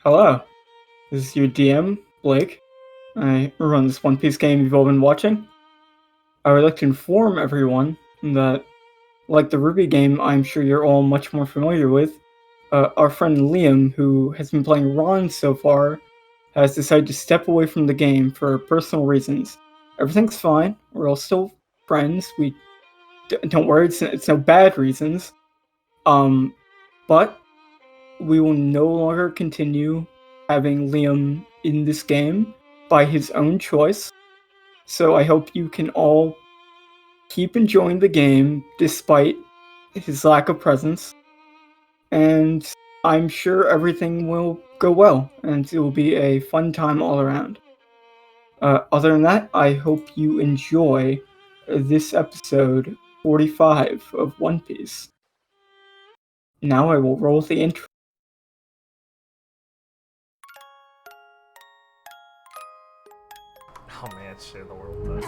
Hello, this is your DM, Blake. I run this One Piece game you've all been watching. I would like to inform everyone that, like the Ruby game I'm sure you're all much more familiar with, our friend Liam, who has been playing Ron so far, has decided to step away from the game for personal reasons. Everything's fine, we're all still friends, don't worry, it's no bad reasons. But we will no longer continue having Liam in this game by his own choice. So I hope you can all keep enjoying the game despite his lack of presence. And I'm sure everything will go well and it will be a fun time all around. Other than that, I hope you enjoy this episode 45 of One Piece. Now I will roll the intro. Oh man, shit, the world does.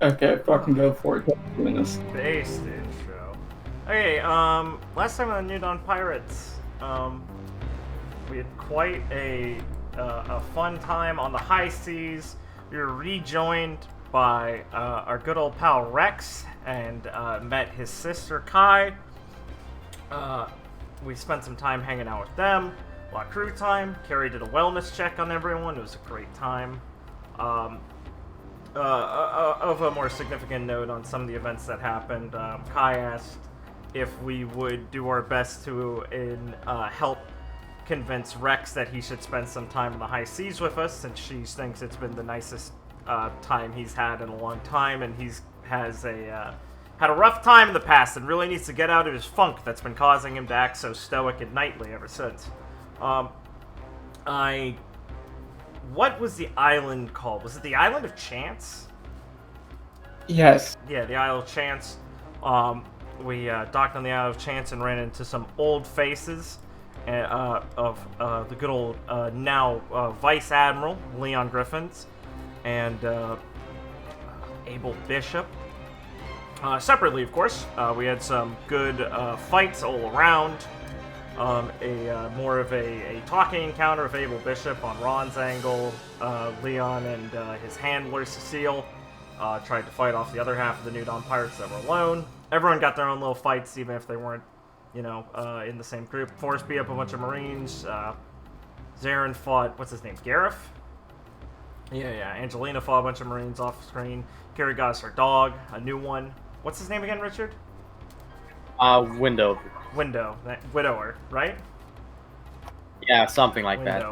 Okay, fucking go for it. Doing this. Based intro. Okay, last time on New Dawn Pirates, we had quite a fun time on the high seas. We were rejoined by our good old pal Rex and met his sister Kai. We spent some time hanging out with them. A lot of crew time. Carrie did a wellness check on everyone. It was a great time. Of a more significant note on some of the events that happened, Kai asked if we would do our best to help convince Rex that he should spend some time on the high seas with us, since she thinks it's been the nicest time he's had in a long time, and had a rough time in the past and really needs to get out of his funk that's been causing him to act so stoic and knightly ever since. What was the island called? Was it the Island of Chance? Yes. Yeah, the Isle of Chance. We docked on the Isle of Chance and ran into some old faces of the good old now Vice Admiral Leon Griffins and Abel Bishop. Separately, of course, we had some good fights all around. more of a talking encounter with Abel Bishop on Ron's angle. Leon and his handler Cecile tried to fight off the other half of the New Dawn pirates that were alone. Everyone got their own little fights, even if they weren't, in the same group. Forrest beat up a bunch of Marines. Zarin fought, what's his name, Gareth? Yeah. Angelina fought a bunch of Marines off screen. Carrie got us her dog, a new one. What's his name again, Richard? Window. Widower, right? Yeah, something like that.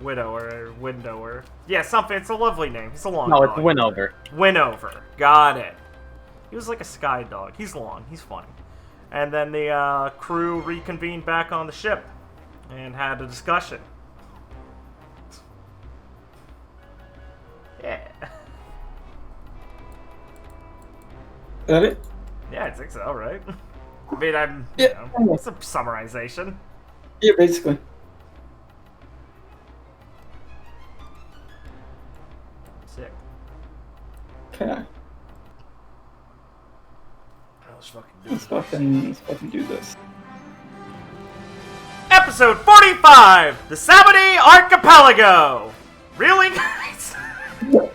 Widower. Yeah, something. It's a lovely name. It's a long No, dog. it's Winover. Winover. Got it. He was like a sky dog. He's long. He's funny. And then the crew reconvened back on the ship and had a discussion. Yeah. Is that it? Yeah, I think so, right? I mean, it's a summarization. Yeah, basically. Sick. Okay. Let's Let's fucking do this. Episode 45! The Sabody Archipelago! Really, guys? What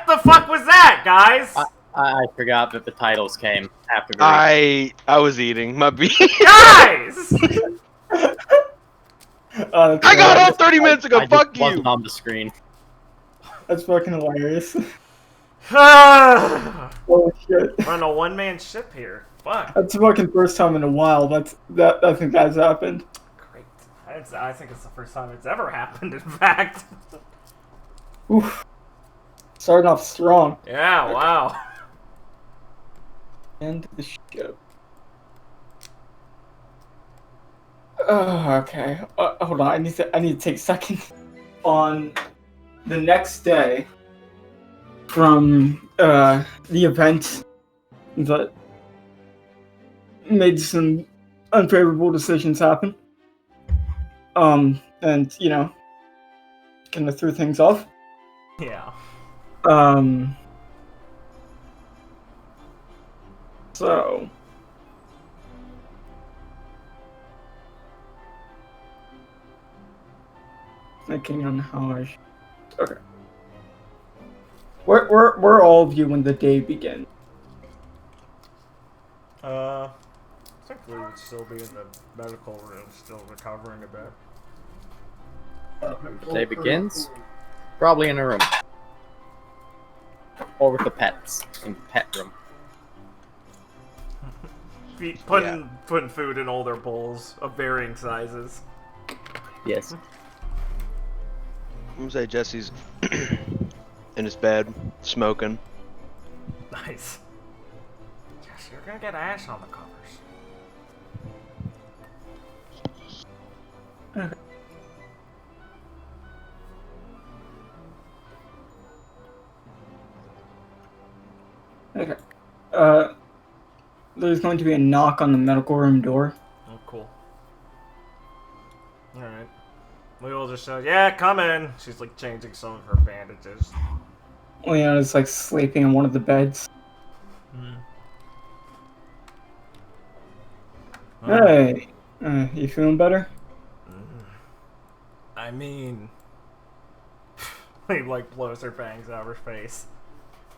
the fuck was that, guys? I forgot that the titles came after the I was eating my beef. Guys! I got off 30 minutes ago. Fuck you. Wasn't on the screen. That's fucking hilarious. We're Holy shit. on a one-man ship here. Fuck. That's the fucking first time in a while. I think that's happened. Great. I think it's the first time it's ever happened, in fact. Oof. Starting off strong. Yeah, wow. And the ship. Oh, okay. Hold on. I need to take a second. On the next day from the event that made some unfavorable decisions happen. And kind of threw things off. Yeah. So thinking on how I should... Okay. Where all of you when the day begin? I think we would still be in the medical room, still recovering a bit. Day begins. Probably in a room. Or with the pets. In the pet room. Putting food in all their bowls of varying sizes. Yes. I'm gonna say Jesse's in his bed, smoking. Nice. Yes, you're gonna get ash on the covers. Okay. There's going to be a knock on the medical room door. Oh, cool. Alright. We all just shout, yeah, come in. She's like changing some of her bandages. Leona's like sleeping in one of the beds. Hey, you feeling better? I mean, he like blows her bangs out of her face.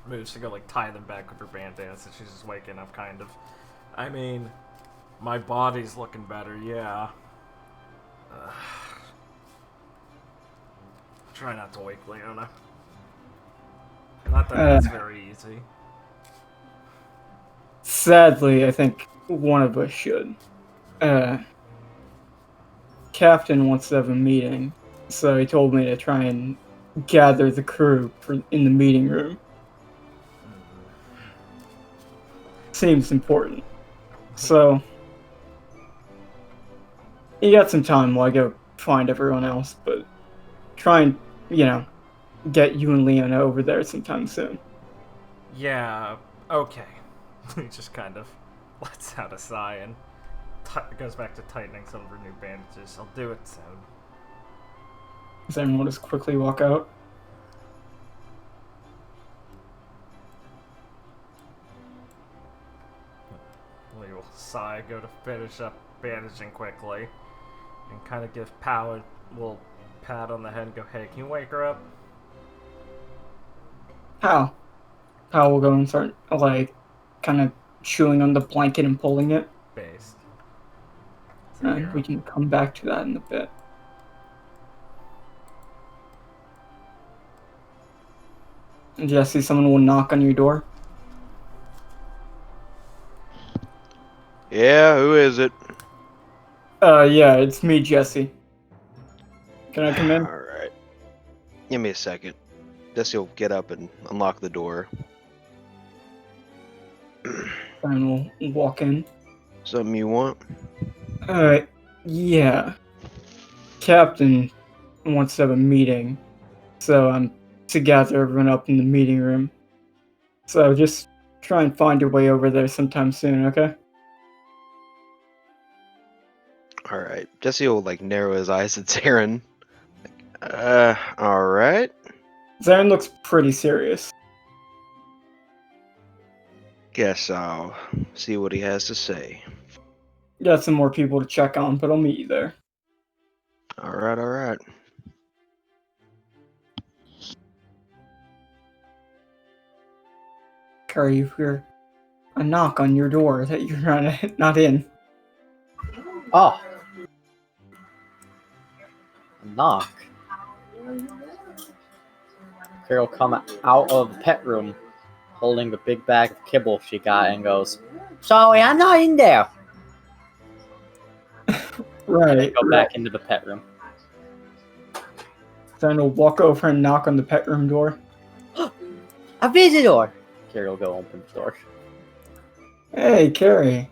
Moves to go like tie them back with her bandana, so she's just waking up kind of. I mean, my body's looking better, yeah. Try not to wake Leona. Not that that's very easy. Sadly, I think one of us should. Captain wants to have a meeting, so he told me to try and gather the crew in the meeting room. Seems important. So, you got some time while I go find everyone else, but try and, get you and Leona over there sometime soon. Yeah, okay. He just kind of lets out a sigh and goes back to tightening some of her new bandages. I'll do it soon. Does everyone just quickly walk out? Lee will sigh, go to finish up bandaging quickly and kind of give Pow a little pat on the head and go, hey, can you wake her up? How? How will go and start, like, kind of chewing on the blanket and pulling it. Based. And we can come back to that in a bit. Jesse, someone will knock on your door. Yeah, who is it? Yeah, it's me, Jesse. Can I come in? Alright. Give me a second. Jesse will get up and unlock the door. And we'll walk in. Something you want? Yeah. Captain wants to have a meeting, so I'm to gather everyone up in the meeting room. So just try and find your way over there sometime soon, okay? Alright. Jesse will, like, narrow his eyes at Zarin. Alright. Zarin looks pretty serious. Guess I'll see what he has to say. Got some more people to check on, but I'll meet you there. Alright. Carrie, you hear a knock on your door that you're not in. Oh. Knock. Carol come out of the pet room holding the big bag of kibble she got and goes, sorry, I'm not in there. Right. Go back into the pet room. Then we'll walk over and knock on the pet room door. A visitor. Carol go open the door. Hey, Carrie.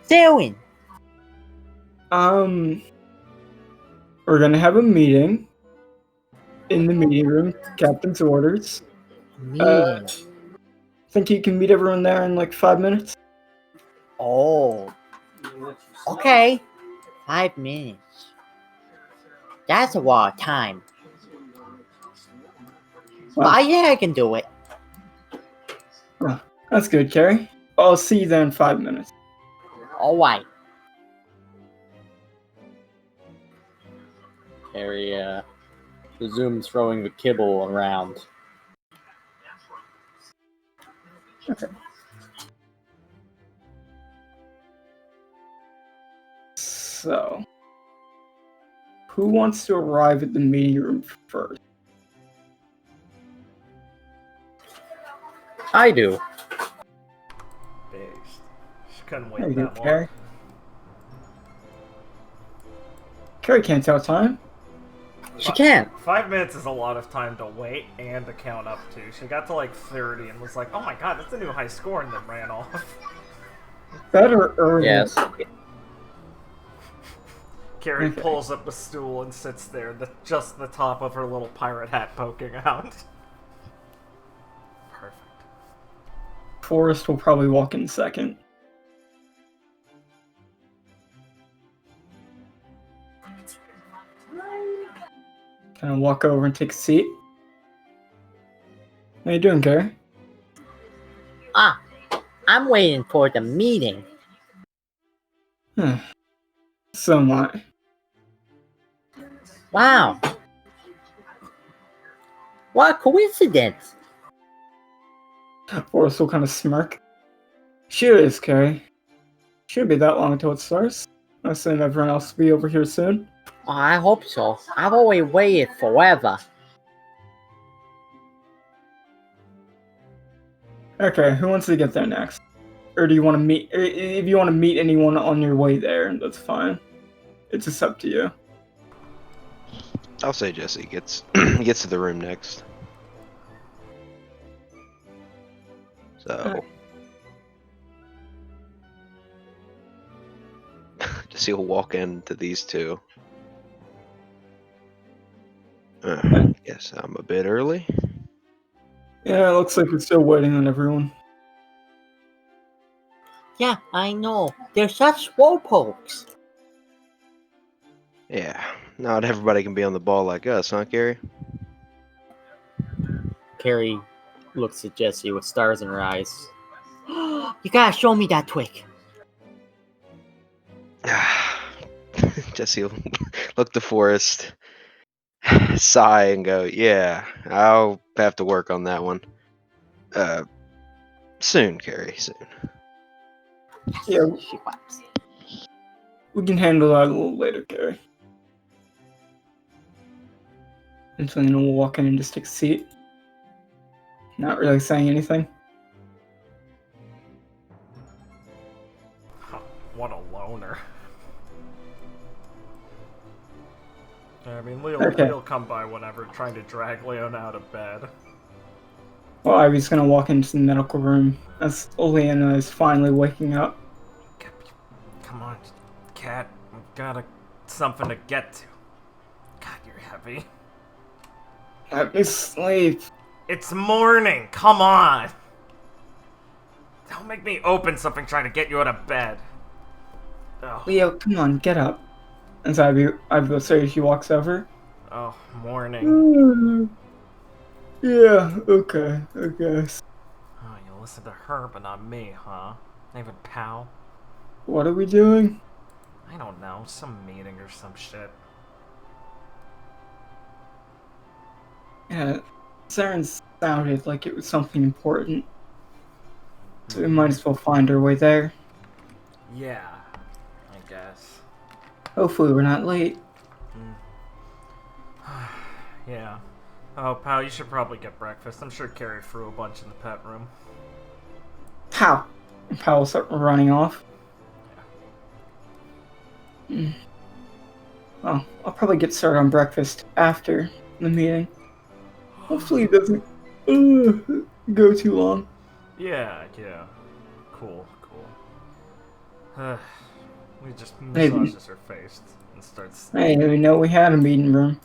Zarin. We're gonna have a meeting in the meeting room. Captain's orders. Meeting. Think you can meet everyone there in like 5 minutes? Oh. Okay. 5 minutes. That's a lot of time. Well, But yeah, I can do it. that's good, Carrie. I'll see you there in 5 minutes. Alright. Harry resumes throwing the kibble around. Okay. So, who wants to arrive at the meeting room first? I do. Based. She couldn't There wait you go, that long. Carrie. Carrie can't tell time. She can. 5 minutes is a lot of time to wait and to count up to. She got to like 30 and was like, oh my god, that's a new high score, and then ran off. Better early. Yes. Carrie Okay. pulls up a stool and sits there, just the top of her little pirate hat poking out. Perfect. Forrest will probably walk in second. Can I walk over and take a seat? How you doing, Carrie? I'm waiting for the meeting. So am I. Wow. What a coincidence. Forrest will kind of smirk. Sure is, Carrie. Shouldn't be that long until it starts. I assume everyone else will be over here soon. Oh, I hope so. I've always waited forever. Okay, who wants to get there next? Or do you want to meet? If you want to meet anyone on your way there, that's fine. It's just up to you. I'll say Jesse gets gets to the room next. So Jesse will walk into these two. Guess I'm a bit early. Yeah, it looks like we're still waiting on everyone. Yeah, I know. They're such slowpokes. Yeah, not everybody can be on the ball like us, huh, Gary? Carrie looks at Jesse with stars in her eyes. You gotta show me that trick. Jesse will look at the forest, sigh, and go, "Yeah, I'll have to work on that one. Soon, Carrie. Soon." Yeah, She claps. we can handle that a little later, Gary. And Selena will walk in and just take a seat. Not really saying anything. What a loner. I mean, Okay. Leo'll come by whenever, trying to drag Leona out of bed. Well, Ivy's gonna walk into the medical room as Leona is finally waking up. Come on, cat. I've got something to get to. God, you're heavy. Let me sleep. It's morning. Come on. Don't make me open something trying to get you out of bed. Oh, Leo, come on, get up. As Ivy will say as she walks over. oh, morning. Yeah, okay, I guess. Oh, you listen to her, but not me, huh? Not even pal. What are we doing? I don't know. Some meeting or some shit. Yeah, siren sounded like it was something important. So we might as well find our way there. Yeah, I guess. Hopefully we're not late. Yeah. Oh, pal, you should probably get breakfast. I'm sure Carrie threw a bunch in the pet room. Pow! And Pow will start running off. Well, I'll probably get started on breakfast after the meeting. Hopefully it doesn't go too long. Yeah. Cool. We just Maybe. massages her face and starts. Hey, we know we had a meeting room.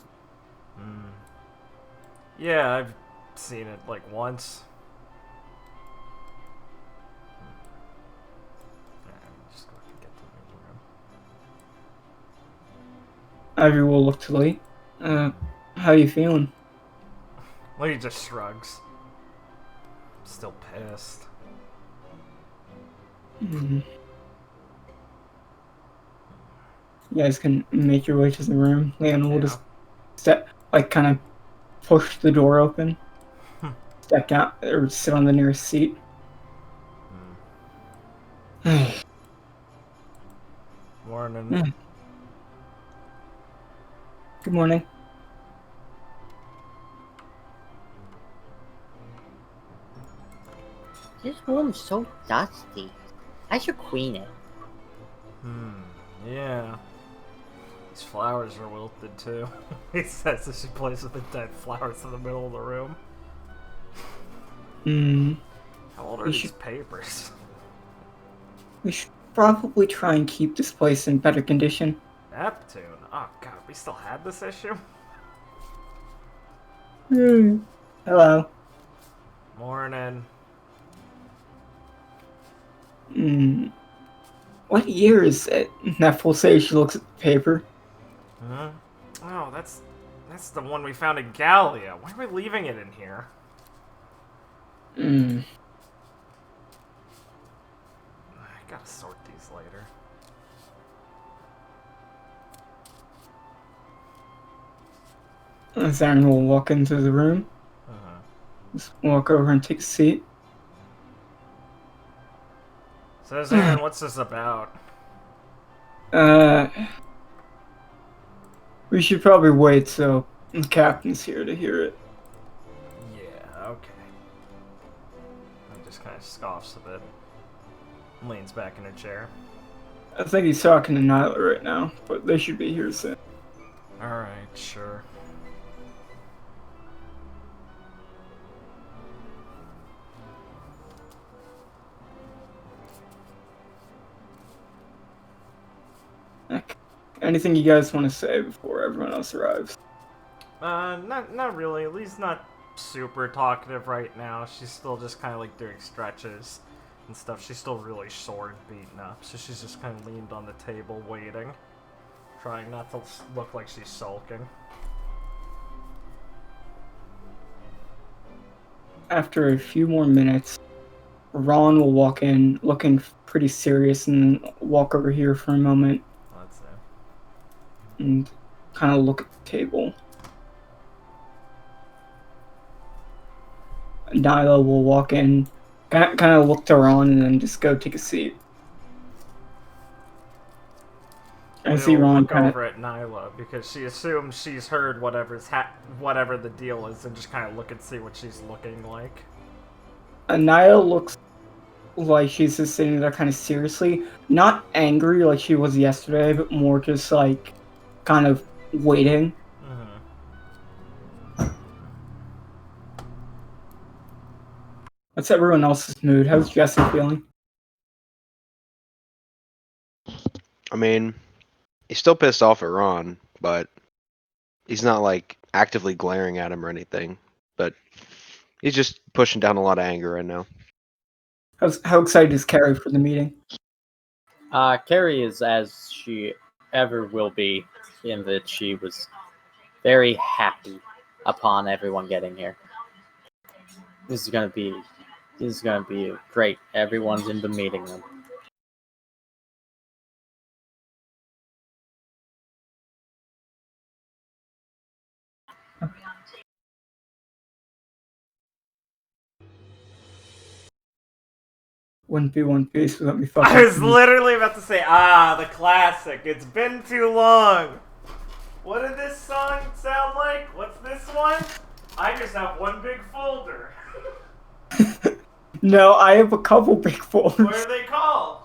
Yeah, I've seen it like once. Just go and get to the meeting room. Ivy will look to Lee. How you feeling? Lee just shrugs. Still pissed. You guys can make your way to the room. Leon will just kind of push the door open, step down, or sit on the nearest seat. Morning. Good morning. This room's so dusty. I should clean it. Yeah. These flowers are wilted too. He says as she plays with the dead flowers in the middle of the room. How old are these papers? We should probably try and keep this place in better condition. Neptune? Oh god, we still had this issue? Hello. Morning. What year is it? Neff will say she looks at the paper. Oh, that's the one we found in Gallia. Why are we leaving it in here? I gotta sort these later. Zarin will walk into the room. Just walk over and take a seat. So, Zarin, what's this about? We should probably wait so the captain's here to hear it. Yeah, okay. He just kind of scoffs a bit. Leans back in her chair. I think he's talking to Nyla right now, but they should be here soon. Alright, sure. Anything you guys want to say before everyone else arrives? Not really. Lee's not super talkative right now. She's still just kind of like doing stretches and stuff. She's still really sore and beaten up, so she's just kind of leaned on the table waiting, trying not to look like she's sulking. After a few more minutes, Ron will walk in looking pretty serious and walk over here for a moment Let's see. and kind of look at the table. Nyla will walk in, kind of look to Ron, and then just go take a seat. I see He'll Ron look kind over at Nyla because she assumes she's heard whatever the deal is, and just kind of look and see what she's looking like. Nyla looks like she's just sitting there kind of seriously, not angry like she was yesterday, but more just like kind of waiting. What's everyone else's mood? How's Jesse feeling? I mean, he's still pissed off at Ron, but he's not like actively glaring at him or anything. But he's just pushing down a lot of anger right now. How excited is Carrie for the meeting? Carrie is as she ever will be, in that she was very happy upon everyone getting here. This is gonna be great. Everyone's in the meeting room. Wouldn't be One Piece without me fucking. I was literally about to say, the classic. It's been too long. What did this song sound like? What's this one? I just have one big folder. No, I have a couple big folders. What are they called?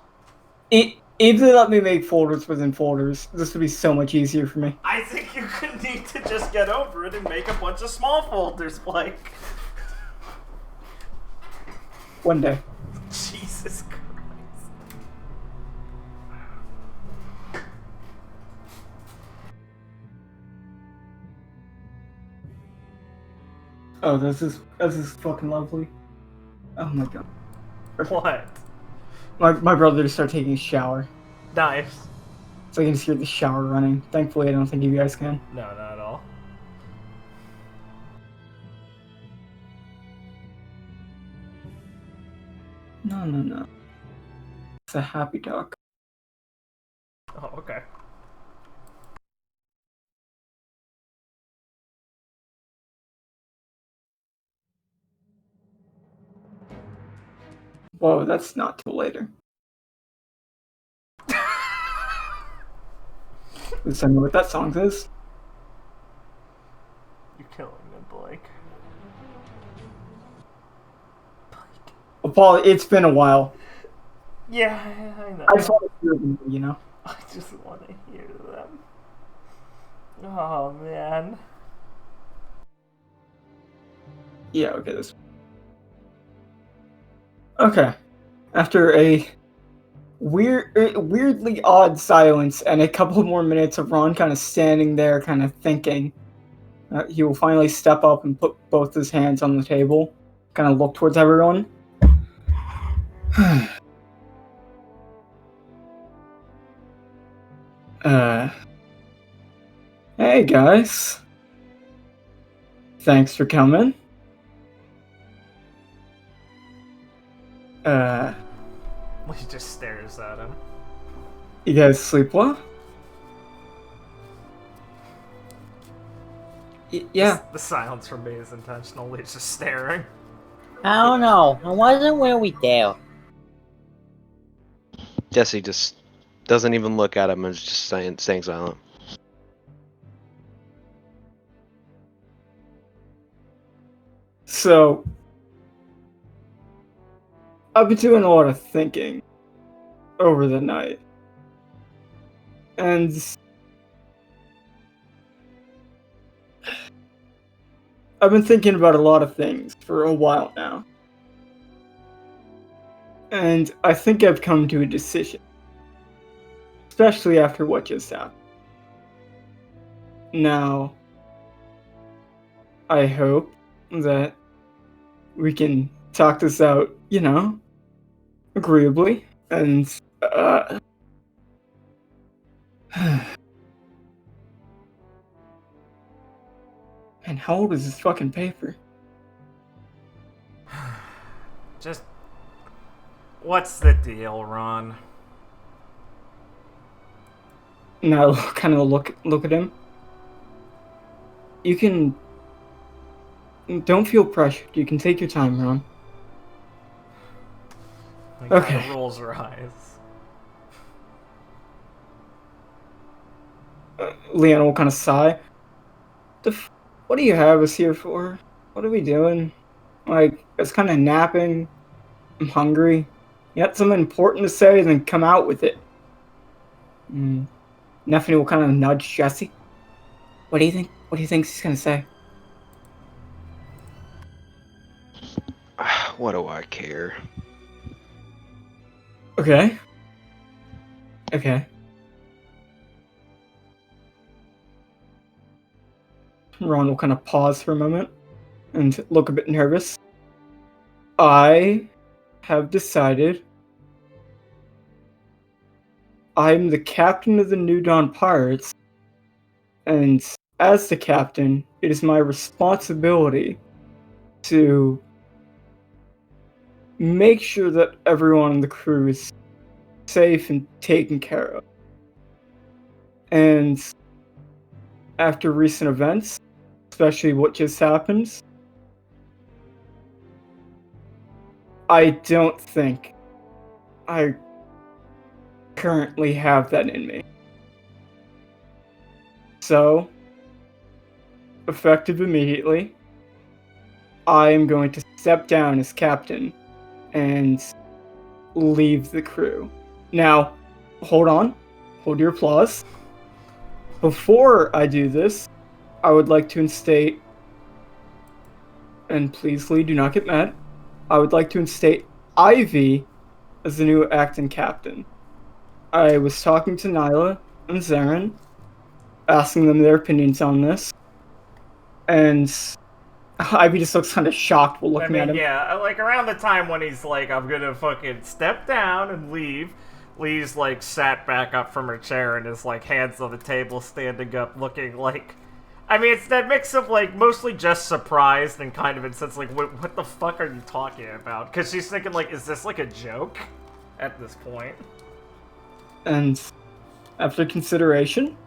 If they let me make folders within folders, this would be so much easier for me. I think you could need to just get over it and make a bunch of small folders, Blake. One day. Jesus Christ. Oh, this is fucking lovely. Oh my god. What? My brother just started taking a shower. Nice. So I can just hear the shower running. Thankfully, I don't think you guys can. No, not at all. No. It's a happy dog. Oh, okay. Whoa, that's not till later. Does anyone know what that song is? You're killing me, Blake. Oh, Paul, it's been a while. Yeah, I know. I just want to hear them, you know? I just want to hear them. Oh, man. Yeah, okay, this. Okay. After a weirdly odd silence and a couple more minutes of Ron kind of standing there, kind of thinking, he will finally step up and put both his hands on the table, kind of look towards everyone. Hey guys. Thanks for coming. He just stares at him. You guys sleep well? Yeah. The silence from me is intentional. He's just staring. I don't know. I wasn't really there. Jesse just doesn't even look at him and is just staying silent. So, I've been doing a lot of thinking over the night. And I've been thinking about a lot of things for a while now. And I think I've come to a decision. Especially after what just happened. Now, I hope that we can talk this out, agreeably. And, and how old is this fucking paper? Just What's the deal, Ron? Now, kind of look at him. You can... Don't feel pressured. You can take your time, Ron. He Okay. kind of rolls her eyes. Leanna will kind of sigh. What do you have us here for? What are we doing? Like, I was kind of napping. I'm hungry. You got something important to say, then come out with it. Neffany will kind of nudge Jesse. What do you think? What do you think he's gonna say? What do I care? Okay. Okay. Ron will kind of pause for a moment and look a bit nervous. I have decided I'm the captain of the New Dawn Pirates, and as the captain, it is my responsibility to make sure that everyone on the crew is safe and taken care of. And after recent events, especially what just happened, I don't think I currently have that in me. So, effective immediately, I am going to step down as captain and leave the crew. Now, hold on. Hold your applause. Before I do this, I would like to instate, and please, Lee, do not get mad, I would like to instate Ivy as the new acting captain. I was talking to Nyla and Zarin, asking them their opinions on this, and Ivy just looks kind of shocked while looking at him. Yeah, like around the time when he's like, I'm gonna fucking step down and leave, Lee's like sat back up from her chair and is like hands on the table, standing up, looking like... I mean, it's that mix of like mostly just surprised and kind of in sense like, what the fuck are you talking about? Because she's thinking like, is this like a joke at this point? And after consideration,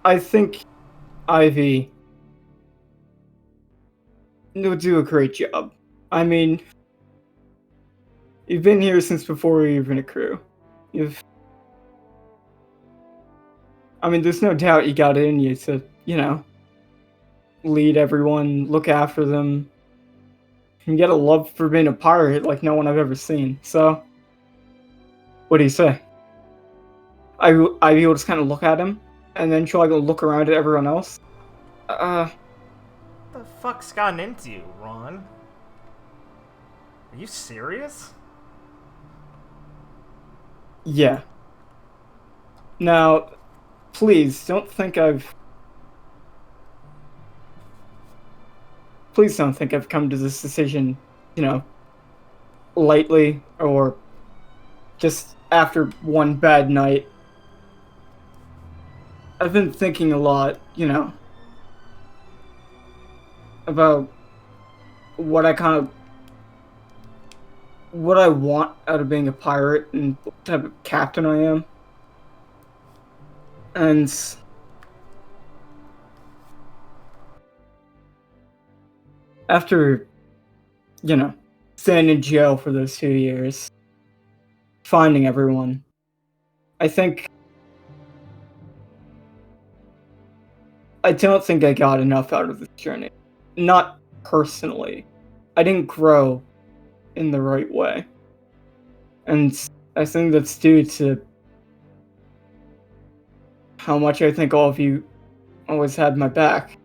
I think Ivy will do a great job. I mean, you've been here since before you've been a crew. I mean, there's no doubt you got it in you to, lead everyone, look after them, and get a love for being a pirate like no one I've ever seen. So, what do you say? Ivy will just kind of look at him, and then she'll like look around at everyone else. What the fuck's gotten into you, Ron? Are you serious? Yeah. Now, please don't think I've come to this decision, lightly or just after one bad night. I've been thinking a lot, about what I want out of being a pirate and what type of captain I am. And after, staying in jail for those 2 years, finding everyone, I don't think I got enough out of this journey. Not personally. I didn't grow in the right way. And I think that's due to how much I think all of you always had my back.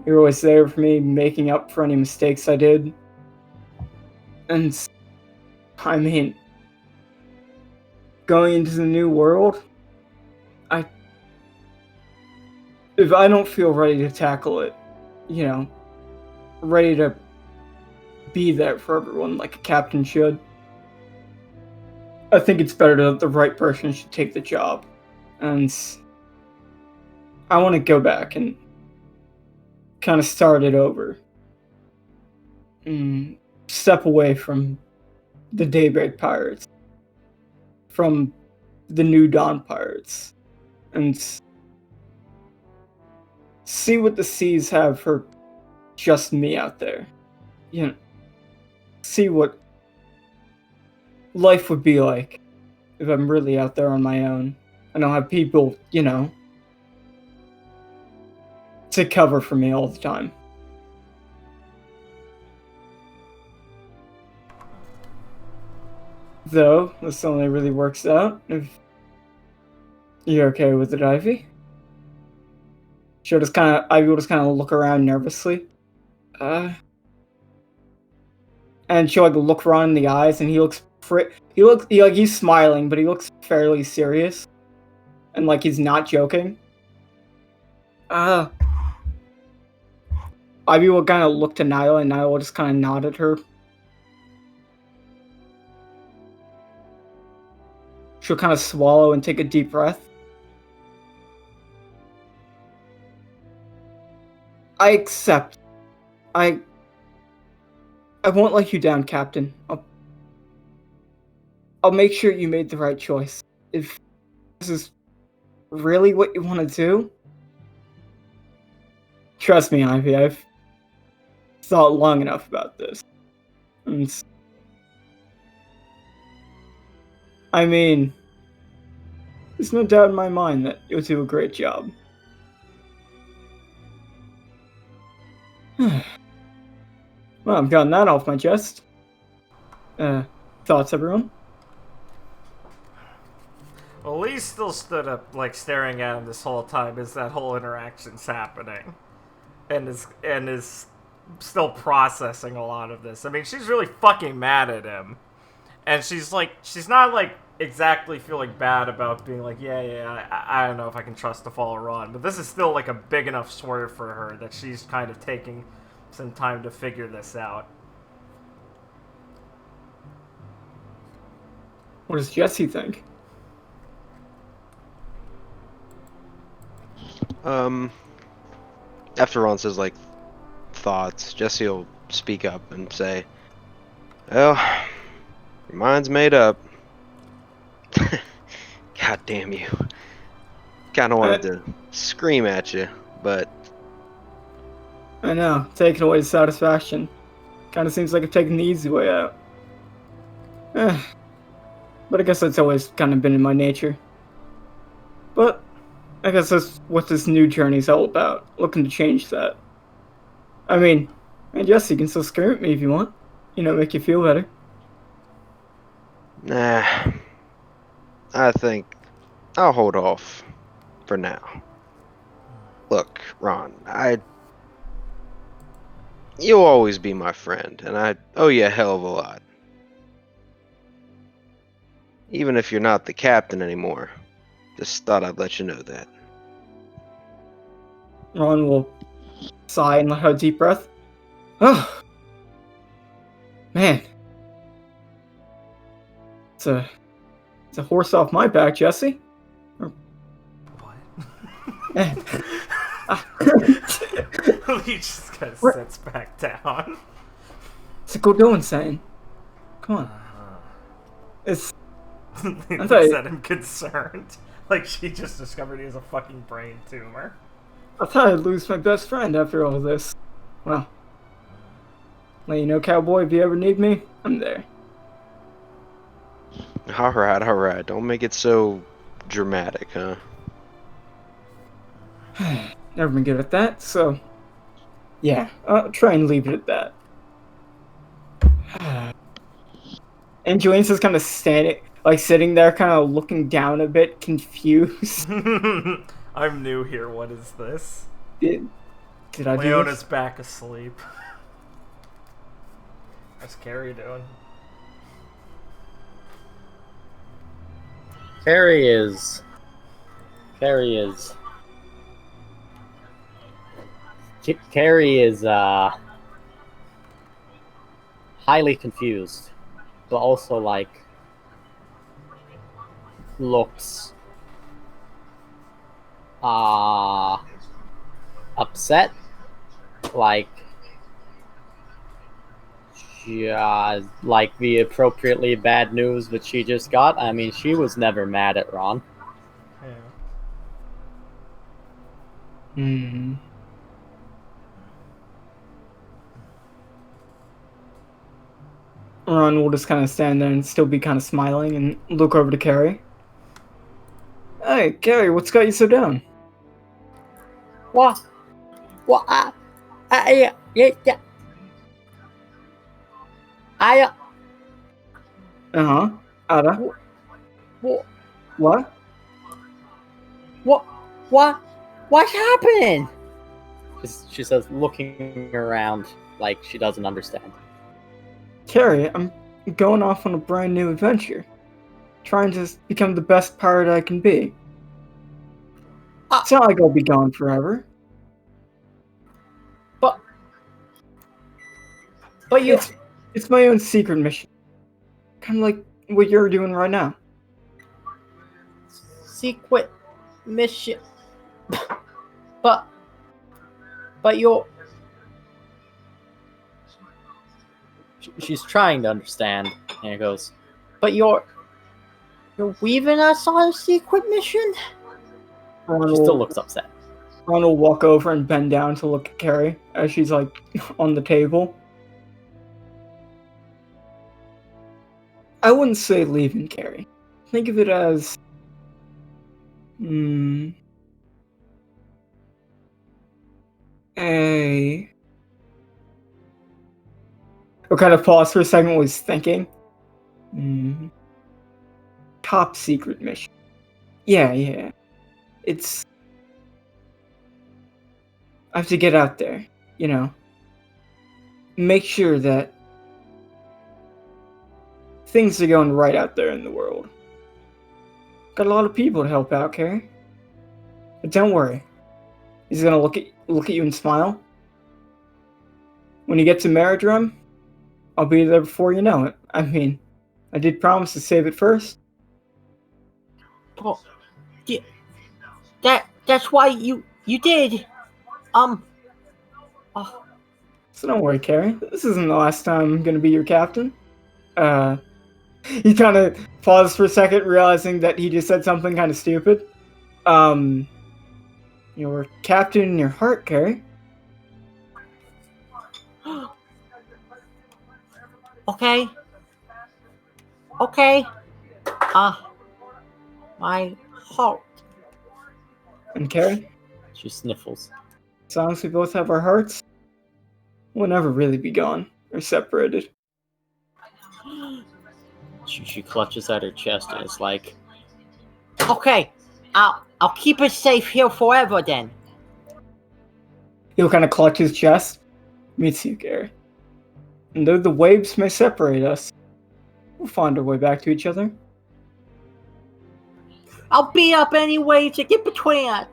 You were always there for me, making up for any mistakes I did. And, I mean, going into the new world, if I don't feel ready to tackle it, ready to be there for everyone like a captain should, I think it's better that the right person should take the job. And I want to go back and kind of start it over. step away from the Daybreak Pirates, from the New Dawn Pirates, and see what the seas have for just me out there. You know, see what life would be like if I'm really out there on my own. I don't have people, to cover for me all the time. Though, this only really works out if you're okay with it, Ivy. Ivy will just kind of look around nervously. And she'll look around in the eyes, and he's smiling, but he looks fairly serious. And he's not joking. Ivy will kind of look to Nyla, and Nyla will just kind of nod at her. She'll kind of swallow and take a deep breath. I accept. I won't let you down, Captain. I'll make sure you made the right choice. If this is really what you want to do, trust me, Ivy, I've thought long enough about this. And there's no doubt in my mind that you'll do a great job. Well, I've gotten that off my chest. Thoughts, everyone? Well, Lee still stood up, staring at him this whole time as that whole interaction's happening. And is still processing a lot of this. I mean, she's really fucking mad at him. And she's not, exactly feeling bad about being I don't know if I can trust to follow Ron. But this is still, a big enough swerve for her that she's kind of taking some time to figure this out. What does Jesse think? After Ron says, thoughts, Jesse will speak up and say, well, your mind's made up. God damn you. Kinda wanted to scream at you, but... I know, taking away the satisfaction. Kinda seems like I'm taking the easy way out. But I guess that's always kind of been in my nature. But I guess that's what this new journey's all about, looking to change that. And yes, you can still scream at me if you want. Make you feel better. Nah. I think I'll hold off for now. Look, Ron, you'll always be my friend, and I owe you a hell of a lot. Even if you're not the captain anymore. Just thought I'd let you know that. Ron will sigh and let out a deep breath. Oh, man. It's a horse off my back, Jesse. What? He just kind of sits back down. What's it go doing, saying? Come on. It's... He looks at him concerned. She just discovered he has a fucking brain tumor. I thought I'd lose my best friend after all this. Well, let you know, cowboy, if you ever need me, I'm there. Alright. Don't make it so dramatic, huh? Never been good at that, so... Yeah, I'll try and leave it at that. And Julian's just kind of sitting there, kind of looking down a bit, confused. I'm new here, what is this? Did I do Leona's this? back asleep. What's Carrie doing? Carrie is highly confused, but also looks upset, Yeah, like the appropriately bad news that she just got. I mean, she was never mad at Ron. Yeah. Hmm. Ron will just kind of stand there and still be kind of smiling and look over to Carrie. Hey, Carrie, what's got you so down? What? What? Yeah. Uh-huh. Ada? What? What? What? What's happening? She says, looking around like she doesn't understand. Carrie, I'm going off on a brand new adventure. Trying to become the best pirate I can be. It's not like I'll be gone forever. But you It's my own secret mission. Kind of like what you're doing right now. secret mission. but you're. She's trying to understand, and it goes, but you're weaving us on a secret mission? Ron She still looks upset. Ron will walk over and bend down to look at Carrie as she's like on the table. I wouldn't say leaving Carrie. Think of it as a I'll kind of pause for a second while he's thinking. Top secret mission. Yeah. It's I have to get out there, you know. Make sure that things are going right out there in the world. Got a lot of people to help out, Carrie. But don't worry. He's gonna look at you and smile. When you get to Maridrum, I'll be there before you know it. I mean, I did promise to save it first. Oh, that's why you did. So don't worry, Carrie. This isn't the last time I'm gonna be your captain. He kind of paused for a second, realizing that he just said something kind of stupid. Your captain in your heart, Carrie. Okay. My heart. And Carrie, She sniffles. as long as we both have our hearts, we'll never really be gone or separated. She clutches at her chest and is like, Okay, I'll keep it safe here forever then. He'll kind of clutch his chest. Me too, Gary. And though the waves may separate us, we'll find our way back to each other. I'll beat up any waves that get between us.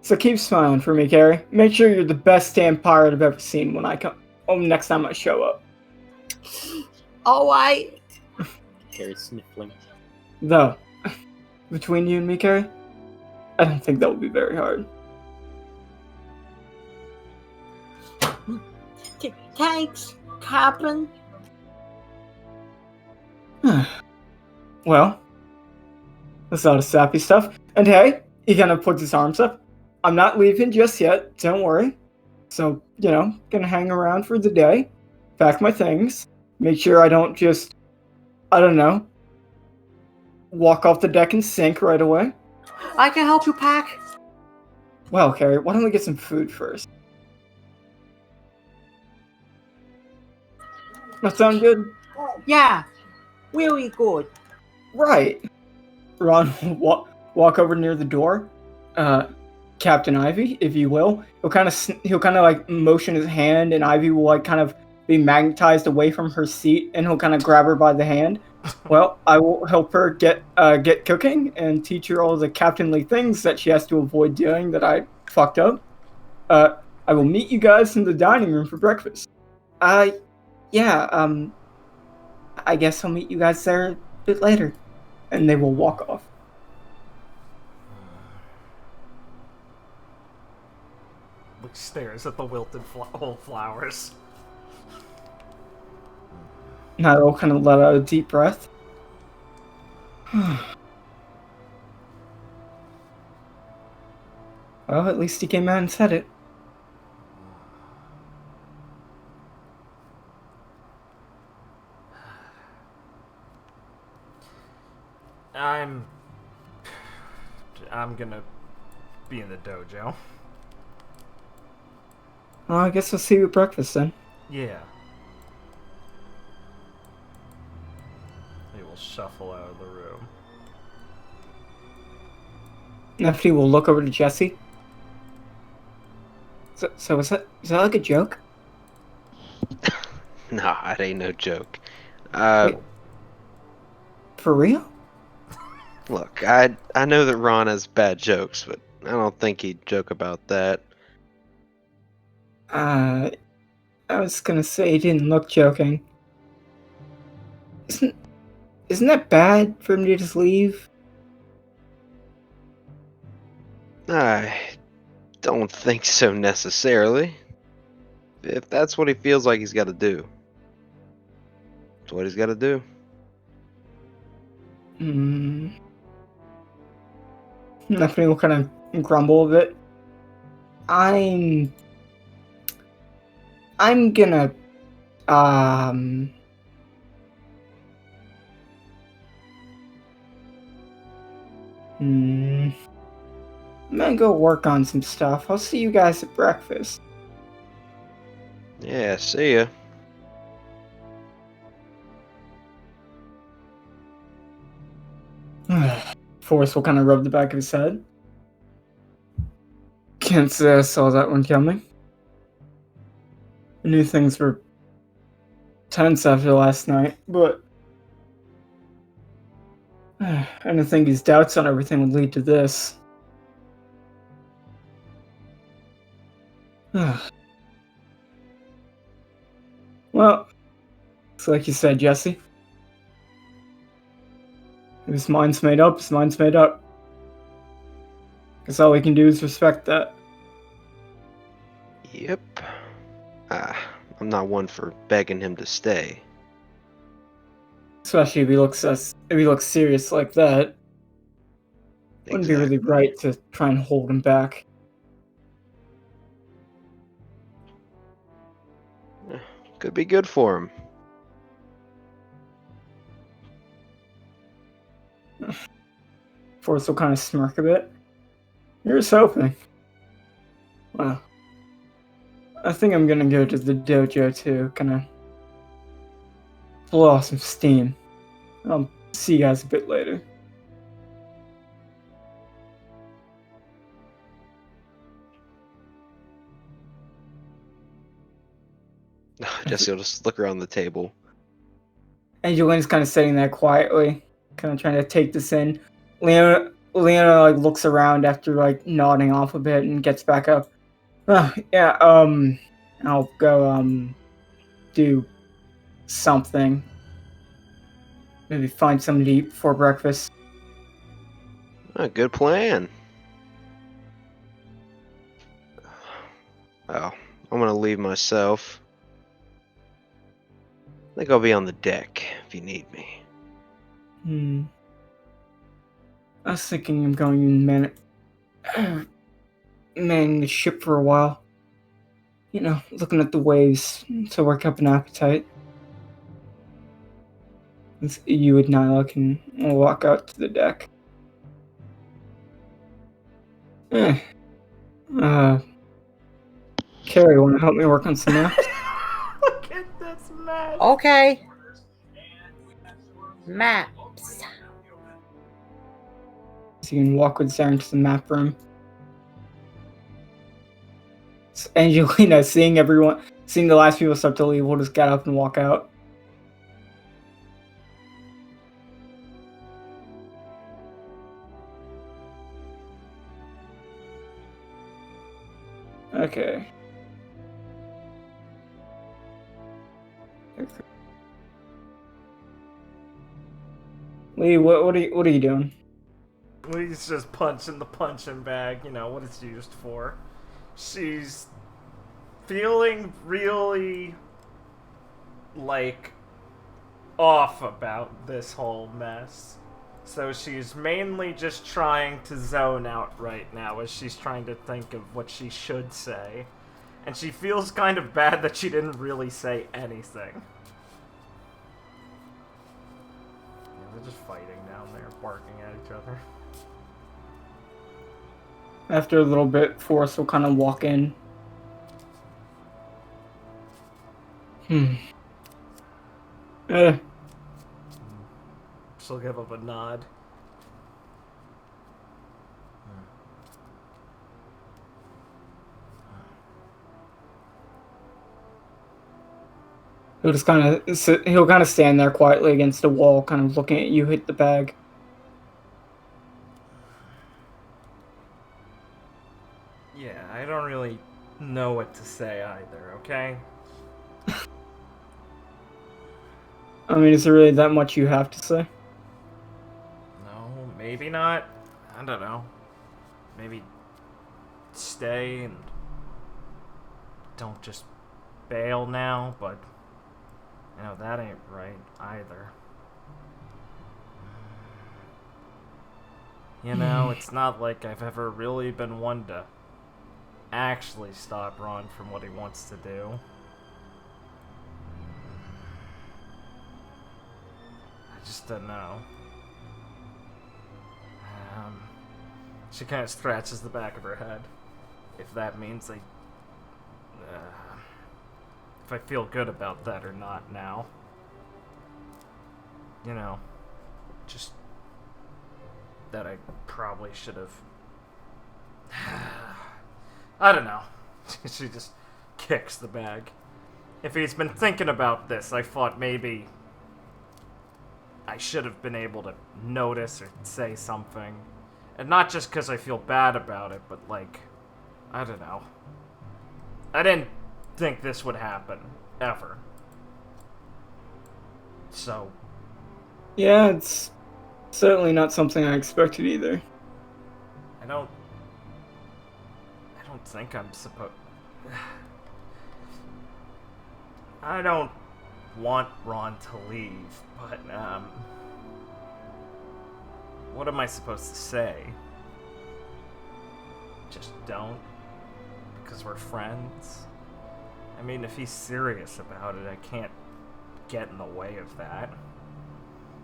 So keep smiling for me, Carrie. Make sure you're the best damn pirate I've ever seen when I come. Oh, next time I show up. Alright. Carrie's sniffling. Though, between you and me, Carrie, I don't think that would be very hard. Thanks, Captain. Well, that's all the sappy stuff. And hey, he kind of puts his arms up. I'm not leaving just yet, don't worry. So, gonna hang around for the day, pack my things, make sure I don't just, walk off the deck and sink right away. I can help you pack. Well, Carrie, why don't we get some food first? That sound good? Yeah, really good. Right. Ron will walk over near the door. Captain Ivy, if you will. He'll kind of like motion his hand, and Ivy will like kind of be magnetized away from her seat, and he'll kind of grab her by the hand. Well, I will help her get cooking and teach her all the captainly things that she has to avoid doing that I fucked up. I will meet you guys in the dining room for breakfast. Yeah, I guess I'll meet you guys there a bit later. And they will walk off. Luke stares at the wilted old flowers. Nilo kind of let out a deep breath. Well, at least he came out and said it. I'm gonna be in the dojo. Well, I guess we'll see you at breakfast then. Yeah. He will shuffle out of the room. Nefty will look over to Jesse. So is that like a joke? Nah, it ain't no joke. Wait, for real? Look, I know that Ron has bad jokes, but I don't think he'd joke about that. I was gonna say he didn't look joking. Isn't that bad for him to just leave? I don't think so necessarily. If that's what he feels like he's got to do, that's what he's got to do. Nefty will kind of grumble a bit. I'm gonna I'm gonna go work on some stuff. I'll see you guys at breakfast. Yeah, see ya. Forrest will kind of rub the back of his head. Can't say I saw that one coming. I knew things were tense after last night, but I didn't think his doubts on everything would lead to this. Well, it's like you said, Jesse. If his mind's made up, his mind's made up. Guess all we can do is respect that. Yep. I'm not one for begging him to stay. Especially if he looks serious like that. Wouldn't be really right to try and hold him back. Could be good for him. Forrest will kind of smirk a bit. Here's hoping. Well, I think I'm gonna go to the dojo to kind of blow off some steam. I'll see you guys a bit later. Jesse will just look around the table. Angelina's kind of sitting there quietly, kind of trying to take this in. Leona like looks around after like nodding off a bit and gets back up. Yeah, I'll go do something. Maybe find something to eat before breakfast. Good plan. Well, I'm gonna leave myself. I think I'll be on the deck if you need me. I was thinking of going and manning the ship for a while. You know, looking at the waves to work up an appetite. You and Nyla can walk out to the deck. Carrie, want to help me work on some maps? Look at this mess. Okay. Maps. So you can walk with Zarin to the map room. So Angelina, seeing the last people start to leave, will just get up and walk out. Okay. Lee, what are you doing? He's just punching the punching bag, you know, what it's used for. She's feeling really, like, off about this whole mess. So she's mainly just trying to zone out right now as she's trying to think of what she should say. And she feels kind of bad that she didn't really say anything. Yeah, they're just fighting down there, barking at each other. After a little bit, Forrest will kind of walk in. She'll give up a nod. He'll just kind of stand there quietly against the wall, kind of looking at you hit the bag. Yeah, I don't really know what to say either, okay? I mean, is there really that much you have to say? No, maybe not. I don't know. Maybe stay and don't just bail now, but you know, that ain't right either. You know, it's not like I've ever really been one to actually stop Ron from what he wants to do. I just don't know. She kind of scratches the back of her head. If that means if I feel good about that or not now. You know, just that I probably should have. I don't know. She just kicks the bag. If he's been thinking about this, I thought maybe I should have been able to notice or say something. And not just because I feel bad about it, but like, I don't know. I didn't think this would happen, ever. So. Yeah, it's certainly not something I expected either. I don't think I'm supposed. I don't want Ron to leave, but what am I supposed to say? Just don't? Because we're friends? I mean, if he's serious about it, I can't get in the way of that.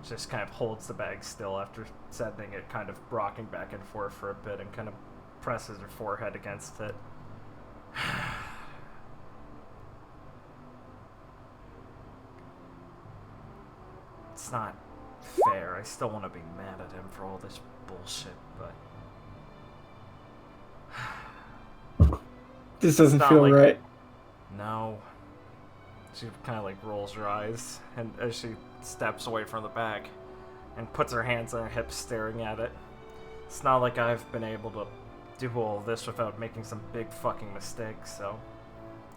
Just kind of holds the bag still after sending it, kind of rocking back and forth for a bit, and kind of presses her forehead against it. It's not fair. I still want to be mad at him for all this bullshit, but This doesn't not feel like- right. no. She kind of like rolls her eyes, and as she steps away from the bag and puts her hands on her hips, staring at it. It's not like I've been able to do all this without making some big fucking mistakes, so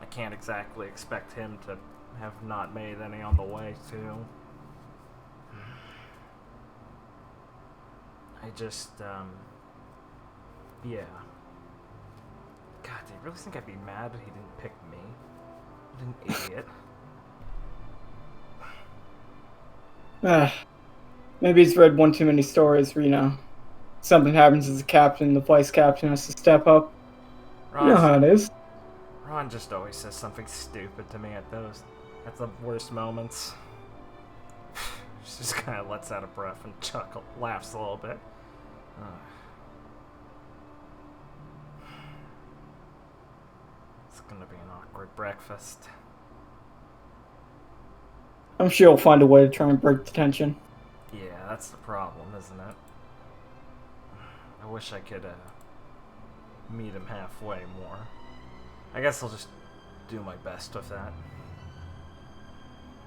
I can't exactly expect him to have not made any on the way, too. I just, yeah. God, do you really think I'd be mad that he didn't pick me? What an idiot. Maybe he's read one too many stories where, you know, something happens as a captain, the vice captain has to step up. You know how it is. Ron just always says something stupid to me at the worst moments. She just kind of lets out a breath and laughs a little bit. It's gonna be an awkward breakfast. I'm sure he'll find a way to try and break the tension. Yeah, that's the problem, isn't it? I wish I could meet him halfway more. I guess I'll just do my best with that.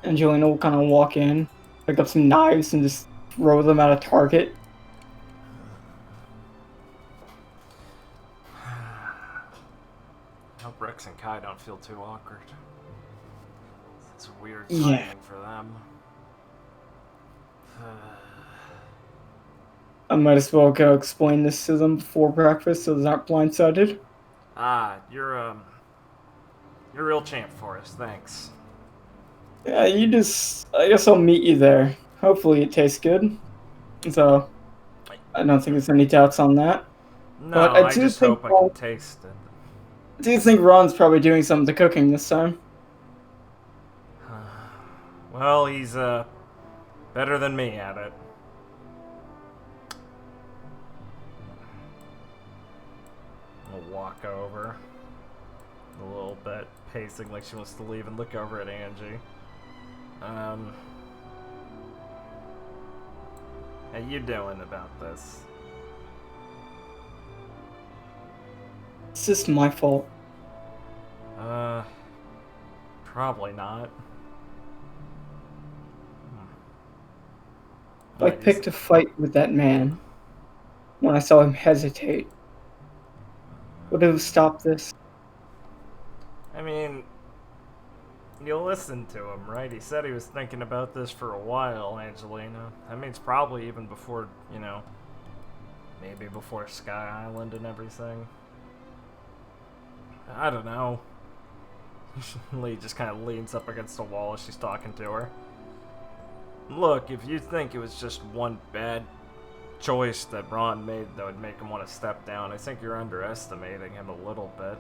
Angelina will kind of walk in, pick up some knives, and just throw them at a target. I hope Rex and Kai don't feel too awkward. It's a weird Yeah. timing for them. I might as well go explain this to them before breakfast so they're not blindsided. You're a real champ for us, thanks. Yeah, I guess I'll meet you there. Hopefully it tastes good. So, I don't think there's any doubts on that. But No, I just hope I can taste it. I do think Ron's probably doing some of the cooking this time. Well, he's better than me at it. I'll walk over a little bit, pacing like she wants to leave, and look over at Angie. How you doing about this? It's just my fault. Probably not. I picked a fight with that man when I saw him hesitate. Would have stopped this. I mean, you listened to him, right? He said he was thinking about this for a while, Angelina. That means probably even before, maybe before Sky Island and everything. I don't know. Lee just kind of leans up against the wall as she's talking to her. Look, if you think it was just one bad choice that Ron made that would make him want to step down, I think you're underestimating him a little bit.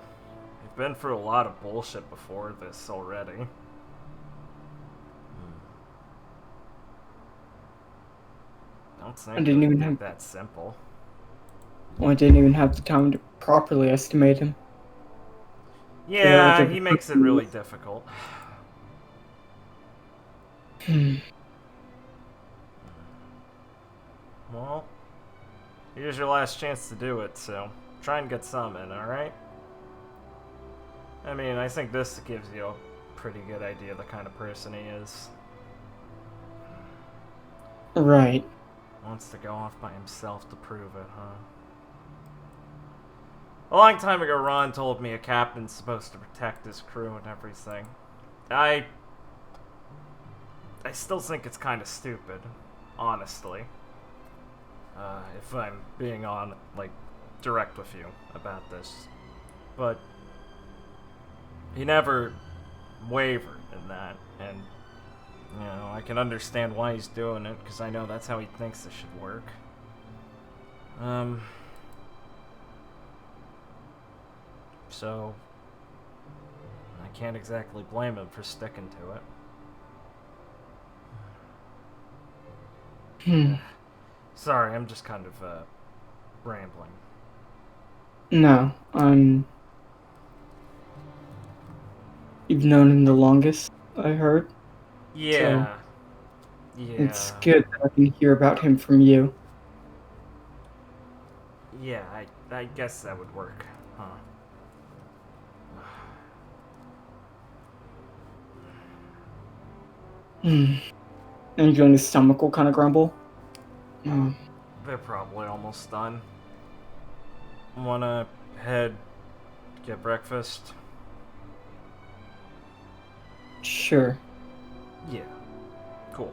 You've been through a lot of bullshit before this already. Don't think I didn't it would even be have that simple. Well, I didn't even have the time to properly estimate him. Yeah, he makes it really difficult. Well, here's your last chance to do it, so try and get some in, alright? I mean, I think this gives you a pretty good idea of the kind of person he is. Right. Wants to go off by himself to prove it, huh? A long time ago, Ron told me a captain's supposed to protect his crew and everything. I still think it's kind of stupid, honestly. If I'm being direct with you about this. But he never wavered in that, and, I can understand why he's doing it, because I know that's how he thinks this should work. So, I can't exactly blame him for sticking to it. Sorry, I'm just kind of, rambling. No, you've known him the longest, I heard. Yeah. So it's good that I can hear about him from you. Yeah, I guess that would work, huh? And you and his stomach will kind of grumble. They're probably almost done. Wanna head get breakfast? Sure. Yeah. Cool.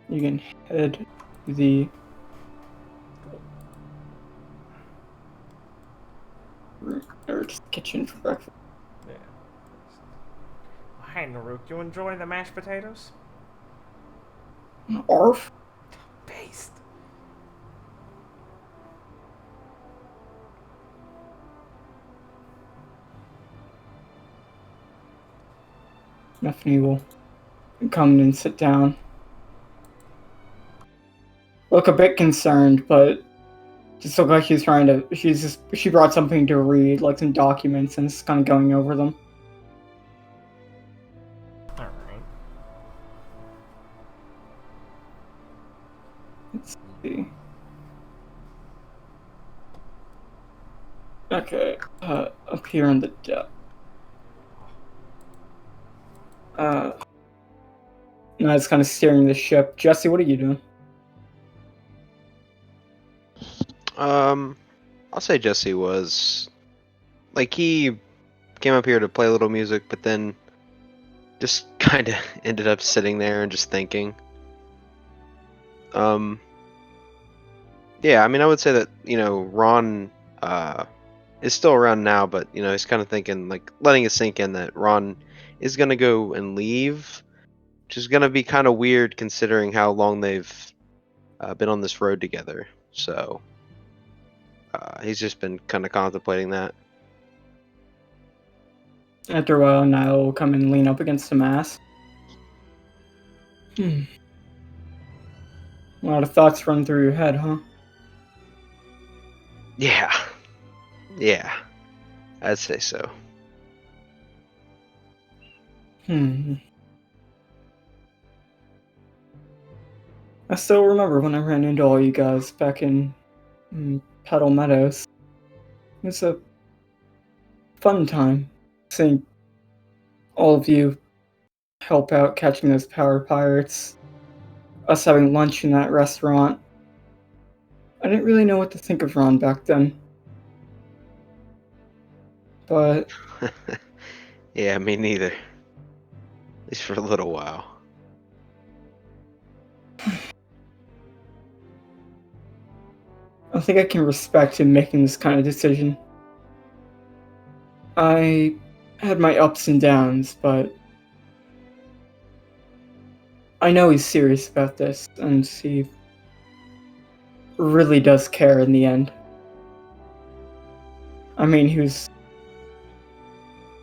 You can head to the kitchen for breakfast. Yeah. Hey, Naruk, you enjoy the mashed potatoes? Arf? Based. Stephanie will come and sit down. Look a bit concerned, but just look like she's trying to. She brought something to read, like some documents, and is kind of going over them. All right. Let's see. Okay, up here on the deck. Now it's kind of steering the ship. Jesse, what are you doing? I'll say Jesse was like he came up here to play a little music, but then just kind of ended up sitting there and just thinking. Yeah, I mean, I would say that Ron is still around now, but he's kind of thinking, like, letting it sink in that Ron is gonna go and leave, which is gonna be kind of weird considering how long they've been on this road together. So he's just been kind of contemplating that. After a while, Niall will come and lean up against the mast. A lot of thoughts run through your head, huh? Yeah, yeah, I'd say so. I still remember when I ran into all you guys back in Petal Meadows. It was a fun time seeing all of you help out catching those power pirates, us having lunch in that restaurant. I didn't really know what to think of Ron back then. But Yeah, me neither. At least for a little while. I think I can respect him making this kind of decision. I had my ups and downs, but I know he's serious about this, and he really does care in the end. I mean,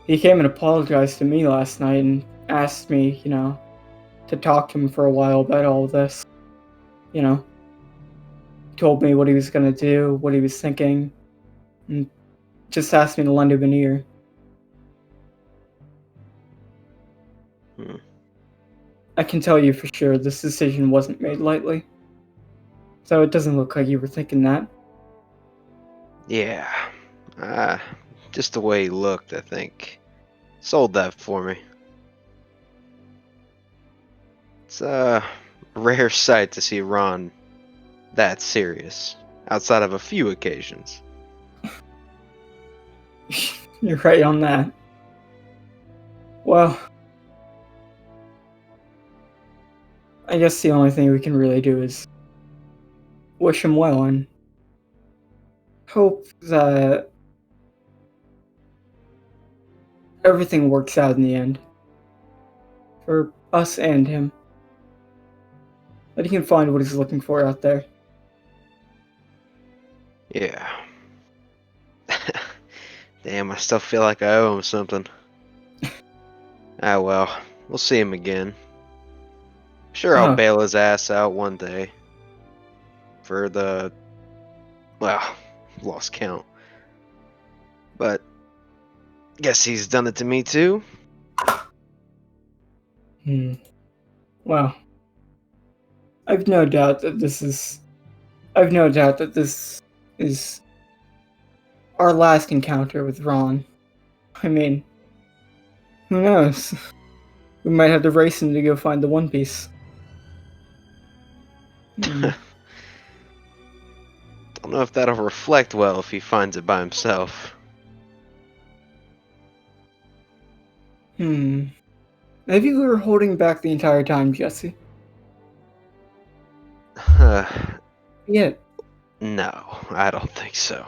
he came and apologized to me last night and asked me, to talk to him for a while about all this. Told me what he was gonna do, what he was thinking, and just asked me to lend him an ear. I can tell you for sure this decision wasn't made lightly. So it doesn't look like you were thinking that. Yeah. Just the way he looked, I think, sold that for me. It's a rare sight to see Ron that serious, outside of a few occasions. You're right on that. Well, I guess the only thing we can really do is wish him well and hope that everything works out in the end. For us and him. That he can find what he's looking for out there. Yeah. Damn, I still feel like I owe him something. Ah well, we'll see him again. Sure, I'll bail his ass out one day. For lost count. But, guess he's done it to me too. Well, I've no doubt that this is our last encounter with Ron. I mean, who knows? We might have to race him to go find the One Piece. Don't know if that'll reflect well if he finds it by himself. Maybe we were holding back the entire time, Jesse. Yeah. No, I don't think so.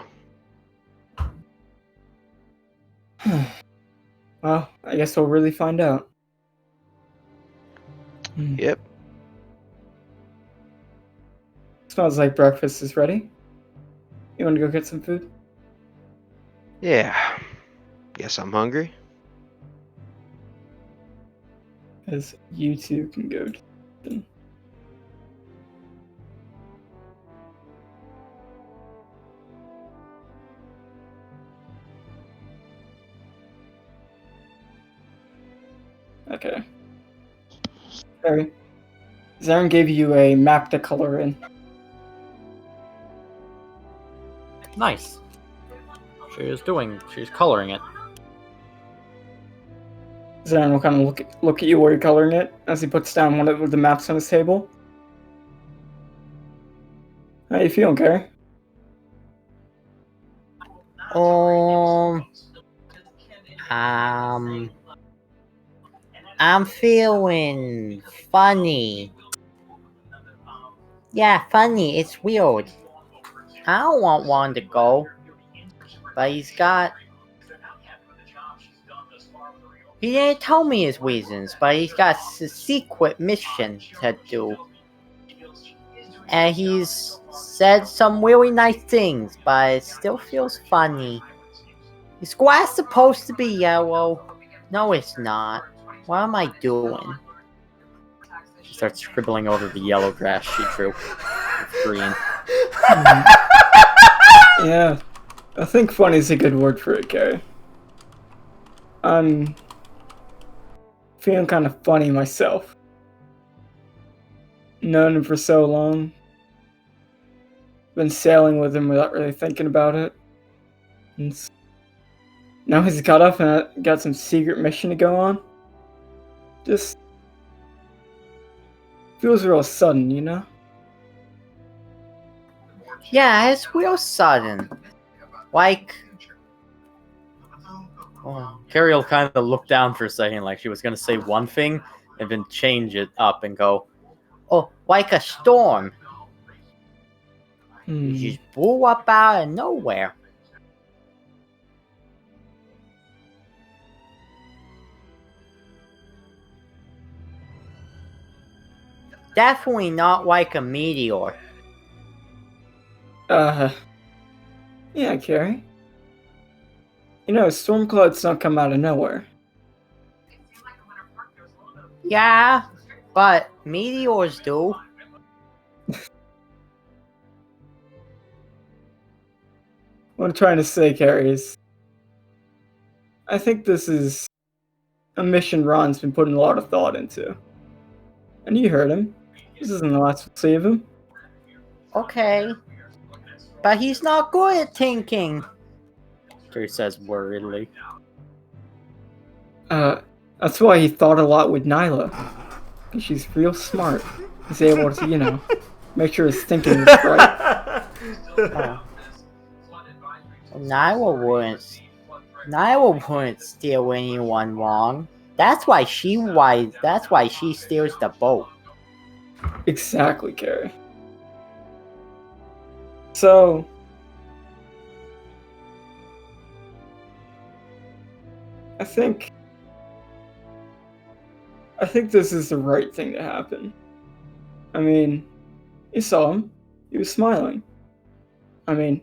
Well, I guess we'll really find out. Yep. Smells like breakfast is ready. You want to go get some food? Yeah. Guess I'm hungry. As you two can go to. Okay. Sorry. Zarin gave you a map to color in. Nice. She's coloring it. Zarin will kind of look at you while you're coloring it as he puts down one of the maps on his table. How you feeling, Carrie? I'm feeling funny. Yeah, funny. It's weird. I don't want Juan to go, but he didn't tell me his reasons, but he's got a secret mission to do. And he's said some really nice things, but it still feels funny. His glass supposed to be yellow. No, it's not. What am I doing? She starts scribbling over the yellow grass she drew with green. Yeah, I think funny is a good word for it, Gary. I'm feeling kind of funny myself. Known him for so long. Been sailing with him without really thinking about it. And now he's got up and got some secret mission to go on. Just feels real sudden, you know? Yeah, it's real sudden. Like, Carrie will kind of look down for a second, like she was going to say one thing, and then change it up and go, oh, like a storm. Hmm. It just blew up out of nowhere. Definitely not like a meteor. Yeah, Carrie. You know, storm clouds don't come out of nowhere. Yeah, but meteors do. What I'm trying to say, Carrie, is I think this is a mission Ron's been putting a lot of thought into. And you heard him. This isn't the last we'll see of him. Okay. But he's not good at thinking. Carrie says worriedly. That's why he thought a lot with Nyla. She's real smart. He's able to, you know, make sure his thinking is right. Nyla wouldn't steal anyone wrong. That's why she steers the boat. Exactly, Carrie. So, I think this is the right thing to happen. I mean, you saw him. He was smiling. I mean,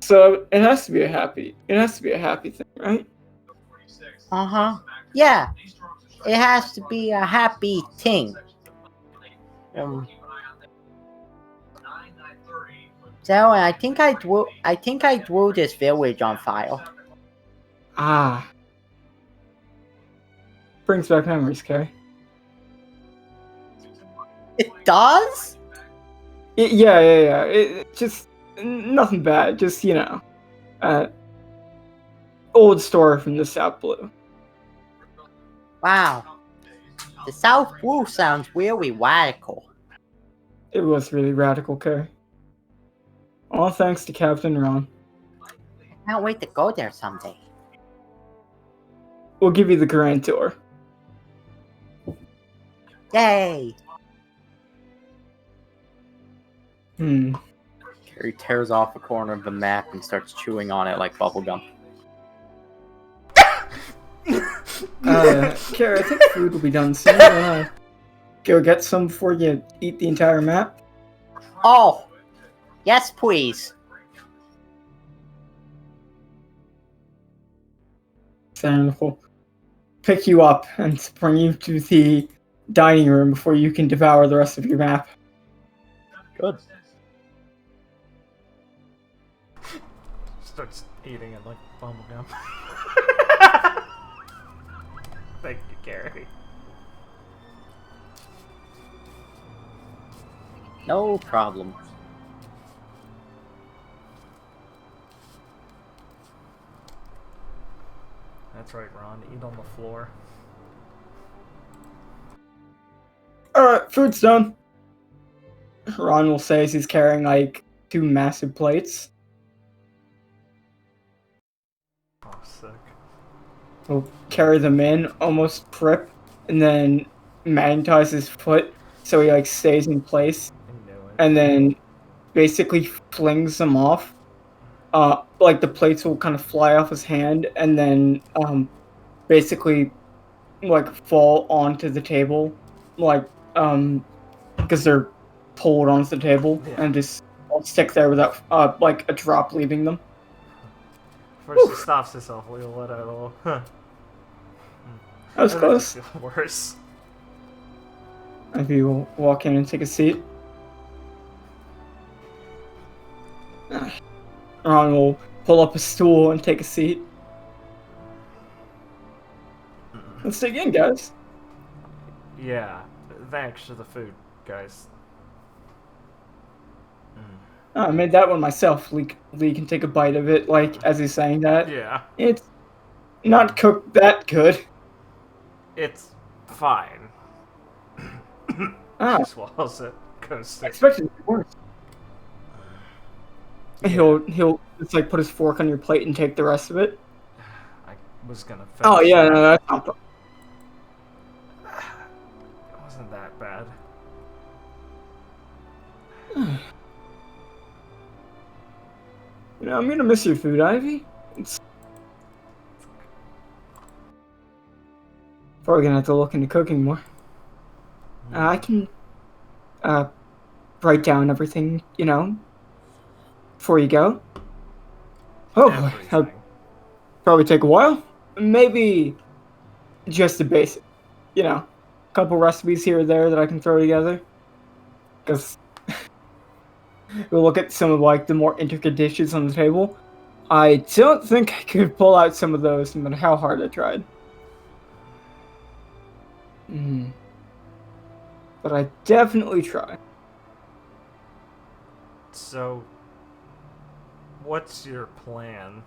so it has to be a happy thing, right? Uh-huh. Yeah. It has to be a happy thing. So I think I drew this village on fire. Ah. Brings back memories, Carrie. It does? Yeah. It just nothing bad. Just, you know, old story from the South Blue. Wow. The South Blue sounds really radical. It was really radical, Carrie. All thanks to Captain Ron. I can't wait to go there someday. We'll give you the grand tour. Yay! Carrie tears off a corner of the map and starts chewing on it like bubblegum. Carrie, I think food will be done soon. Go get some before you eat the entire map. Oh! Yes, please. Then we'll pick you up and bring you to the dining room before you can devour the rest of your map. Good. Starts eating it like bubblegum. Thank you, Gary. No problem. That's right, Ron. Eat on the floor. Alright, food's done. Ron will say as he's carrying like 2 massive plates. Oh, sick. He'll carry them in, almost prep, and then magnetize his foot so he like stays in place. I knew it. And then basically flings them off. Like the plates will kind of fly off his hand and then basically like fall onto the table, like because they're pulled onto the table and just stick there without like a drop leaving them. First he stops himself, we'll let out a little. That was That close. makes it feel worse. Ivy will walk in and take a seat. Ron will pull up a stool and take a seat. Let's dig in, guys. Yeah, thanks for the food, guys. I made that one myself. Lee can take a bite of it, like, as he's saying that. Yeah, It's not cooked that good. it's fine. Ah, She swallows it, goes I to... expected it to be worse. Yeah, He'll just, like, put his fork on your plate and take the rest of it. I was gonna finish Oh, yeah, that. no, that's not... It wasn't that bad. You know, I'm gonna miss your food, Ivy. It's probably gonna have to look into cooking more. I can write down everything, you know, before you go. Oh, boy, that'll Everything. probably take a while. Maybe just the basic, you know, a couple recipes here or there that I can throw together. Because we'll look at some of like the more intricate dishes on the table. I don't think I could pull out some of those, no matter how hard I tried. But I definitely try. So, what's your plan?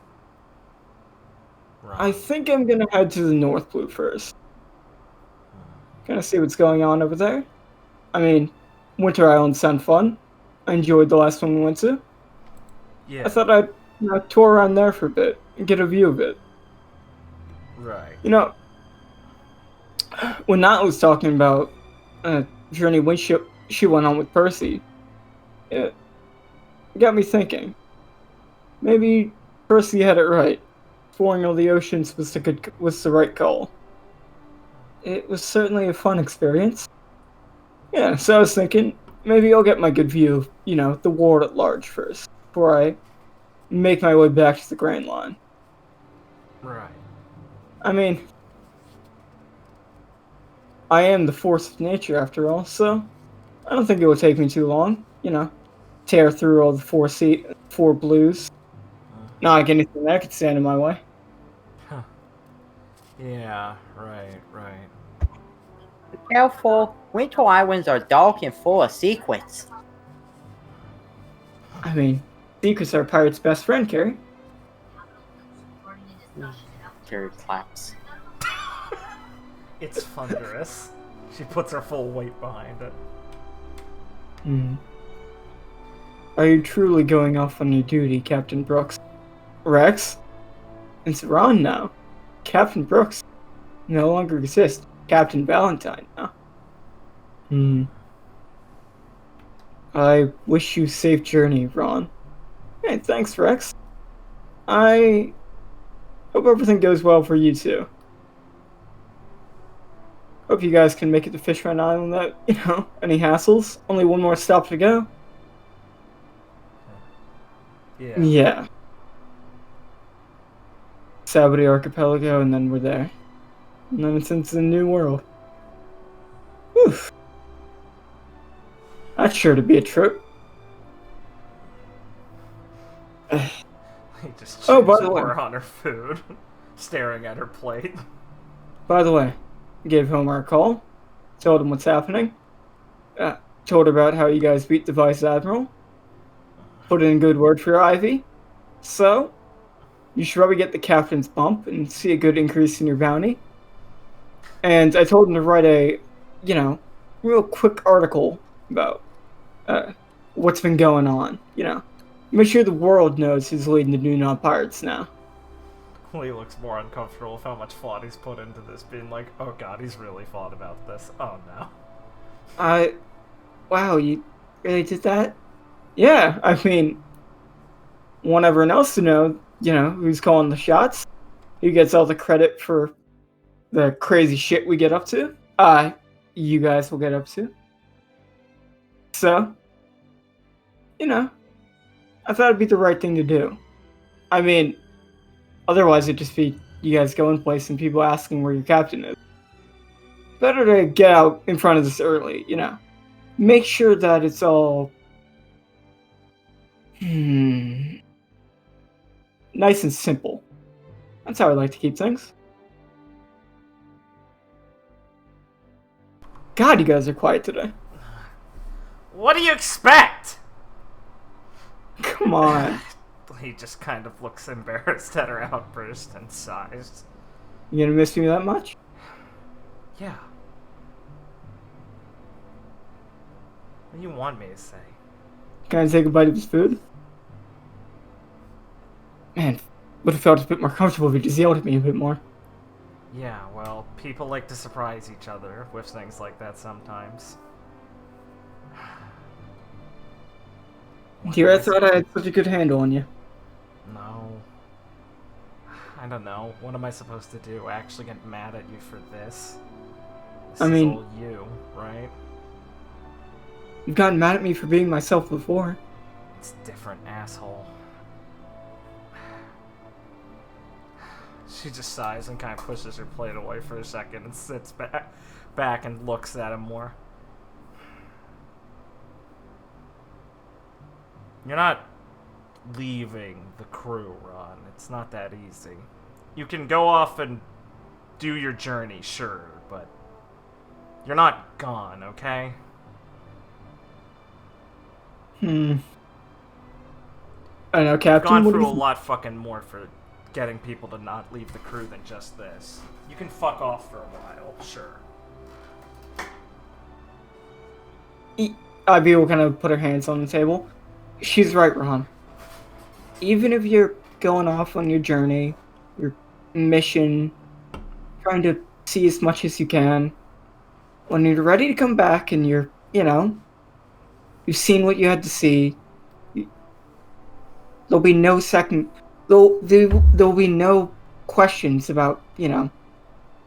Ron? I think I'm gonna head to the North Blue first. Gonna see what's going on over there. I mean, Winter Islands sound fun. I enjoyed the last one we went to. Yeah, I thought I'd tour around there for a bit and get a view of it. right. You know, when Nat was talking about a journey when she went on with Percy, it got me thinking. Maybe Percy had it right. Exploring all the oceans was the right call. It was certainly a fun experience. Yeah, so I was thinking, maybe I'll get my good view of, you know, the world at large first, before I make my way back to the Grand Line. Right. I mean, I am the force of nature after all, so I don't think it will take me too long, you know, tear through all the four blues. Not like anything that could stand in my way. Huh. Yeah, right. Careful, Winter Islands are dark and full of secrets. I mean, secrets are a pirate's best friend, Carrie. Jerry claps. It's thunderous. She puts her full weight behind it. Are you truly going off on your duty, Captain Brooks? Rex? It's Ron now. Captain Brooks no longer exists. Captain Valentine now. I wish you safe journey, Ron. Hey, thanks, Rex. I hope everything goes well for you too. Hope you guys can make it to Fishman Island without, you know, any hassles. Only one more stop to go. Yeah. Yeah. Sabody Archipelago, and then we're there. And then it's into the new world. Whew. That's sure to be a trip. He just Oh, chews by the way. more on her food, staring at her plate. By the way, gave Homer a call, told him what's happening, told her about how you guys beat the Vice Admiral, put in a good word for Ivy. So, you should probably get the captain's bump and see a good increase in your bounty. And I told him to write a, you know, real quick article about what's been going on, you know. Make sure the world knows who's leading the New Non-Pirates now. Lee looks more uncomfortable with how much thought he's put into this, being like, oh god, he's really thought about this. Oh no. Wow, you really did that? Yeah, I mean, want everyone else to know, who's calling the shots, who gets all the credit for the crazy shit we get up to. You guys will get up to. So, I thought it'd be the right thing to do. I mean, otherwise it'd just be you guys going place and people asking where your captain is. Better to get out in front of this early, Make sure that it's all nice and simple. That's how I like to keep things. God, you guys are quiet today. What do you expect? Come on. He just kind of looks embarrassed at her outburst and sighs. You gonna miss me that much? Yeah. What do you want me to say? Can I take a bite of this food? Man, would have felt a bit more comfortable if you just yelled at me a bit more. Yeah, well, people like to surprise each other with things like that sometimes. Dear, I thought I had such a good handle on you. No. I don't know. What am I supposed to do? Actually get mad at you for this? This I mean, is all you, right? You've gotten mad at me for being myself before. It's different, asshole. She just sighs and kind of pushes her plate away for a second and sits back and looks at him more. You're not leaving the crew, Ron. It's not that easy. You can go off and do your journey, sure, but you're not gone, okay? I know, Captain. Gone what through do a you lot fucking more for getting people to not leave the crew than just this. You can fuck off for a while, sure. Ivy will kind of put her hands on the table. She's right, Ron. Even if you're going off on your journey, your mission, trying to see as much as you can, when you're ready to come back and you've seen what you had to see, there'll be no there'll be no questions about,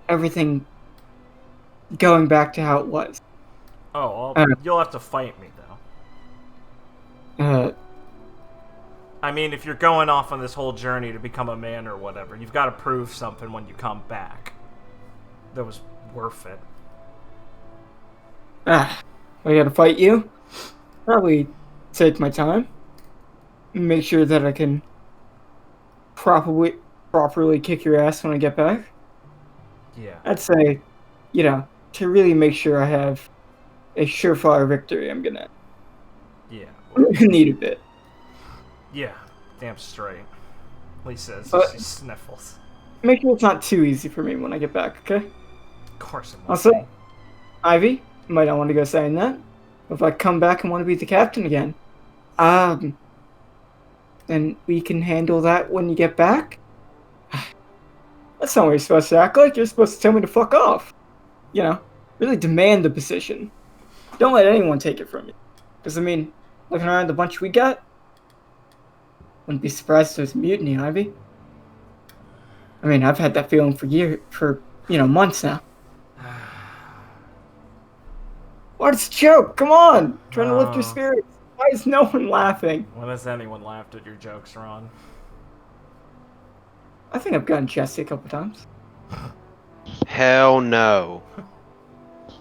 everything going back to how it was. Oh, well, you'll have to fight me, though. I mean, if you're going off on this whole journey to become a man or whatever, you've got to prove something when you come back that was worth it. I gotta fight you? Probably take my time. Make sure that I can properly kick your ass when I get back. Yeah. I'd say, to really make sure I have a surefire victory, I'm gonna Yeah. need a bit. Yeah. Damn straight. Lisa says she sniffles. Make sure it's not too easy for me when I get back, okay? Of course it won't Also, be. Ivy, you might not want to go saying that. If I come back and want to be the captain again, then we can handle that when you get back? That's not what you're supposed to act like. You're supposed to tell me to fuck off. Really demand the position. Don't let anyone take it from you. Because, looking around the bunch we got, wouldn't be surprised if there's mutiny, Ivy. I've had that feeling for months now. What? It's a joke. Come on. Trying to lift your spirits. Why is no one laughing? When has anyone laughed at your jokes, Ron? I think I've gotten chesty a couple times. Hell no.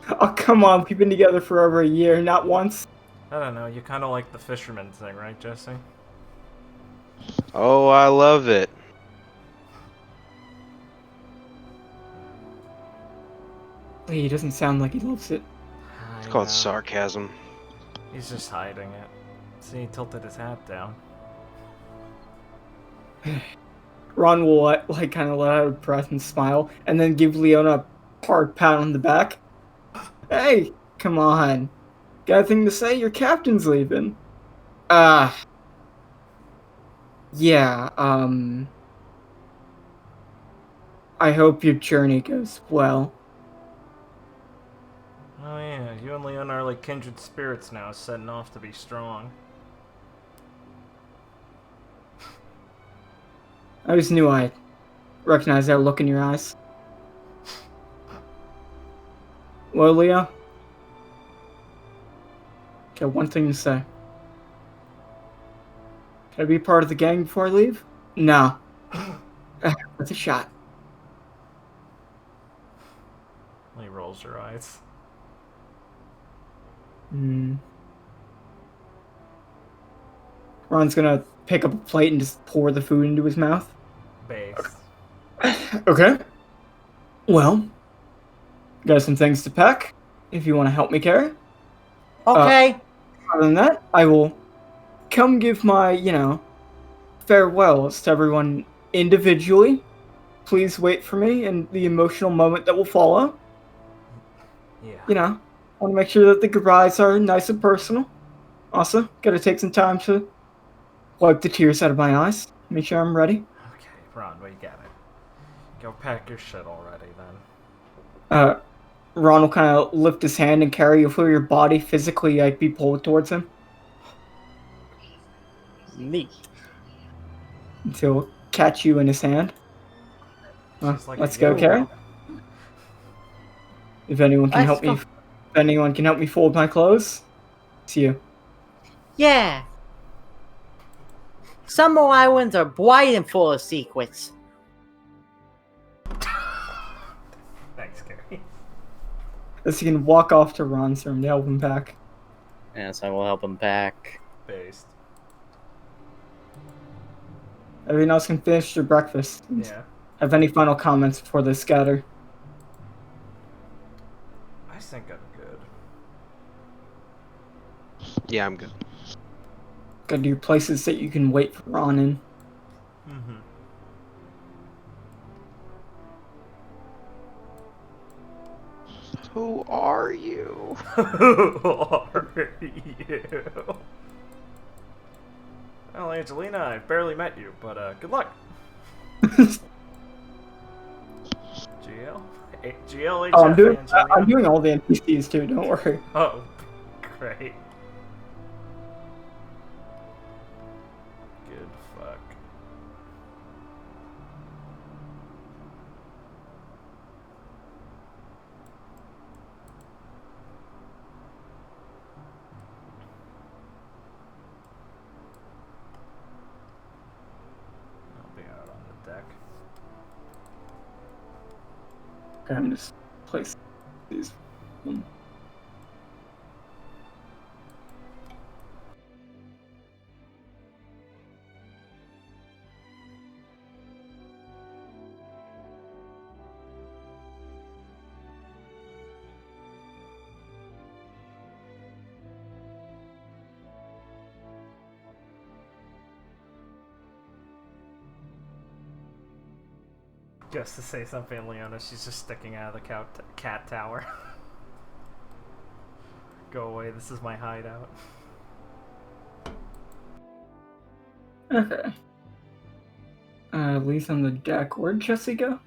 Oh, come on. We've been together for over a year, not once. I don't know. You kind of like the fisherman thing, right, Jesse? Oh, I love it. He doesn't sound like he loves it. It's called sarcasm. He's just hiding it. See, he tilted his hat down. Ron will kind of let out a breath and smile, and then give Leona a hard pat on the back. Hey, come on. Got a thing to say? Your captain's leaving. Yeah, I hope your journey goes well. Oh yeah, you and Leona are like kindred spirits now, setting off to be strong. I just knew I recognized that look in your eyes. Well, Leo? Got one thing to say. Can I be part of the gang before I leave? No. That's a shot. He rolls her eyes. Ron's gonna pick up a plate and just pour the food into his mouth. Base. Okay. Well, got some things to pack. If you want to help me carry. Okay. Other than that, I will come give my, farewells to everyone individually. Please wait for me and the emotional moment that will follow. Yeah. I want to make sure that the goodbyes are nice and personal. Also, gotta take some time to wipe the tears out of my eyes. Make sure I'm ready. Okay, Ron, we get it. Go pack your shit already, then. Ron will kind of lift his hand and carry you through your body, physically be pulled towards him. Neat. Until he'll catch you in his hand. She's like Let's a go, yo-yo. Carrie. If anyone can Let's help me fold my clothes, it's you. Yeah. Some more islands are bright and full of secrets. Thanks, Carrie. As you can walk off to Ron's room to help him pack. Yes, I will help him pack. Based. Everyone else can finish their breakfast. Yeah. Have any final comments before they scatter? I think I'm good. Yeah, I'm good. Gotta do places that you can wait for Ron in. Mm-hmm. Who are you? Who are you? Well, Angelina, I've barely met you, but good luck. GL? GL, Oh, Angelina? I'm doing all the NPCs too, don't worry. Oh, great. Good fuck. I'll be out on the deck. Okay, I'm just place these. Just to say something, Leona, she's just sticking out of the cat tower. Go away, this is my hideout. Okay. Lee's on the deck. Where'd Jesse go?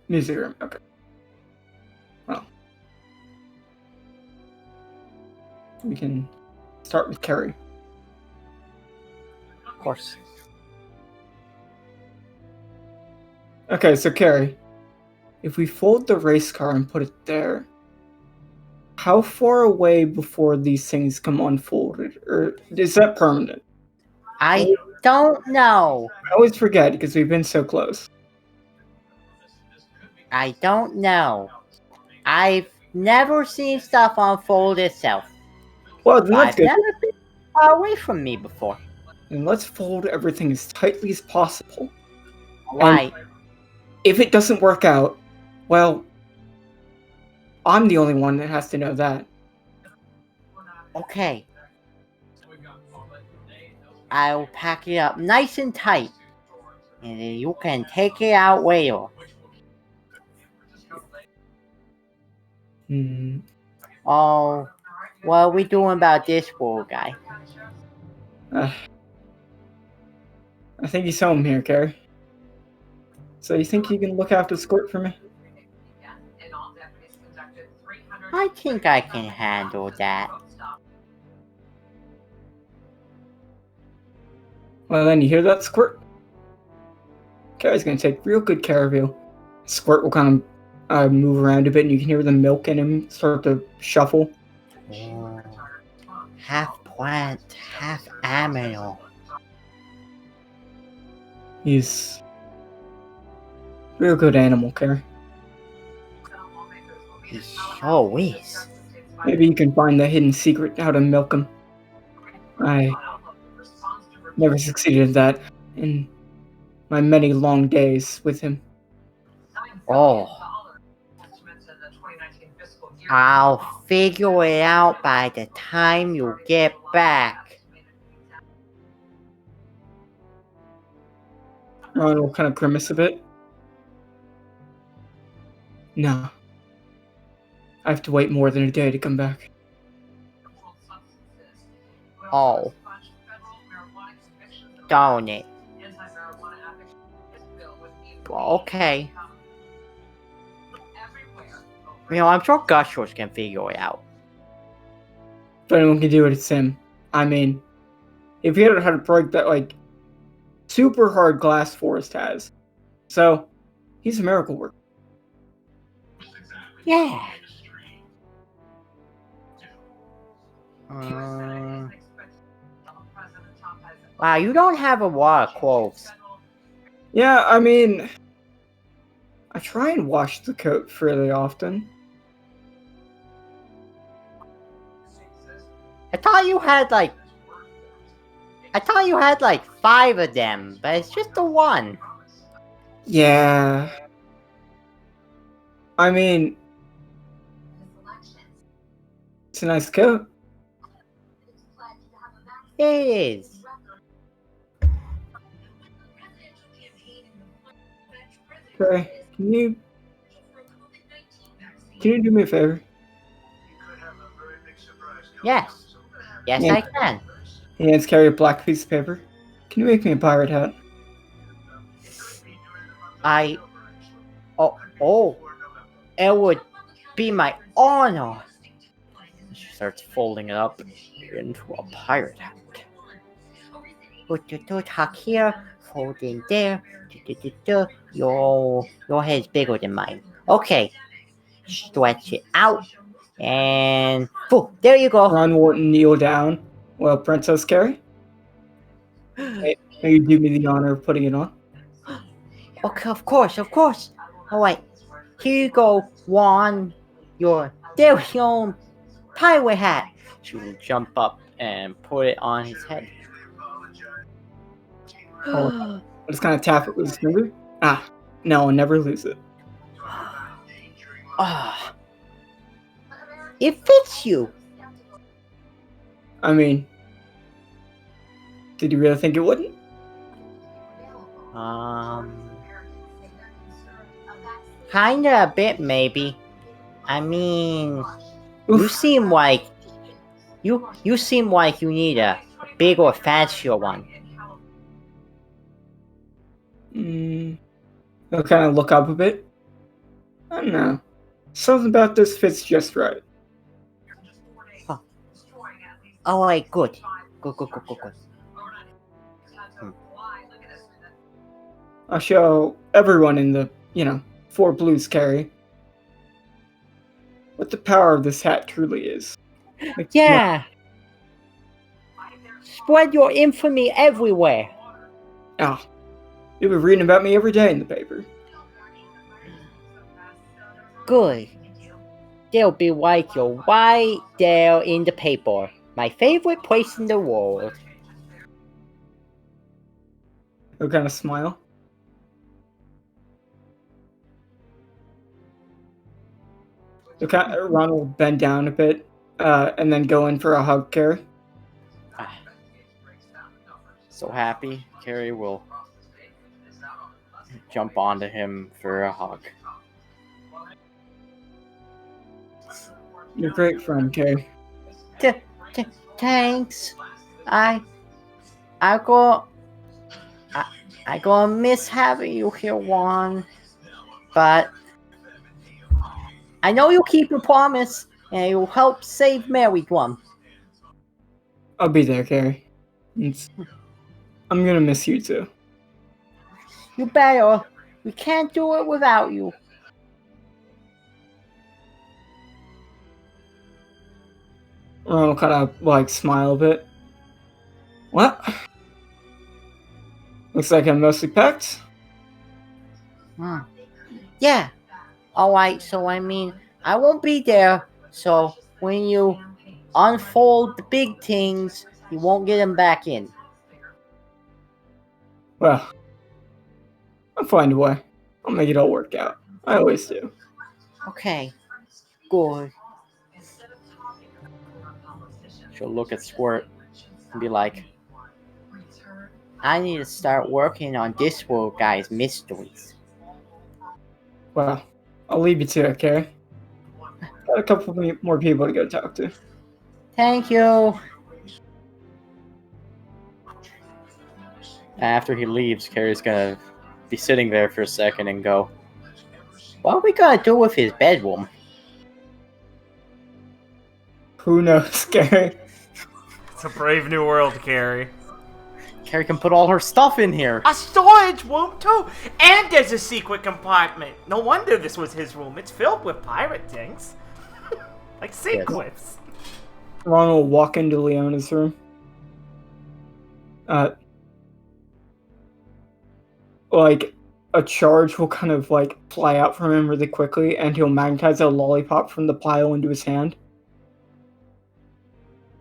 Music room. Okay. Well. We can start with Carrie. Of course. Okay, so Carrie, if we fold the race car and put it there, how far away before these things come unfolded? Or is that permanent? I don't know. I always forget because we've been so close. I don't know. I've never seen stuff unfold itself. Well, then that's I've good. never been far away from me before. And let's fold everything as tightly as possible. Right. If it doesn't work out, well, I'm the only one that has to know that. Okay. I'll pack it up nice and tight. And then you can take it out later. Oh, what are we doing about this poor guy? I think he's home here, Carrie. So you think you can look after Squirt for me? I think I can handle that. Well, then you hear that, Squirt? Carrie's gonna take real good care of you. Squirt will kind of move around a bit, and you can hear the milk in him start to shuffle. Oh, half plant, half animal. He's real good animal, Carrie. He sure is. Maybe you can find the hidden secret how to milk him. I never succeeded at that in my many long days with him. Oh. I'll figure it out by the time you get back. Ron will kind of grimace a bit. No. I have to wait more than a day to come back. Oh. Darn it. Well, okay. You know, I'm sure Gushers can figure it out. If anyone can do it, it's him. I mean, if he had how to break that, like, super hard glass Forest has. So, he's a miracle worker. Yeah. Wow, you don't have a lot of clothes. Yeah, I mean, I try and wash the coat fairly often. I thought you had like 5 of them, but it's just the one. Yeah. I mean, it's a nice coat. It is. Okay, can you do me a favor? Yes. Yes, Yeah. I can. He hands Carrie a black piece of paper. Can you make me a pirate hat? Oh, it would be my honor. She starts folding it up into a pirate hat. Tuck here, folding there. Your head's bigger than mine. Okay, stretch it out, and there you go. Ron will kneel down. Well, Princess Carrie, may you do me the honor of putting it on. Okay, of course. All right, here you go, Juan. Your very own pirate hat. She will jump up and put it on his head. I'll just kind of tap it with his finger. Ah, no, I'll never lose it. Ah, it fits you. I mean, did you really think it wouldn't? Kinda a bit, maybe. I mean, Oof. you seem like you need a bigger, fancier one. I'll kind of look up a bit. I don't know. Something about this fits just right. Huh. All right, good. I'll show everyone in the, 4 Blues Carrie what the power of this hat truly is. Yeah. Spread your infamy everywhere. Ah, you'll be reading about me every day in the paper. Good. They'll be like you're right there in the paper. My favorite place in the world. He'll kind of smile. Ron will bend down a bit, and then go in for a hug, Carrie. So happy, Carrie will jump onto him for a hug. You're a great friend, Carrie. Thanks. I gonna miss having you here, Juan. But I know you'll keep your promise, and you'll help save Mary Glum. I'll be there, Carrie. I'm gonna miss you too. You better. We can't do it without you. Ron will kind of like smile a bit. Well, looks like I'm mostly packed. Yeah. Alright, so I mean, I won't be there, so when you unfold the big things, you won't get them back in. Well, I'll find a way. I'll make it all work out. I always do. Okay. Good. She'll look at Squirt and be like, I need to start working on this world guy's mysteries. Well, I'll leave you to it, Carrie. Got a couple more people to go talk to. Thank you. after he leaves, Carrie's gonna be sitting there for a second and go, What are we gonna do with his bedroom? Who knows, Carrie? It's a brave new world, Carrie. Carrie can put all her stuff in here. A storage room too, and there's a secret compartment. No wonder this was his room. It's filled with pirate things, like sequins. Ron will walk into Leona's room. Like, a charge will kind of, like, fly out from him really quickly, and he'll magnetize a lollipop from the pile into his hand.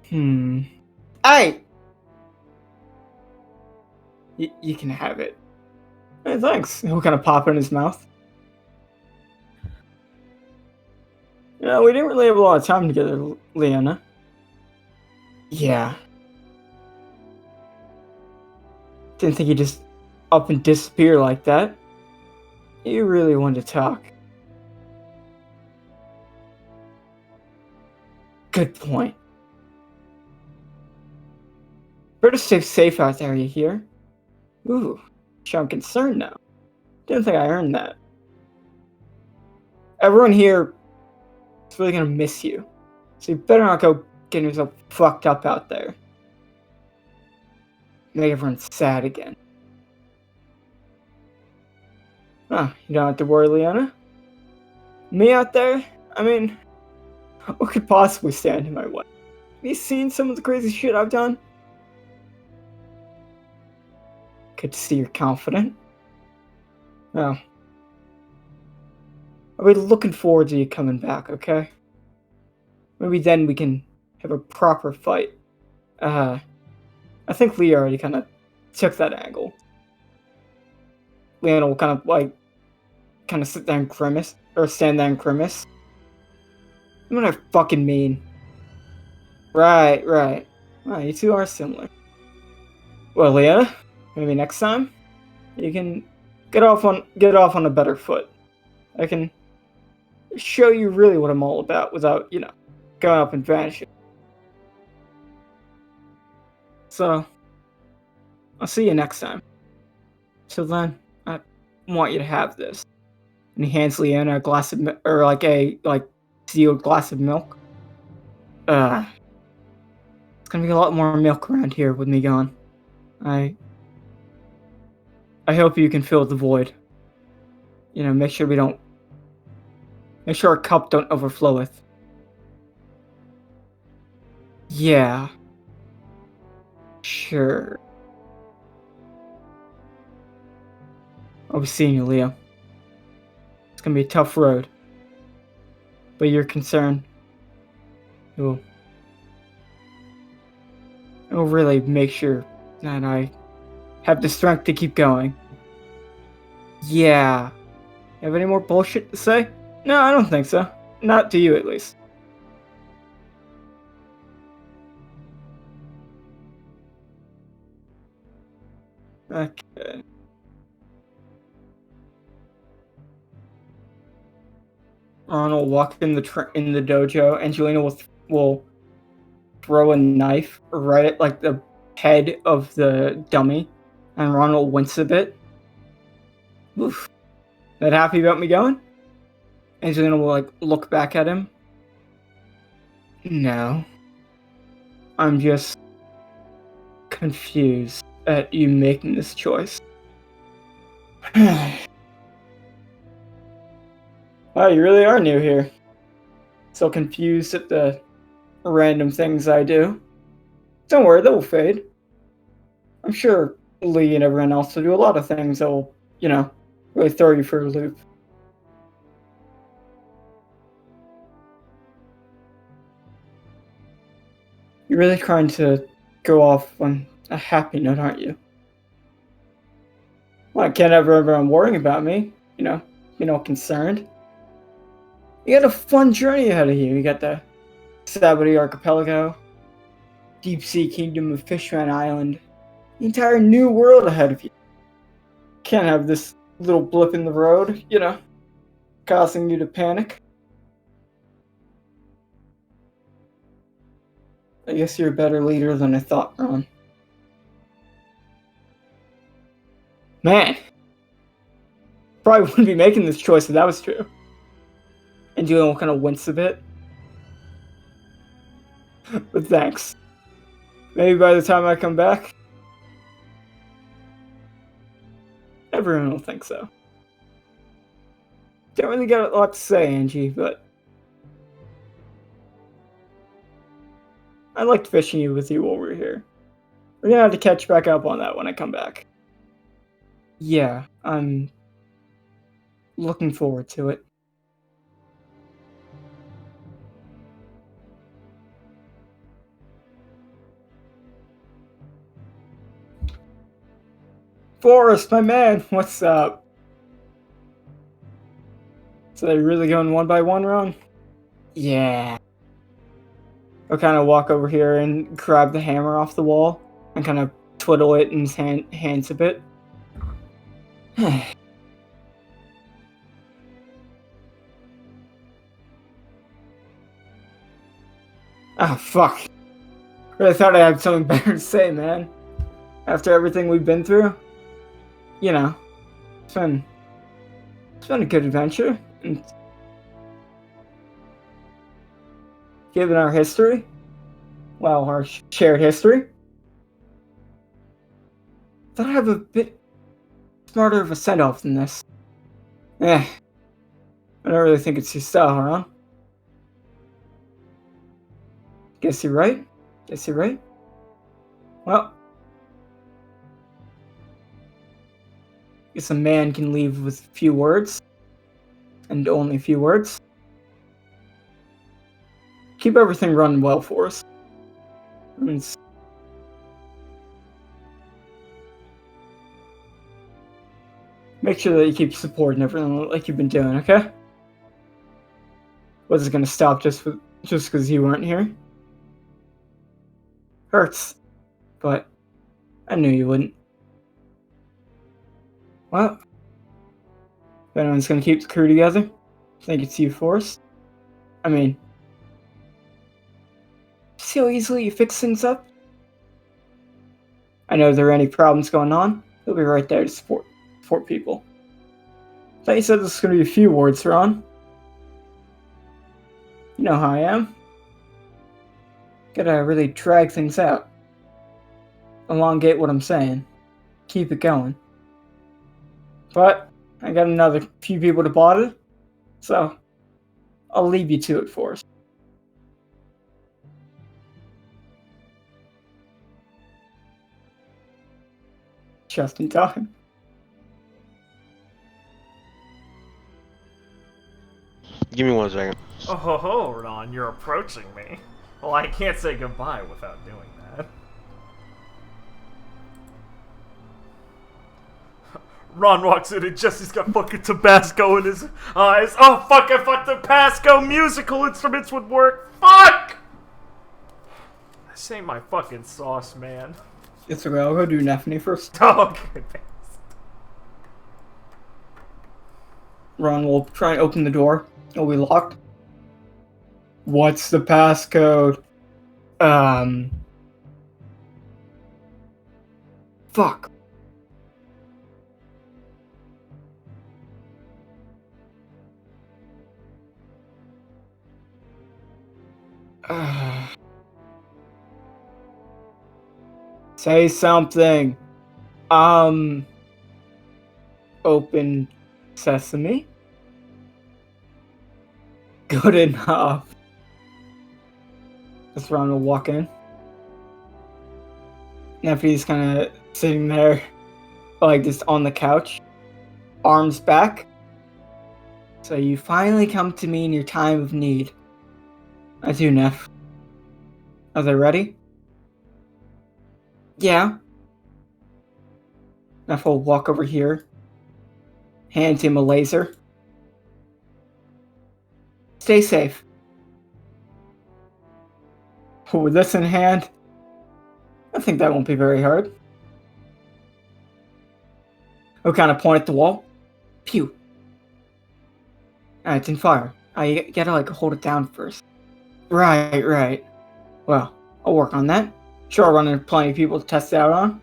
Hey! You can have it. Hey, thanks. He'll kind of pop in his mouth. Yeah, we didn't really have a lot of time together, Leona. Yeah. Didn't think you'd just up and disappear like that. You really wanted to talk. Good point. Better stay safe out there, you hear? Ooh, sure I'm concerned now. Didn't think I earned that. Everyone here is really gonna miss you. So you better not go getting yourself fucked up out there. Make everyone sad again. Huh, you don't have to worry, Leona? Me out there? I mean, what could possibly stand in my way? Have you seen some of the crazy shit I've done? Good to see you're confident. Well, I'll be looking forward to you coming back, okay? Maybe then we can have a proper fight. I think Lee already kind of took that angle. Leona will kind of sit there and grimace, or stand there and grimace. What I fucking mean. Right. Well, you two are similar. Well, Leona, maybe next time you can get off on a better foot. I can show you really what I'm all about without, going up and vanishing. So, I'll see you next time. Till then, I want you to have this. And he hands Leona a glass of sealed glass of milk. It's gonna be a lot more milk around here with me gone. I hope you can fill the void. Make sure our cup don't overfloweth. Yeah. Sure. I'll be seeing you, Leo. It's gonna be a tough road. But your concern will really make sure that I have the strength to keep going. Yeah. You have any more bullshit to say? No, I don't think so. Not to you, at least. Okay. Ron will walk in the dojo, and Jelena will throw a knife right at the head of the dummy, and Ron will wince a bit. Oof. That happy about me going? And Jelena will look back at him. No. I'm just confused. at you making this choice. Wow, you really are new here. So confused at the random things I do. Don't worry, they will fade. I'm sure Lee and everyone else will do a lot of things that will, really throw you for a loop. You're really trying to go off on a happy note, aren't you? Well, I can't have everyone worrying about me, concerned. You got a fun journey ahead of you. You got the Sabody Archipelago, deep sea kingdom of Fishman Island, the entire new world ahead of you. Can't have this little blip in the road, causing you to panic. I guess you're a better leader than I thought, Ron. Man, probably wouldn't be making this choice if that was true. And Julian will kind of wince a bit. But thanks. Maybe by the time I come back, everyone will think so. Don't really got a lot to say, Angie, but I liked fishing with you while we were here. We're gonna have to catch back up on that when I come back. Yeah, I'm looking forward to it. Forrest, my man, what's up? So they're really going one by one, Ron? Yeah. I'll kind of walk over here and grab the hammer off the wall and kind of twiddle it in his hands a bit. Oh, fuck. Really thought I had something better to say, man. After everything we've been through, it's been a good adventure. And given our history, our shared history, thought I'd have a bit smarter of a send-off than this. I don't really think it's your style, huh? Guess you're right. Well, guess a man can leave with few words, and only a few words. Keep everything running well for us. Make sure that you keep supporting everything like you've been doing, okay? Was it gonna stop just because you weren't here? Hurts, but I knew you wouldn't. Well, if anyone's gonna keep the crew together, I think it's you, Forrest. I mean, see how easily you fix things up? I know if there are any problems going on, he'll be right there to support people. I thought you said this was gonna be a few words, Ron. You know how I am. Gotta really drag things out. Elongate what I'm saying. Keep it going. But I got another few people to bother, so I'll leave you to it, Forrest. Just in time. Give me 1 second. Oh ho ho, Ron, you're approaching me. Well, I can't say goodbye without doing that. Ron walks in and Jesse's got fucking Tabasco in his eyes. Oh fuck, I thought Tabasco musical instruments would work. Fuck! This ain't my fucking sauce, man. It's okay, I'll go do Nephany first. Oh, goodness. Ron will try and open the door. It'll be locked. What's the passcode? Fuck. Say something. Open sesame. Good enough. Just Ron will walk in. Nephi's kind of sitting there, like just on the couch, arms back. So you finally come to me in your time of need. I do, Neff. Are they ready? Yeah. Neff will walk over here, hand him a laser. Stay safe. With this in hand, I think that won't be very hard. I'll kind of point at the wall. Pew. It didn't fire. I gotta like hold it down first. Right. Well, I'll work on that. Sure, I'll run into plenty of people to test it out on.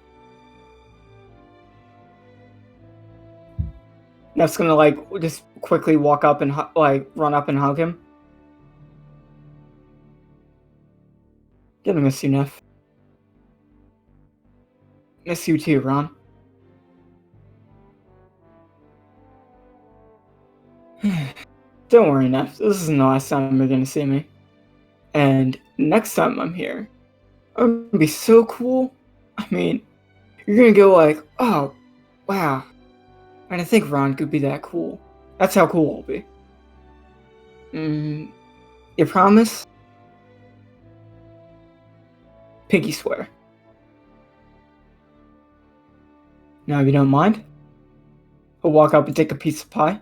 Neff's gonna like just quickly walk up and like run up and hug him. Gonna miss you, Neff. Miss you too, Ron. Don't worry, Neff. This isn't the last time you're gonna see me. And next time I'm here, I'm gonna be so cool. I mean, you're gonna go like, oh, wow. I didn't think Ron could be that cool. That's how cool I'll be. You promise? Piggy swear. Now, if you don't mind, I'll walk up and take a piece of pie.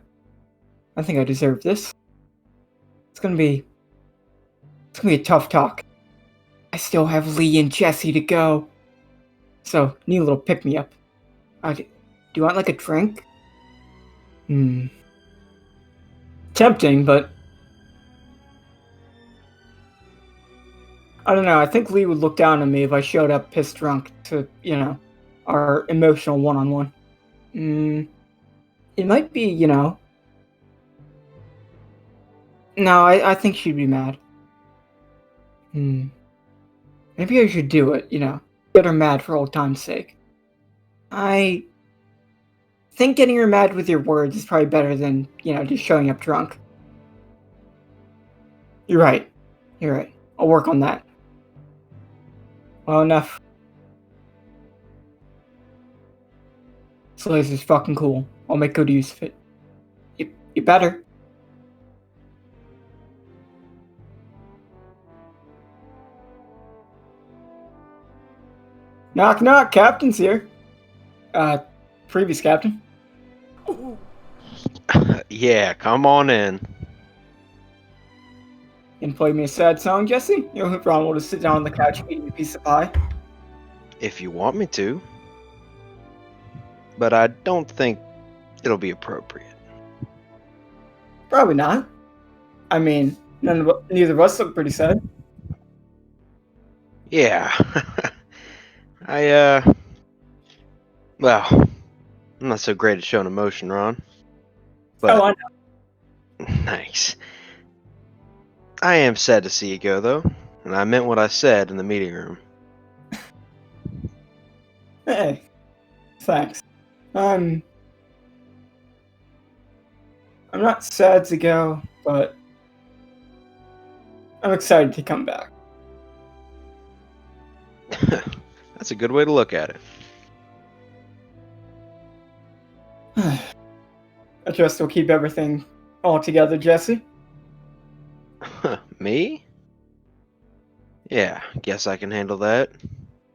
I think I deserve this. It's gonna be a tough talk. I still have Lee and Jesse to go. So, need a little pick-me-up. Do you want like a drink? Tempting, but I don't know. I think Lee would look down on me if I showed up pissed drunk to, our emotional one-on-one. It might be, No, I think she'd be mad. Maybe I should do it, get her mad for old time's sake. I think getting her mad with your words is probably better than, just showing up drunk. You're right. I'll work on that. Well, enough. This laser's fucking cool. I'll make good use of it. You better. Knock knock, Captain's here. Previous Captain. Yeah, come on in. And play me a sad song, Jesse? Ron will just sit down on the couch eating a piece of pie. If you want me to. But I don't think it'll be appropriate. Probably not. I mean, neither of us look pretty sad. Yeah. Well, I'm not so great at showing emotion, Ron. But Oh, I know. Nice. I am sad to see you go, though, and I meant what I said in the meeting room. Hey, thanks. I'm not sad to go, but I'm excited to come back. That's a good way to look at it. I trust you'll keep everything all together, Jesse. Me? Yeah, guess I can handle that.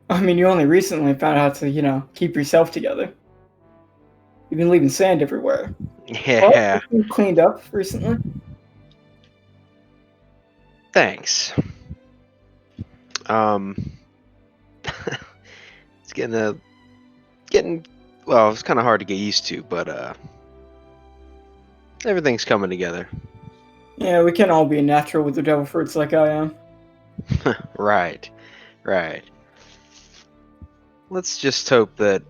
I mean, you only recently found out to, keep yourself together. You've been leaving sand everywhere. Yeah. You cleaned up recently? Thanks. It's well, it's kind of hard to get used to, but everything's coming together. Yeah, we can't all be natural with the devil fruits like I am. Right. Let's just hope that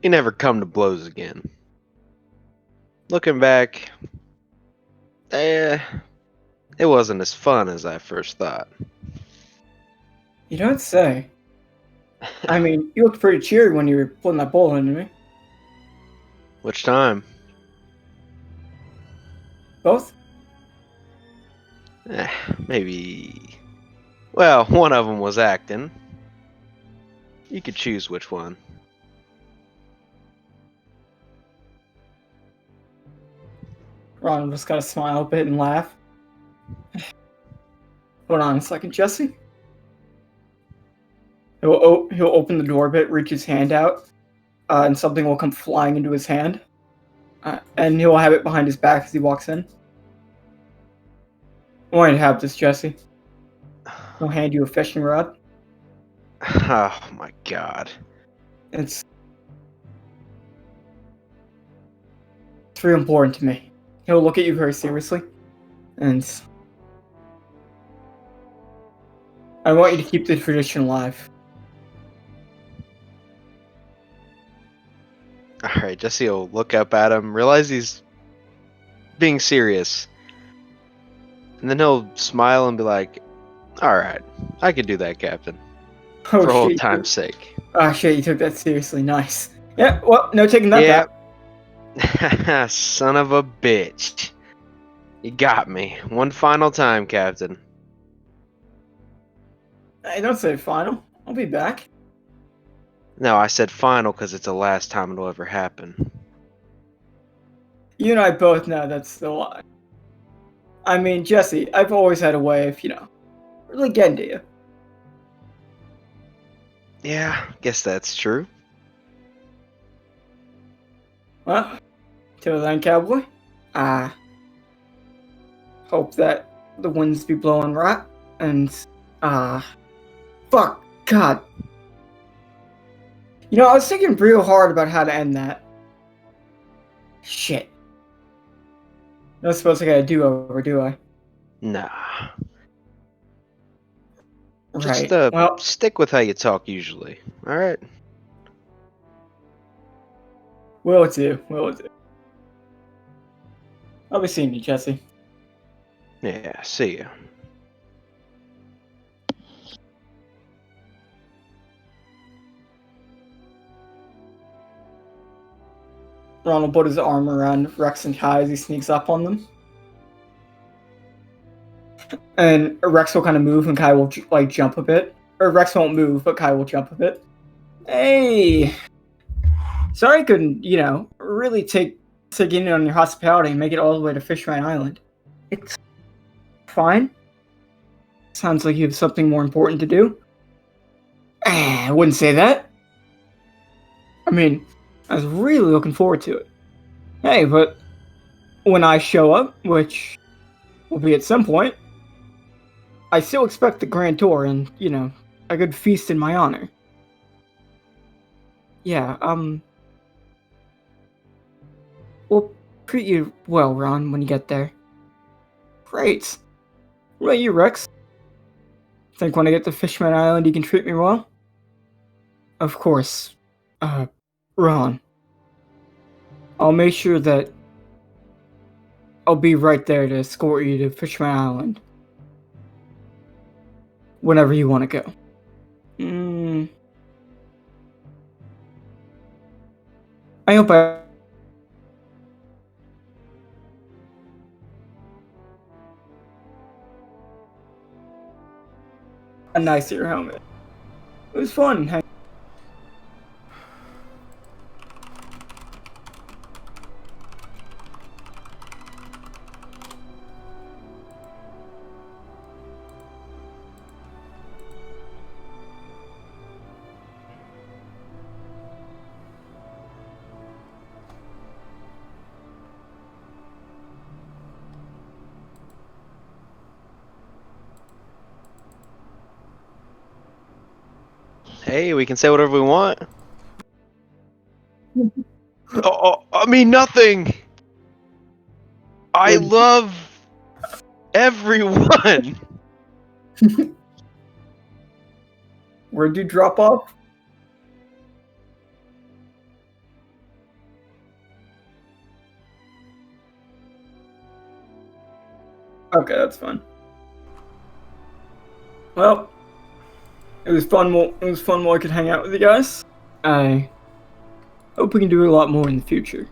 you never come to blows again. Looking back, it wasn't as fun as I first thought. You don't say. I mean, you looked pretty cheery when you were putting that bowl into me. Which time? Both? Maybe. Well, one of them was acting. You could choose which one. Ron just gotta smile a bit and laugh. Hold on a second, Jesse. He'll open the door a bit, reach his hand out, and something will come flying into his hand. And he'll have it behind his back as he walks in. I want you to have this, Jesse. He'll hand you a fishing rod. Oh my god. It's very important to me. He'll look at you very seriously, and I want you to keep the tradition alive. Alright, Jesse will look up at him, realize he's being serious. And then he'll smile and be like, alright, I can do that, Captain. Oh, For old shit, time's sake. Ah, shit, you took that seriously. Nice. Yeah, well, no taking that back. Yeah. Son of a bitch. You got me. One final time, Captain. Hey, don't say final. I'll be back. No, I said final because it's the last time it'll ever happen. You and I both know that's the lie. I mean, Jesse, I've always had a way of, really getting to you. Yeah, guess that's true. Well, till then, cowboy. I hope that the winds be blowing right, and, fuck, God. I was thinking real hard about how to end that. Shit. Not supposed I gotta do over, do I? Nah. Right. Just Well, stick with how you talk usually. Alright? will do. I'll be seeing you, Jesse. Yeah, see ya. Ron will put his arm around Rex and Kai as he sneaks up on them. And Rex will kind of move and Kai will jump a bit. Or Rex won't move, but Kai will jump a bit. Hey! Sorry I couldn't, really take in on your hospitality and make it all the way to Fishman Island. It's fine. Sounds like you have something more important to do. I wouldn't say that. I mean, I was really looking forward to it. Hey, but when I show up, which will be at some point, I still expect the grand tour and, a good feast in my honor. Yeah, we'll treat you well, Ron, when you get there. Great. What about you, Rex? Think when I get to Fishman Island you can treat me well? Of course. Ron. I'll make sure that I'll be right there to escort you to Fishman Island. Whenever you want to go. I hope a nicer helmet. It was fun. Hey, we can say whatever we want. I mean nothing! I love everyone! Where'd you drop off? Okay, that's fine. Well, It was fun. It was fun while I could hang out with you guys. I hope we can do a lot more in the future.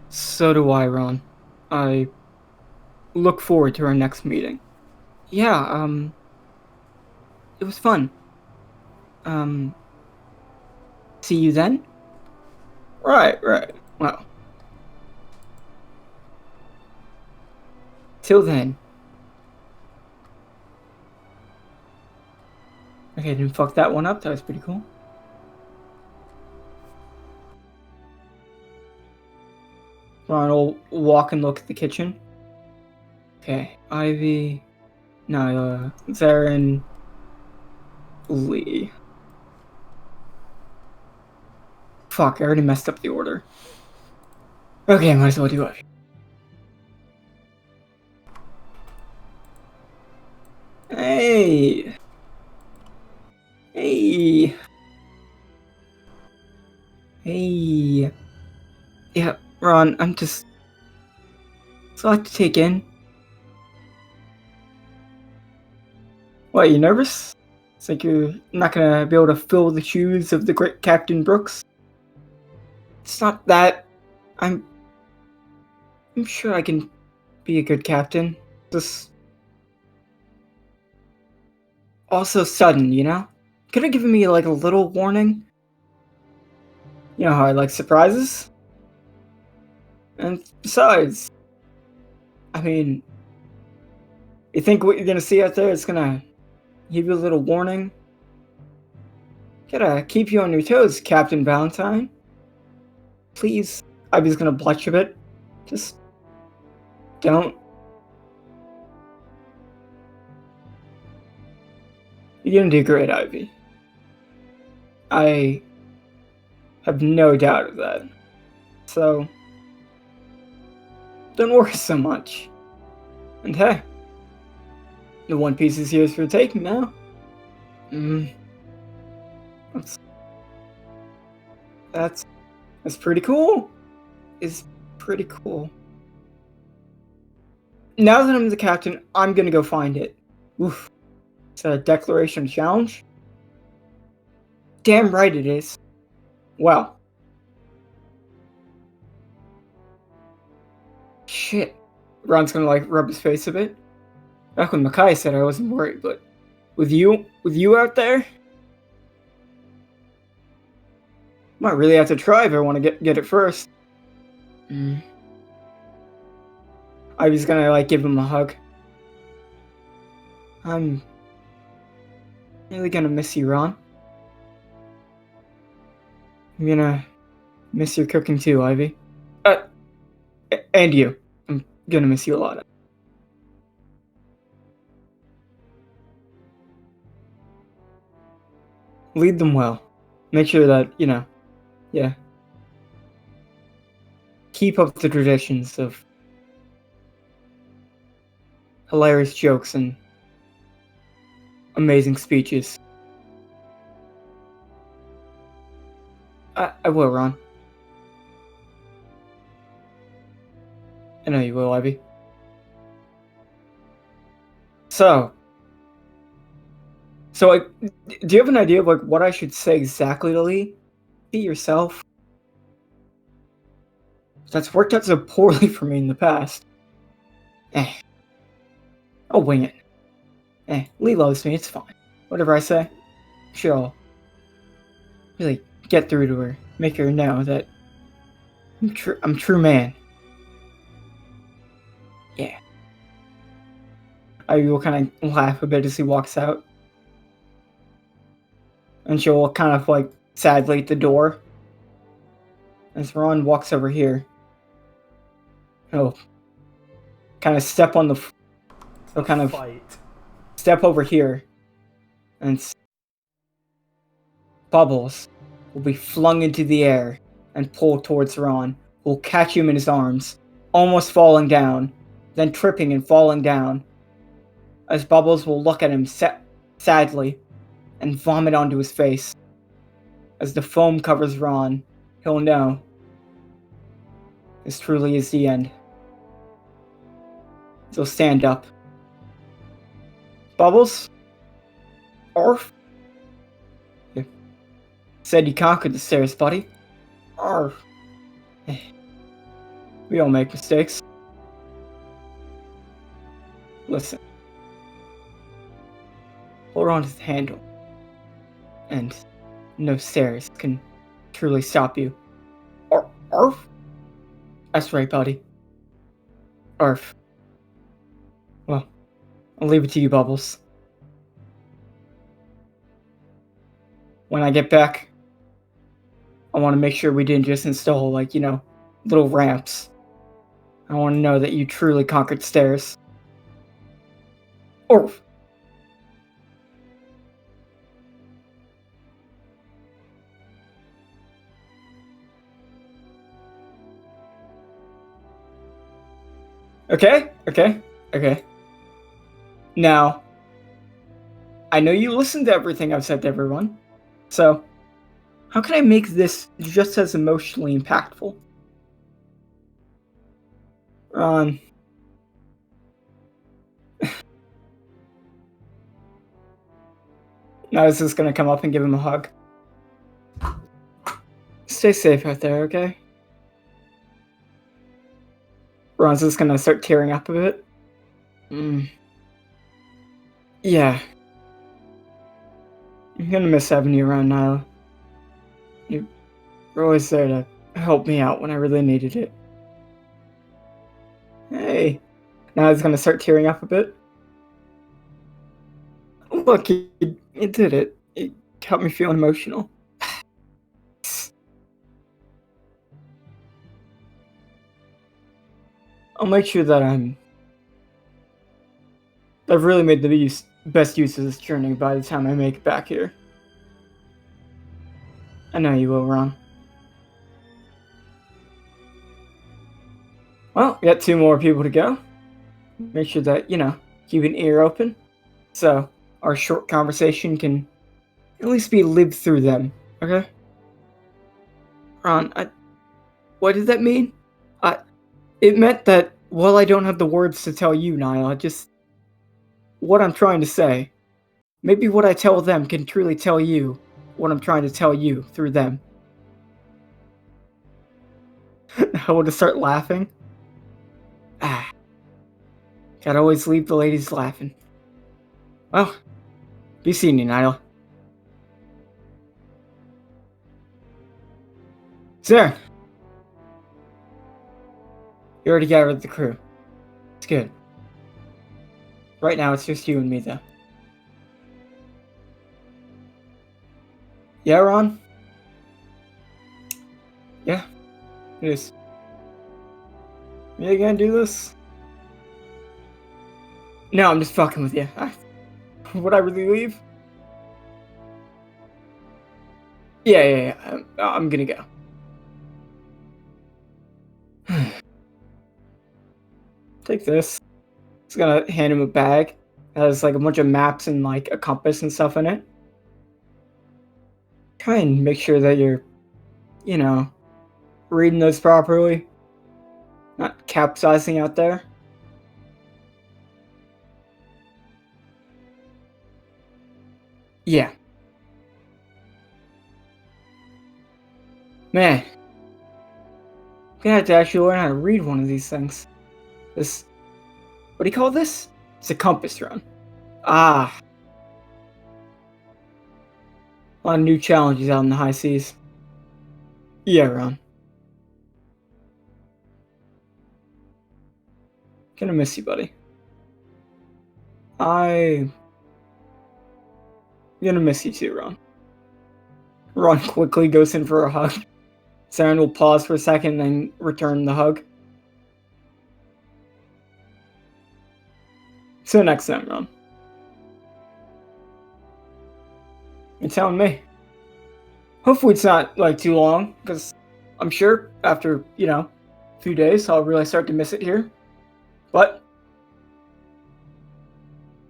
So do I, Ron. I look forward to our next meeting. Yeah, it was fun. See you then? Right. Well. Till then. Okay, didn't fuck that one up. That was pretty cool. Ron will walk and look at the kitchen. Okay, Ivy. No, Zarin. Lee. Fuck, I already messed up the order. Okay, might as well do it. Hey! Hey! Hey! Yeah, Ron, I'm just... It's a lot to take in. What, you nervous? It's like you're not gonna be able to fill the shoes of the great Captain Brooks? It's not that. I'm sure I can be a good captain. Just... Also sudden, you know? Could have given me like a little warning. You know how I like surprises? And besides, I mean, you think what you're gonna see out there is gonna give you a little warning? Gotta keep you on your toes, Captain Valentine. Please, Ivy's gonna blush a bit. Just don't. You're gonna do great, Ivy. I have no doubt of that. So, don't worry so much. And hey, the One Piece is yours for the taking now. That's pretty cool. It's pretty cool. Now that I'm the captain, I'm gonna go find it. Oof. It's a declaration challenge? Damn right it is. Well. Shit. Ron's gonna like rub his face a bit. Back when Makai said I wasn't worried, but with you out there, might really have to try if I want to get it first. Ivy's gonna like give him a hug. I'm really gonna miss you, Ron. I'm gonna miss your cooking too, Ivy. And you. I'm gonna miss you a lot. Lead them well. Make sure that, yeah. Keep up the traditions of hilarious jokes and amazing speeches. I will, Ron. I know you will, Ivy. So, do you have an idea of like what I should say exactly to Lee? Be yourself. That's worked out so poorly for me in the past. I'll wing it. Lee loves me, it's fine. Whatever I say, she'll really get through to her, make her know that I'm true man. Yeah. I will kind of laugh a bit as he walks out. And she'll kind of like sadly at the door. As Ron walks over here, he'll kind of step on the... He'll kind of step over here. And Bubbles will be flung into the air and pulled towards Ron, who will catch him in his arms, almost falling down, then tripping and falling down. As Bubbles will look at him sadly and vomit onto his face. As the foam covers Ron, he'll know this truly is the end. He'll stand up. Bubbles, Arf. You said you conquered the stairs, buddy. Arf. We all make mistakes. Listen. Hold on to the handle. And no stairs can truly stop you. Arf? That's right, buddy. Arf. Well, I'll leave it to you, Bubbles. When I get back, I want to make sure we didn't just install, like, little ramps. I want to know that you truly conquered stairs. Arf. Okay. Now, I know you listened to everything I've said to everyone, so how can I make this just as emotionally impactful? Ron. Now is just gonna come up and give him a hug. Stay safe out there, okay? Ron's just gonna start tearing up a bit. Yeah. I'm gonna miss having you around, Nyla. You were always there to help me out when I really needed it. Hey. Now he's gonna start tearing up a bit. Look, you did it. It got me feeling emotional. I'll make sure that I've really made the best use of this journey by the time I make it back here. I know you will, Ron. Well, we got 2 more people to go. Make sure that, keep an ear open. So our short conversation can at least be lived through them, okay? Ron, what did that mean? It meant that while I don't have the words to tell you, Nyla, just what I'm trying to say. Maybe what I tell them can truly tell you what I'm trying to tell you through them. I want to start laughing. Gotta always leave the ladies laughing. Well, be seeing you, Nyla. Sir! You already got rid of the crew. It's good. Right now, it's just you and me, though. Yeah, Ron? Yeah, it is. You gonna do this? No, I'm just fucking with you. Would I really leave? Yeah. I'm gonna go. Take this. It's gonna hand him a bag. It has like a bunch of maps and like a compass and stuff in it. Try and make sure that you're, reading those properly. Not capsizing out there. Yeah. Man. I'm gonna have to actually learn how to read one of these things. This... What do you call this? It's a compass, Ron. Ah. A lot of new challenges out in the high seas. Yeah, Ron. Gonna miss you, buddy. I'm gonna miss you too, Ron. Ron quickly goes in for a hug. Saren will pause for a second and then return the hug. See you next time, Ron. You're telling me. Hopefully it's not, too long, because I'm sure after, a few days, I'll really start to miss it here. But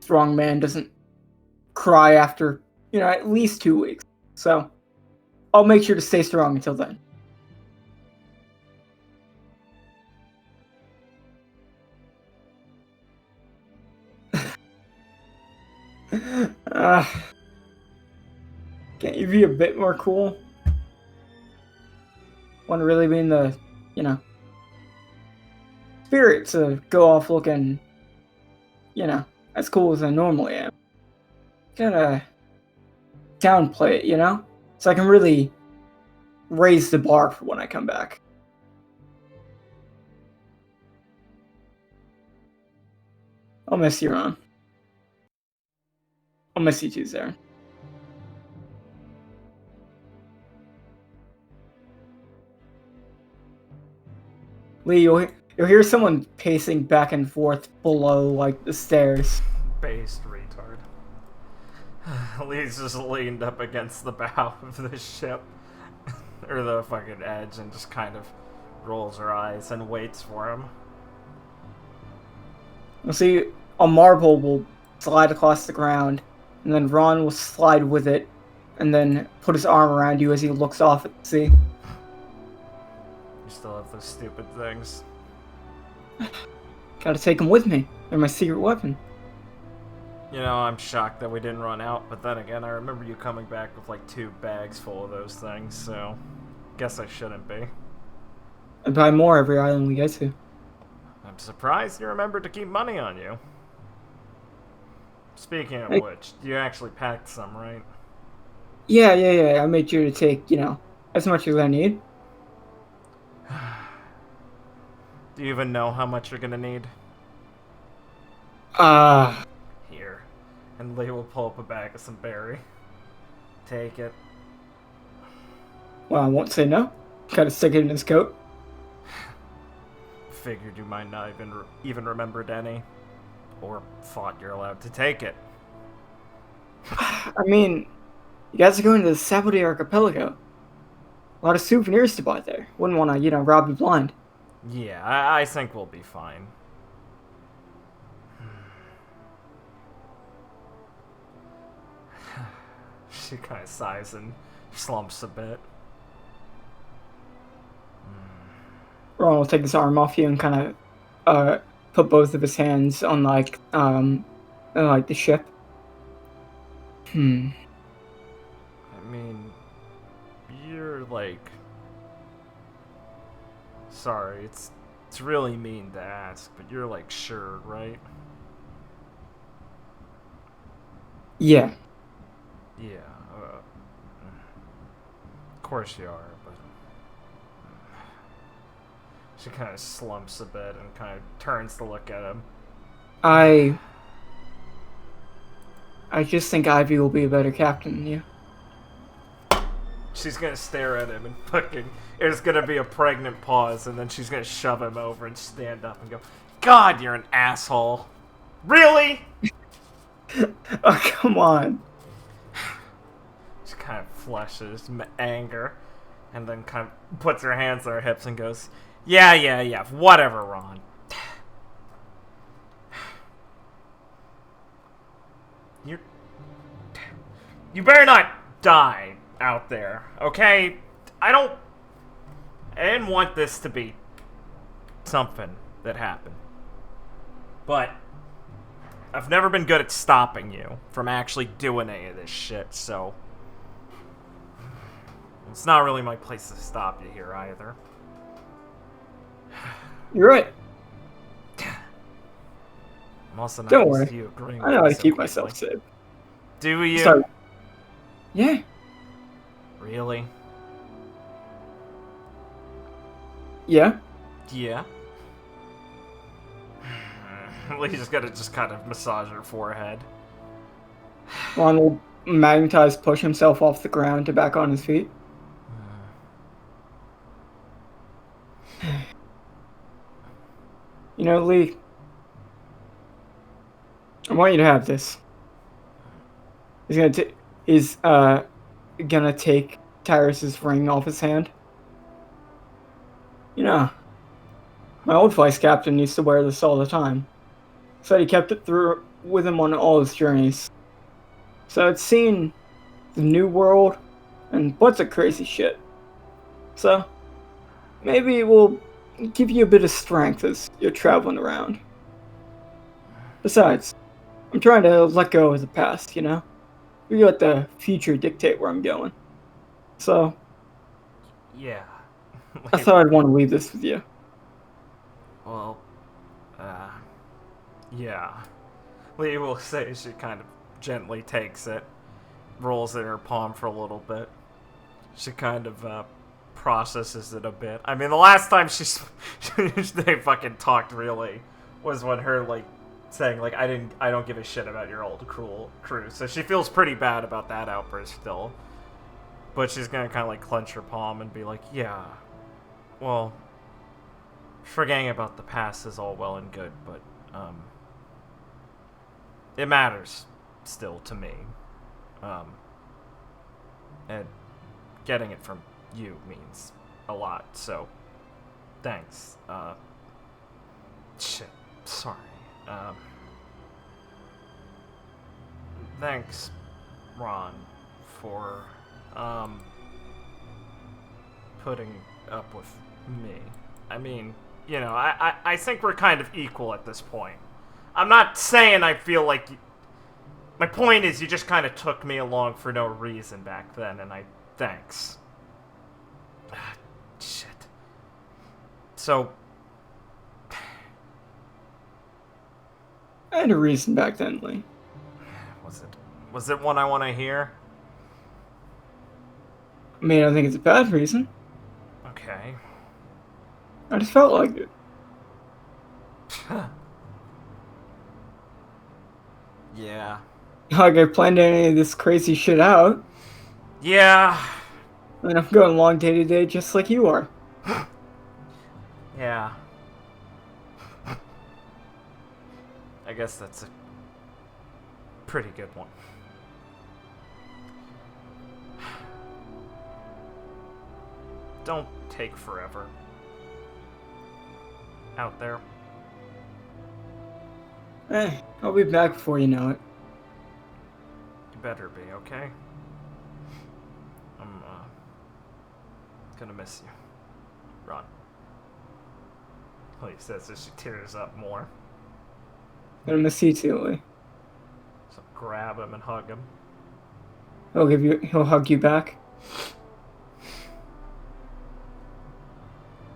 strong man doesn't cry after, at least 2 weeks. So I'll make sure to stay strong until then. Can't you be a bit more cool? Want to really be in the, spirit to go off looking, as cool as I normally am. Gotta downplay it, so I can really raise the bar for when I come back. I'll miss you, Ron. I'll miss you too, Sarah. Lee, you'll hear someone pacing back and forth below, like, the stairs. Based retard. Lee's just leaned up against the bow of the ship, or the fucking edge, and just kind of rolls her eyes and waits for him. You'll see a marble will slide across the ground, and then Ron will slide with it, and then put his arm around you as he looks off at the sea. You still have those stupid things. Gotta take them with me. They're my secret weapon. You know, I'm shocked that we didn't run out, but then again, I remember you coming back with like 2 bags full of those things, so guess I shouldn't be. I buy more every island we get to. I'm surprised you remembered to keep money on you. Speaking of which, you actually packed some, right? Yeah. I made sure to take, as much as I need. Do you even know how much you're gonna need? Here. And Lee will pull up a bag of some berry. Take it. Well, I won't say no. Gotta stick it in his coat. Figured you might not even remembered any. Or thought you're allowed to take it. I mean, you guys are going to the Sabody Archipelago. A lot of souvenirs to buy there. Wouldn't want to, rob you blind. Yeah, I think we'll be fine. She kind of sighs and slumps a bit. Ron will take his arm off you and kind of put both of his hands on the ship. I mean, you're like... Sorry, it's really mean to ask, but you're like sure, right? Yeah. Yeah, of course you are, but... She kind of slumps a bit and kind of turns to look at him. I just think Ivy will be a better captain than you. She's gonna stare at him and fucking... There's gonna be a pregnant pause, and then she's gonna shove him over and stand up and go, God, you're an asshole. Really? Oh, come on. She kind of flushes anger, and then kind of puts her hands on her hips and goes, Yeah, whatever, Ron. You better not die out there, okay? I didn't want this to be something that happened. But I've never been good at stopping you from actually doing any of this shit, so it's not really my place to stop you here either. You're right. I'm also not Don't used worry. to you agreeing I with know how me to so keep quickly. myself safe. Do you? Sorry. Yeah. Really? Yeah. Yeah. Lee's gotta just kind of massage her forehead. Ron will magnetize push himself off the ground to back on his feet. Lee, I want you to have this. He's gonna take Tyrus's ring off his hand. My old vice captain used to wear this all the time. Said he kept it through with him on all his journeys. So it's seen the new world and bunch of crazy shit. So maybe it will give you a bit of strength as you're traveling around. Besides, I'm trying to let go of the past, We let the future dictate where I'm going. So Yeah. I thought I'd want to leave this with you. Well, yeah. Lee will say she kind of gently takes it, rolls it in her palm for a little bit. She kind of processes it a bit. I mean, the last time they fucking talked really was when her like saying like I don't give a shit about your old cruel crew. So she feels pretty bad about that outburst still. But she's gonna kind of like clench her palm and be like, yeah, well, forgetting about the past is all well and good, but it matters still to me. And getting it from you means a lot, so thanks. Shit, sorry. Thanks, Ron, for putting up with me. I mean, you know, I think we're kind of equal at this point. I'm not saying I feel like... My point is you just kind of took me along for no reason back then, and thanks. Shit. So... I had a reason back then, Lee. Was it one I want to hear? I mean, I don't think it's a bad reason. Okay. I just felt like it. Yeah. Not like I planned any of this crazy shit out. Yeah. And I'm going along day to day just like you are. Yeah. I guess that's a pretty good one. Don't take forever. Out there. Eh, I'll be back before you know it. You better be, okay? I'm, gonna miss you. Ron. Lee says as she tears up more. Gonna miss you too, Lee. So grab him and hug him. He'll hug you back.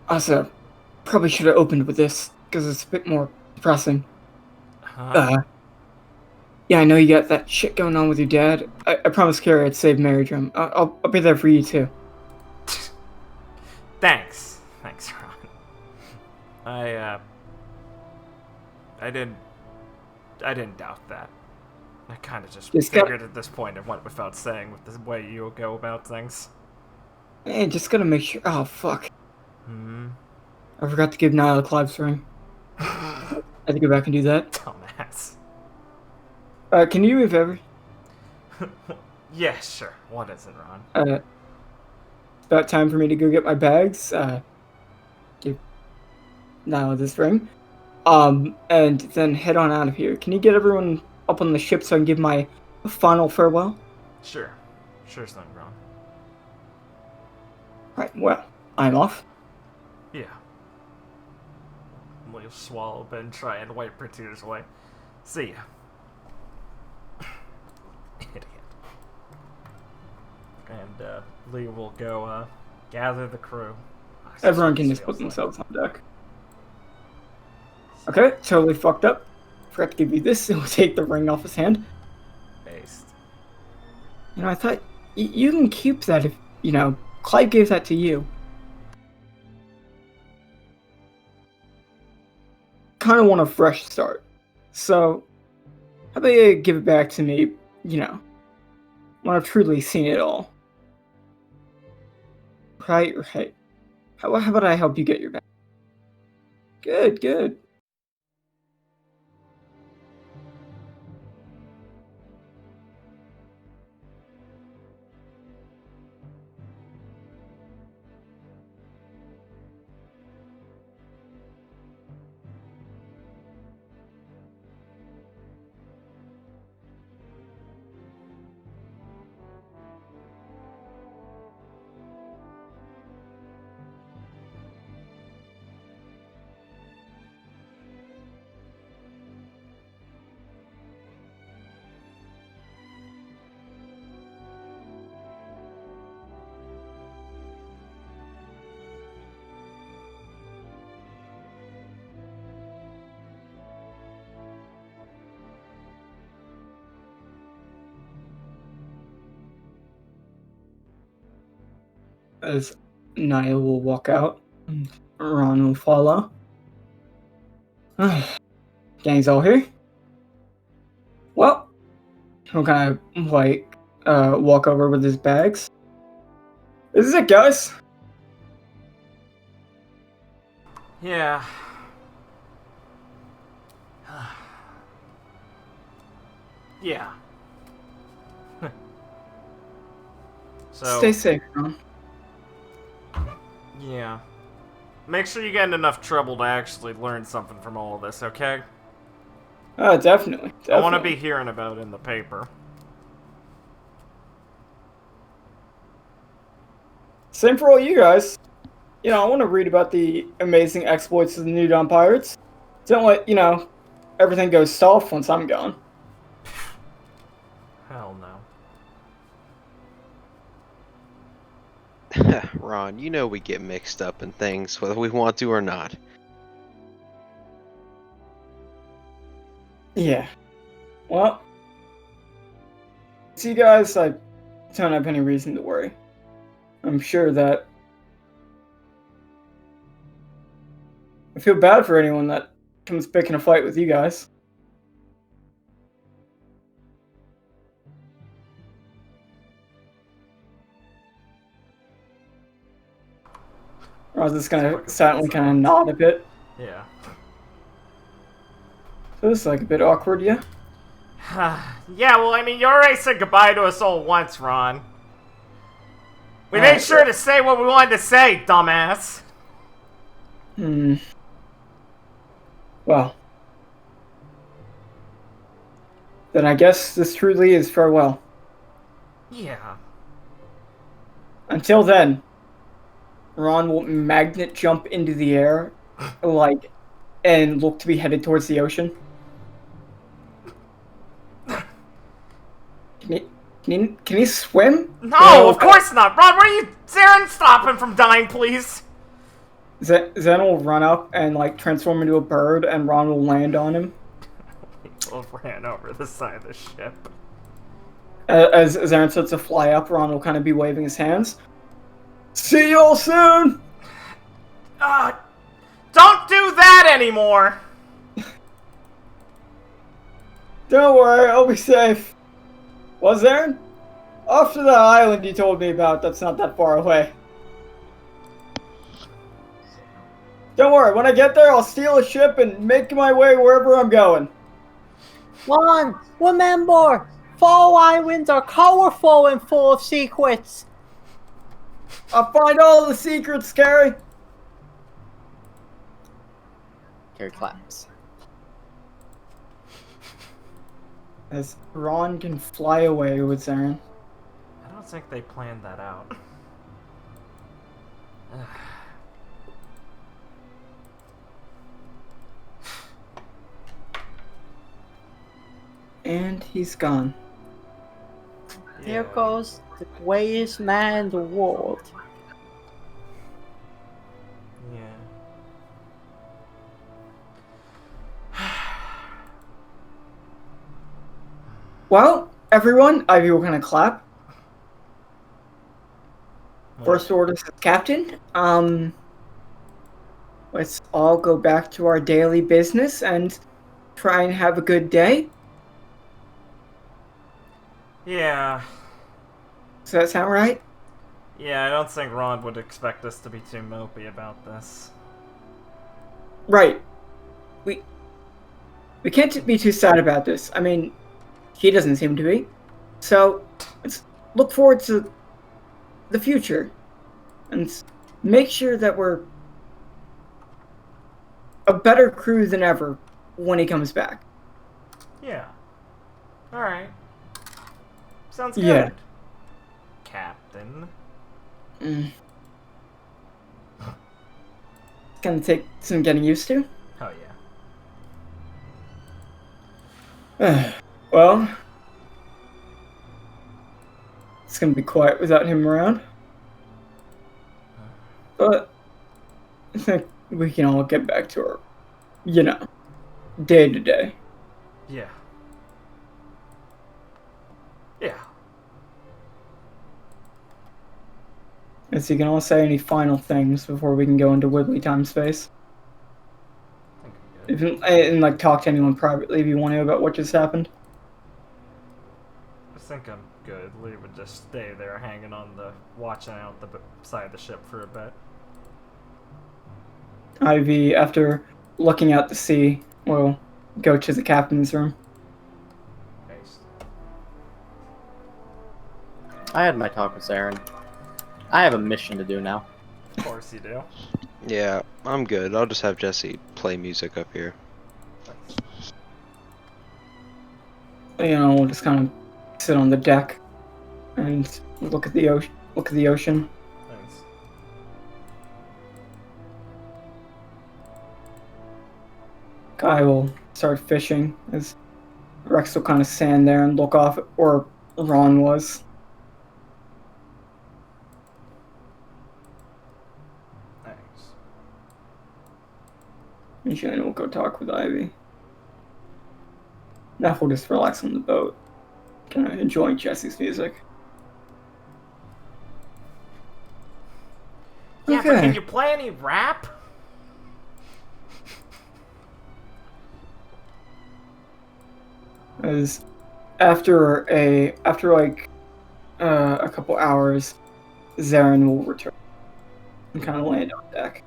Also, probably should have opened with this, because it's a bit more depressing. Yeah, I know you got that shit going on with your dad. I promised Carrie I'd save Mary Drum. I'll be there for you too. Thanks, Ron. I didn't doubt that. I kind of just figured at this point it went without saying with the way you go about things. Hey, just gotta make sure. Oh fuck! Hmm. I forgot to give Nyla Clive's ring. I have to go back and do that. Dumbass. Can you move over? Yeah, sure. What is it, Ron? It's about time for me to go get my bags. Give Nyla this ring. And then head on out of here. Can you get everyone up on the ship so I can give my final farewell? Sure. Sure thing, Ron. Right, well, I'm off. Yeah. We'll swallow and try and wipe her tears away. See ya. Idiot. And Lee will go gather the crew. Everyone can just put themselves on deck. Okay, totally fucked up. Forgot to give you this, and we'll take the ring off his hand. Based. You know, I thought you can keep that if, you know, Clive gave that to you. Kind of want a fresh start. So, how about you give it back to me, you know, when I've truly seen it all? Right. How about I help you get your back? Good. as Naya will walk out and Ron will follow. Gang's all here. Well, he'll kind of like walk over with his bags. This is it, guys. Yeah. Yeah. So Stay safe, Ron. yeah. Make sure you get in enough trouble to actually learn something from all of this, okay? Definitely. I want to be hearing about it in the paper. Same for all you guys. You know, I want to read about the amazing exploits of the New Dawn Pirates. Don't let, everything go soft once I'm gone. Hell no. Ron, you know we get mixed up in things whether we want to or not. Yeah. Well, see, guys, I don't have any reason to worry. I'm sure that I feel bad for anyone that comes picking a fight with you guys. I was just gonna silently kind of nod a bit. Yeah. So this is like a bit awkward, yeah? Yeah, well, I mean, you already said goodbye to us all once, Ron. We made sure to say what we wanted to say, dumbass. Well. Then I guess this truly is farewell. Yeah. Until then, Ron will magnet jump into the air, and look to be headed towards the ocean. Can he swim? No, of course not. Ron, where are you? Zarin, stop him from dying, please. Zen will run up and transform into a bird, and Ron will land on him. He ran over the side of the ship. As Zarin starts to fly up, Ron will kind of be waving his hands. See y'all soon! Don't do that anymore! Don't worry, I'll be safe. Was Zarin? Off to the island you told me about, that's not that far away. Don't worry, when I get there, I'll steal a ship and make my way wherever I'm going. Ron, remember, fall islands are colorful and full of secrets. I'll find all the secrets, Carrie. Carrie claps. As Ron can fly away with Zarin. I don't think they planned that out. And he's gone. There goes the greatest man in the world. Well, everyone, Ivy will kind of clap. First order says, Captain, let's all go back to our daily business and try and have a good day. Yeah. Does that sound right? Yeah, I don't think Ron would expect us to be too mopey about this. Right. We can't be too sad about this. I mean, he doesn't seem to be. So, let's look forward to the future. And make sure that we're a better crew than ever when he comes back. Yeah. Alright. Sounds good. Yeah. Captain. It's gonna take some getting used to. Oh, yeah. Well, it's gonna be quiet without him around. But I think we can all get back to our, day to day. Yeah. Yeah. As you can all say any final things before we can go into Wibbly time space. I think I'm good. And like talk to anyone privately if you want to about what just happened. I think I'm good. Lee would just stay there hanging on watching out the side of the ship for a bit. Ivy, after looking out to sea, will go to the captain's room. Nice. I had my talk with Saren. I have a mission to do now. Of course you do. Yeah, I'm good. I'll just have Jesse play music up here. We'll just kind of sit on the deck and look at the ocean. Nice. Guy will start fishing as Rex will kind of stand there and look off where Ron was. Nice. And Shannon will go talk with Ivy. Now we'll just relax on the boat, kind of enjoying Jesse's music. Yeah, but Okay. can you play any rap? As after a couple hours, Zarin will return and kind of land on deck.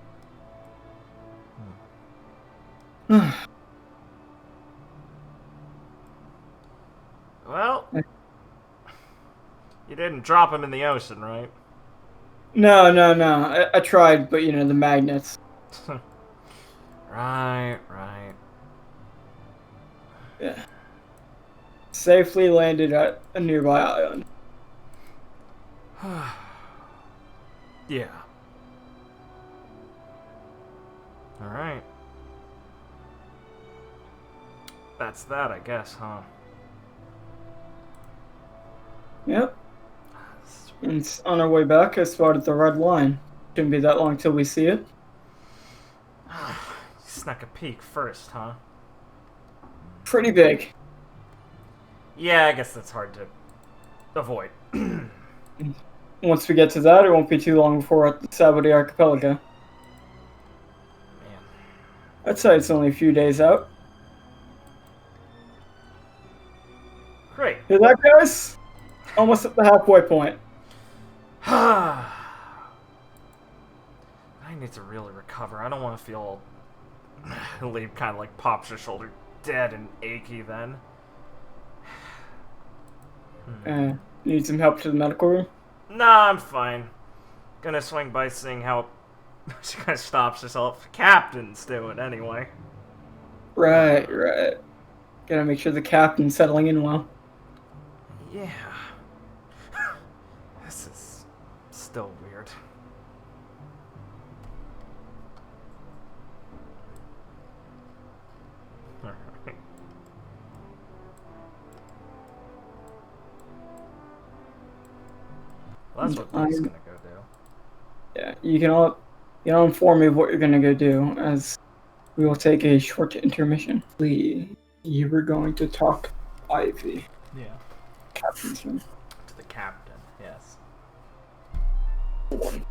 Well, you didn't drop him in the ocean, right? No. I tried, but the magnets. Right. Yeah. Safely landed at a nearby island. Yeah. Alright. That's that, I guess, huh? Yep. And on our way back, I spotted the red line. Shouldn't be that long till we see it. Snuck a peek first, huh? Pretty big. Yeah, I guess that's hard to avoid. Once we get to that, it won't be too long before we're at the Sabody Archipelago. Man. I'd say it's only a few days out. Great. Hear that, guys? Almost at the halfway point. I need to really recover. I don't want to feel... Lee kind of like pops her shoulder dead and achy then. Need some help to the medical room? Nah, I'm fine. Gonna swing by seeing how... She kind of stops herself. Captain's doing anyway. Right. Gotta make sure the captain's settling in well. Yeah. This is still weird. Alright. Well, that's what Lee's gonna go do. Yeah, you can all inform me of what you're gonna go do as we will take a short intermission. Lee, you were going to talk to Ivy, Yeah. captain's room. To the captain, yes. Okay.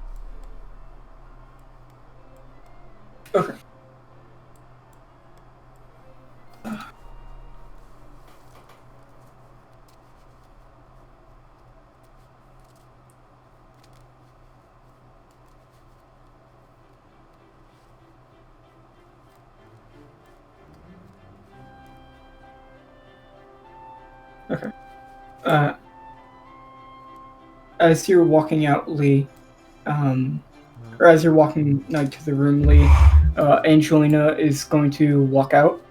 Okay. As you're walking out, Lee, or as you're walking to the room, Lee, Angelina is going to walk out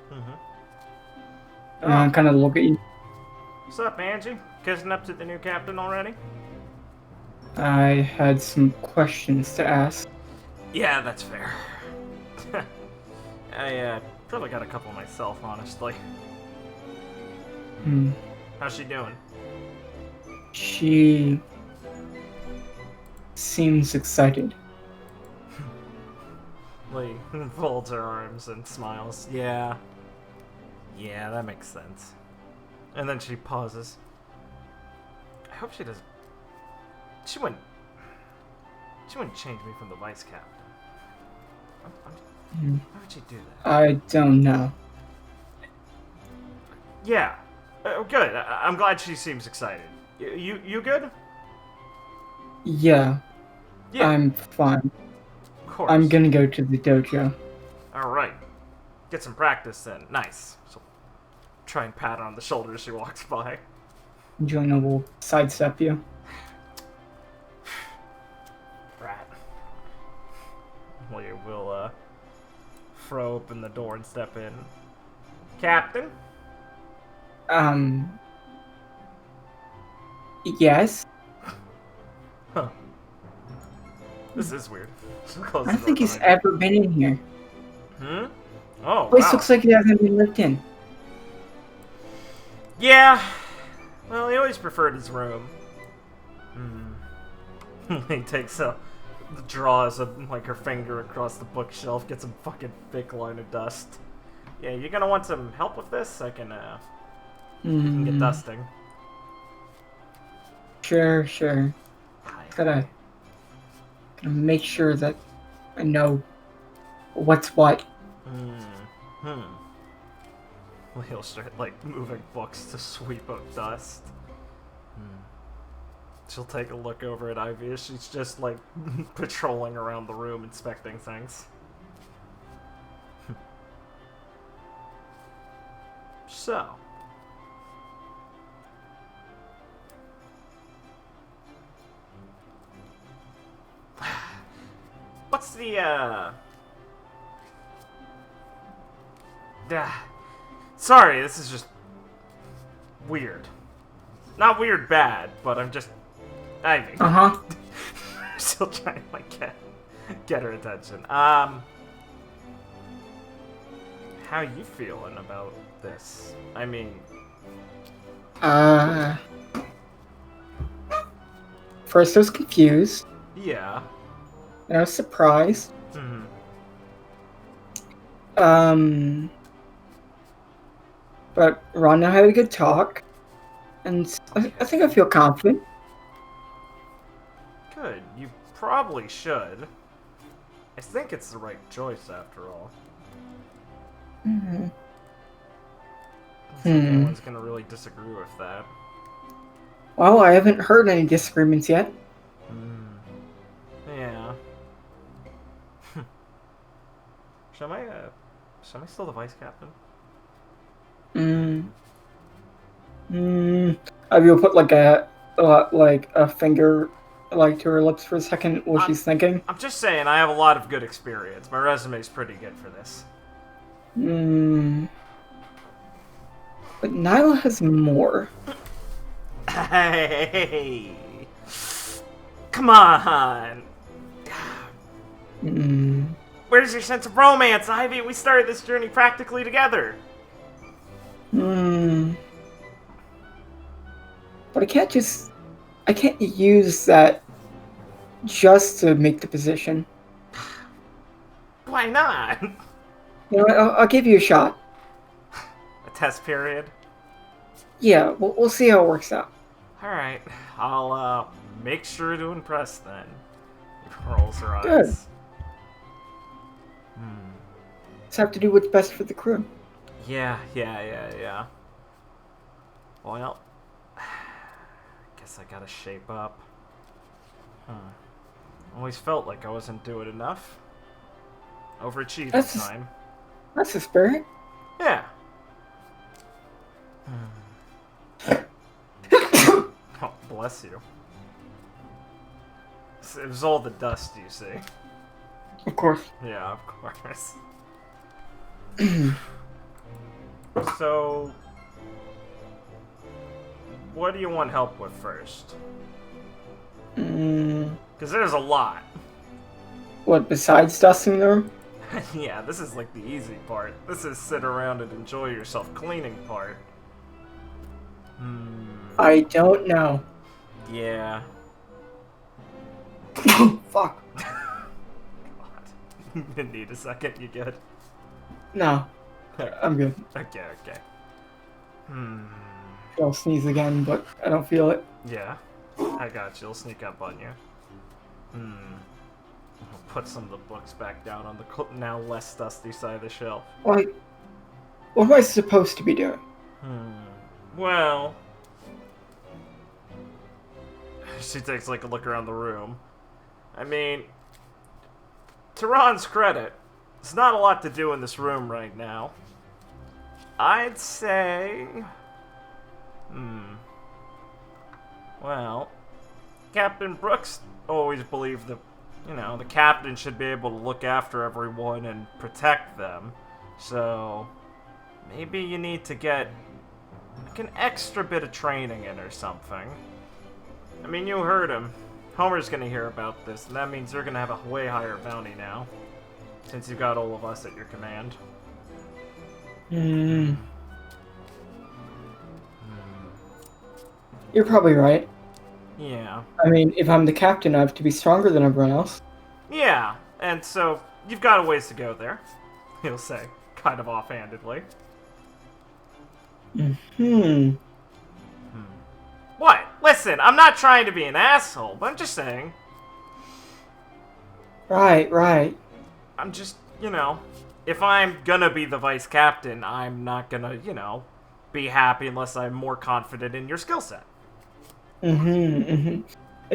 and kind of look at you. What's up, Angie? Kissing up to the new captain already? I had some questions to ask. Yeah, that's fair. I probably got a couple myself, honestly. How's she doing? She seems excited. Lee folds her arms and smiles. Yeah, that makes sense. And then she pauses. I hope she does. She wouldn't. She wouldn't change me from the vice captain. Hmm. Why would you do that? I don't know. Yeah. Good. I'm glad she seems excited. You good? Yeah, Yeah. I'm fine. Of course. I'm gonna go to the dojo. All right. Get some practice then. Nice. So try and pat her on the shoulder as she walks by. Joanna will sidestep you. Rat. We will throw open the door and step in. Captain? Yes? Huh. This is weird. Close I the don't think door he's behind ever been in here. you. Oh, Place wow. looks like he hasn't been lived in. Yeah. Well, he always preferred his room. He takes draws like her finger across the bookshelf, gets a fucking thick line of dust. Yeah, you're gonna want some help with this? I can get dusting. Sure. Gotta make sure that I know what's what. He'll start like moving books to sweep up dust. She'll take a look over at Ivy as she's just like patrolling around the room, inspecting things. So. What's the, Sorry, this is just weird. Not weird bad, but I'm just... Ivy. Uh-huh. Still trying to, like, get her attention. How you feeling about this? I mean... First I was confused. Yeah. And I was surprised. Mm-hmm. But Ron and I had a good talk. And I think I feel confident. Good. You probably should. I think it's the right choice, after all. Mm-hmm. I don't think anyone's gonna really disagree with that. Well, I haven't heard any disagreements yet. Yeah. Am I still the vice captain? I will put like a finger like to her lips for a second while she's thinking. I'm just saying, I have a lot of good experience. My resume's pretty good for this. But Nyla has more. Hey! Come on! Where's your sense of romance, Ivy? We started this journey practically together. But I can't use that just to make the position. Why not? You know what, I'll give you a shot. A test period? Yeah, we'll see how it works out. Alright, I'll make sure to impress then. Rolls her eyes. Good. Just have to do what's best for the crew. Yeah. Well, guess I gotta shape up. Always felt like I wasn't doing enough. Overachieved this time. That's the spirit. Yeah. Oh, bless you. It was all the dust, you see. Of course. Yeah, of course. So, what do you want help with first? Because there's a lot. What, besides dusting the room? Yeah, this is like the easy part. This is sit around and enjoy yourself cleaning part. I don't know. Yeah. Fuck. God. Need a second, you good? No. I'm good. Okay. I'll sneeze again, but I don't feel it. Yeah. I got you. I'll sneak up on you. I'll put some of the books back down on the now less dusty side of the shelf. Like, what am I supposed to be doing? Well, she takes like a look around the room. I mean, to Ron's credit, there's not a lot to do in this room right now. I'd say, well, Captain Brooks always believed that, the captain should be able to look after everyone and protect them. So, maybe you need to get like an extra bit of training in or something. I mean, you heard him. Homer's gonna hear about this, and that means you're gonna have a way higher bounty now, since you've got all of us at your command. You're probably right. Yeah. I mean, if I'm the captain, I have to be stronger than everyone else. Yeah, and so you've got a ways to go there, he'll say, kind of offhandedly. What? Listen, I'm not trying to be an asshole, but I'm just saying. Right. I'm just, if I'm gonna be the vice captain, I'm not gonna, be happy unless I'm more confident in your skill set. It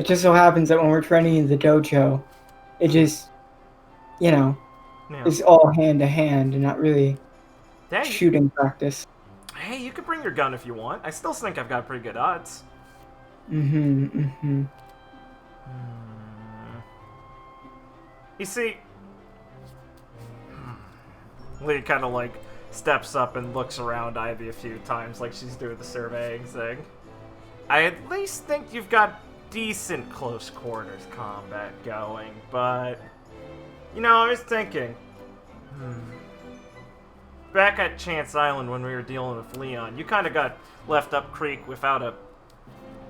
just so happens that when we're training in the dojo, it just, is all hand to hand and not really shooting practice. Hey, you can bring your gun if you want. I still think I've got pretty good odds. You see, Lee kind of like steps up and looks around Ivy a few times like she's doing the surveying thing. I at least think you've got decent close quarters combat going, but I was thinking, back at Chance Island when we were dealing with Leon, you kind of got left up creek without a...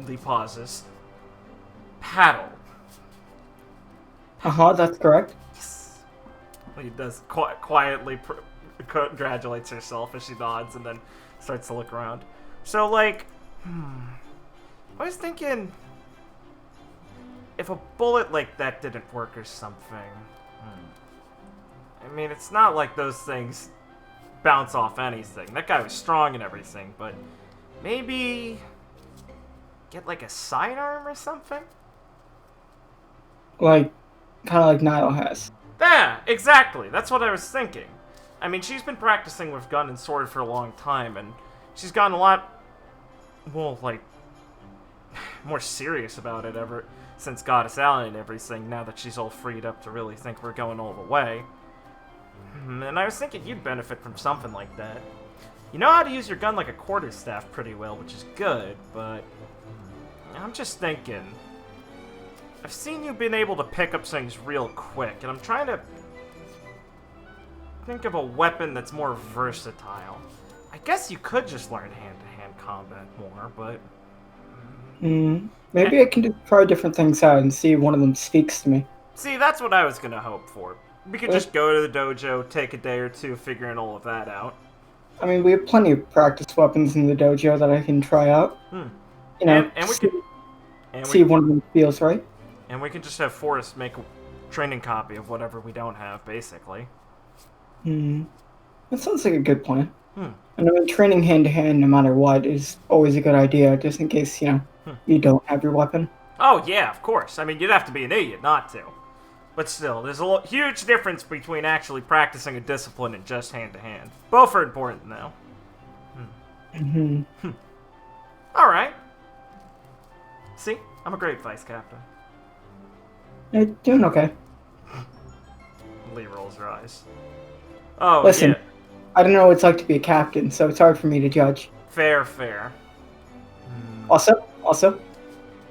Lee pauses. Paddle. That's correct. Yes. Lee does quietly congratulates herself as she nods and then starts to look around. So, like, I was thinking, if a bullet like that didn't work or something, I mean, it's not like those things bounce off anything. That guy was strong and everything, but maybe get like a sidearm or something? Like, kind of like Niall has. Yeah, exactly. That's what I was thinking. I mean, she's been practicing with gun and sword for a long time, and she's gotten a lot, like, more serious about it ever since Goddess Alley and everything, now that she's all freed up to really think we're going all the way. And I was thinking you'd benefit from something like that. You know how to use your gun like a quarterstaff pretty well, which is good, but I'm just thinking, I've seen you been able to pick up things real quick, and I'm trying to think of a weapon that's more versatile. I guess you could just learn hand-to-hand combat more, but... Maybe I can just try different things out and see if one of them speaks to me. See, that's what I was gonna hope for. We could just go to the dojo, take a day or two figuring all of that out. I mean, we have plenty of practice weapons in the dojo that I can try out. And we see if one of them feels right. And we can just have Forrest make a training copy of whatever we don't have, basically. That sounds like a good plan. And I mean, training hand-to-hand no matter what is always a good idea, just in case, you don't have your weapon. Oh, yeah, of course. I mean, you'd have to be an idiot not to. But still, there's a huge difference between actually practicing a discipline and just hand-to-hand. Both are important, though. Alright. See? I'm a great vice captain. You're doing okay. Lee rolls her eyes. Oh, Listen, yeah. I don't know what it's like to be a captain, so it's hard for me to judge. Fair. Also,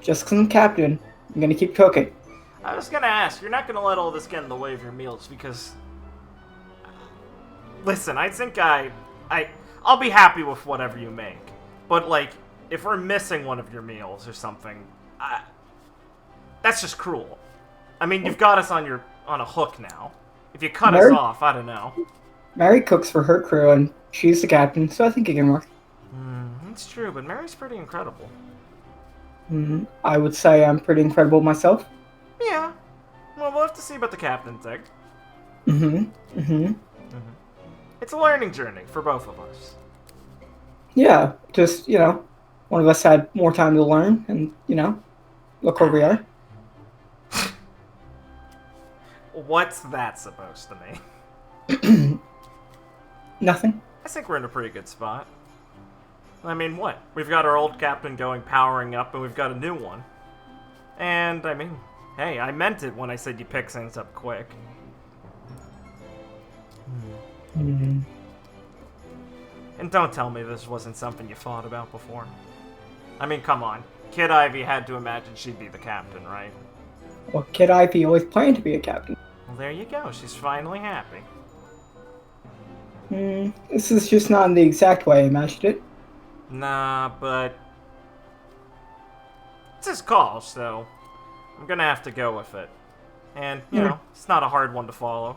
just because I'm captain, I'm gonna keep cooking. I was gonna ask, you're not gonna let all this get in the way of your meals, because... Listen, I think I'll be happy with whatever you make. But, like, if we're missing one of your meals or something, that's just cruel. I mean, you've got us on a hook now. If you cut us off, I don't know. Mary cooks for her crew, and she's the captain, so I think it can work. That's true, but Mary's pretty incredible. I would say I'm pretty incredible myself. Yeah. Well, we'll have to see about the captain thing. Mm-hmm. It's a learning journey for both of us. Yeah, just, one of us had more time to learn, and, look where we are. What's that supposed to mean? Nothing. I think we're in a pretty good spot. I mean, what? We've got our old captain powering up, and we've got a new one. And, I mean, hey, I meant it when I said you pick things up quick. Mm. And don't tell me this wasn't something you thought about before. I mean, come on. Kid Ivy had to imagine she'd be the captain, right? Well, Kid Ivy always planned to be a captain. Well, there you go. She's finally happy. This is just not in the exact way I imagined it. Nah, but... it's his call, so... I'm gonna have to go with it. And, you know, it's not a hard one to follow.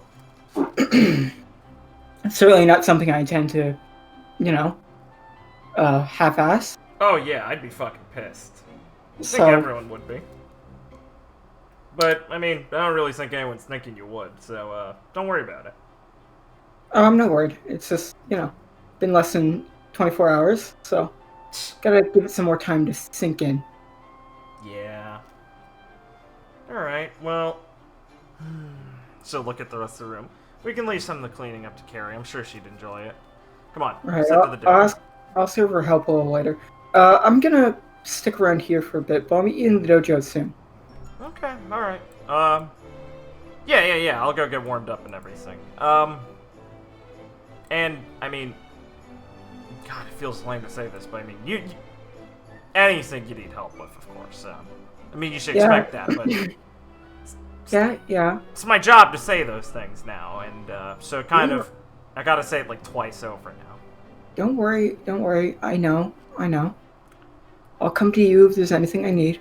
It's certainly not something I intend to, half-ass. Oh yeah, I'd be fucking pissed. I think So, everyone would be. But, I mean, I don't really think anyone's thinking you would, so, don't worry about it. I'm not worried. It's just, been less than 24 hours, so gotta give it some more time to sink in. Yeah. Alright, well... she'll look at the rest of the room. We can leave some of the cleaning up to Carrie. I'm sure she'd enjoy it. Come on, Alright, step to the door. I'll serve her help a little later. I'm gonna stick around here for a bit, but I'll meet you in the dojo soon. Okay, alright. Yeah, I'll go get warmed up and everything. And, I mean... God, it feels lame to say this, but I mean, you anything you need help with, of course. I mean, you should expect that, but... Yeah. It's my job to say those things now, and, so kind of... I gotta say it, like, twice over now. Don't worry. I know. I'll come to you if there's anything I need.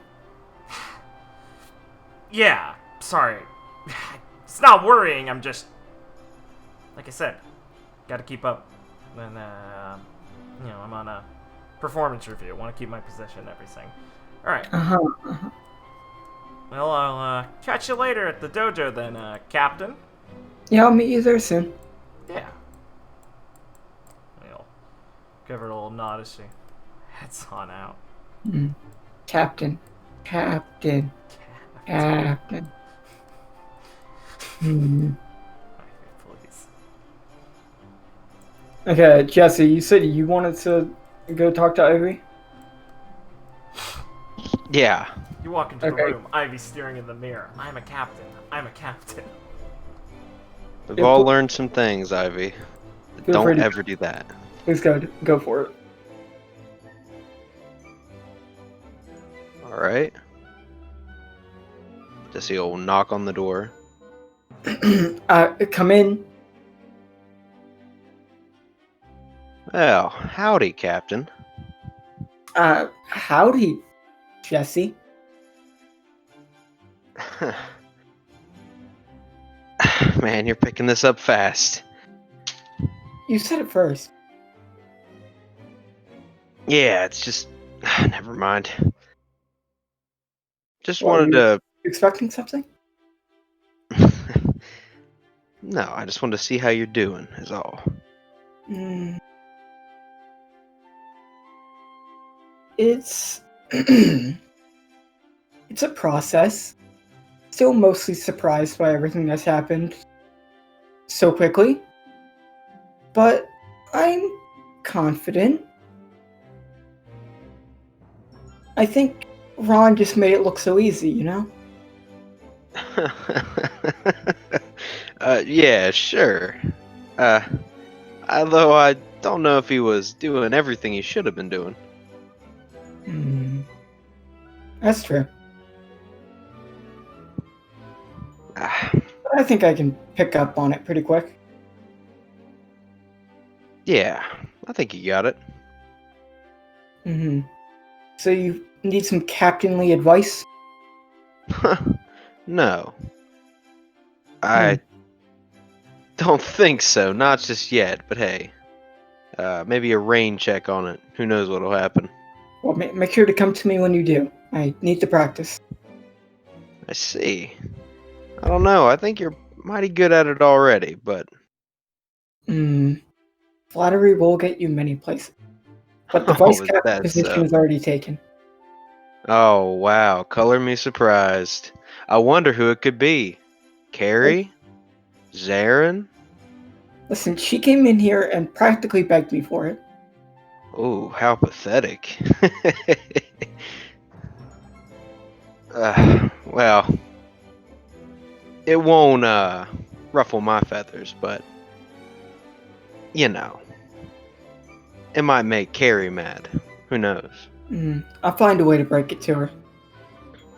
Yeah, sorry. It's not worrying, I'm just... Like I said, gotta keep up. And, I'm on a performance review. Want to keep my position and everything. Alright. Well, I'll, catch you later at the dojo then, Captain. Yeah, I'll meet you there soon. Yeah. I'll give her a little nod as she heads on out. Captain. Please. Okay, Jesse, you said you wanted to go talk to Ivy? Yeah. You walk into the room, Ivy staring in the mirror. I'm a captain. We've all learned some things, Ivy. Don't ever do that. Please go for it. Alright. Jesse will knock on the door. Come in. Well, howdy, Captain. Howdy, Jesse. Man, you're picking this up fast. You said it first. Yeah, it's just... Never mind. Just What, wanted to... Expecting something? No, I just wanted to see how you're doing, is all. It's... it's a process. Still mostly surprised by everything that's happened so quickly. But I'm confident. I think Ron just made it look so easy, Yeah, sure. Although I don't know if he was doing everything he should have been doing. That's true. But I think I can pick up on it pretty quick. Yeah, I think you got it. So you need some captainly advice? No. I don't think so. Not just yet, but hey. Maybe a rain check on it. Who knows what'll happen. Well, make sure to come to me when you do. I need to practice. I see. I don't know. I think you're mighty good at it already, but Flattery will get you many places. But the oh, vice is captain that position so? is already taken. Oh, wow. Color me surprised. I wonder who it could be. Carrie? Zarin? Listen, she came in here and practically begged me for it. Oh, how pathetic. Well, it won't ruffle my feathers, but you know, it might make Carrie mad. Who knows? I'll find a way to break it to her.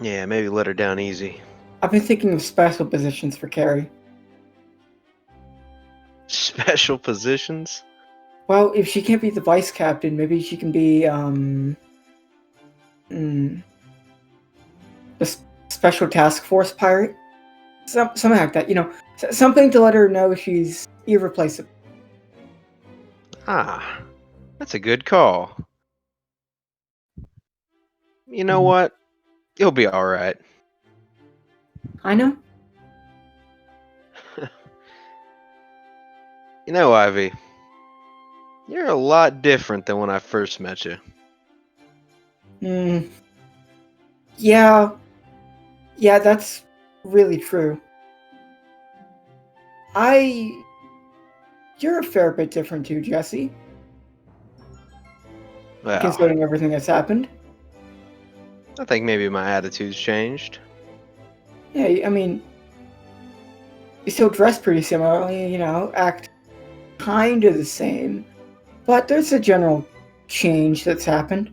Yeah, maybe let her down easy. I've been thinking of special positions for Carrie. Special positions? Well, if she can't be the vice captain, maybe she can be the special task force pirate. Something like that, something to let her know she's irreplaceable. Ah, that's a good call. You know Mhm. what? You'll be alright. I know. You know, Ivy, you're a lot different than when I first met you. Yeah, that's really true. You're a fair bit different too, Jesse, Well, considering everything that's happened. I think maybe my attitude's changed. Yeah, I mean, you still dress pretty similarly, act kind of the same, but there's a general change that's happened.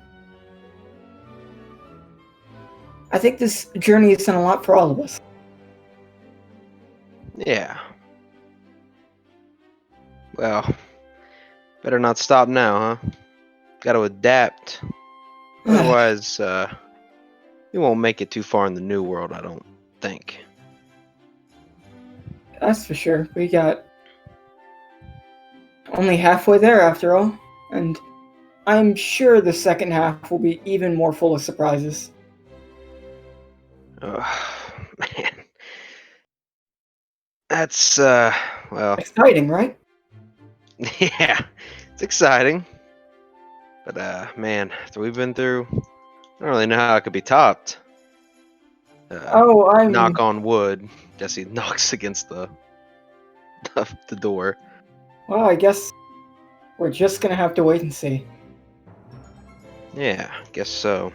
I think this journey has done a lot for all of us. Yeah. Well, better not stop now, huh? Gotta adapt. Otherwise, we won't make it too far in the new world, I don't think. That's for sure. We got only halfway there after all, and I'm sure the second half will be even more full of surprises. Oh, man. That's, well, Exciting, right? yeah, it's exciting. But, man, after we've been through, I don't really know how it could be topped. Knock on wood. Jesse knocks against the door. Well, I guess we're just gonna have to wait and see. Yeah, guess so.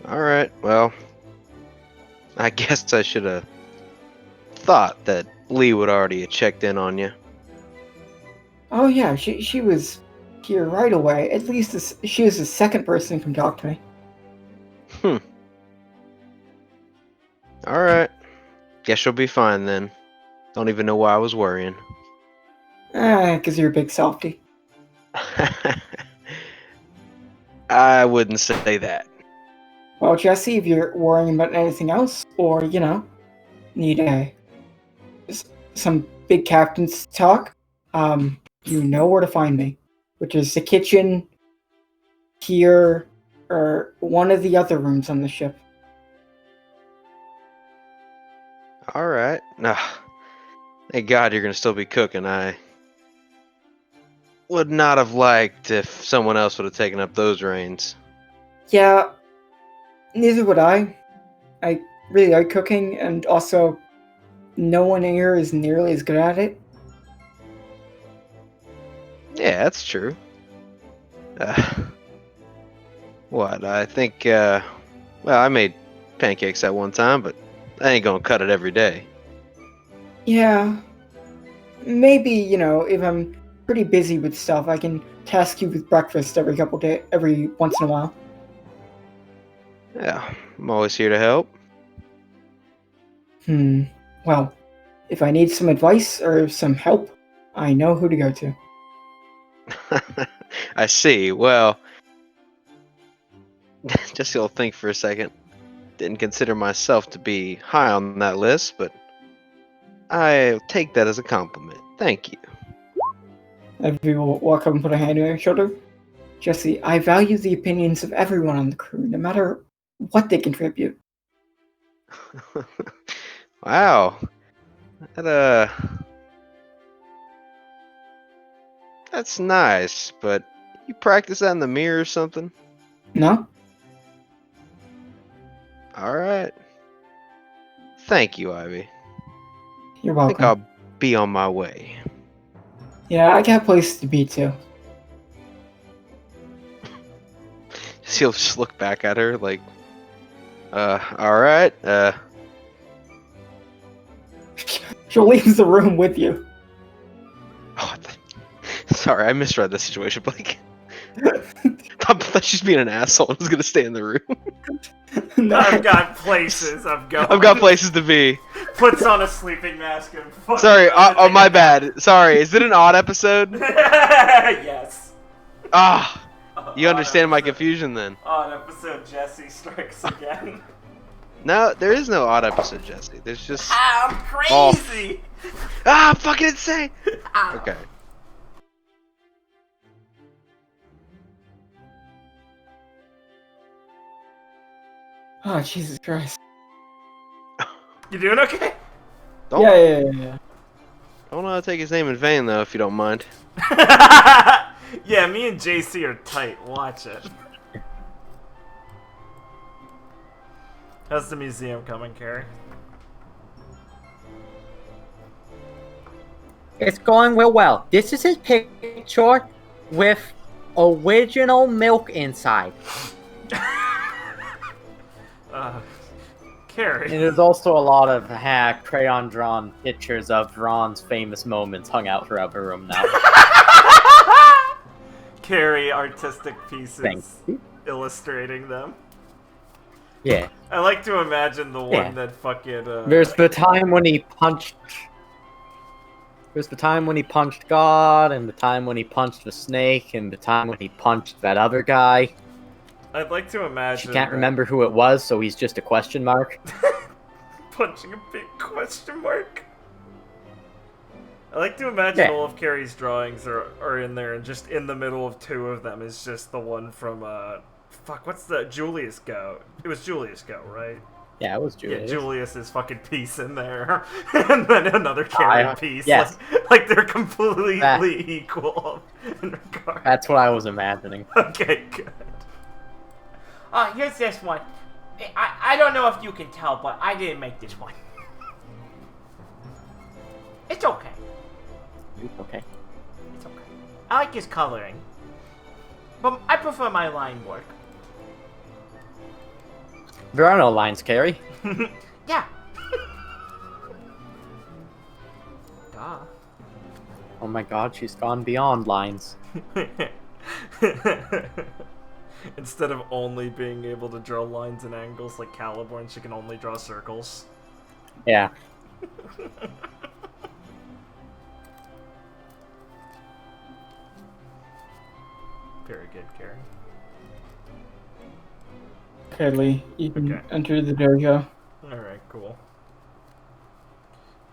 Alright, well, I guess I should have thought that Lee would already have checked in on you. Oh yeah, she was here right away. At least she was the second person to come talk to me. Alright. Guess you'll be fine then. Don't even know why I was worrying. 'Cause you're a big softy. I wouldn't say that. Well, Jesse, if you're worrying about anything else, or, need some big captains talk, you know where to find me. Which is the kitchen, here, or one of the other rooms on the ship. Alright. Thank God you're gonna still be cooking. I would not have liked if someone else would have taken up those reins. Yeah, neither would I. I really like cooking, and also, no one here is nearly as good at it. Yeah, that's true. What? I think, well, I made pancakes at one time, but I ain't gonna cut it every day. Yeah. Maybe, if I'm pretty busy with stuff, I can task you with breakfast every once in a while. Yeah, I'm always here to help. Well, if I need some advice or some help, I know who to go to. I see. Well, just you'll think for a second. Didn't consider myself to be high on that list, but I take that as a compliment. Thank you. Evie will walk up and put a hand on your shoulder. Jesse, I value the opinions of everyone on the crew, no matter what they contribute. Wow. That, that's nice, but you practice that in the mirror or something? No? Alright. Thank you, Ivy. You're I think welcome. I'll be on my way. Yeah, I got places to be too. He'll just look back at her like, alright, She leaves the room with you. oh, sorry, I misread the situation, Blake. I thought she's being an asshole and was gonna stay in the room. No. I've got places I'm going. I've got places to be. Puts on a sleeping mask and fucking Sorry, goes to oh take my a nap. bad. Sorry, is it an odd episode? Yes. Ah, you Odd understand my episode. confusion then. Odd episode Jesse strikes again. No, there is no odd episode, Jesse. There's just I'm crazy. I'm fucking insane. Ow. Okay. Oh, Jesus Christ. You doing okay? Don't Yeah. don't take his name in vain though, if you don't mind. Yeah, me and JC are tight. Watch it. How's the museum coming, Carrie? It's going real well. This is his picture with original milk inside. Carrie. And there's also a lot of crayon drawn pictures of Ron's famous moments hung out throughout the room now. Carrie artistic pieces Thank you. illustrating them. Yeah. I like to imagine the one Yeah. that fucking There's the time when he punched. There's the time when he punched God, and the time when he punched the snake, and the time when he punched that other guy. I'd like to imagine She can't remember who it was, so he's just a question mark. punching a big question mark. I like to imagine Yeah. all of Carrie's drawings are in there, and just in the middle of two of them is just the one from fuck, what's the Julius Go? It was Julius Go, right? Yeah, it was Julius. Yeah, Julius's fucking piece in there, and then another Carrie piece. yes. Like they're completely equal in regard. That's what I was imagining. Okay, good. Here's this one. I don't know if you can tell, but I didn't make this one. It's okay. Okay. It's okay. I like his coloring. But I prefer my line work. There are no lines, Carrie. Yeah. Duh. Oh my god, she's gone beyond lines. Instead of only being able to draw lines and angles like Caliborn, she can only draw circles. Yeah. Very good, Karen. Okay, Lee, you can Okay. enter the dojo. Alright, cool.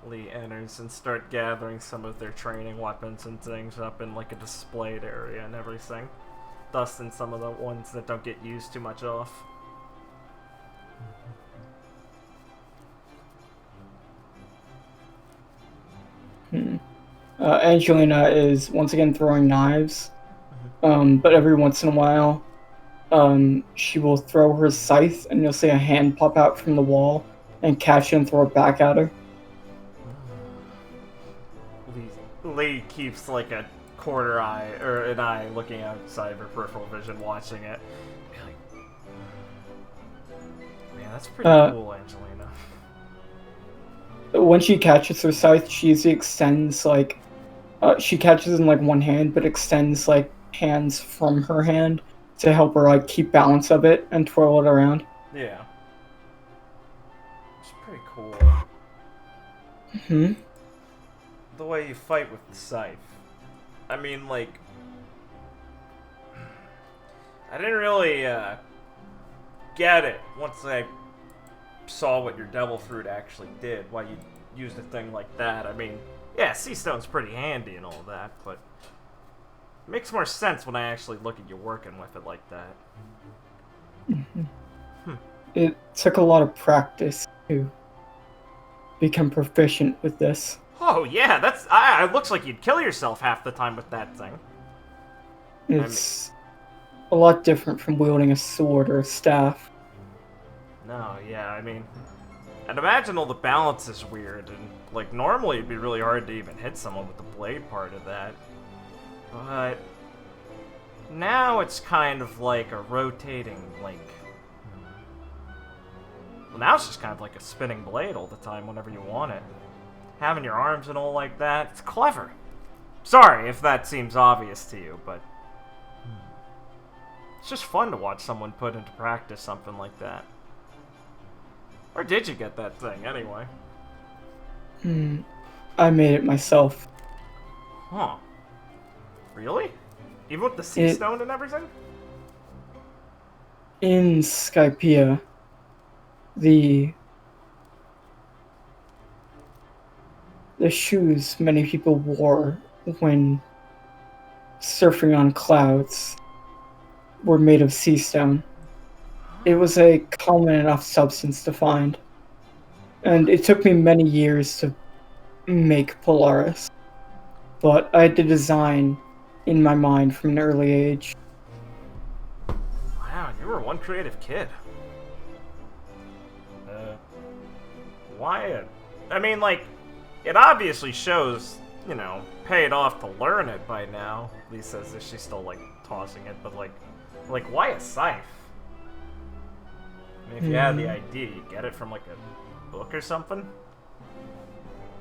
Lee enters and start gathering some of their training weapons and things up in like a displayed area and everything. Dusting some of the ones that don't get used too much off. Angelina is once again throwing knives, but every once in a while, she will throw her scythe, and you'll see a hand pop out from the wall and catch it and throw it back at her. Lee keeps like a quarter eye or an eye looking outside of her peripheral vision, watching it. Like, man, that's pretty cool, Angelina. When she catches her scythe, she usually extends like she catches in like one hand, but extends like hands from her hand to help her like keep balance of it and twirl it around. Yeah. It's pretty cool. Hmm. The way you fight with the scythe. I mean, like, I didn't really get it once I saw what your devil fruit actually did. Why you used a thing like that. I mean, yeah, sea stone's pretty handy and all that, but it makes more sense when I actually look at you working with it like that. It took a lot of practice to become proficient with this. Oh yeah, that's. It looks like you'd kill yourself half the time with that thing. It's a lot different from wielding a sword or a staff. No, yeah, I mean, I'd imagine all the balance is weird, and like normally it'd be really hard to even hit someone with the blade part of that. But now it's kind of like a rotating, like. Well, now it's just kind of like a spinning blade all the time whenever you want it. Having your arms and all like that, it's clever. Sorry if that seems obvious to you, but it's just fun to watch someone put into practice something like that. Where did you get that thing, anyway? I made it myself. Huh. Really? Even with the sea stone and everything? In Skypiea, the shoes many people wore when surfing on clouds were made of sea stone. It was a common enough substance to find, and it took me many years to make Polaris, but I had the design in my mind from an early age. Wow, you were one creative kid. Why? I mean, like, it obviously shows, you know, paid off to learn it by now. Lee says that she's still, like, tossing it, but, like, why a scythe? I mean, if you had the idea, you get it from, like, a book or something?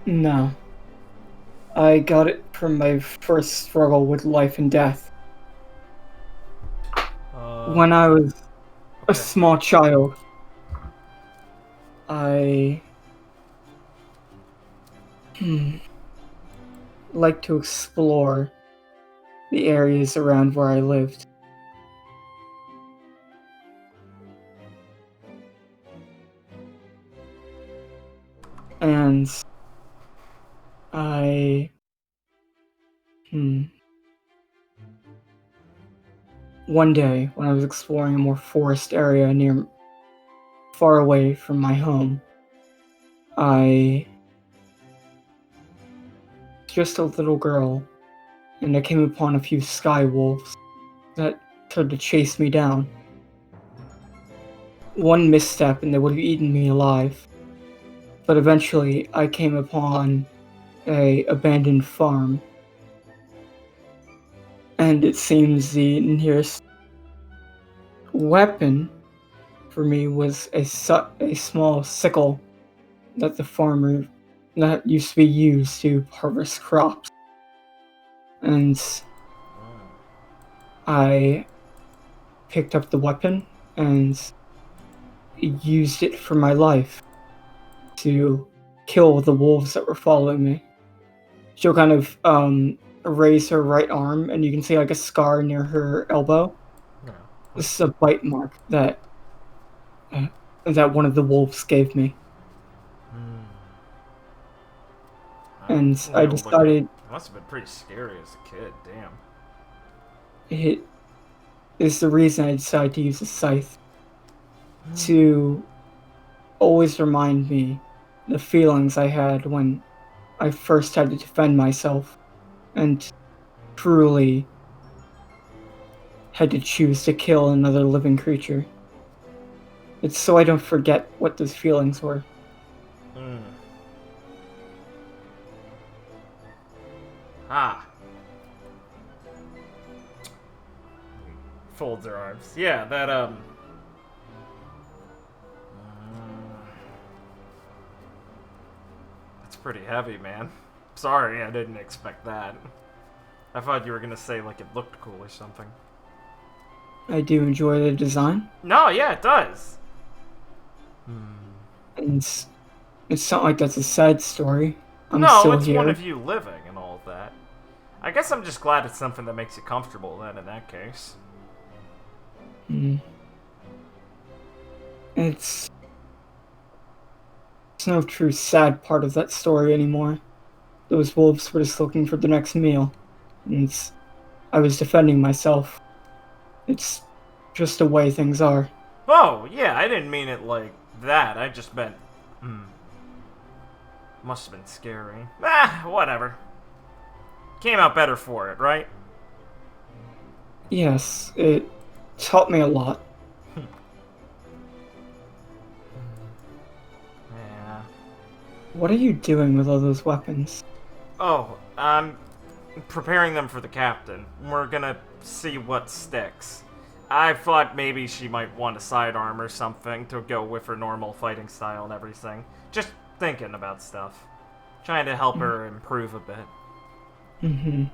No. I got it from my first struggle with life and death. When I was a small child, I like to explore the areas around where I lived. And I one day, when I was exploring a more forest area far away from my home, I was just a little girl, and I came upon a few sky wolves that tried to chase me down. One misstep and they would have eaten me alive. But eventually, I came upon an abandoned farm, and it seems the nearest weapon for me was a small sickle that the farmer that used to be used to harvest crops. And I picked up the weapon and used it for my life to kill the wolves that were following me. She'll kind of raise her right arm, and you can see like a scar near her elbow. Yeah. This is a bite mark that one of the wolves gave me. And I decided It must have been pretty scary as a kid, damn. it is the reason I decided to use a scythe to always remind me the feelings I had when I first had to defend myself and truly had to choose to kill another living creature. It's so I don't forget what those feelings were. Folds her arms. Yeah, that, that's pretty heavy, man. Sorry, I didn't expect that. I thought you were gonna say, like, it looked cool or something. I do enjoy the design. No, yeah, it does. And it's not like that's a sad story. I'm No, still it's here. one of you living and all of that. I guess I'm just glad it's something that makes you comfortable then, in that case. It's no true sad part of that story anymore. Those wolves were just looking for the next meal. And I was defending myself. It's just the way things are. Oh, yeah, I didn't mean it like that. I just meant Must have been scary. Whatever. Came out better for it, right? Yes, it taught me a lot. Yeah. What are you doing with all those weapons? Oh, I'm preparing them for the captain. We're gonna see what sticks. I thought maybe she might want a sidearm or something to go with her normal fighting style and everything. Just thinking about stuff. Trying to help her improve a bit. Mm-hmm.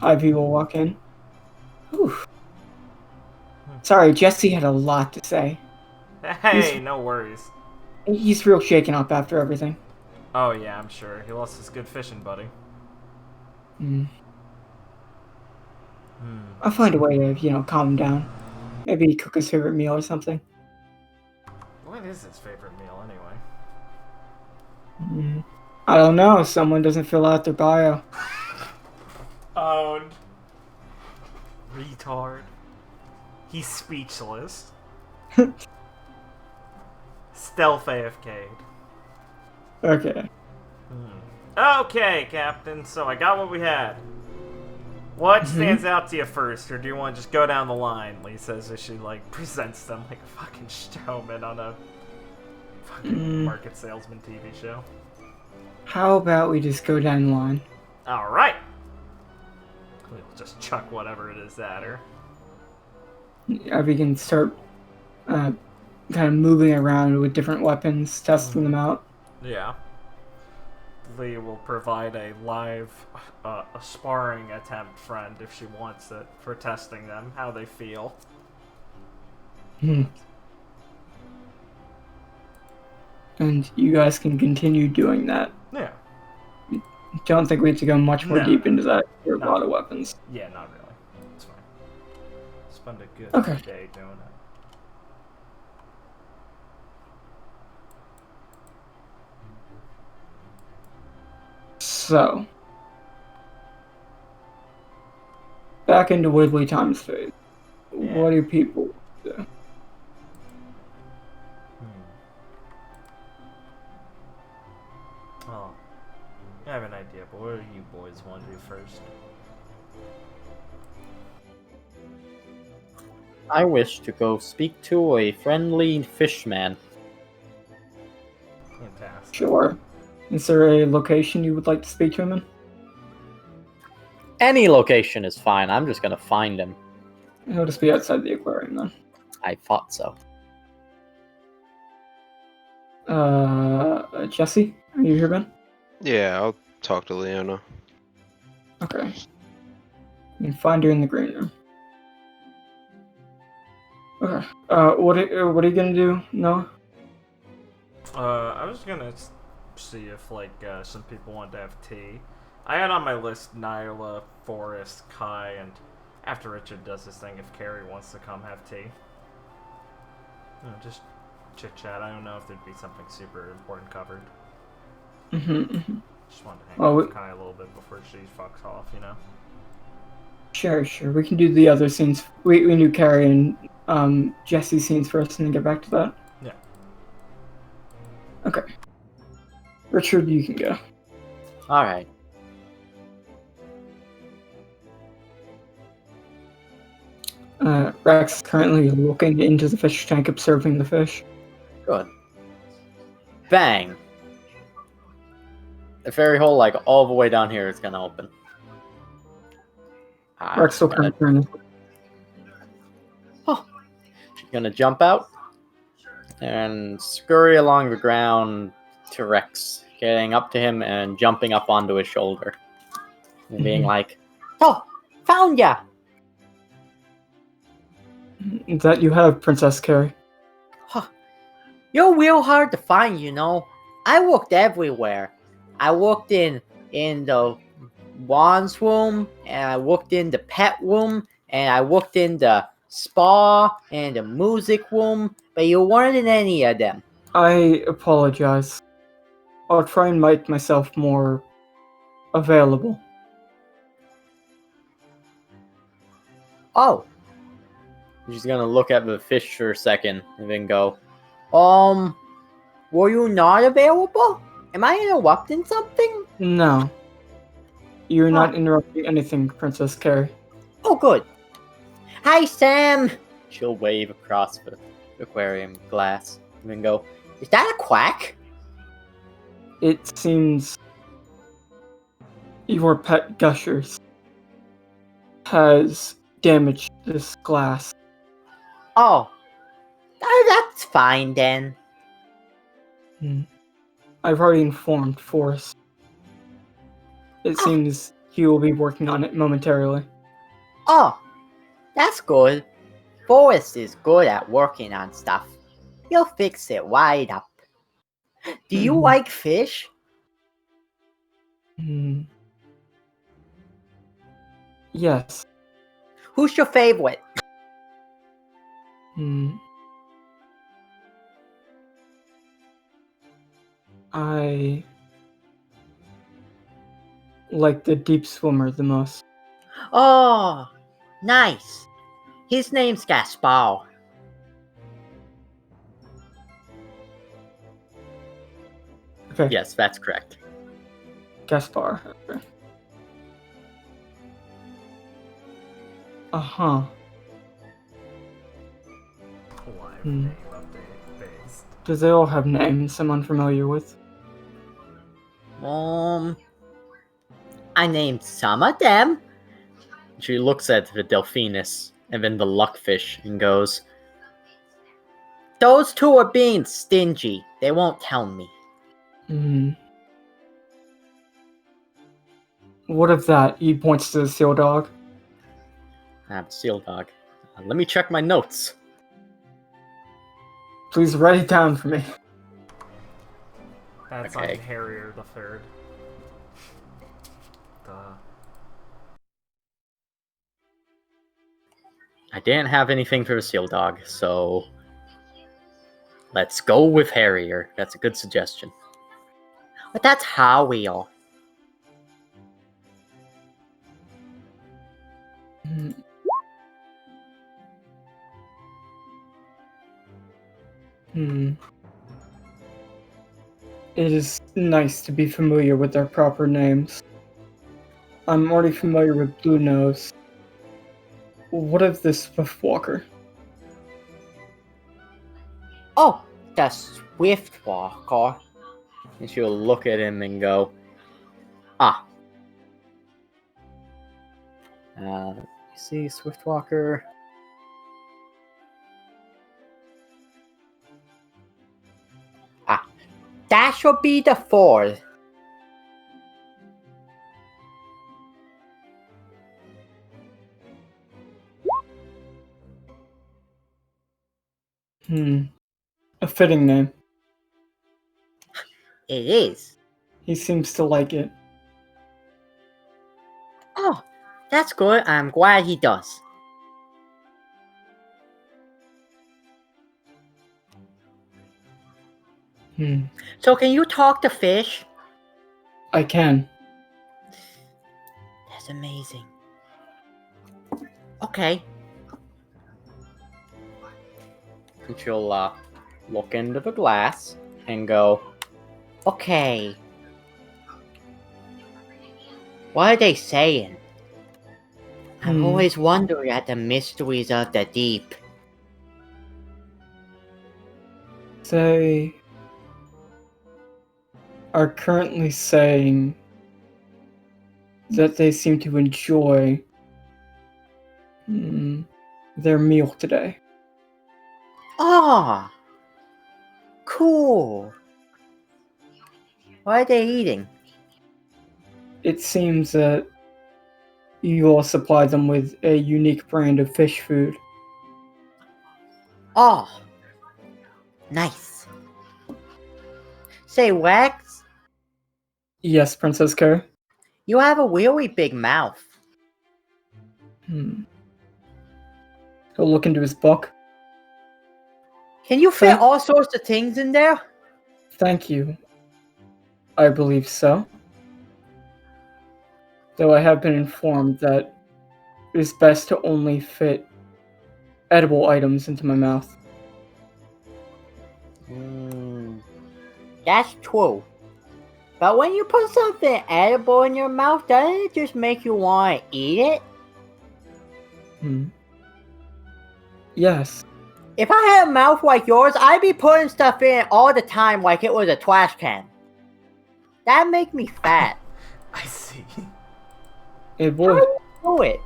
Ivy will walk in. Oof. Sorry, Jesse had a lot to say. Hey, no worries. He's real shaken up after everything. Oh yeah, I'm sure. He lost his good fishing buddy. I'll find a way to, calm him down. Maybe cook his favorite meal or something. What is his favorite meal anyway? I don't know. Someone doesn't fill out their bio. Owned. Retard. He's speechless. Stealth AFK'd. Okay. Okay, Captain, so I got what we had. What stands out to you first, or do you want to just go down the line? Lee says as she, presents them like a fucking showman on a fucking market salesman TV show. How about we just go down the line? Alright! We'll just chuck whatever it is at her. We can start kind of moving around with different weapons, testing them out. Yeah. Lee will provide a live a sparring attempt friend if she wants it for testing them, how they feel. And you guys can continue doing that. Yeah. Don't think we have to go much more No. deep into that. There are a lot of weapons. Yeah, not really. It's fine. Spend a good Okay. day doing it. So, back into Woodley Times phase. Yeah. What do people do? Oh, I have an idea, but what do you boys want to do first? I wish to go speak to a friendly fishman. Fantastic. Sure. Is there a location you would like to speak to him in? Any location is fine. I'm just gonna find him. He'll just be outside the aquarium then. I thought so. Jesse? Are you here, Ben? Yeah, I'll talk to Leona. Okay. You can find her in the green room. Okay. What are you gonna do, Noah? I was gonna see if some people wanted to have tea. I had on my list Nyla, Forrest, Kai, and after Richard does his thing, if Carrie wants to come have tea. Just chit chat. I don't know if there'd be something super important covered. Just wanted to hang out with Kai a little bit before she fucks off, Sure. We can do the other scenes. We do Carrie and Jesse's scenes first and then get back to that. Yeah. Okay. Richard, you can go. Alright. Rex is currently looking into the fish tank, observing the fish. Good. Bang! The ferry hole, all the way down here, is gonna open. Rex will come turn. She's gonna jump out and scurry along the ground to Rex, getting up to him and jumping up onto his shoulder. And being like, Oh, found ya! That you have, Princess Carrie. You're real hard to find, I looked everywhere. I looked in the Wands room, and I looked in the pet room, and I looked in the spa and the music room, but you weren't in any of them. I apologize. I'll try and make myself more available. Oh, she's gonna look at the fish for a second and then go, Were you not available? Am I interrupting something? No. You're Oh. not interrupting anything, Princess Carrie. Oh, good. Hi, Sam. She'll wave across the aquarium glass and then go, Is that a quack? It seems your pet Gushers has damaged this glass. Oh, that's fine then. I've already informed Forrest. It seems he will be working on it momentarily. Oh, that's good. Forrest is good at working on stuff. He'll fix it right up. Do you like fish? Yes. Who's your favorite? I like the deep swimmer the most. Oh, nice. His name's Gaspar. Okay. yes, that's correct. Gaspar. Okay. Uh-huh. Live name update based. Do they all have names I'm unfamiliar with? I named some of them. She looks at the Delphinus and then the luckfish and goes, Those two are being stingy. They won't tell me. What of that? He points to the seal dog. Seal dog. Let me check my notes. Please write it down for me. That's Okay. on Harrier the Third. I didn't have anything for the seal dog, so let's go with Harrier. That's a good suggestion. But that's Howie-o. It is nice to be familiar with their proper names. I'm already familiar with Blue Nose. What of the Swiftwalker? Oh, the Swiftwalker. And she'll look at him and go, you see Swiftwalker? That should be the fourth. A fitting name. It is. He seems to like it. Oh, that's good. I'm glad he does. So can you talk to fish? I can. That's amazing. Okay. And she'll look into the glass and go, Okay. What are they saying? I've always wondered at the mysteries of the deep. They are currently saying that they seem to enjoy their meal today. Ah, cool. What are they eating? It seems that you all supply them with a unique brand of fish food. Oh, nice. Say, Wax, Yes, Princess Carrie? you have a really big mouth. He'll look into his book. Can you fit Thank- all sorts of things in there? Thank you. I believe so. Though I have been informed that it is best to only fit edible items into my mouth. That's true. But when you put something edible in your mouth, doesn't it just make you want to eat it? Yes. If I had a mouth like yours, I'd be putting stuff in it all the time like it was a trash can. That'd make me fat. I see. It How would. do you do it?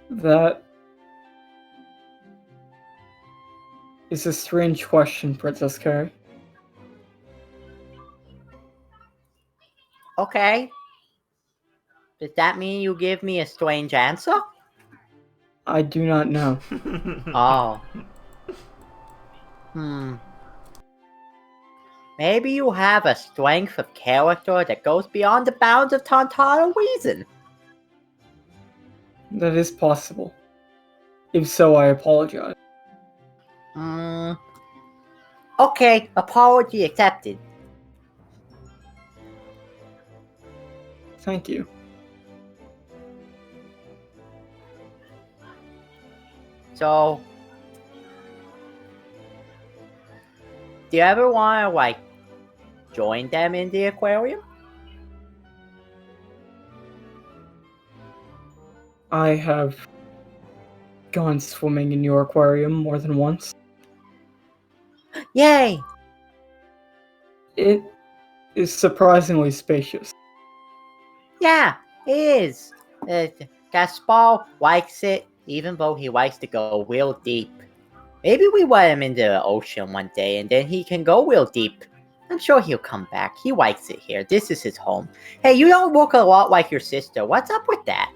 That is a strange question, Princess Carrie. Okay. Does that mean you give me a strange answer? I do not know. Oh. Maybe you have a strength of character that goes beyond the bounds of Tantana reason. That is possible. If so, I apologize. Okay, apology accepted. Thank you. So, do you ever want to, join them in the aquarium? I have gone swimming in your aquarium more than once. Yay! It is surprisingly spacious. Yeah, it is. Gaspar likes it, even though he likes to go real deep. Maybe we let him into the ocean one day and then he can go real deep. I'm sure he'll come back. He likes it here. This is his home. Hey, you don't look a lot like your sister. What's up with that?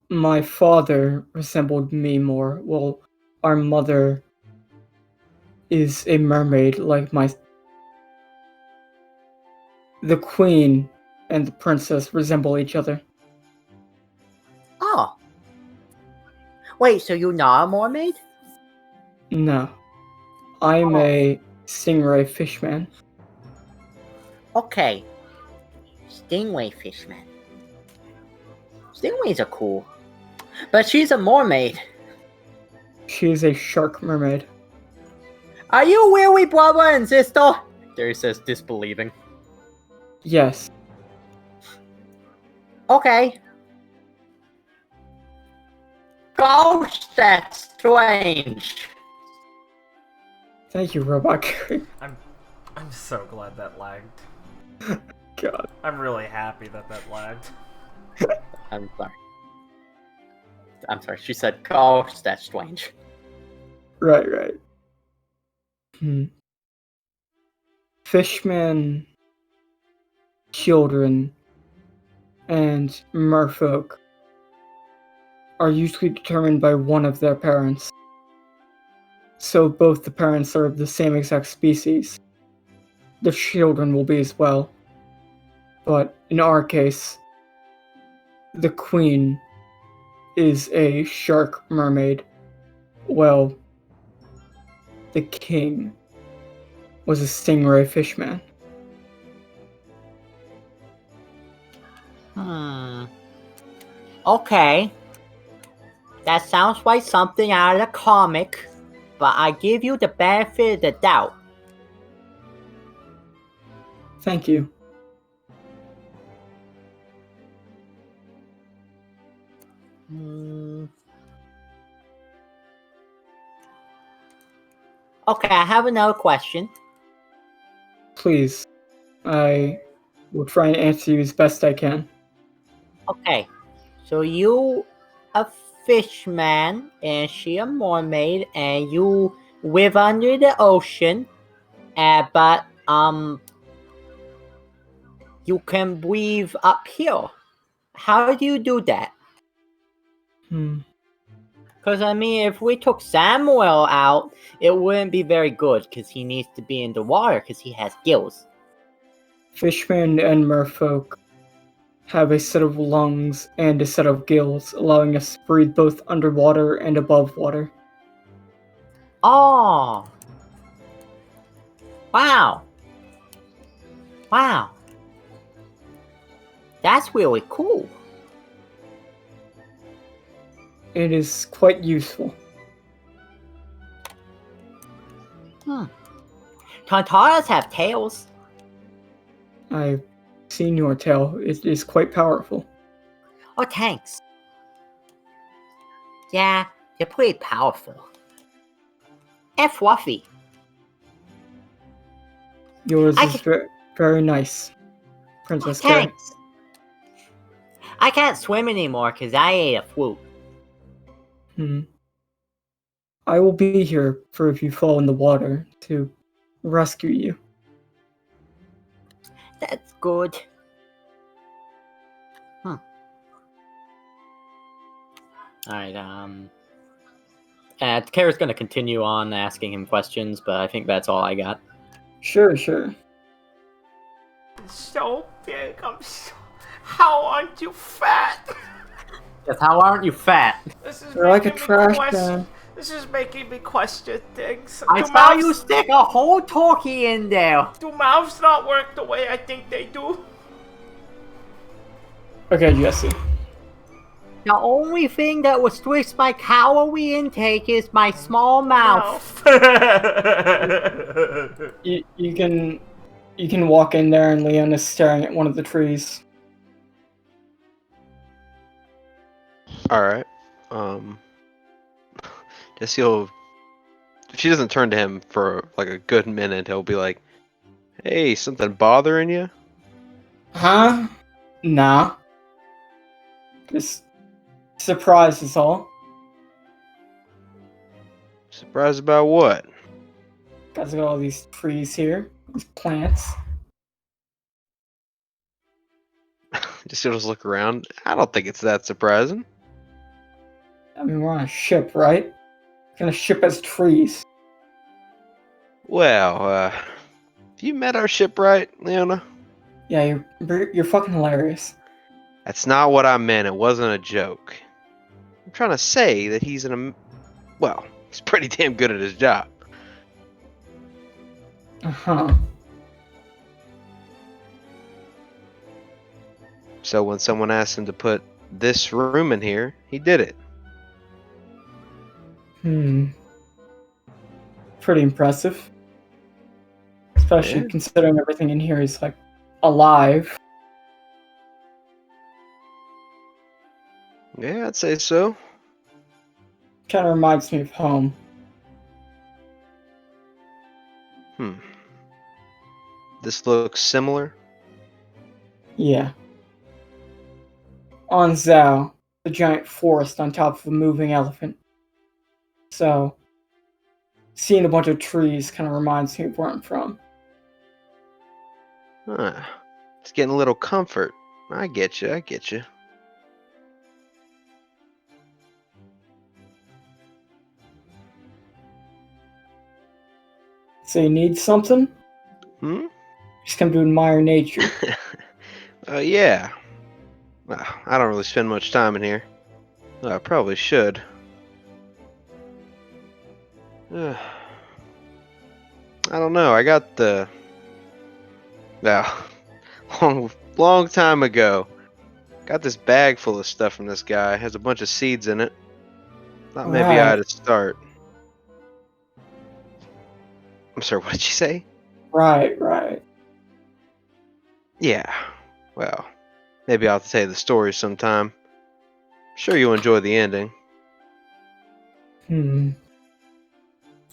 My father resembled me more, while our mother is a mermaid like my... The queen and the princess resemble each other. Oh. Wait, so you're not a mermaid? No. I'm a stingray fishman. Okay. Stingray fishman. Stingrays are cool. But she's a mermaid. She is a shark mermaid. Are you really brother and sister? Gary says, disbelieving. Yes. Okay. Gosh, that's strange. Thank you, Robot Gary. I'm so glad that lagged. God. I'm really happy that lagged. I'm sorry. She said, "Gosh, that's strange." Right. Fishmen, children, and merfolk are usually determined by one of their parents. So both the parents are of the same exact species. The children will be as well. But in our case, the queen is a shark mermaid. Well, the king was a stingray fishman. Okay. That sounds like something out of a comic, but I give you the benefit of the doubt. Thank you. Okay, I have another question. Please, I will try and answer you as best I can. Okay, so you a fishman and she a mermaid and you live under the ocean, but you can breathe up here. How do you do that? Because, I mean, if we took Samuel out, it wouldn't be very good, because he needs to be in the water, because he has gills. Fishmen and merfolk have a set of lungs and a set of gills, allowing us to breathe both underwater and above water. Oh! Wow! That's really cool. it is quite useful. Tantaras have tails. I've seen your tail. It is quite powerful. Oh, thanks. Yeah, they're pretty powerful. And fluffy. Yours I is can- very nice, Oh, Princess Carrie. thanks. I can't swim anymore because I ate a fruit. I will be here for if you fall in the water to rescue you. That's good. Alright, Kara's gonna continue on asking him questions, but I think that's all I got. Sure. So big, How aren't you fat? Yes, how aren't you fat? This is You're like a making me trash question. can. This is making me question things. I saw you stick a whole turkey in there. Do mouths not work the way I think they do? Okay, Jesse. The only thing that restricts my calorie intake is my small mouth. You can walk in there and Leona's staring at one of the trees. Alright. Jesse will. If she doesn't turn to him for like a good minute, he'll be like, "Hey, something bothering you?" Huh? Nah. Just surprise is all. Surprised about what? Guys got all these trees here, these plants. Jesse will just look around. I don't think it's that surprising. I mean, we're on a ship, right? And a ship has trees. Well, have you met our shipwright, Leona? Yeah, you're fucking hilarious. That's not what I meant. It wasn't a joke. I'm trying to say that he's well, he's pretty damn good at his job. Uh-huh. So when someone asked him to put this room in here, he did it. Pretty impressive. Especially Yeah. considering everything in here is, like, alive. Yeah, I'd say so. Kind of reminds me of home. This looks similar. Yeah. On Zhao, the giant forest on top of a moving elephant. So, seeing a bunch of trees kind of reminds me of where I'm from. Huh. It's getting a little comfort. I get you. So you need something? Hmm? Just come to admire nature. Yeah. Well, I don't really spend much time in here. I probably should. I don't know. I got the. Long time ago. Got this bag full of stuff from this guy. Has a bunch of seeds in it. Thought maybe I ought to start. I'm sorry, what did you say? Right. Yeah. Well, maybe I'll have to tell you the story sometime. Sure you'll enjoy the ending.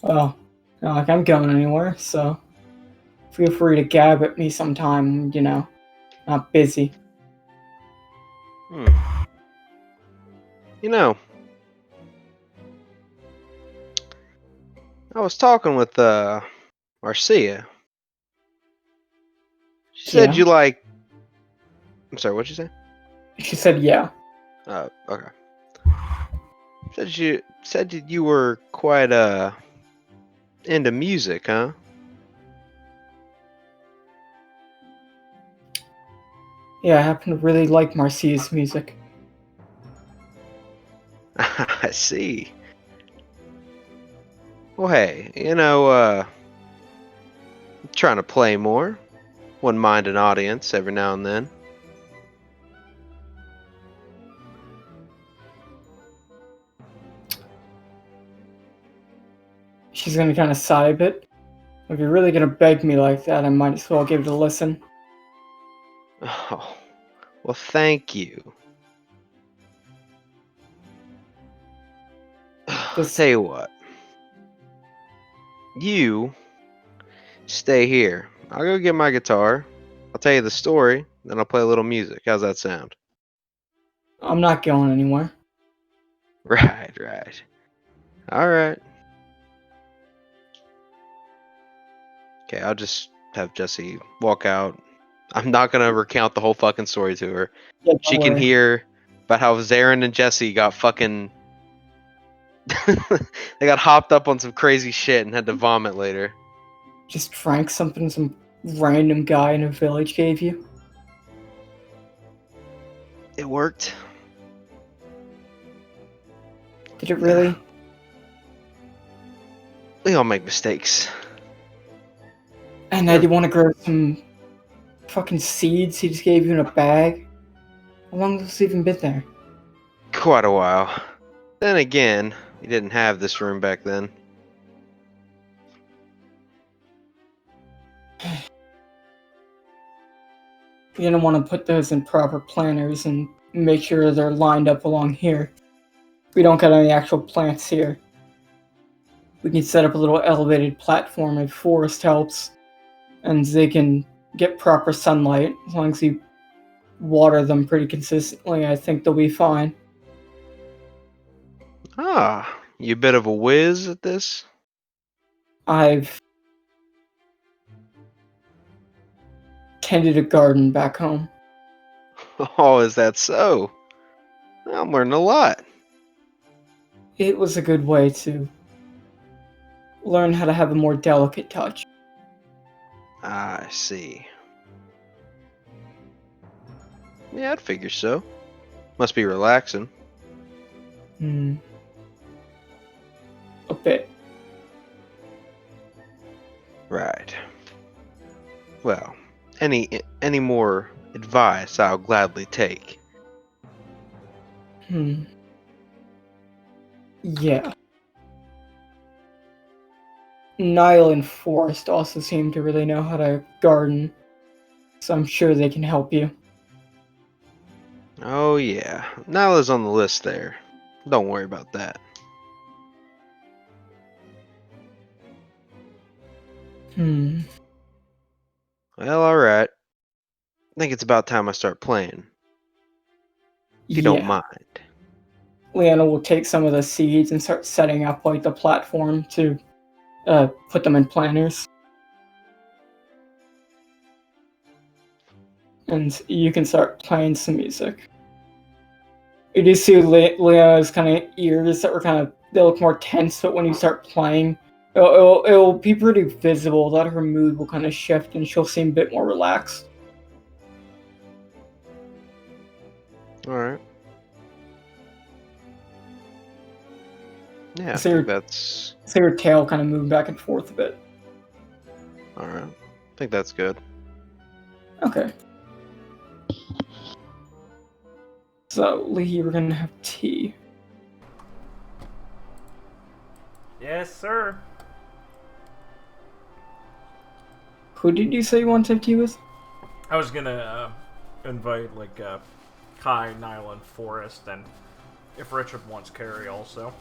Well, not like I'm going anywhere, so feel free to gab at me sometime, not busy. You know, I was talking with Marcia. She said you like. I'm sorry, what'd you say? She said yeah. Okay. Said you were quite into music, huh? Yeah, I happen to really like Marcia's music. I see. Well, hey, trying to play more. Wouldn't mind an audience every now and then. She's gonna kind of sigh a bit. If you're really gonna beg me like that, I might as well give it a listen. Oh, well, thank you. I'll tell you what. You stay here. I'll go get my guitar. I'll tell you the story, then I'll play a little music. How's that sound? I'm not going anywhere. Right, right. All right. Okay, I'll just have Jesse walk out. I'm not gonna recount the whole fucking story to her. Yeah, She don't can worry. hear about how Zarin and Jesse got fucking. They got hopped up on some crazy shit and had to vomit later. Just drank something some random guy in a village gave you. It worked. Did it really? We all make mistakes. And now you want to grow some fucking seeds he just gave you in a bag? How long has this even been there? Quite a while. Then again, we didn't have this room back then. You're gonna want to put those in proper planters and make sure they're lined up along here. We don't got any actual plants here. We can set up a little elevated platform if forest helps, and they can get proper sunlight. As long as you water them pretty consistently, I think they'll be fine. Ah, you a bit of a whiz at this? I've tended a garden back home. Oh, is that so? I'm learning a lot. It was a good way to learn how to have a more delicate touch. I see. Yeah, I'd figure so. Must be relaxing. A bit. Right. Well, any more advice I'll gladly take. Yeah. Nile and Forest also seem to really know how to garden, so I'm sure they can help you. Oh yeah, Nyla's on the list there. Don't worry about that. Well, alright. I think it's about time I start playing. If you don't mind. Leanna will take some of the seeds and start setting up like the platform to put them in planters. And you can start playing some music. You do see Leanna's kind of ears that were they look more tense, but when you start playing, it'll be pretty visible that her mood will kind of shift and she'll seem a bit more relaxed. Alright. Yeah, I So think that's... See her tail kind of moving back and forth a bit. Alright. I think that's good. Okay. So, Lee, we're gonna have tea. Yes, sir. Who did you say you want to have tea with? I was gonna invite Kai, Nile, and Forrest, and if Richard wants Carrie also,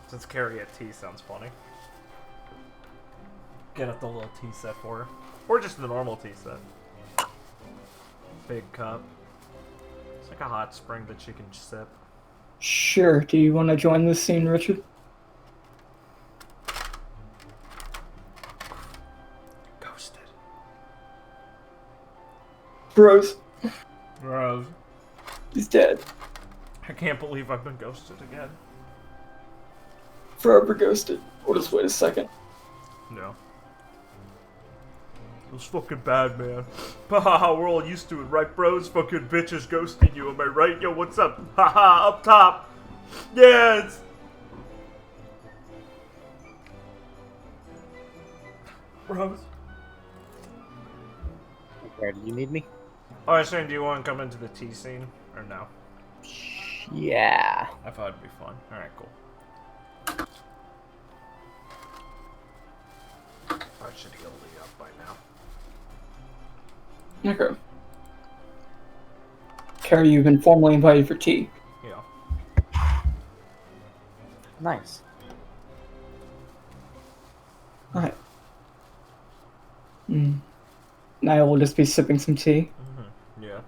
since Carrie at tea sounds funny. Get up the little tea set for her, or just the normal tea set. Big cup. It's like a hot spring that she can sip. Sure. Do you want to join this scene, Richard? Ghosted. Bros. Bro, He's dead. I can't believe I've been ghosted again. Forever ghosted. We'll just wait a second. No. It was fucking bad, man. Haha, we're all used to it, right, bros? Fucking bitches ghosting you, am I right? Yo, what's up? Haha, up top. Yes! Bros. Where do you need me? Oh, I was saying, do you want to come into the tea scene? Or no? Yeah. I thought it'd be fun. Alright, cool. that should heal Lee up by now. Okay. Carrie, you've been formally invited for tea. Yeah. Nice. Alright. Now we'll just be sipping some tea. Yeah.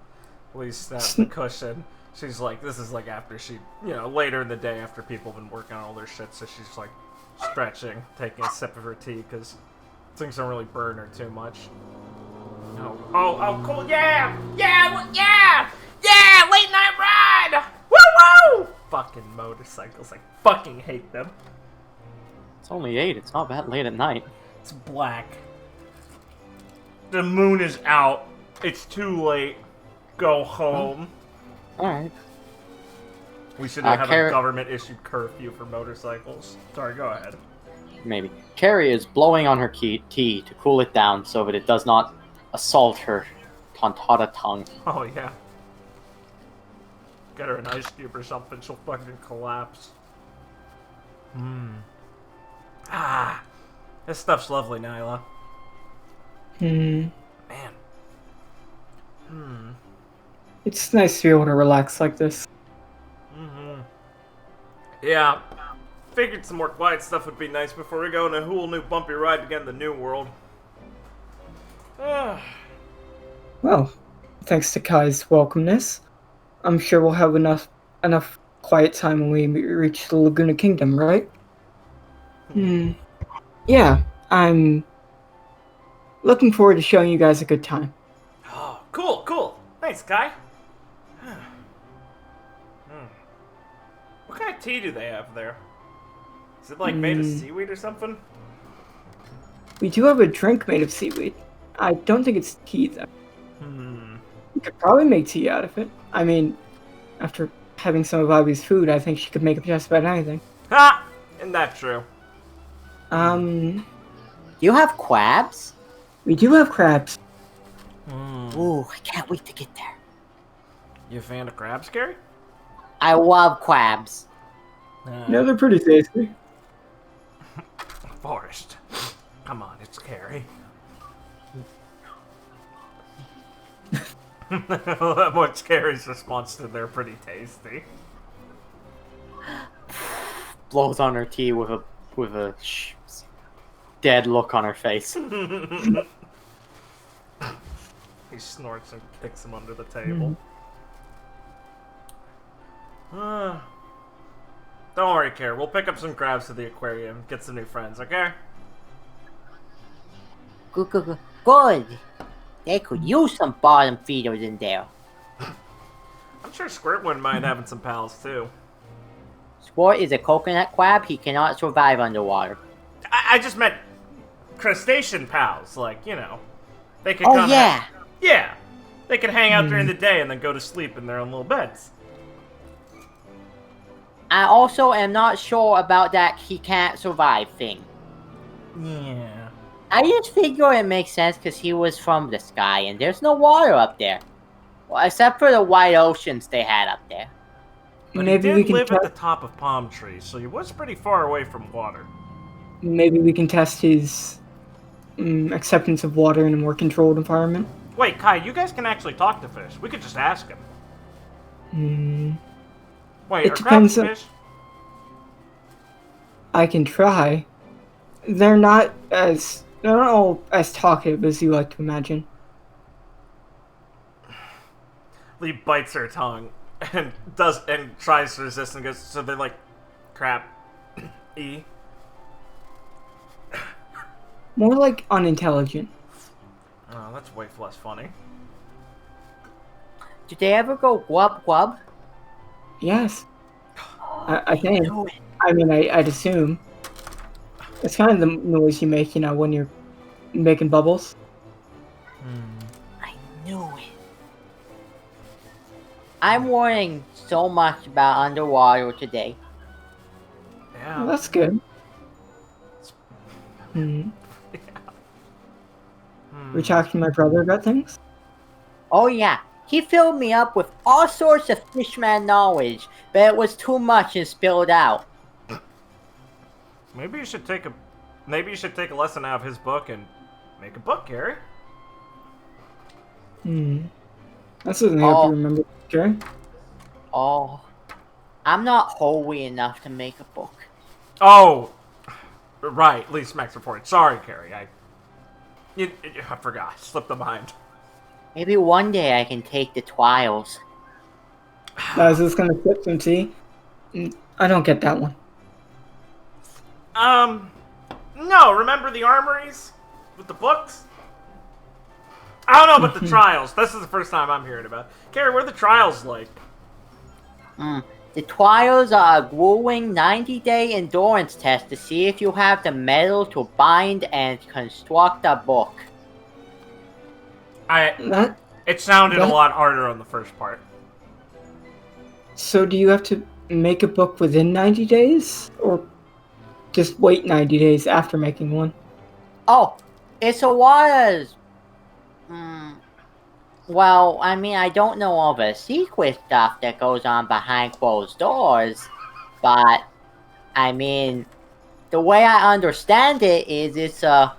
Lee snaps the cushion. She's like, this is like after she, later in the day after people have been working on all their shit, so she's like stretching, taking a sip of her tea, because things don't really burn her too much. Oh, cool, yeah, late night ride! Woo! Fucking motorcycles, I fucking hate them. It's only 8. It's not that late at night. It's black. The moon is out. It's too late. Go home. Alright. We should have a Carrie- government-issued curfew for motorcycles. Sorry, go ahead. Maybe. Carrie is blowing on her tea to cool it down so that it does not assault her tontata tongue. Oh, yeah. Get her an ice cube or something, she'll fucking collapse. This stuff's lovely, Nyla. Man. It's nice to be able to relax like this. Yeah. Figured some more quiet stuff would be nice before we go on a whole new bumpy ride to get in the new world. Well, thanks to Kai's welcomeness, I'm sure we'll have enough quiet time when we reach the Laguna Kingdom, right? Yeah, I'm looking forward to showing you guys a good time. Oh, cool. Thanks, Kai. What kind of tea do they have there? Is it like made of seaweed or something? We do have a drink made of seaweed. I don't think it's tea, though. We could probably make tea out of it. I mean, after having some of Abby's food, I think she could make up just about anything. Ha! Isn't that true? You have crabs? We do have crabs. Ooh, I can't wait to get there. You a fan of crabs, Gary? I love crabs. Yeah, they're pretty tasty. Forrest. Come on, it's Carrie. What's Carrie's response to they're pretty tasty? Blows on her tea with a dead look on her face. He snorts and kicks him under the table. Don't worry, Care. We'll pick up some crabs to the aquarium, get some new friends, okay? Good. They could use some bottom feeders in there. I'm sure Squirt wouldn't mind having some pals, too. Squirt is a coconut crab. He cannot survive underwater. I just meant crustacean pals, like, they could Oh, come yeah. Yeah. They could hang out during the day and then go to sleep in their own little beds. I also am not sure about that he can't survive thing. Yeah. I just figure it makes sense because he was from the sky and there's no water up there. Well, except for the wide oceans they had up there. But Maybe he we did can live at the top of palm trees, so he was pretty far away from water. Maybe we can test his acceptance of water in a more controlled environment. Wait, Kai, you guys can actually talk to fish. We could just ask him. Wait, It are crabs depends on- fish? I can try. They're not all as talkative as you like to imagine. Lee bites her tongue and tries to resist and goes, so they're like, crab. E. More like unintelligent. Oh, that's way less funny. Did they ever go glub? Yes. I think. I mean, I'd assume. It's kind of the noise you make, when you're making bubbles. I knew it. I'm learning so much about underwater today. Yeah. Well, that's good. We're talking to my brother about things? Oh yeah, he filled me up with all sorts of fishman knowledge, but it was too much and spilled out. Maybe you should take a lesson out of his book and Make a book, Gary. That's something I have to remember. Okay. Oh, I'm not holy enough to make a book. Oh, right. Least Max report. Sorry, Carrie. I forgot. I slipped the mind. Maybe one day I can take the trials. Now, is this gonna sip some tea? I don't get that one. No. Remember the armories with the books? I don't know about the trials. This is the first time I'm hearing about it. Carrie, what are the trials like? The trials are a grueling 90-day endurance test to see if you have the metal to bind and construct a book. It sounded a lot harder on the first part. So do you have to make a book within 90 days? Or just wait 90 days after making one? Oh, it's a lot of... Well, I mean, I don't know all the secret stuff that goes on behind closed doors, but, I mean, the way I understand it is it's a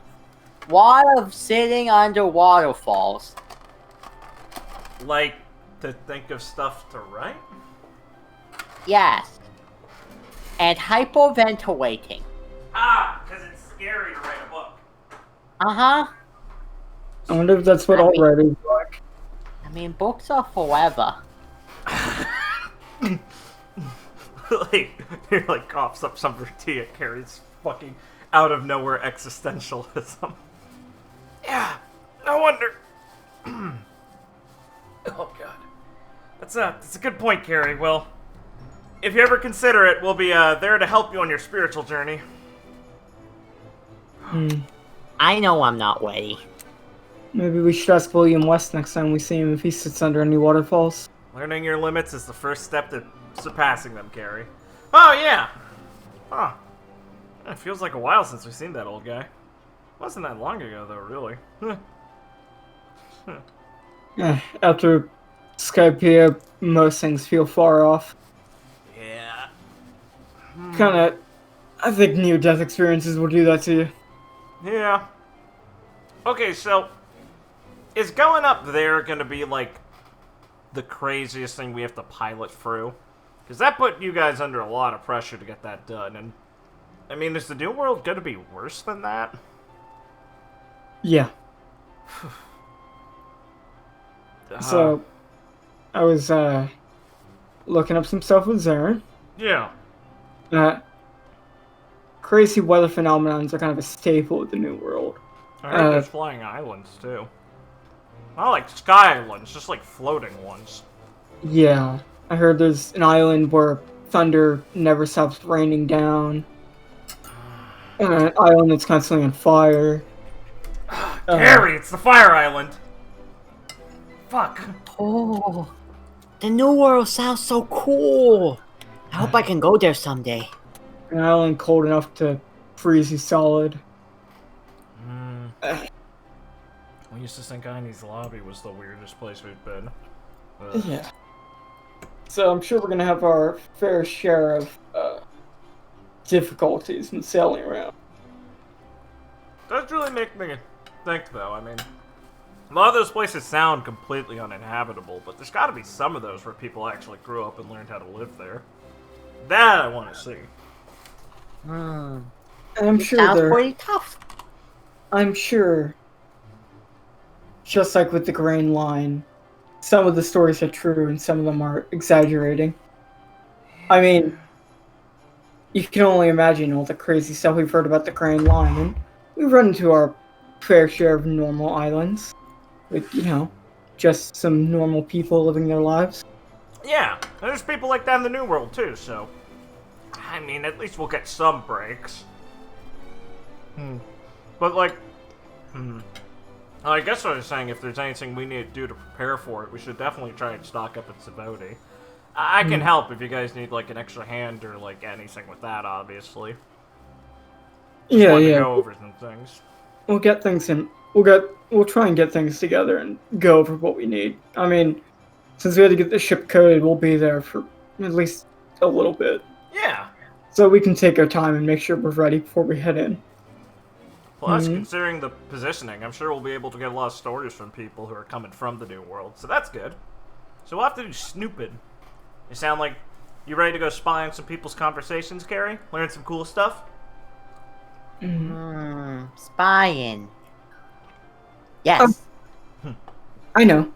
lot of sitting under waterfalls. Like, to think of stuff to write? Yes. And hyperventilating. Because it's scary to write a book. Uh-huh. I wonder if that's what all writers like. I mean, books are forever. Like coughs up some tea at Carrie's fucking out of nowhere existentialism. Yeah, no wonder. Oh god, that's a good point, Carrie. Well, if you ever consider it, we'll be there to help you on your spiritual journey. I know I'm not ready. Maybe we should ask William West next time we see him if he sits under any waterfalls. Learning your limits is the first step to surpassing them, Carrie. Oh, yeah! Huh. It feels like a while since we've seen that old guy. Wasn't that long ago, though, really. After Skypea, most things feel far off. Yeah. Kinda... I think near-death experiences will do that to you. Yeah. Okay, so... is going up there gonna be, like, the craziest thing we have to pilot through? Because that put you guys under a lot of pressure to get that done, and... I mean, is the New World gonna be worse than that? Yeah. So, I was, looking up some stuff with Zarin. Yeah. Crazy weather phenomenons are kind of a staple of the New World. I heard there's flying islands, too. Not like sky islands, just like floating ones. Yeah. I heard there's an island where thunder never stops raining down. And an island that's constantly on fire. Gary, it's the Fire Island! Fuck. Oh, the New World sounds so cool. I hope I can go there someday. An island cold enough to freeze you solid. We used to think Inie's lobby was the weirdest place we've been. Yeah. So I'm sure we're gonna have our fair share of difficulties in sailing around. Does really make me think, though. I mean, a lot of those places sound completely uninhabitable, but there's got to be some of those where people actually grew up and learned how to live there. That I want to see. And I'm sure Sounds they're... pretty tough. I'm sure, just like with the grain line, some of the stories are true and some of them are exaggerating. I mean, you can only imagine all the crazy stuff we've heard about the grain line, and we've run into our fair share of normal islands with, you know, just some normal people living their lives. Yeah, there's people like that in the New World, too, so... I mean, at least we'll get some breaks. But, like... I guess what I was saying, if there's anything we need to do to prepare for it, we should definitely try and stock up at Sabody. I can help if you guys need, like, an extra hand or, like, anything with that, obviously. Just wanted to go over some things. We'll get things in. We'll try and get things together and go over what we need. I mean, since we had to get the ship coded, we'll be there for at least a little bit. Yeah. So we can take our time and make sure we're ready before we head in. Plus, considering the positioning, I'm sure we'll be able to get a lot of stories from people who are coming from the New World, so that's good. So we'll have to do snooping. You sound like you ready to go spy on some people's conversations, Carrie? Learn some cool stuff? Spying. Yes. I know.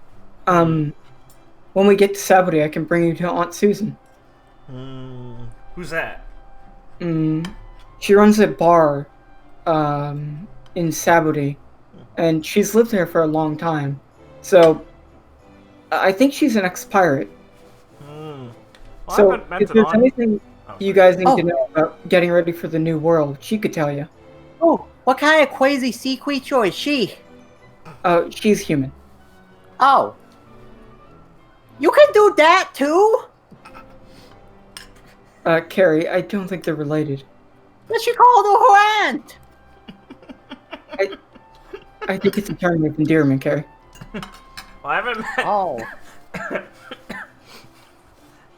When we get to Sabody, I can bring you to Aunt Susan. Who's that? She runs a bar, in Sabody, and she's lived there for a long time. So, I think she's an ex-pirate. Well, So, if there's anything you guys need to know about getting ready for the New World, she could tell you. Oh, what kind of crazy sea creature is she? She's human. Oh. You can do that too? Carrie, I don't think they're related. But she called her aunt. I think it's a term of endearment, Carrie. Well, I haven't met... Oh.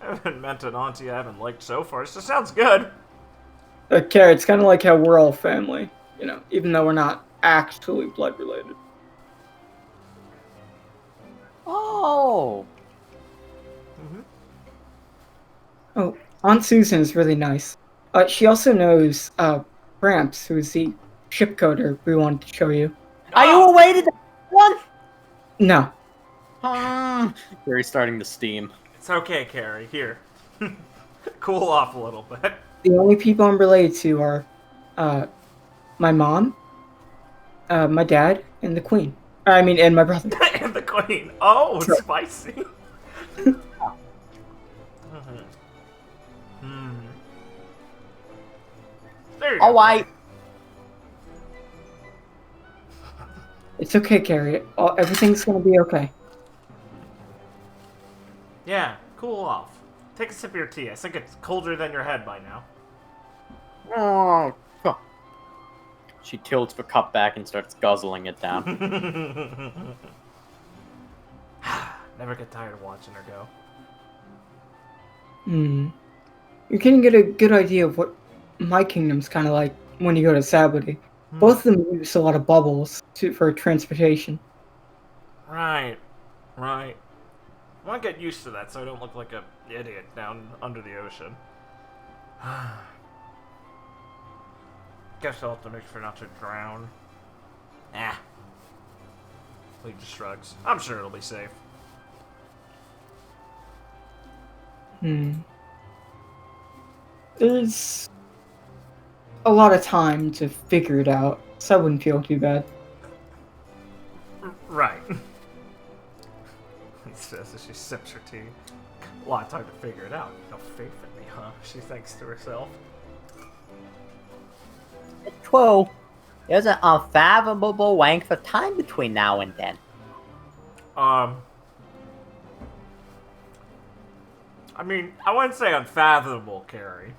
I haven't met an auntie I haven't liked so far, so sounds good. Carrie, it's kind of like how we're all family, you know, even though we're not actually blood related. Oh. Oh, Aunt Susan is really nice. She also knows, Gramps, who is the ship coder we wanted to show you. Are you related to one? No. Carrie's starting to steam. It's okay, Carrie. Here. Cool off a little bit. The only people I'm related to are, my mom, my dad, and the Queen. And my brother. And the Queen. Oh, Sure. Spicy. There you go. Oh, It's okay, Carrie. Everything's gonna be okay. Yeah, cool off. Take a sip of your tea. I think it's colder than your head by now. Oh. She tilts the cup back and starts guzzling it down. Never get tired of watching her go. You can get a good idea of what my kingdom's kind of like when you go to Sabody. Both of them use a lot of bubbles for transportation. Right. I want to get used to that so I don't look like an idiot down under the ocean. Guess I'll have to make sure not to drown. Lee just shrugs. I'm sure it'll be safe. There's a lot of time to figure it out, so I wouldn't feel too bad. Right. He says as she sips her tea. A lot of time to figure it out. No faith in me, huh? She thinks to herself. True. There's an unfathomable length of time between now and then. I mean, I wouldn't say unfathomable, Carrie.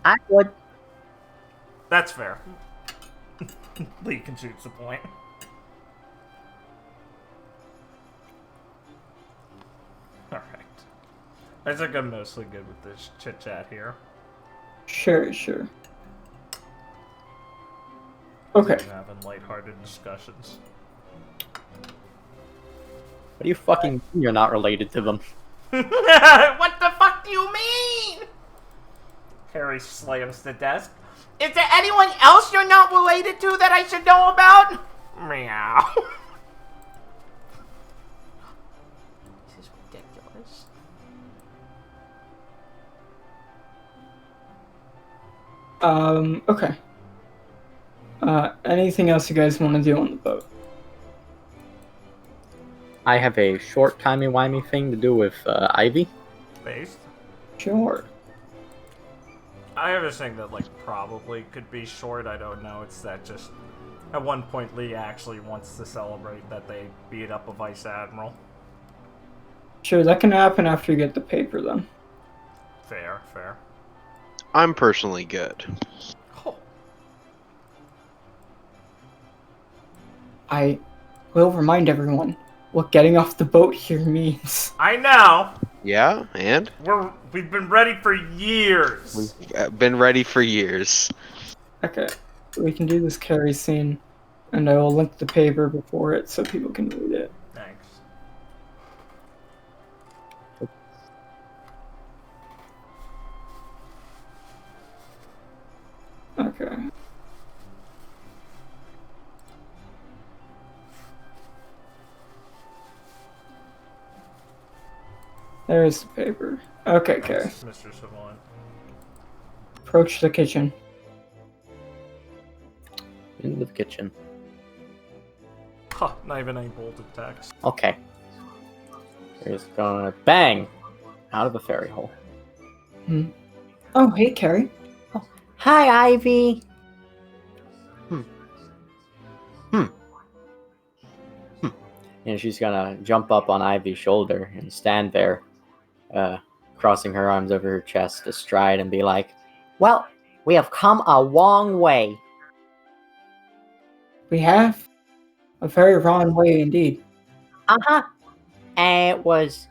I would. That's fair. Lee concedes the point. Alright. I think I'm mostly good with this chit-chat here. Sure. Okay. I'm having lighthearted discussions. What do you fucking mean you're not related to them? What the fuck do you mean? Harry slams the desk. Is there anyone else you're not related to that I should know about? Meow. This is ridiculous. Okay. Anything else you guys want to do on the boat? I have a short timey-wimey thing to do with Ivy. Based. Sure. I have a thing that, like, probably could be short. I don't know. It's that just... At one point, Lee actually wants to celebrate that they beat up a vice admiral. Sure, that can happen after you get the paper, then. Fair. I'm personally good. Oh. I will remind everyone what getting off the boat here means. I know! Yeah, and? We've been ready for years! We've been ready for years. Okay, we can do this Carrie scene. And I will link the paper before it so people can read it. Thanks. Okay. There's the paper. Okay, Carrie. Thanks, Mr. Savant. Approach the kitchen. In the kitchen. Huh, not even any bolded text. Okay. He's gonna bang out of the fairy hole. Oh, hey, Carrie. Hi, Ivy. And she's gonna jump up on Ivy's shoulder and stand there, crossing her arms over her chest astride and be like, Well, we have come a long way. We have a very wrong way indeed. Uh-huh. And it was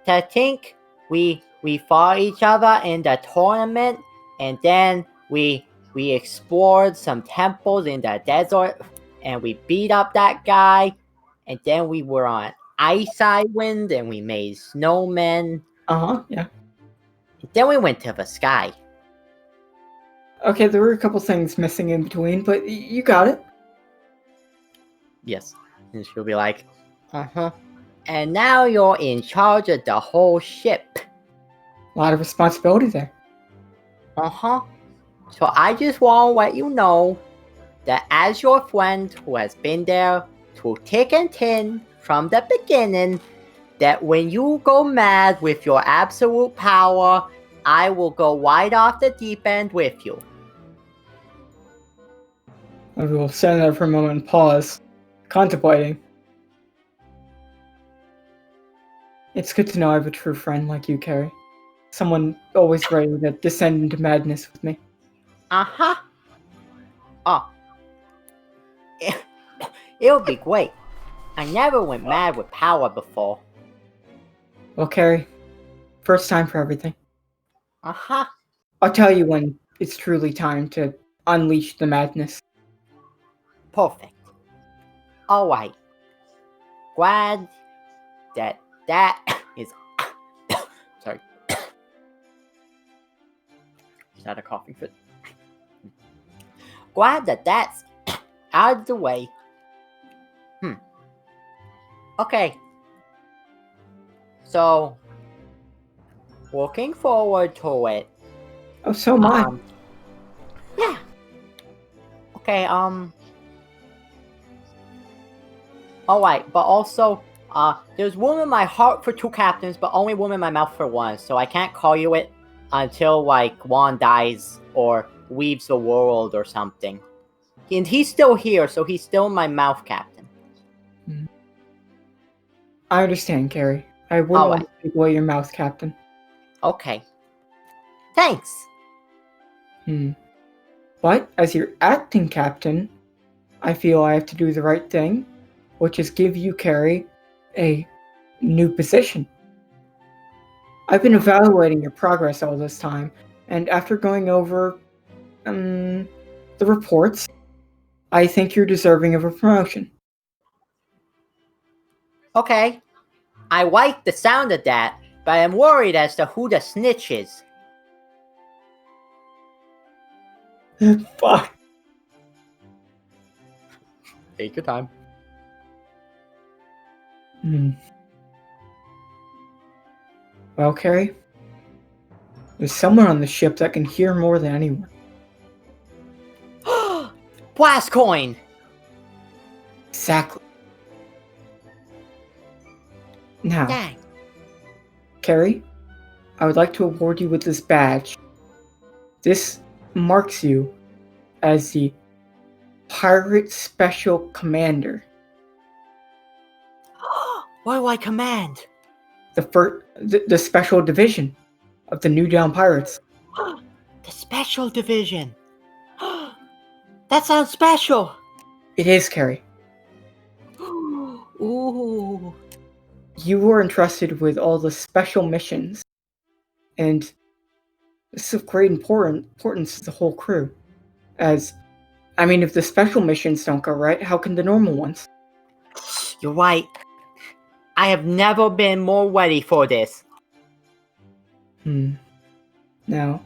to think we fought each other in the tournament, and then we explored some temples in the desert, and we beat up that guy, and then we were on Ice Island, and we made snowmen. Yeah. Then we went to the sky. Okay, there were a couple things missing in between, but you got it. yes. And she'll be like, Uh-huh. And now you're in charge of the whole ship. A lot of responsibility there. Uh-huh. So I just want to let you know that as your friend who has been there to thick and thin from the beginning, that when you go mad with your absolute power, I will go right off the deep end with you. And we will stand there for a moment and pause, contemplating. It's good to know I have a true friend like you, Carrie. Someone always ready to descend into madness with me. Uh-huh. Oh. It'll be great. I never went mad with power before. Well, Carrie, first time for everything. Uh-huh. I'll tell you when it's truly time to unleash the madness. Perfect. Alright. Glad that is... sorry. Is that a coughing fit? Glad that's out of the way. Okay. So, looking forward to it. Oh, so am I. Yeah. Okay, alright, but also, there's room in my heart for 2 captains, but only room in my mouth for 1, so I can't call you it until, like, Juan dies or leaves the world or something. And he's still here, so he's still my mouth captain. I understand, Carrie. I wouldn't want to take away your mouth, Captain. Okay. Thanks! But, as your acting captain, I feel I have to do the right thing, which is give you, Carrie, a new position. I've been evaluating your progress all this time, and after going over the reports, I think you're deserving of a promotion. Okay. I like the sound of that, but I'm worried as to who the snitch is. Fuck. Take your time. Well, Carrie, there's someone on the ship that can hear more than anyone. Blast coin! Exactly. Now, Dang. Carrie, I would like to award you with this badge. This marks you as the Pirate Special Commander. What do I command? The Special Division of the New Down Pirates. The Special Division. That sounds special. It is, Carrie. Ooh. You were entrusted with all the special missions, and this is of great importance to the whole crew, as I mean, if the special missions don't go right, how can the normal ones? You're right. I have never been more ready for this. Now,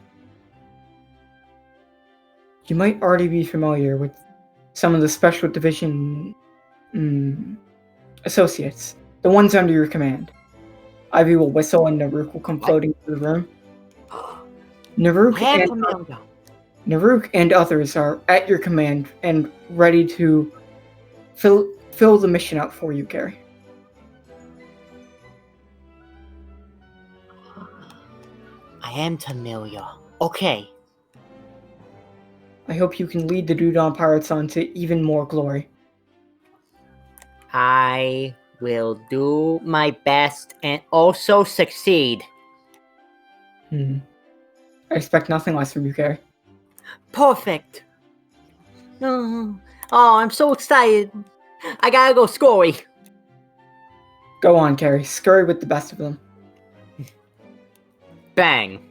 you might already be familiar with some of the Special Division associates, the ones under your command. Ivy will whistle and Naruk will come floating into the room. Naruk and others are at your command and ready to fill the mission out for you, Gary. I am familiar. Okay. I hope you can lead the Dudon Pirates on to even more glory. I will do my best and also succeed. I expect nothing less from you, Gary. Perfect. Oh, I'm so excited. I gotta go scurry. Go on, Gary. Scurry with the best of them. Bang.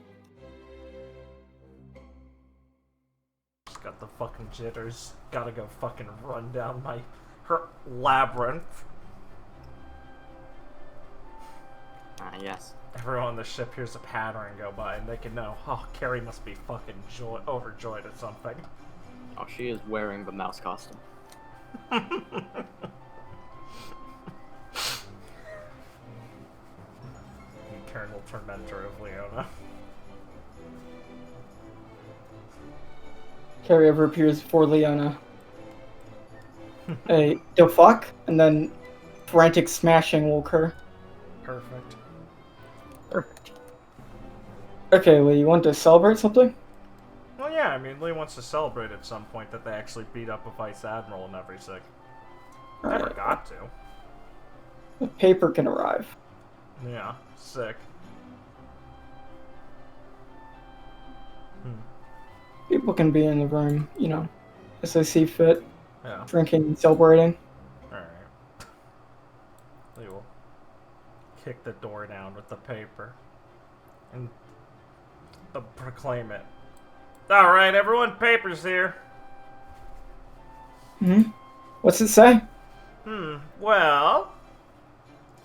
Just got the fucking jitters. Gotta go fucking run down her labyrinth. Yes. Everyone on the ship hears a pattern go by and they can know, oh, Carrie must be fucking overjoyed at something. Oh, she is wearing the mouse costume. Eternal tormentor of Leona. Carrie ever appears before Leona. A fuck, and then frantic smashing will occur. Perfect. Okay, Lee, you want to celebrate something? Well, yeah, I mean, Lee wants to celebrate at some point that they actually beat up a Vice Admiral and everything. Never got to. The paper can arrive. Yeah, sick. People can be in the room, as they see fit, Yeah. drinking and celebrating. Alright. Lee will kick the door down with the paper and proclaim it. Alright, everyone, paper's here. What's it say? Well,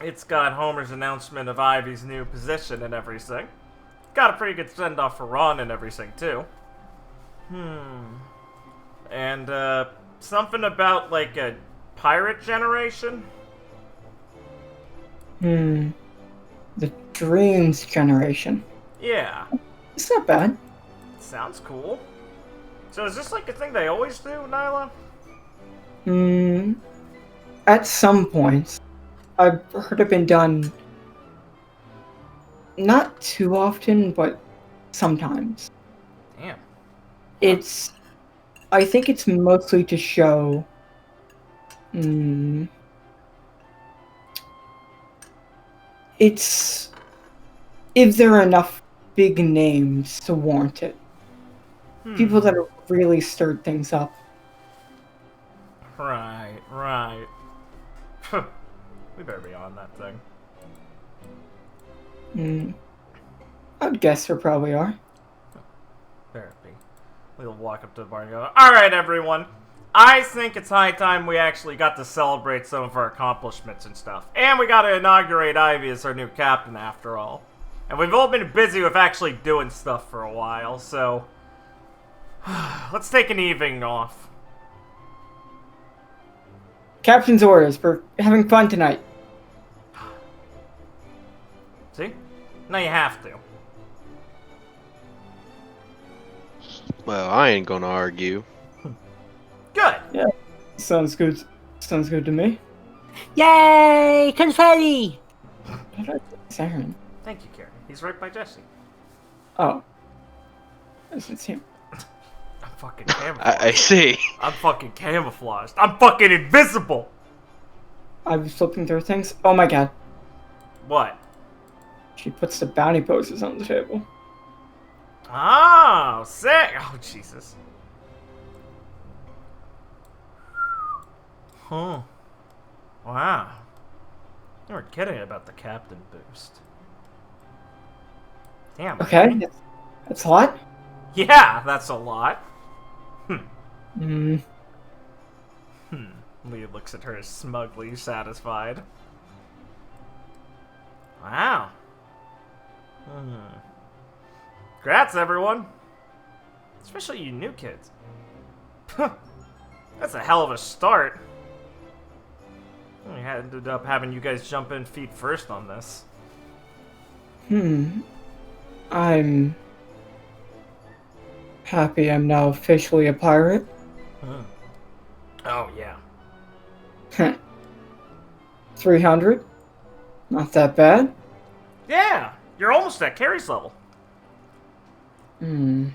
it's got Homer's announcement of Ivy's new position and everything. Got a pretty good send-off for Ron and everything, too. And, something about, like, a pirate generation? The Dreams generation. Yeah. It's not bad. Sounds cool. So is this, like, a thing they always do, Nyla? At some points. I've heard it been done not too often, but sometimes. Damn. I think it's mostly to show it's if there are enough big names to warrant it. People that have really stirred things up. Right. We better be on that thing. I'd guess there probably are. Better be. We'll walk up to the bar and go, alright, everyone. I think it's high time we actually got to celebrate some of our accomplishments and stuff. And we got to inaugurate Ivy as our new captain, after all. And we've all been busy with actually doing stuff for a while, so let's take an evening off. Captain's orders. We're having fun tonight. See? Now you have to. Well, I ain't gonna argue. Good. Yeah, sounds good. Sounds good to me. Yay! Confetti! Siren. Thank you, Karen. He's right by Jesse. Oh, it's him. I'm fucking camouflaged. I see. I'm fucking camouflaged. I'm fucking invisible! I was flipping through things. Oh my god. What? She puts the bounty posters on the table. Oh, sick! Oh, Jesus. Huh. Wow. You were kidding about the captain boost. Damn. Okay, man. that's a lot. Yeah, that's a lot. Hmm. Lee looks at her smugly satisfied. Wow. Congrats, everyone. Especially you new kids. That's a hell of a start. We ended up having you guys jump in feet first on this. I'm happy I'm now officially a pirate. Oh, yeah. 300? Not that bad. Yeah, you're almost at Carrie's level. And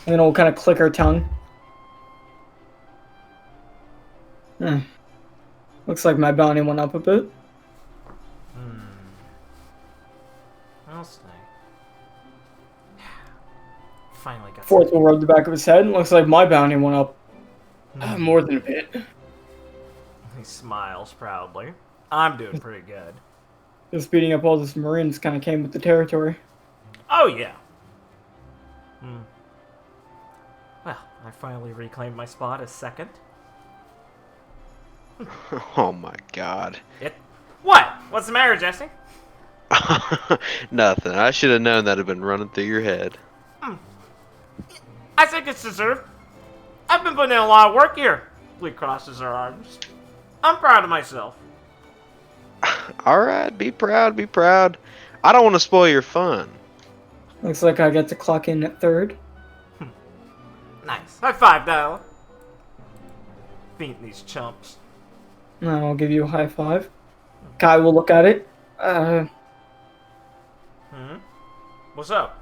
then we'll kind of click our tongue. Looks like my bounty went up a bit. What else did I... Finally got Fourth some... will rub the back of his head. Looks like my bounty went up more than a bit. He smiles proudly. I'm doing pretty good. Just beating up all those Marines kind of came with the territory. Oh, yeah. Well, I finally reclaimed my spot as second. Oh my god. What? What's the matter, Jesse? Nothing. I should have known that had been running through your head. I think it's deserved. I've been putting in a lot of work here. Lee crosses her arms. I'm proud of myself. Alright, be proud, be proud. I don't want to spoil your fun. Looks like I get to clock in at third. Nice. High five, Dial. Beating these chumps. And I'll give you a high five. Kai will look at it. What's up?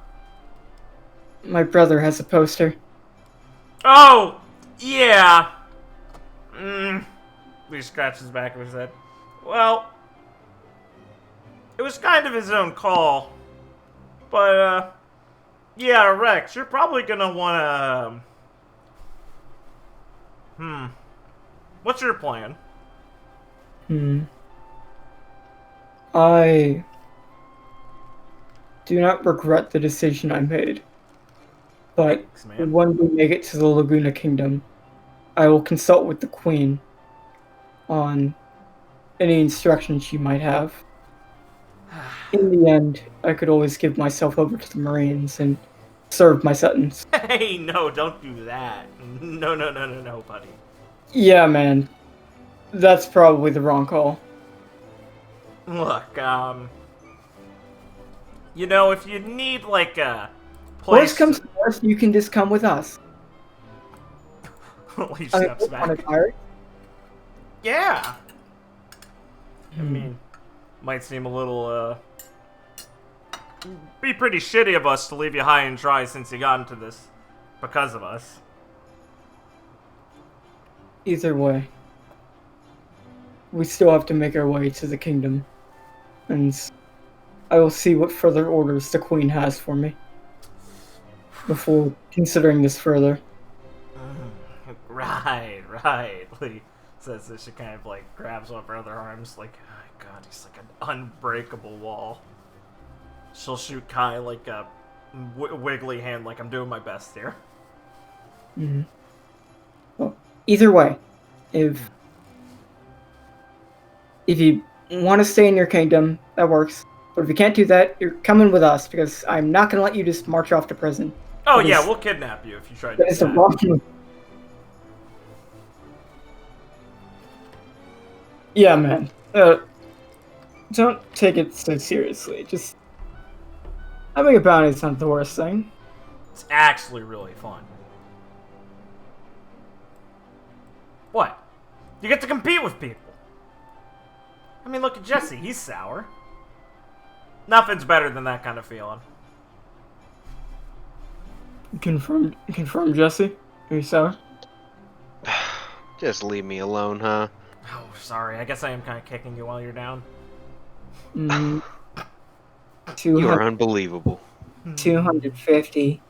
My brother has a poster. Oh! Yeah! Lee scratches the back of his head. Well, it was kind of his own call. But, yeah, Rex, you're probably gonna wanna... What's your plan? I do not regret the decision I made. But Thanks, man. when we make it to the Laguna Kingdom, I will consult with the Queen on any instructions she might have. In the end, I could always give myself over to the Marines and serve my sentence. Hey, no, don't do that. No, buddy. Yeah, man. That's probably the wrong call. Look, you know, if you need, like, a Worst place... comes to worst, you can just come with us. Lee steps back. Yeah! I mean, might seem a little, be pretty shitty of us to leave you high and dry since you got into this because of us. Either way, we still have to make our way to the kingdom, and I will see what further orders the Queen has for me before considering this further. Right. Lee says this. She kind of like grabs one of her other arms, like, oh god, he's like an unbreakable wall. She'll shoot Kai like a wiggly hand, like I'm doing my best here. Well, either way, if you want to stay in your kingdom, that works. But if you can't do that, you're coming with us, because I'm not going to let you just march off to prison. Oh yeah, we'll kidnap you if you try to do That is the that. wrong move. Yeah, man. Don't take it so seriously. Just having a bounty is not the worst thing. It's actually really fun. What? You get to compete with people. I mean, look at Jesse. He's sour. Nothing's better than that kind of feeling. Confirm, Jesse. Are you sour? Just leave me alone, huh? Oh, sorry. I guess I am kind of kicking you while you're down. Mm, You are unbelievable. 250.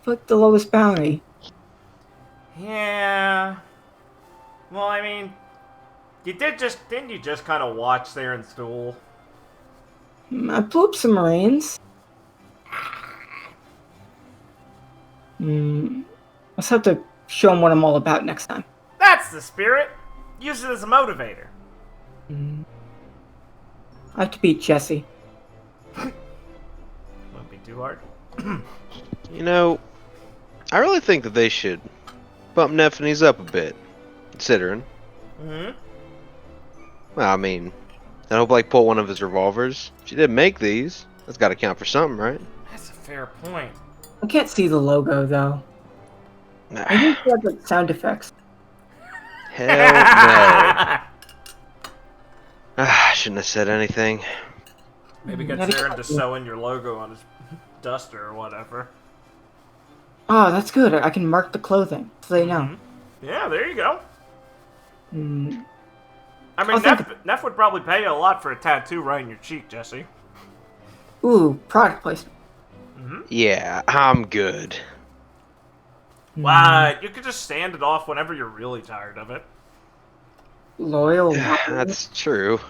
Fuck the lowest bounty. Yeah. Well, I mean, didn't you just kind of watch there in school? I blew up some Marines. Let's have to show him what I'm all about next time. That's the spirit. Use it as a motivator. I have to beat Jesse. Won't be too hard. You know, I really think that they should bump Nephine's up a bit, considering. Hmm. Well, I mean, I hope like pull one of his revolvers. She did make these. That's got to count for something, right? That's a fair point. I can't see the logo though. I think he had like sound effects. Hell no. I shouldn't have said anything. Maybe get Zarin to sew in your logo on his duster or whatever. Oh, that's good. I can mark the clothing so they know. Yeah, there you go. Hmm. I mean, Neff would probably pay you a lot for a tattoo right in your cheek, Jesse. Ooh, product placement. Yeah, I'm good. What? You could just stand it off whenever you're really tired of it. Loyal. That's true.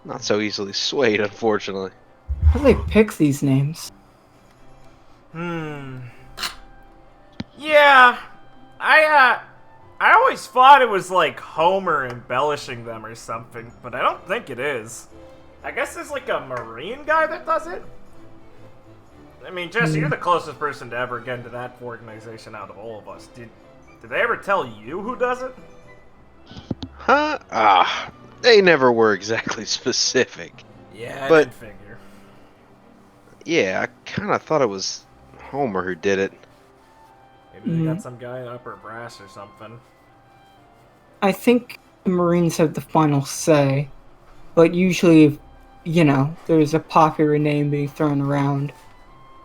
Not so easily swayed, unfortunately. How do they pick these names? Yeah, I always thought it was like Homer embellishing them or something, but I don't think it is. I guess there's like a Marine guy that does it. I mean, Jesse, you're the closest person to ever get into that organization out of all of us. Did they ever tell you who does it? Huh? They never were exactly specific. Yeah, I But- did figure. Yeah, I kind of thought it was Homer who did it. Maybe they got some guy in upper brass or something. I think the Marines have the final say, but usually, if, there's a popular name being thrown around,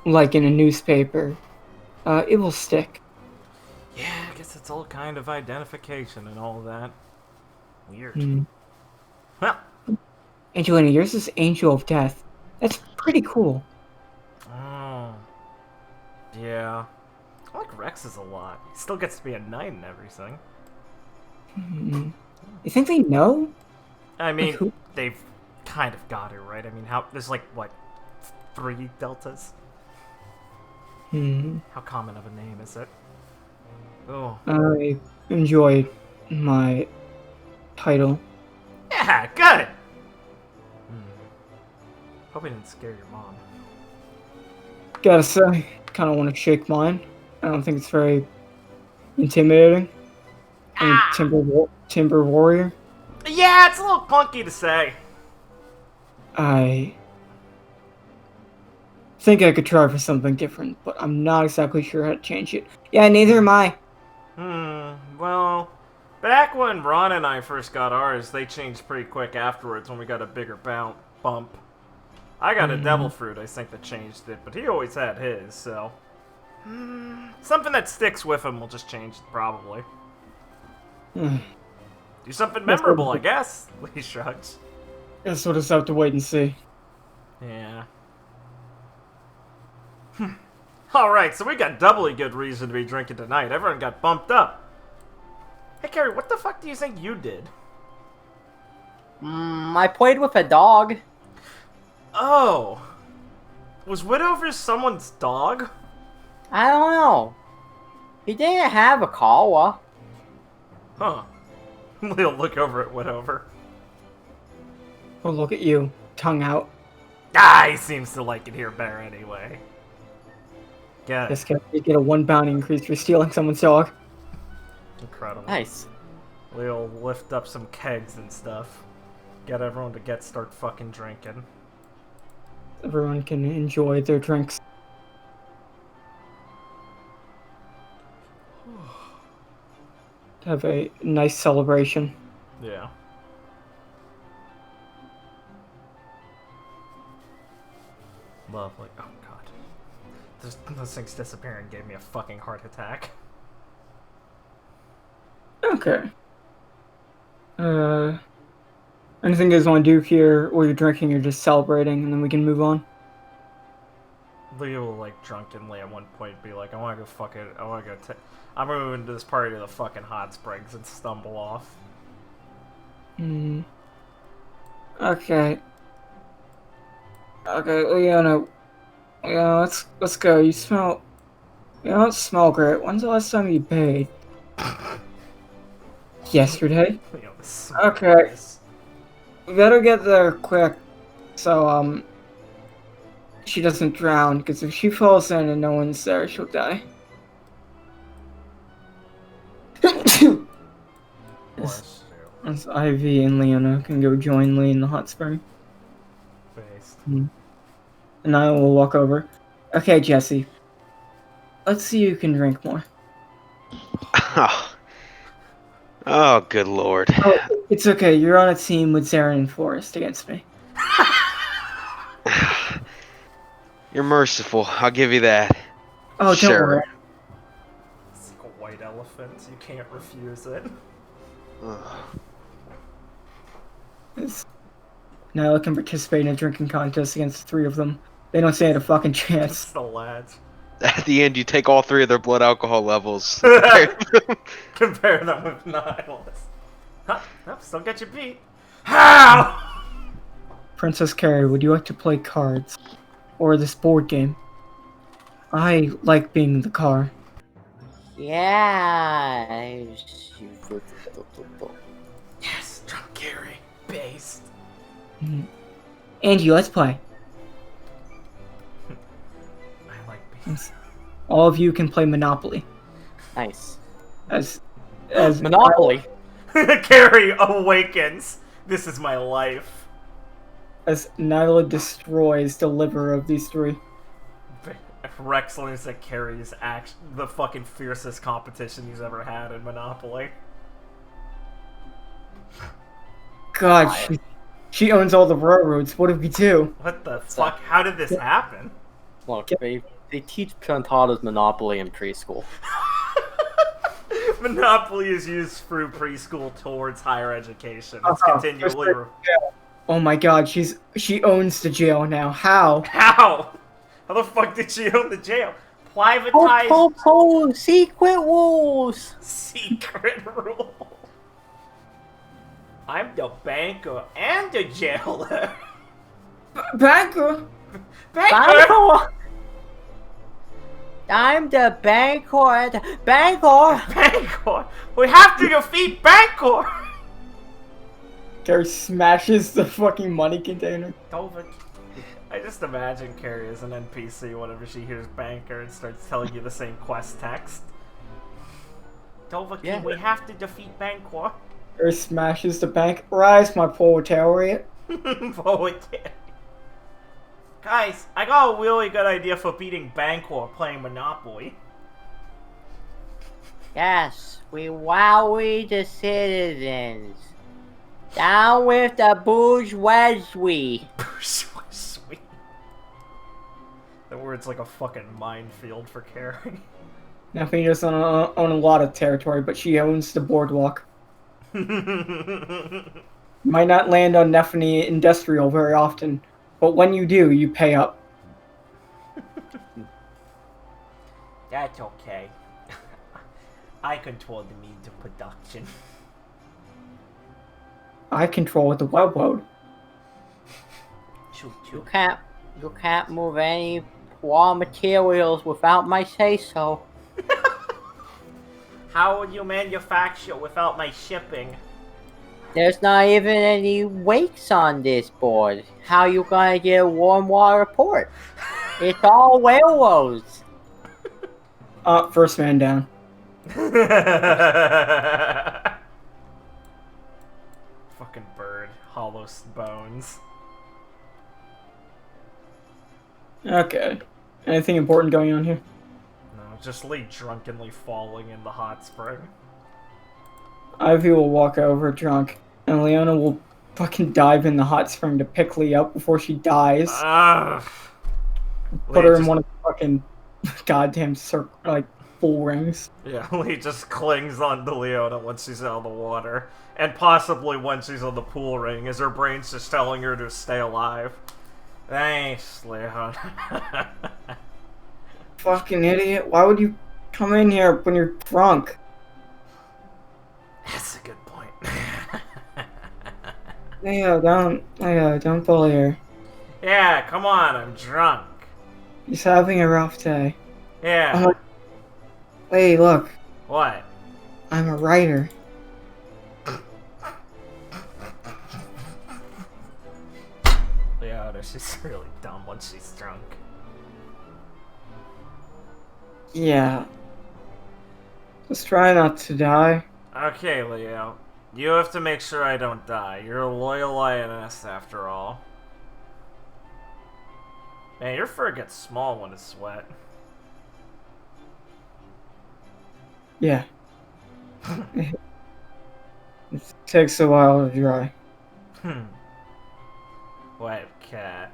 like in a newspaper, it will stick. Yeah, I guess it's all kind of identification and all that. Weird. Mm. Well, Angelina, yours is Angel of Death. That's pretty cool. oh. Yeah. I like Rex's a lot. He still gets to be a knight and everything. You think they know? I mean, who? they've kind of got it, right? I mean, there's like, what, 3 deltas? How common of a name is it? Oh. I enjoy my title. Yeah, good! Hope I didn't scare your mom. Gotta say, kind of want to shake mine. I don't think it's very intimidating. I mean, Timber Warrior. Yeah, it's a little clunky to say. I think I could try for something different, but I'm not exactly sure how to change it. Yeah, neither am I. Well, back when Ron and I first got ours, they changed pretty quick afterwards when we got a bigger bump. I got a devil fruit, I think, that changed it, but he always had his, so... something that sticks with him will just change it, probably. Do something memorable, I guess. Lee shrugs. Guess we'll just have to wait and see. Yeah. Alright, so we got doubly good reason to be drinking tonight. Everyone got bumped up. Hey, Carrie, what the fuck do you think you did? I played with a dog. Oh. Was Widover someone's dog? I don't know. He didn't have a collar. Huh. We'll look over at Widover. Oh, look at you. Tongue out. Ah, he seems to like it here better anyway. Get This guy, you get a 1 bounty increase for stealing someone's dog. Incredible. Nice. We'll lift up some kegs and stuff. Get everyone to start fucking drinking. Everyone can enjoy their drinks. Have a nice celebration. Yeah. Lovely. Oh god. Those things disappearing gave me a fucking heart attack. Okay. Anything you guys want to do here while you're drinking or just celebrating, and then we can move on? Leo will, like, drunkenly at one point be like, I want to go fuck it. I want to go I'm moving to this party to the fucking hot springs and stumble off. Okay. Okay, Leona, Yeah, let's go. You don't smell great. When's the last time you bathed? Yesterday? You know, the Okay. sweetness. We better get there quick, so she doesn't drown. Because if she falls in and no one's there, she'll die. Bless you. As Ivy and Leona can go join Lee in the hot spring, Based. and I will walk over. Okay, Jesse. Let's see who can drink more. Oh, good lord. Oh, it's okay. You're on a team with Zarin and Forrest against me. You're merciful. I'll give you that. Oh, don't Sure. worry. It's like a white elephant. You can't refuse it. Nyla can participate in a drinking contest against the three of them. They don't stand a fucking It's chance. the lads. At the end, you take all three of their blood alcohol levels. Compare them with Niles. Huh? Nope, still get you beat. How? Princess Carrie, would you like to play cards? Or this board game? I like being in the car. Yeah. Yes, drunk Gary. Based. Angie, let's play. I like being. All of you can play Monopoly. Nice. As Monopoly. Carrie awakens. This is my life. As Nyla destroys the liver of these three. Rex learns that Carrie is the fucking fiercest competition he's ever had in Monopoly. God, she owns all the railroads. What do we do? What the fuck? How did this happen? Look, they teach Plantadas Monopoly in preschool. Monopoly is used through preschool towards higher education. It's Uh-huh. continually. Oh my God, she owns the jail now. How? How? How the fuck did she own the jail? Privatized Secret rules. secret rule. I'm the banker and the jailer. Banker. Banker. I'm the banker. Banker. Bancor. We have to defeat Bancor. Carrie smashes the fucking money container. Dovic. I just imagine Carrie as an NPC whenever she hears banker and starts telling you the same quest text. Dovic, Yeah. we have to defeat Bancor. Carrie smashes the bank. Rise, my proletariat. Poetry. Guys, I got a really good idea for beating Bancor playing Monopoly. Yes, we wowie the citizens. Down with the bourgeoisie. Sweet. That word's like a fucking minefield for Carrie. Neffany doesn't own a lot of territory, but she owns the boardwalk. Might not land on Neffany Industrial very often, but when you do, you pay up. That's okay. I control the means of production. I control the railroad. Choo You choo. can't move any raw materials without my say-so. How would you manufacture without my shipping? There's not even any wakes on this board. How you gonna get a warm water port? It's all railroads. First man down. Fucking bird. Hollow bones. Okay. Anything important going on here? No, just Lee drunkenly falling in the hot spring. Ivy will walk over drunk, and Leona will fucking dive in the hot spring to pick Lee up before she dies. Ugh. Put Lee her in just- one of the fucking goddamn bull rings. Yeah, Lee just clings on to Leona once she's out of the water. And possibly once she's on the pool ring, as her brain's just telling her to stay alive. Thanks, Leona. Fucking idiot. Why would you come in here when you're drunk? That's a good point. Don't bully her. Yeah, come on, I'm drunk. He's having a rough day. Yeah. Hey, look. What? I'm a writer. Leona, she's really dumb when she's drunk. Yeah. Just try not to die. Okay, Leo. You have to make sure I don't die. You're a loyal lioness, after all. Man, your fur gets small when it's wet. Yeah. It takes a while to dry. Wet cat.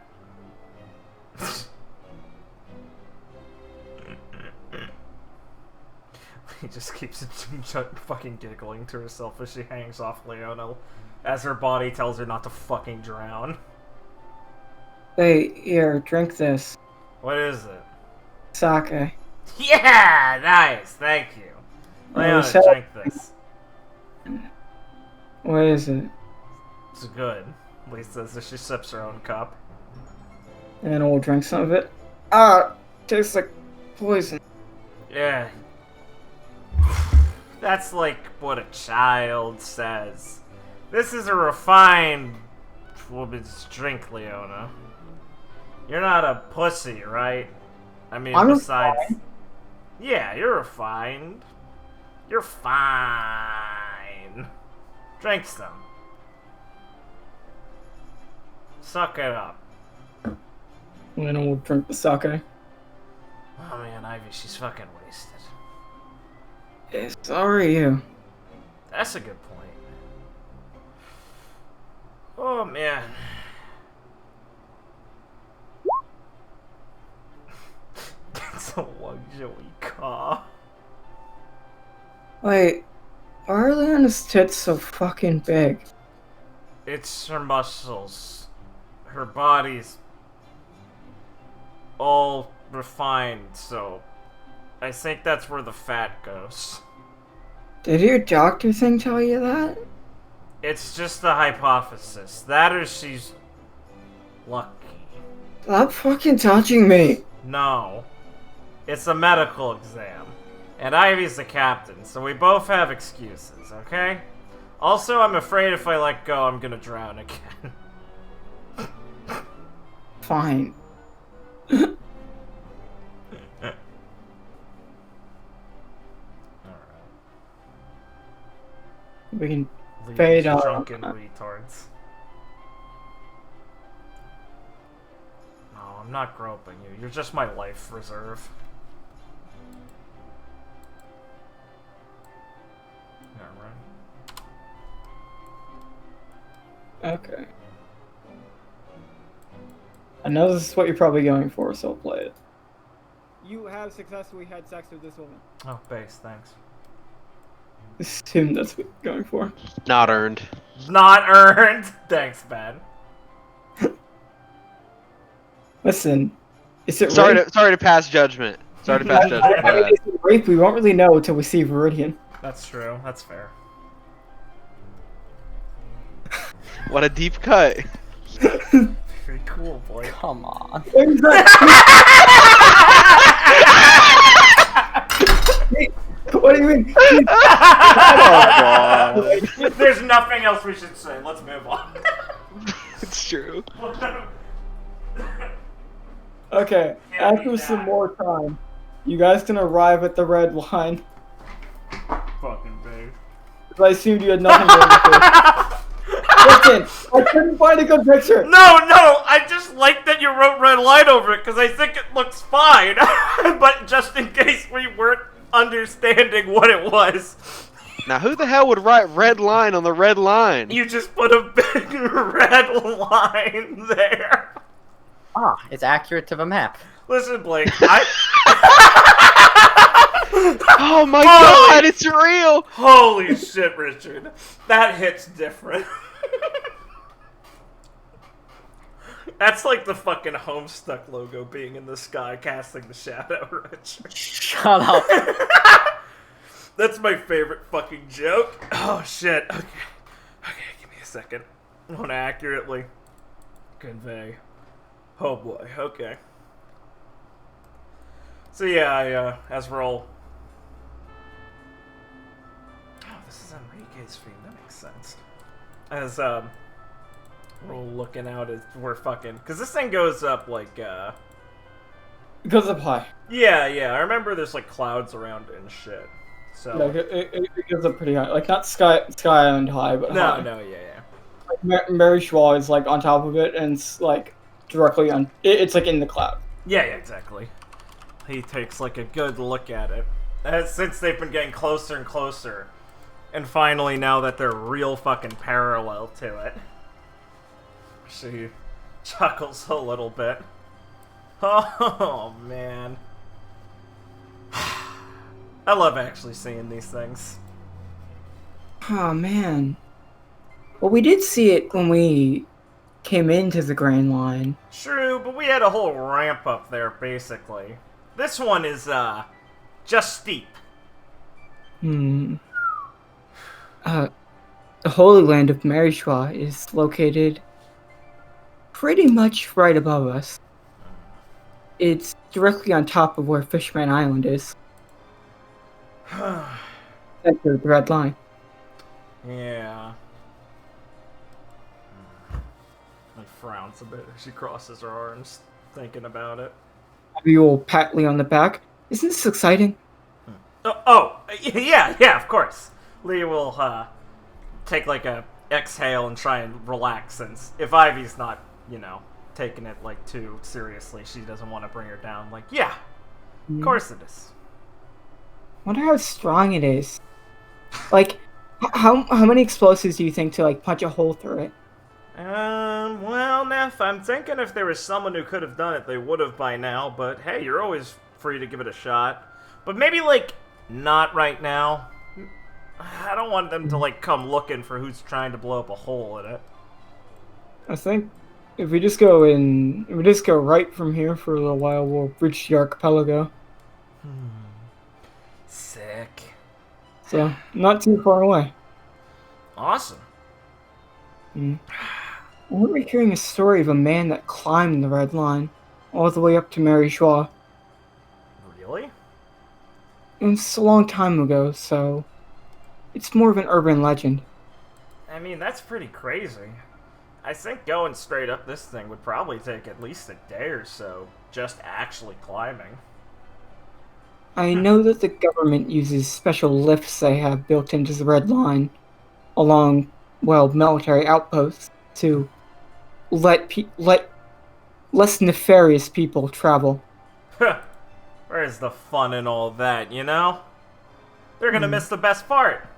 He just keeps fucking giggling to herself as she hangs off Leona, as her body tells her not to fucking drown. Hey, here, drink this. What is it? Sake. Yeah! Nice! Thank you. Leona, so- drink this. What is it? It's good. Lisa says as she sips her own cup. And then we'll drink some of it. Ah, tastes like poison. Yeah. That's like what a child says. This is a refined woman's drink, Leona. You're not a pussy, right? I mean, I'm besides... refined. Yeah, you're refined. You're fine. Drink some. Suck it up. And then we'll drink the sake. Oh man, Ivy, she's fucking wasted. Hey, sorry you. That's a good point. Oh man. It's a luxury car. Wait, why are Leona's tits so fucking big? It's her muscles. Her body's all refined, so I think that's where the fat goes. Did your doctor thing tell you that? It's just a hypothesis. That or she's lucky. Stop fucking touching me. No. It's a medical exam. And Ivy's the captain, so we both have excuses, okay? Also, I'm afraid if I let go, I'm gonna drown again. Fine. We can Leave Fade these out. drunken retards. No, I'm not groping you. You're just my life reserve. Alright. Okay. I know this is what you're probably going for, so I'll play it. You have successfully had sex with this woman. Oh, base, thanks. Assume that's what you're going for. Not earned. Not earned! Thanks, man. Listen, is it Sorry rape? to pass judgment. Sorry to pass judgment. I mean, but- is it rape? We won't really know until we see Viridian. That's true. That's fair. What a deep cut. Very cool, boy. Come on. What do you mean? There's nothing else we should say. Let's move on. It's true. Okay, Can't after be some that. more time, you guys can arrive at the red line. Fucking babe. 'Cause I assumed you had nothing going to Listen, I couldn't find a good picture. No, I just like that you wrote red line over it because I think it looks fine. But just in case we weren't understanding what it was, Now, who the hell would write red line on the red line? you just put a big red line there. Ah, it's accurate to the map. Listen, Blake, Oh my Holy- god, it's real! holy shit, Richard. That hits different. That's like the fucking Homestuck logo being in the sky casting the shadow, Richard. Shut up. That's my favorite fucking joke. Oh shit. Okay, give me a second. I want to accurately convey. Oh boy, okay. So yeah, as we're all... Oh, this is Enrique's stream. That makes sense. As we're all looking out as we're fucking... Because this thing goes up like... It goes up high. Yeah. I remember there's like clouds around it and shit. So... Like, it goes up pretty high. Like, not Sky Island high, but high. No, yeah. Like, Mary Schwa is, like, on top of it, and it's, like, directly on... It's, like, in the cloud. Yeah, exactly. He takes like a good look at it. Since they've been getting closer and closer. And finally, now that they're real fucking parallel to it. She chuckles a little bit. Oh, man. I love actually seeing these things. Oh, man. Well, we did see it when we came into the Grand Line. True, but we had a whole ramp up there, basically. This one is, just steep. The Holy Land of Marishwa is located pretty much right above us. It's directly on top of where Fishman Island is. Center of the Red Line. Yeah. He frowns a bit as she crosses her arms, thinking about it. We will pat Lee on the back. Isn't this exciting? Yeah, of course. Lee will, take like a exhale and try and relax, since if Ivy's not, taking it, like, too seriously, she doesn't want to bring her down. Like, yeah, of course it is. Wonder how strong it is. Like, how many explosives do you think to, like, punch a hole through it? Well, Neff, I'm thinking if there was someone who could have done it, they would have by now, but hey, you're always free to give it a shot. But maybe, like, not right now. I don't want them to, like, come looking for who's trying to blow up a hole in it. I think if we just go right from here for a little while, we'll reach the archipelago. Sick. So, not too far away. Awesome. I remember hearing a story of a man that climbed the Red Line all the way up to Mary Schwa. Really? It was a long time ago, so it's more of an urban legend. I mean, that's pretty crazy. I think going straight up this thing would probably take at least a day or so, just actually climbing. I know that the government uses special lifts they have built into the Red Line along, military outposts to let less nefarious people travel. Where's the fun in all that, They're gonna miss the best part.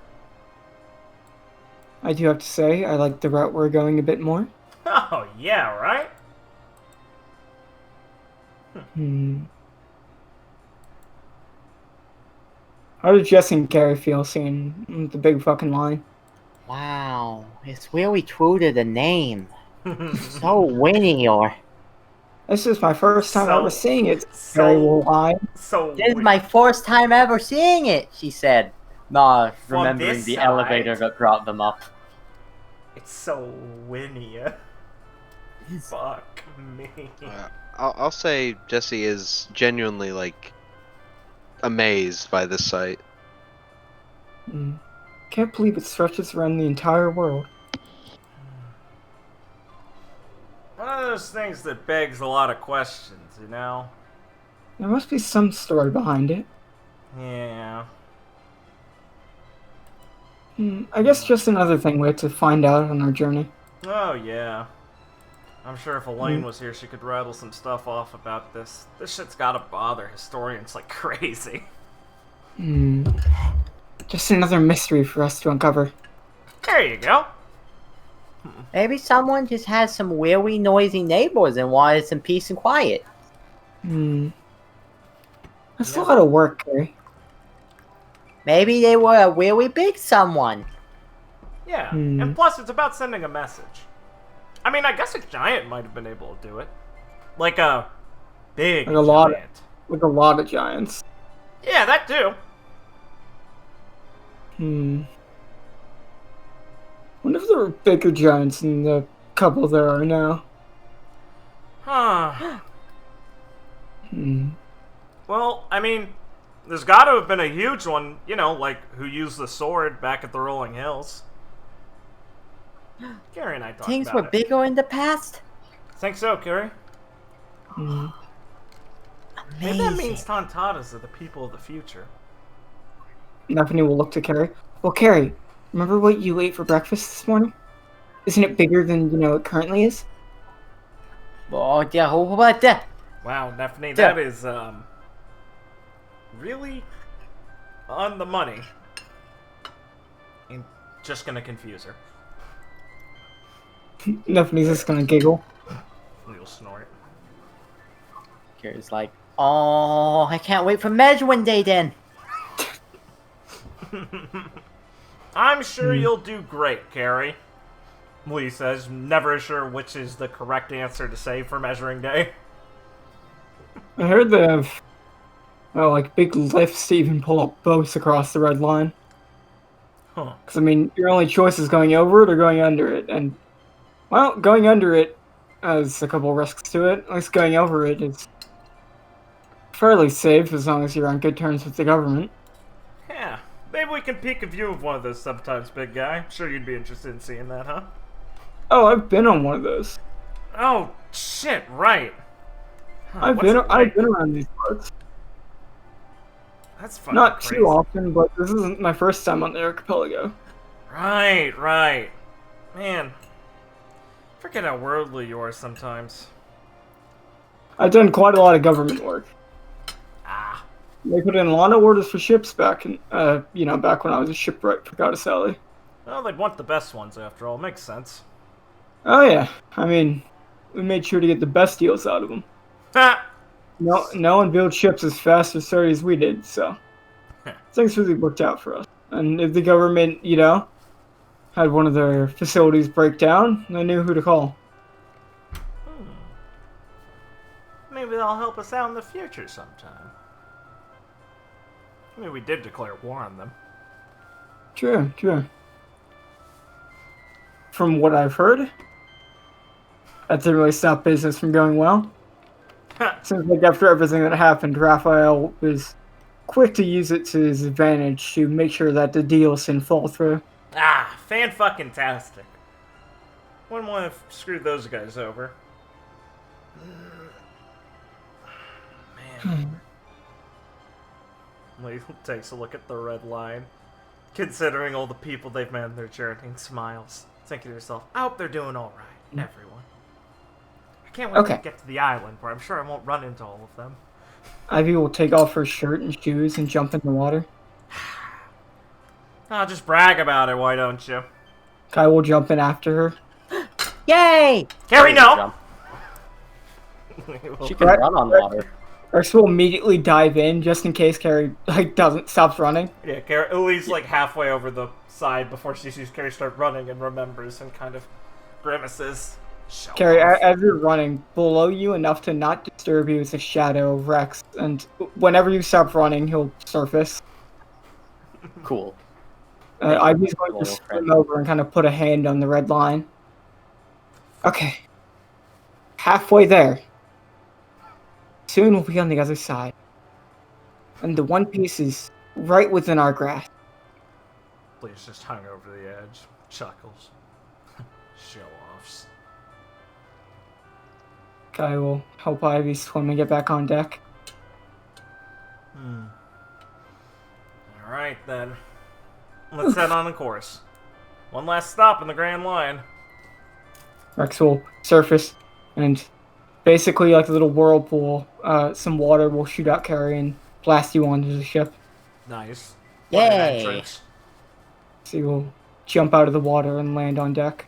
I do have to say, I like the route we're going a bit more. Oh, yeah, right? How did Jesse and Gary feel seeing the big fucking line? Wow, it's really true to the name. So winny, or... This is my first time ever seeing it. So- Gary will lie. So This is my first time ever seeing it, she said. Nah, remembering this the side. elevator that brought them up. It's so winny. Fuck me. I'll say Jesse is genuinely like amazed by this site. Can't believe it stretches around the entire world. One of those things that begs a lot of questions, There must be some story behind it. Yeah. I guess just another thing we have to find out on our journey. Oh, yeah. I'm sure if Elaine was here, she could rattle some stuff off about this. This shit's gotta bother historians like crazy. Just another mystery for us to uncover. There you go. Maybe someone just has some really noisy neighbors and wanted some peace and quiet. That's a lot of work, Gary. Maybe they were a really big someone. Yeah, and plus it's about sending a message. I mean, I guess a giant might have been able to do it. Like a big Like a lot giant. Like a lot of giants. Yeah, that too. Wonder if there were bigger giants than the couple there are now. Huh. Well, I mean, there's got to have been a huge one, like who used the sword back at the Rolling Hills. Carrie and I talked Things about were it. bigger in the past? Think so, Carrie? Mm. Maybe that Amazing. means Tontatas are the people of the future. Daphne will look to Carrie. Well, Carrie, remember what you ate for breakfast this morning? Isn't it bigger than, it currently is? Oh, yeah, what the? Wow, Daphne, that is, really on the money. I'm just gonna confuse her. Daphne's just gonna giggle. You'll snort. Carrie's like, oh, I can't wait for measuring day then. I'm sure you'll do great, Carrie. Lee says, never sure which is the correct answer to say for measuring day. I heard they have, like, big lifts to even pull up boats across the red line. Huh. Because, I mean, your only choice is going over it or going under it. And, well, going under it has a couple risks to it. At least going over it is fairly safe as long as you're on good terms with the government. Yeah, maybe we can peek a view of one of those sometimes, big guy. I'm sure you'd be interested in seeing that, huh? Oh, I've been on one of those. Oh, shit, right. Huh, I've what's it been like? around these parts. That's fucking Not crazy. too often, but this isn't my first time on the archipelago. Right. Man, forget how worldly you are sometimes. I've done quite a lot of government work. Ah, They put in a lot of orders for ships back in, back when I was a shipwright for Sally. well, they'd want the best ones after all. Makes sense. Oh yeah, I mean, we made sure to get the best deals out of them. Ha! No one built ships as fast or sturdy as we did, so things really worked out for us. And if the government, had one of their facilities break down, they knew who to call. Maybe they'll help us out in the future sometime. I mean, we did declare war on them. True. From what I've heard, that didn't really stop business from going well. Seems like after everything that happened, Raphael was quick to use it to his advantage to make sure that the deals didn't fall through. Ah, fan-fucking-tastic. Wouldn't want to screw those guys over. Man. Lee takes a look at the red line. Considering all the people they've met in their journey, and smiles. Thinking to yourself, I hope they're doing alright, everyone. I can't wait to get to the island, where I'm sure I won't run into all of them. Ivy will take off her shirt and shoes and jump in the water. I'll just brag about it, why don't you? Kai will jump in after her. Yay! Carrie, no! She can run on water. Rex will immediately dive in just in case Carrie stops running. Yeah, Carrie, Lily's like halfway over the side before she sees Carrie start running and remembers and kind of grimaces. Carrie, as you're running, below you enough to not disturb you is a shadow of Rex, and whenever you stop running, he'll surface. Cool. Ivy's going to swim over and kind of put a hand on the red line. Okay. Halfway there. Soon we'll be on the other side. And the One Piece is right within our grasp. Please just hung over the edge. Chuckles. Show-offs. Kai will help Ivy swim and get back on deck. Alright then. Let's head on a course. One last stop in the Grand Line. Rex will surface, and basically like a little whirlpool, some water will shoot out Carrie and blast you onto the ship. Nice. Yay. What an entrance. So you will jump out of the water and land on deck.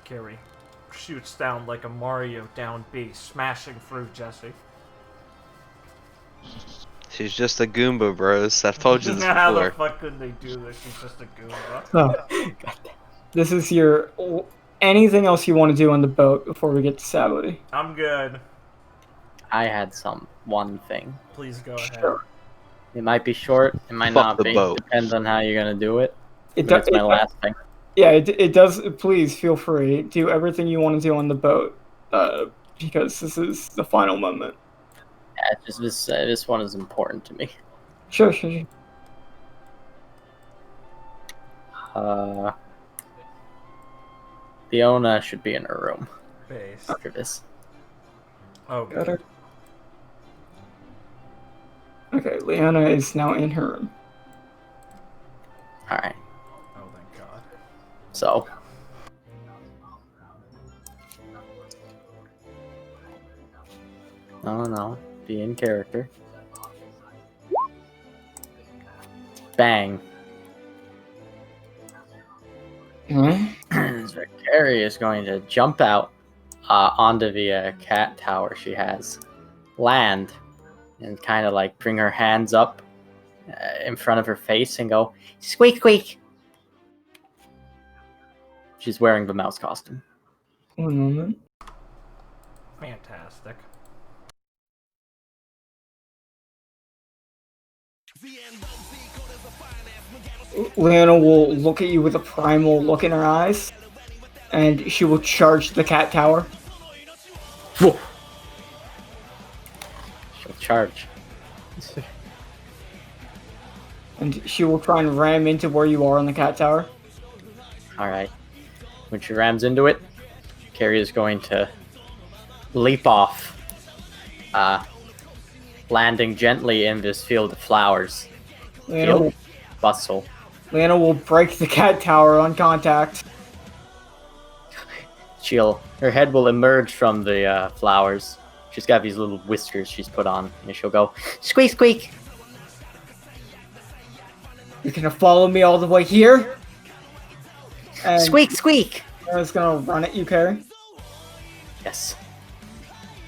Carrie shoots down like a Mario down B, smashing through Jesse. She's just a Goomba, bros. I've told you this How the before. fuck could they do this? She's just a Goomba. So, this is your... anything else you want to do on the boat before we get to Sabody? I'm good. I had one thing. Please go ahead. Sure. It might be short, it might Fuck not the be. boat. Depends on how you're gonna do it. That's That's my last thing. Yeah, it does. Please feel free. Do everything you want to do on the boat, because this is the final moment. Yeah, just this one is important to me. Sure, sure, sure. Leona should be in her room Base. after this. Okay. Got her. Okay, Leanna is now in her room. All right. Oh, thank God. So. No. Be in character. Bang. Hmm? So Carrie is going to jump out onto the cat tower she has, land, and kind of like bring her hands up in front of her face and go, squeak, squeak. She's wearing the mouse costume. One moment. Fantastic. Leanna will look at you with a primal look in her eyes, and she will charge the cat tower. She'll charge. And she will try and ram into where you are on the cat tower. Alright. When she rams into it, Carrie is going to leap off, landing gently in this field of flowers. Field? Bustle. Leanna will break the cat tower on contact. Her head will emerge from the flowers. She's got these little whiskers she's put on, and she'll go, squeak, squeak. You're gonna follow me all the way here? And Squeak, squeak. Leanna's gonna run at you, Carrie. Yes.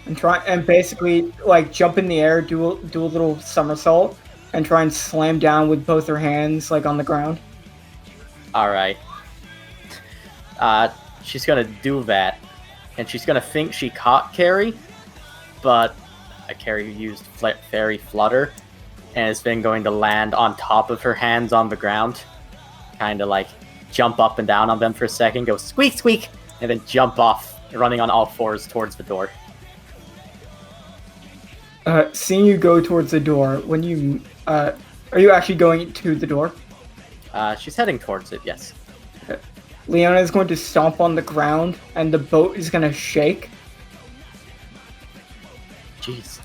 And basically like jump in the air, do a little somersault, and try and slam down with both her hands like on the ground. Alright. She's gonna do that, and she's gonna think she caught Carrie, but Carrie used Fairy Flutter, and it's then going to land on top of her hands on the ground, kind of like jump up and down on them for a second, go squeak, squeak, and then jump off, running on all fours towards the door. Seeing you go towards the door, when you are you actually going to the door? She's heading towards it, yes. Leona is going to stomp on the ground, and the boat is going to shake. Jeez.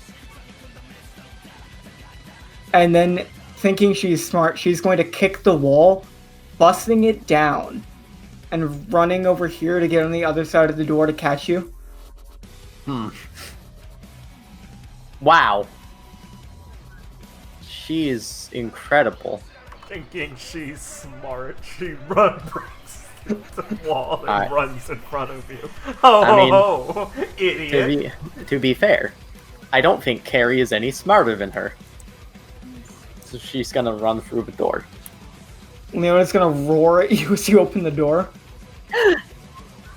And then, thinking she's smart, she's going to kick the wall, busting it down, and running over here to get on the other side of the door to catch you. Wow. She is incredible. Thinking she's smart, she runs the wall and runs in front of you. Oh, idiot. To be fair, I don't think Carrie is any smarter than her. So she's gonna run through the door. Leona's going to roar at you as you open the door.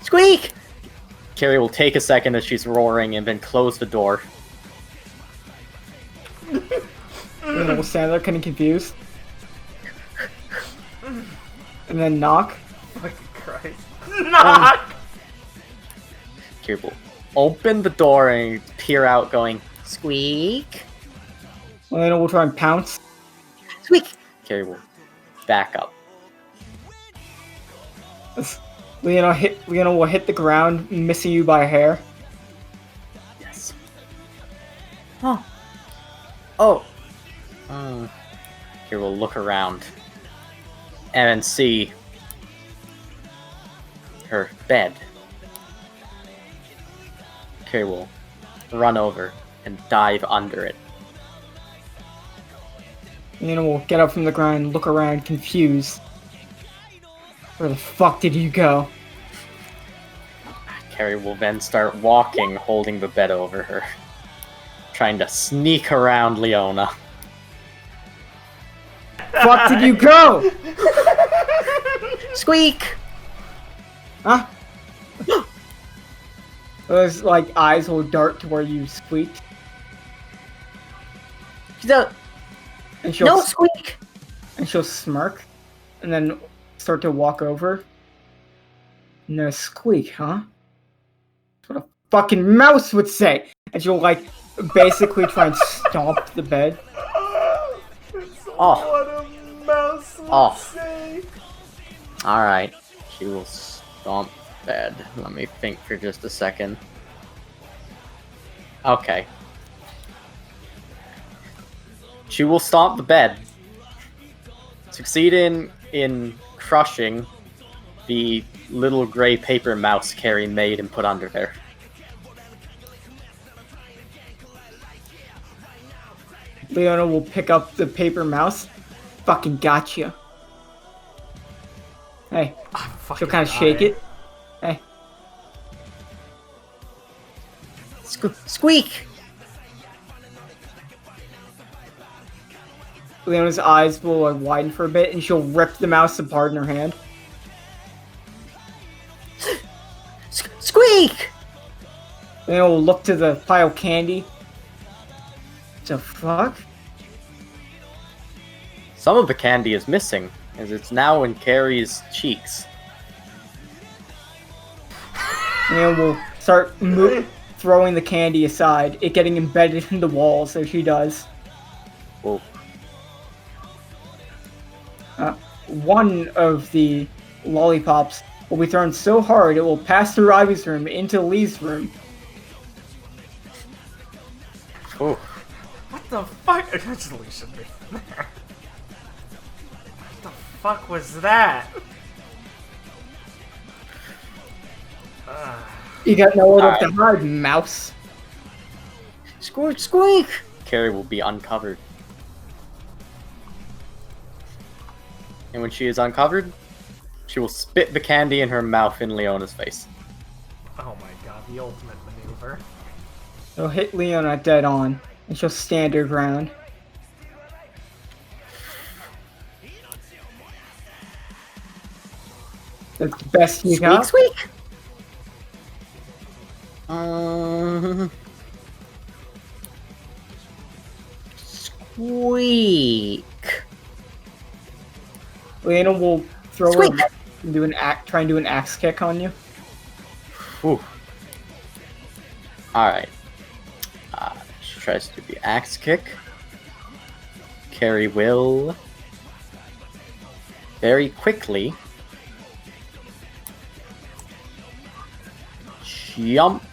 Squeak! Carrie will take a second as she's roaring and then close the door. Leona will stand there kind of confused. And then knock. Fucking Christ. Knock! Carrie will open the door and peer out going, squeak! Leona will try and pounce. Squeak! Carrie will back up. Leona will hit the ground, missing you by a hair. Yes. Oh. Carrie will look around and then see her bed. Carrie will run over and dive under it. Leona will get up from the ground, look around, confused. Where the fuck did you go? Carrie will then start walking, holding the bed over her, trying to sneak around Leona. Fuck did you go? Squeak! Huh? Those like eyes will dart to where you squeaked. And she'll No, squeak! And she'll smirk, and then start to walk over. No squeak, huh? That's what a fucking mouse would say. And she'll like basically try and stomp the bed. It's Oh. what a mouse would Oh. say. Alright. She will stomp bed. Let me think for just a second. Okay. She will stomp the bed. Succeed in crushing the little gray paper mouse Carrie made and put under there. Leona will pick up the paper mouse. Fucking gotcha. Hey, I'm fucking she'll kind of shake dying. it. Hey, Squeak! Leona's eyes will like widen for a bit, and she'll rip the mouse apart in her hand. Squeak! Leona will look to the pile of candy. The fuck? Some of the candy is missing, as it's now in Carrie's cheeks. Leona will start throwing the candy aside, it getting embedded in the walls as she does. Whoa. One of the lollipops will be thrown so hard it will pass through Ivy's room into Lee's room. Oh. What the fuck? Actually, should be there. What the fuck was that? You got nowhere left to Alright. hide, mouse. Squeak! Carrie will be uncovered. And when she is uncovered, she will spit the candy in her mouth in Leona's face. Oh my god, the ultimate maneuver. It'll hit Leona dead on, and she'll stand her ground. That's the best you got. Squeak! Squeak! Leona will throw Squeak! her and try and do an axe kick on you. Ooh. Alright. She tries to do the axe kick. Carrie will very quickly jump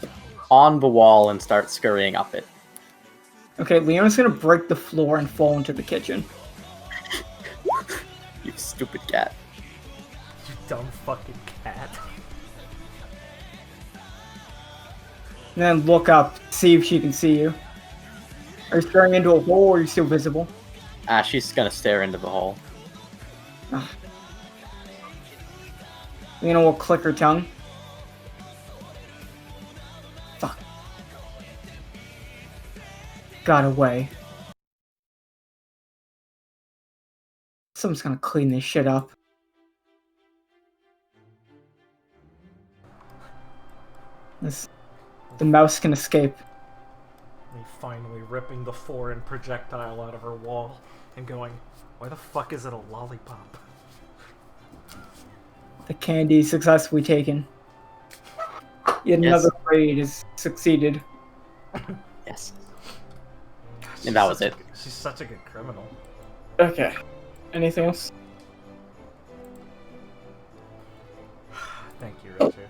on the wall and start scurrying up it. Okay, Leona's gonna break the floor and fall into the kitchen. You stupid cat. You dumb fucking cat. And then look up, see if she can see you. Are you staring into a hole or are you still visible? She's gonna stare into the hole. Leona will click her tongue. Fuck. Got away. Someone's gonna clean this shit up. The mouse can escape. Me finally ripping the foreign projectile out of her wall and going, why the fuck is it a lollipop? The candy successfully taken. Yet another raid has succeeded. Yes. God, And that was it. She's such a good criminal. Okay. Anything else? Thank you, Richard.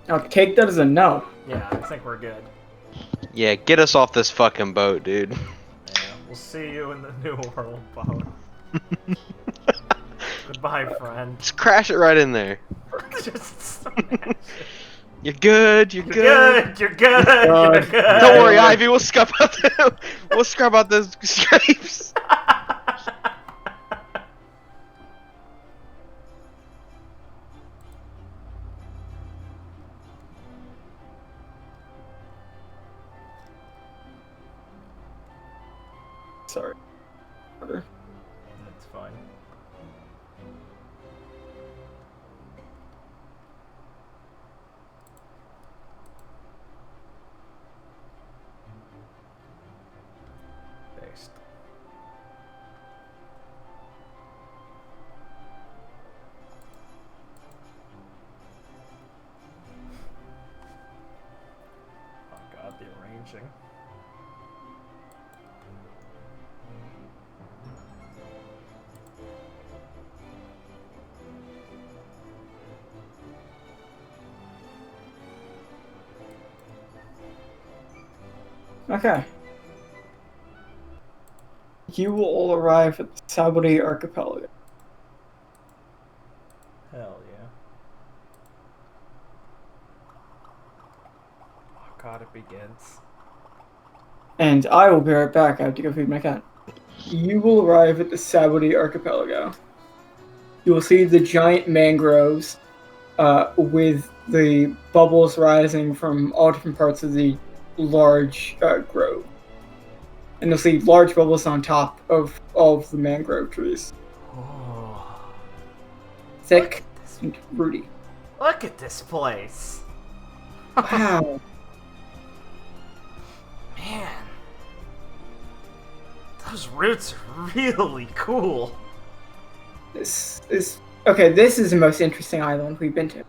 I'll take that as a no. Yeah, I think we're good. Yeah, get us off this fucking boat, dude. Yeah, we'll see you in the new world, boat. Goodbye, friend. Just crash it right in there. Just smash it. You're good. You're You're good. good. You're good. You're good. Don't worry, Ivy. We'll scrub out we'll scrub out those scrapes. Sorry. That's fine. Based. Oh god, the arranging. Okay. You will all arrive at the Sabody Archipelago. Hell yeah. Oh god, it begins. And I will be right back. I have to go feed my cat. You will arrive at the Sabody Archipelago. You will see the giant mangroves with the bubbles rising from all different parts of the large grove. And you'll see large bubbles on top of all of the mangrove trees. Oh. Thick and rooty. Look at this place. Wow. Man. Those roots are really cool. This is... Okay, this is the most interesting island we've been to.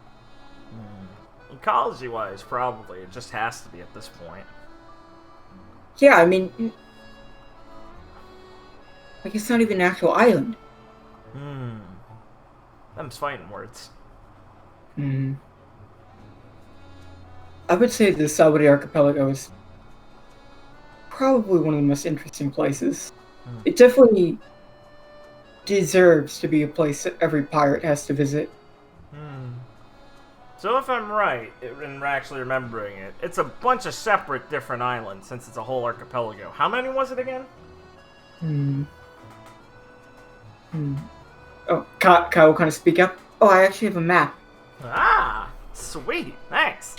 Ecology-wise, probably. It just has to be at this point. Yeah, I mean... Like, it's not even an actual island. Them's fighting words. I would say the Sabody Archipelago is probably one of the most interesting places. It definitely deserves to be a place that every pirate has to visit. So if I'm right, and actually remembering it, it's a bunch of separate different islands since it's a whole archipelago. How many was it again? Oh, Kyle will kind of speak up. Oh, I actually have a map. Ah, sweet, thanks.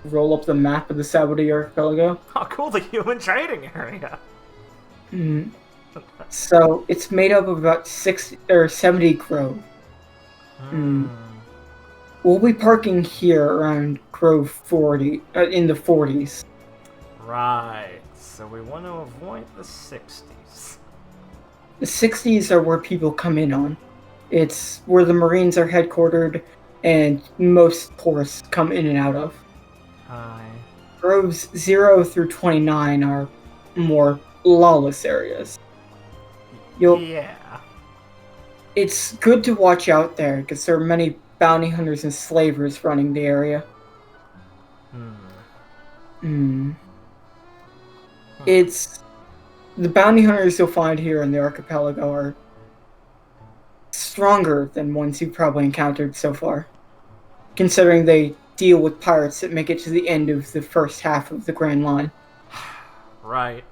Roll up the map of the Sabody Archipelago. Oh, cool, the human trading area. So, it's made up of about 60 or 70 grove. We'll be parking here around Grove 40, in the 40s. Right, so we want to avoid the 60s. The 60s are where people come in on. It's where the Marines are headquartered and most tourists come in and out of. Hi. Groves 0 through 29 are more lawless areas. Yeah. It's good to watch out there because there are many bounty hunters and slavers running the area. It's... The bounty hunters you'll find here in the archipelago are stronger than ones you've probably encountered so far, considering they deal with pirates that make it to the end of the first half of the Grand Line. Right.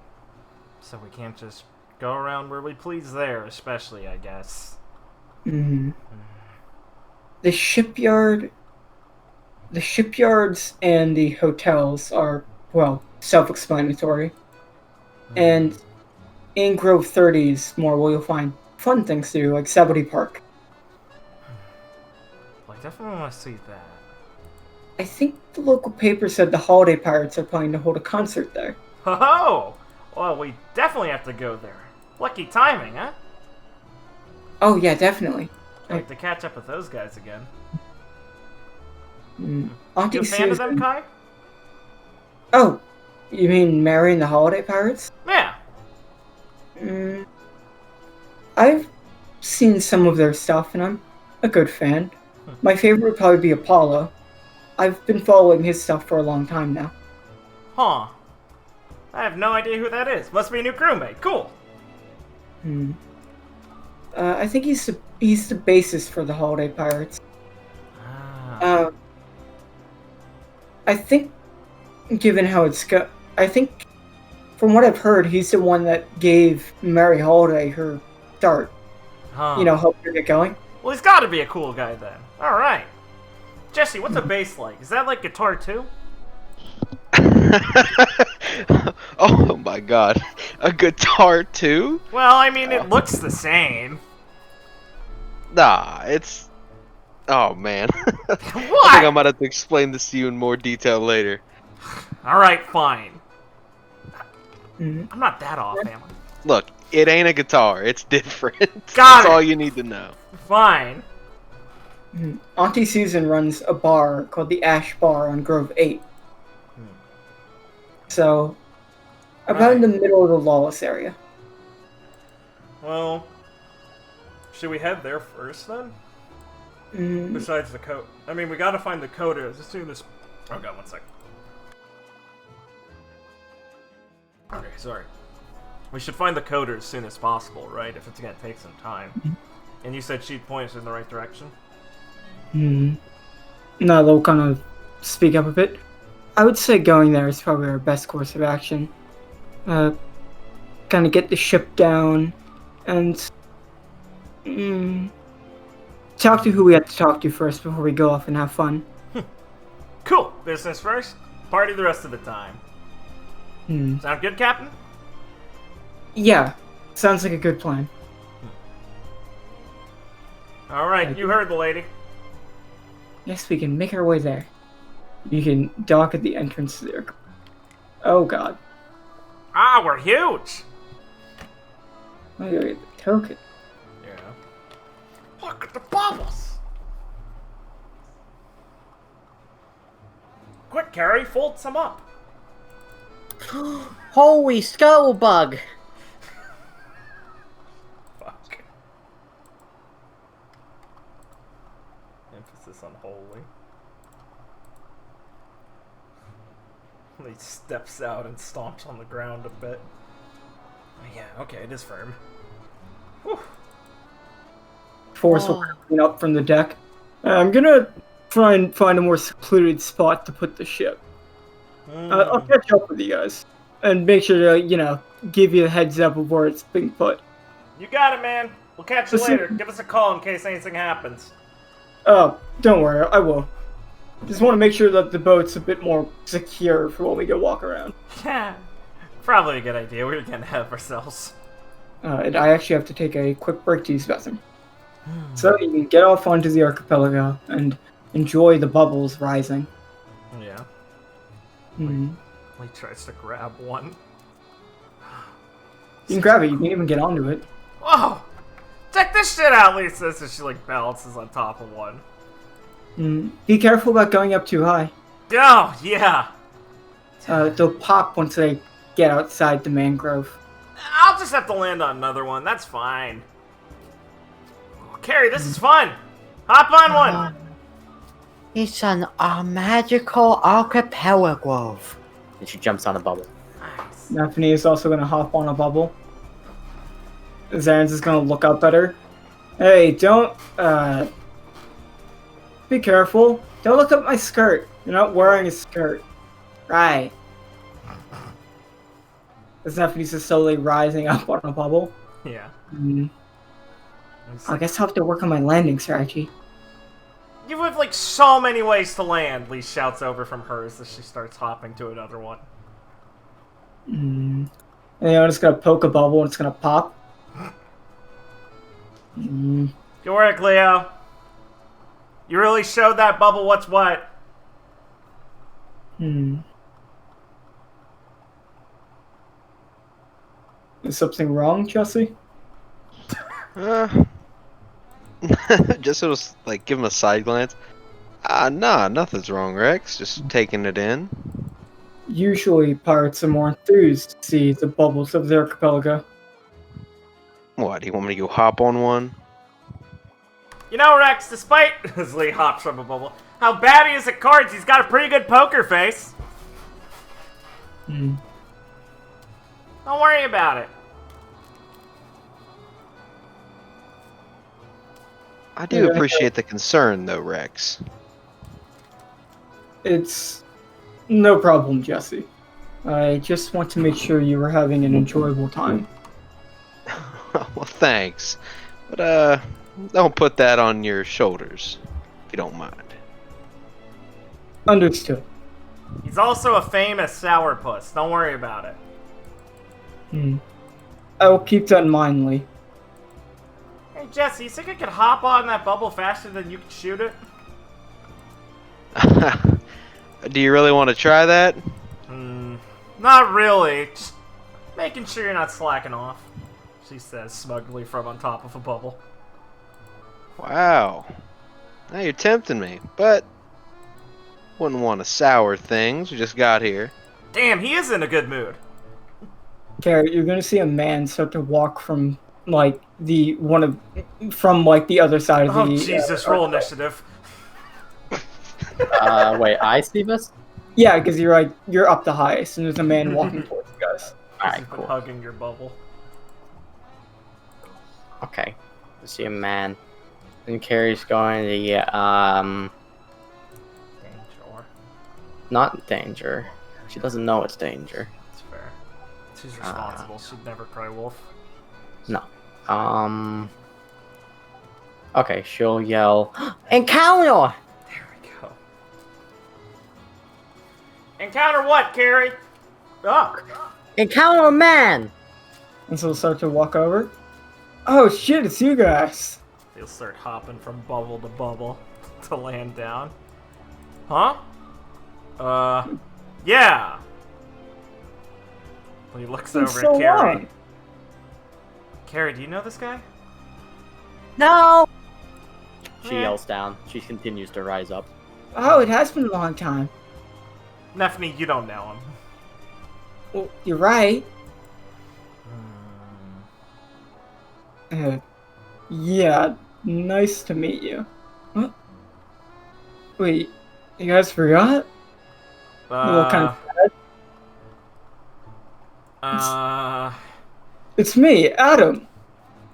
So we can't just go around where we please there, especially, I guess. The shipyards and the hotels are, well, self-explanatory. And in Grove 30 is more where you'll find fun things to do, like Sabody Park. I definitely want to see that. I think the local paper said the Holiday Pirates are planning to hold a concert there. Oh! Well, we definitely have to go there. Lucky timing, huh? Oh yeah, definitely. I'd like to catch up with those guys again. Auntie You a fan of them, Susan... Kai? Oh, you mean Mary and the Holiday Pirates? Yeah. I've seen some of their stuff, and I'm a good fan. My favorite would probably be Apollo. I've been following his stuff for a long time now. Huh. I have no idea who that is. Must be a new crewmate. Cool. I think he's the bassist for the Holiday Pirates. I think, given how it's I think, from what I've heard, he's the one that gave Mary Holiday her start. Huh. You know, helped her get going. Well, he's got to be a cool guy then. All right. Jesse, what's a bass like? Is that like guitar too? Oh my god. A guitar too? Well, I mean, it looks the same. Nah, it's... Oh man. What? I think I might have to explain this to you in more detail later. Alright, fine. I'm not that off, am I? Look, it ain't a guitar. It's different. Got That's it. all you need to know. Fine. Auntie Susan runs a bar called the Ash Bar on Grove 8. So, about in the middle of the lawless area. Well, should we head there first then? Besides the coat. I mean, we gotta find the coda. Let's do this. Oh god, one sec. Okay, sorry. We should find the coder as soon as possible, right? If it's gonna take some time. And you said she'd point us in the right direction? No, they'll kind of speak up a bit. I would say going there is probably our best course of action. Kind of get the ship down and talk to who we have to talk to first before we go off and have fun. Cool. Business first, party the rest of the time. Sound good, Captain? Yeah, sounds like a good plan. Alright, you heard the lady. Yes, we can make our way there. You can dock at the entrance to there. Oh god. Ah, we're huge! Oh, you get the token. Yeah. Look at the bubbles! Quick, Carrie, fold some up. Holy scuttlebug! Fuck. Emphasis on holy. He steps out and stomps on the ground a bit. Oh, yeah, okay, it is firm. Whew. Force will clean up from the deck. I'm gonna try and find a more secluded spot to put the ship. I'll catch up with you guys and make sure to, give you a heads up of where it's being put. You got it, man. We'll catch you later. Give us a call in case anything happens. Oh, don't worry, I will. Just want to make sure that the boat's a bit more secure for when we go walk around. Yeah, probably a good idea. We were getting ahead of ourselves. And I actually have to take a quick break to use the bathroom. So you can get off onto the archipelago and enjoy the bubbles rising. Yeah. Mm-hmm. He tries to grab one. You can grab it, you can even get onto it. Whoa! Check this shit out, Lisa! So she, balances on top of one. Be careful about going up too high. Oh, yeah! They'll pop once they get outside the mangrove. I'll just have to land on another one. That's fine. Carrie, this is fun! Hop on one! It's an magical archipelago. And she jumps on a bubble. Nice. Naphany is also going to hop on a bubble. Zaren's is going to look up at her. Hey, don't, be careful. Don't look up my skirt. You're not wearing a skirt. Right. As Naphany's just slowly rising up on a bubble. Yeah. I guess I'll have to work on my landing strategy. You have, so many ways to land, Lee shouts over from hers as she starts hopping to another one. And I'm just going to poke a bubble and it's going to pop. Good work, Leo. You really showed that bubble what's what. Is something wrong, Jesse? Just was give him a side glance. Nah, nothing's wrong, Rex. Just taking it in. Usually, pirates are more enthused to see the bubbles of the archipelago. What, do you want me to go hop on one? You know, Rex, despite as Lee hops from a bubble, how bad he is at cards, he's got a pretty good poker face. Don't worry about it. I do appreciate the concern, though, Rex. It's no problem, Jesse. I just want to make sure you were having an enjoyable time. Well, thanks. But, don't put that on your shoulders, if you don't mind. Understood. He's also a famous sourpuss. Don't worry about it. I will keep that in mind, Lee. Hey, Jesse, you think I could hop on that bubble faster than you can shoot it? Do you really want to try that? Not really. Just making sure you're not slacking off, she says smugly from on top of a bubble. Wow. Now you're tempting me, but wouldn't want to sour things. We just got here. Damn, he is in a good mood. Garrett, you're gonna see a man start to walk from the other side of the. Oh Jesus! Roll initiative. Wait, I see this? Yeah, because you're up the highest, and there's a man walking towards you guys. Alright, you've been cool. hugging your bubble. Okay. I see a man. And Carrie's going to get, Danger. not danger. She doesn't know it's danger. That's fair. She's responsible. She'd never cry wolf. No. Okay, she'll yell, Encounter! There we go. Encounter what, Carrie? Oh. Encounter a man! And so we'll start to walk over. Oh shit, it's you guys. They'll start hopping from bubble to bubble to land down. Huh? Yeah. He looks It's over so at Carrie. long. Carrie, do you know this guy? No! she yells down. She continues to rise up. Oh, it has been a long time. Nephany, you don't know him. Well, you're right. Yeah, nice to meet you. What? Wait, you guys forgot? What kind of It's me, Adam.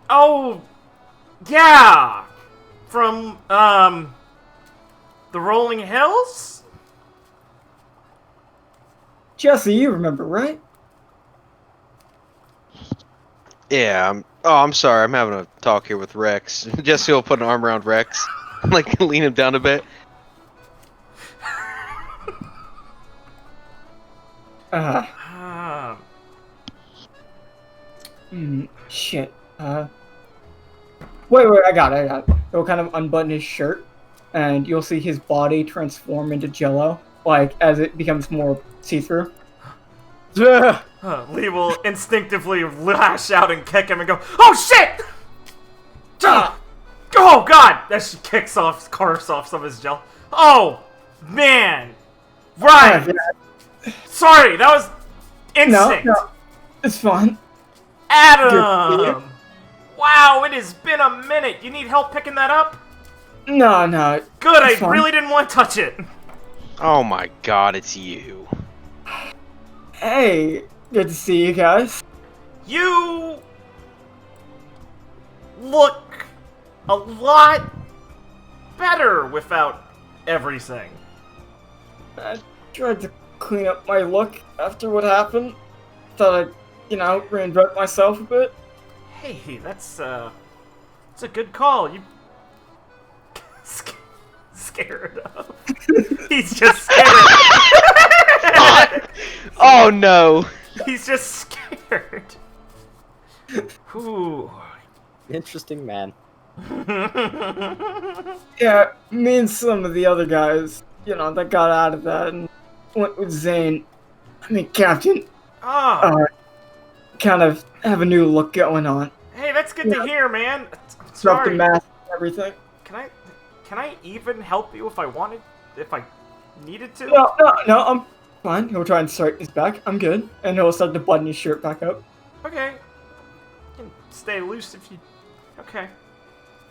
Oh, yeah! From, the Rolling Hills? Jesse, you remember, right? Yeah. I'm sorry. I'm having a talk here with Rex. Jesse will put an arm around Rex, like lean him down a bit. Shit. Wait, I got it. He'll kind of unbutton his shirt, and you'll see his body transform into jello, like, as it becomes more see-through. Lee will instinctively lash out and kick him and go, "Oh shit! Oh god!" As she carves off some of his gel. Oh, man! Right! Sorry, that was instinct! No, it's fine. Adam! Wow, it has been a minute. You need help picking that up? No. Good, I It's fine. really didn't want to touch it. Oh my god, it's you. Hey, good to see you guys. You look a lot better without everything. I tried to clean up my look after what happened. Thought I'd, reinvent myself a bit. Hey, that's a good call. You scared of? He's just scared. Oh no! He's just scared. Ooh. Interesting man. Yeah, me and some of the other guys, that got out of that and went with Zane. Captain. Oh. Kind of have a new look going on. Hey, that's good to hear, man. I'm Drop the sorry. mask and everything. Can I even help you if I needed to? No, I'm fine. He'll try and straighten his back. I'm good. And he'll start to button his shirt back up. Okay. You can stay loose if you... Okay.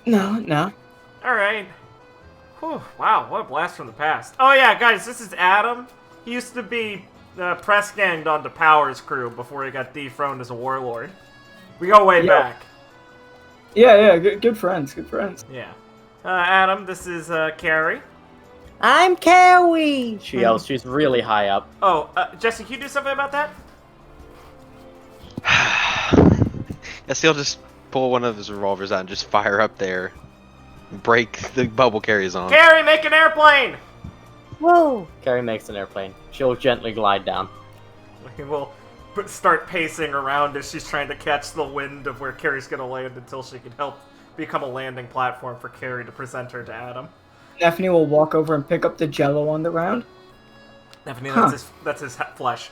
No. Alright. Whew, wow, what a blast from the past. Oh yeah, guys, this is Adam. He used to be press ganged onto Power's crew before he got dethroned as a warlord. We go way back. Yeah, good friends. Yeah. Adam, this is Carrie. I'm Carrie! She yells. She's really high up. Oh, Jesse, can you do something about that? Yes, he'll just pull one of his revolvers out and just fire up there. Break the bubble carries on. Carrie, make an airplane! Whoa! Carrie makes an airplane. She'll gently glide down. We will start pacing around as she's trying to catch the wind of where Carrie's gonna land until she can help become a landing platform for Carrie to present her to Adam. Nephany will walk over and pick up the jello on the ground. Nephany, that's his flesh.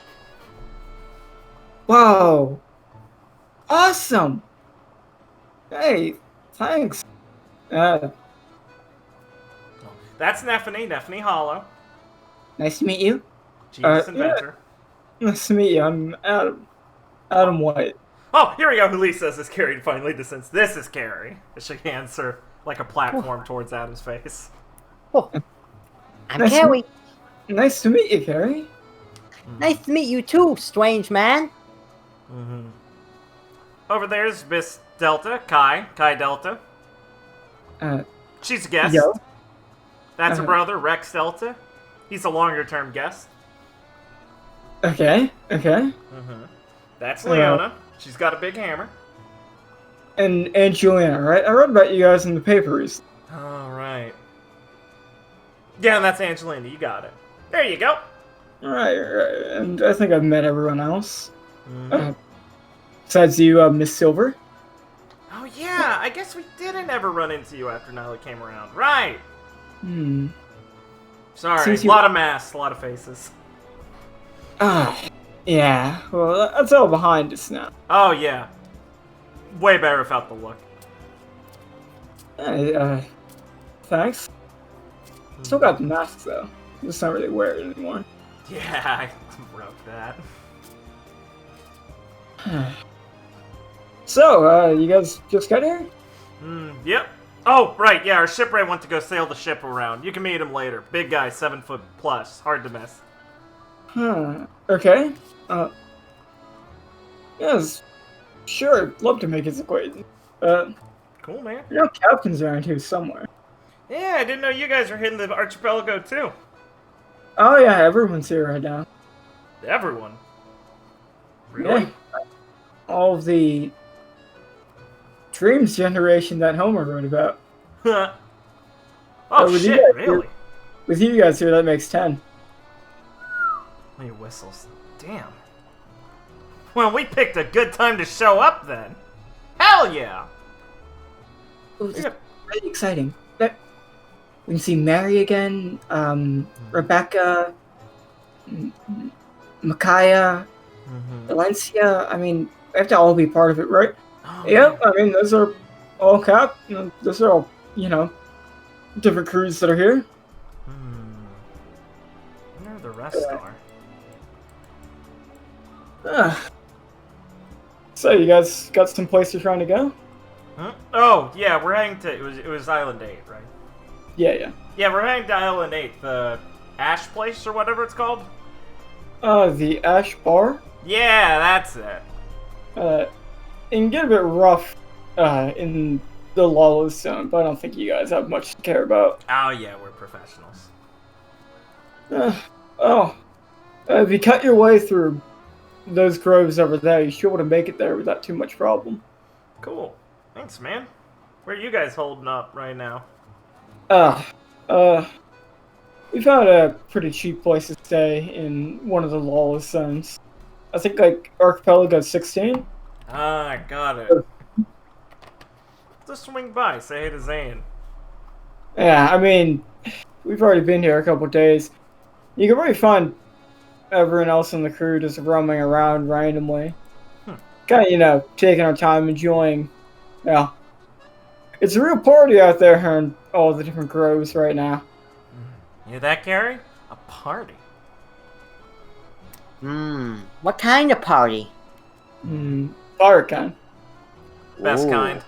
Whoa! Awesome! Hey, thanks. That's Nephany Hollow. Nice to meet you. Genius inventor. Nice to meet you. I'm Adam. Adam White. Oh, here we go. Who Lee says is Carrie finally descends. This is Carrie. As she hands her like a platform towards Adam's face. I'm Nice to- Carrie. Nice to meet you, Carrie. Nice to meet you too, strange man. Mm-hmm. Over there's Miss Delta, Kai Delta. Uh, She's a guest. yo. That's her brother, Rex Delta. He's a longer-term guest. Okay. Mm-hmm. That's Leona. She's got a big hammer. And Juliana, right? I read about you guys in the papers. All right. Yeah, that's Angelina. You got it. There you go. Right. And I think I've met everyone else. Mm-hmm. Besides you, Miss Silver. Oh, yeah. I guess we didn't ever run into you after Nyla came around. Right. Sorry. Since A lot of masks, a lot of faces. Yeah. Well, that's all behind us now. Oh, yeah. Way better without the look. Thanks. Still got the mask, though. Just not really wear it anymore. Yeah, I broke that. So, you guys just got here? Yep. Oh, right, yeah, our shipwright went to go sail the ship around. You can meet him later. Big guy, 7 foot plus. Hard to miss. Okay. Yes. Sure, I'd love to make his acquaintance. Cool, man. You know Captain's around here somewhere. Yeah, I didn't know you guys were hitting the archipelago, too. Oh yeah, everyone's here right now. Everyone. Really? Yeah. All of the dreams generation that Homer wrote about. Oh, with you shit, guys really? here- With you guys here, that makes 10. Many whistles. Damn. Well, we picked a good time to show up, then. Hell yeah! Oh, this is really exciting. We can see Mary again, Rebecca, Micaiah, Valencia. I mean, we have to all be part of it, right? Oh, Yeah, I mean, those are all those are all, different crews that are here. I wonder where the rest are. So, you guys got some place you're trying to go? Huh? Oh, yeah, we're heading to... It was Island 8, right? Yeah. Yeah, we're heading to Island 8, the Ash Place or whatever it's called. The Ash Bar. Yeah, that's it. It can get a bit rough in the lawless zone, but I don't think you guys have much to care about. Oh, yeah, we're professionals. If you cut your way through those groves over there, you should be able to make it there without too much problem. Cool. Thanks, man. Where are you guys holding up right now? We found a pretty cheap place to stay in one of the lawless zones. I think, Archipelago 16? Ah, I got it. Just swing by, say hey to Zane. Yeah, I mean, we've already been here a couple days. You can really find everyone else in the crew just roaming around randomly. Kind of, taking our time, enjoying. Yeah. It's a real party out there in all the different groves right now. You hear that, Gary? A party. What kind of party? Fire kind. Best Ooh. kind.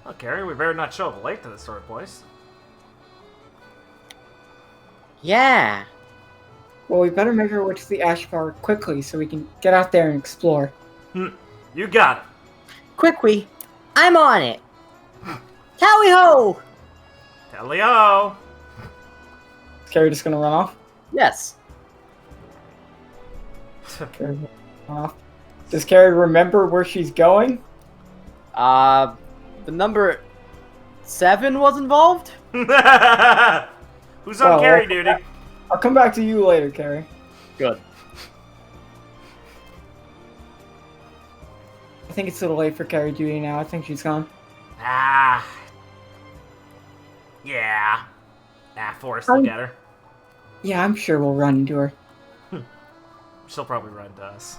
Well, Gary, we better not show up late to this sort of place. Yeah. Well, we better make our way to the Ash Bar quickly so we can get out there and explore. You got it. Quickly, I'm on it. Tally ho! Tally-o! Is Carrie just gonna run off? Yes. Carrie run off. Does Carrie remember where she's going? The number 7 was involved? Who's Well, on carry duty? I'll come back to you later, Carrie. Good. I think it's a little late for Carrie duty now. I think she's gone. Yeah. Forrest will get her. Yeah, I'm sure we'll run into her. She'll probably run to us.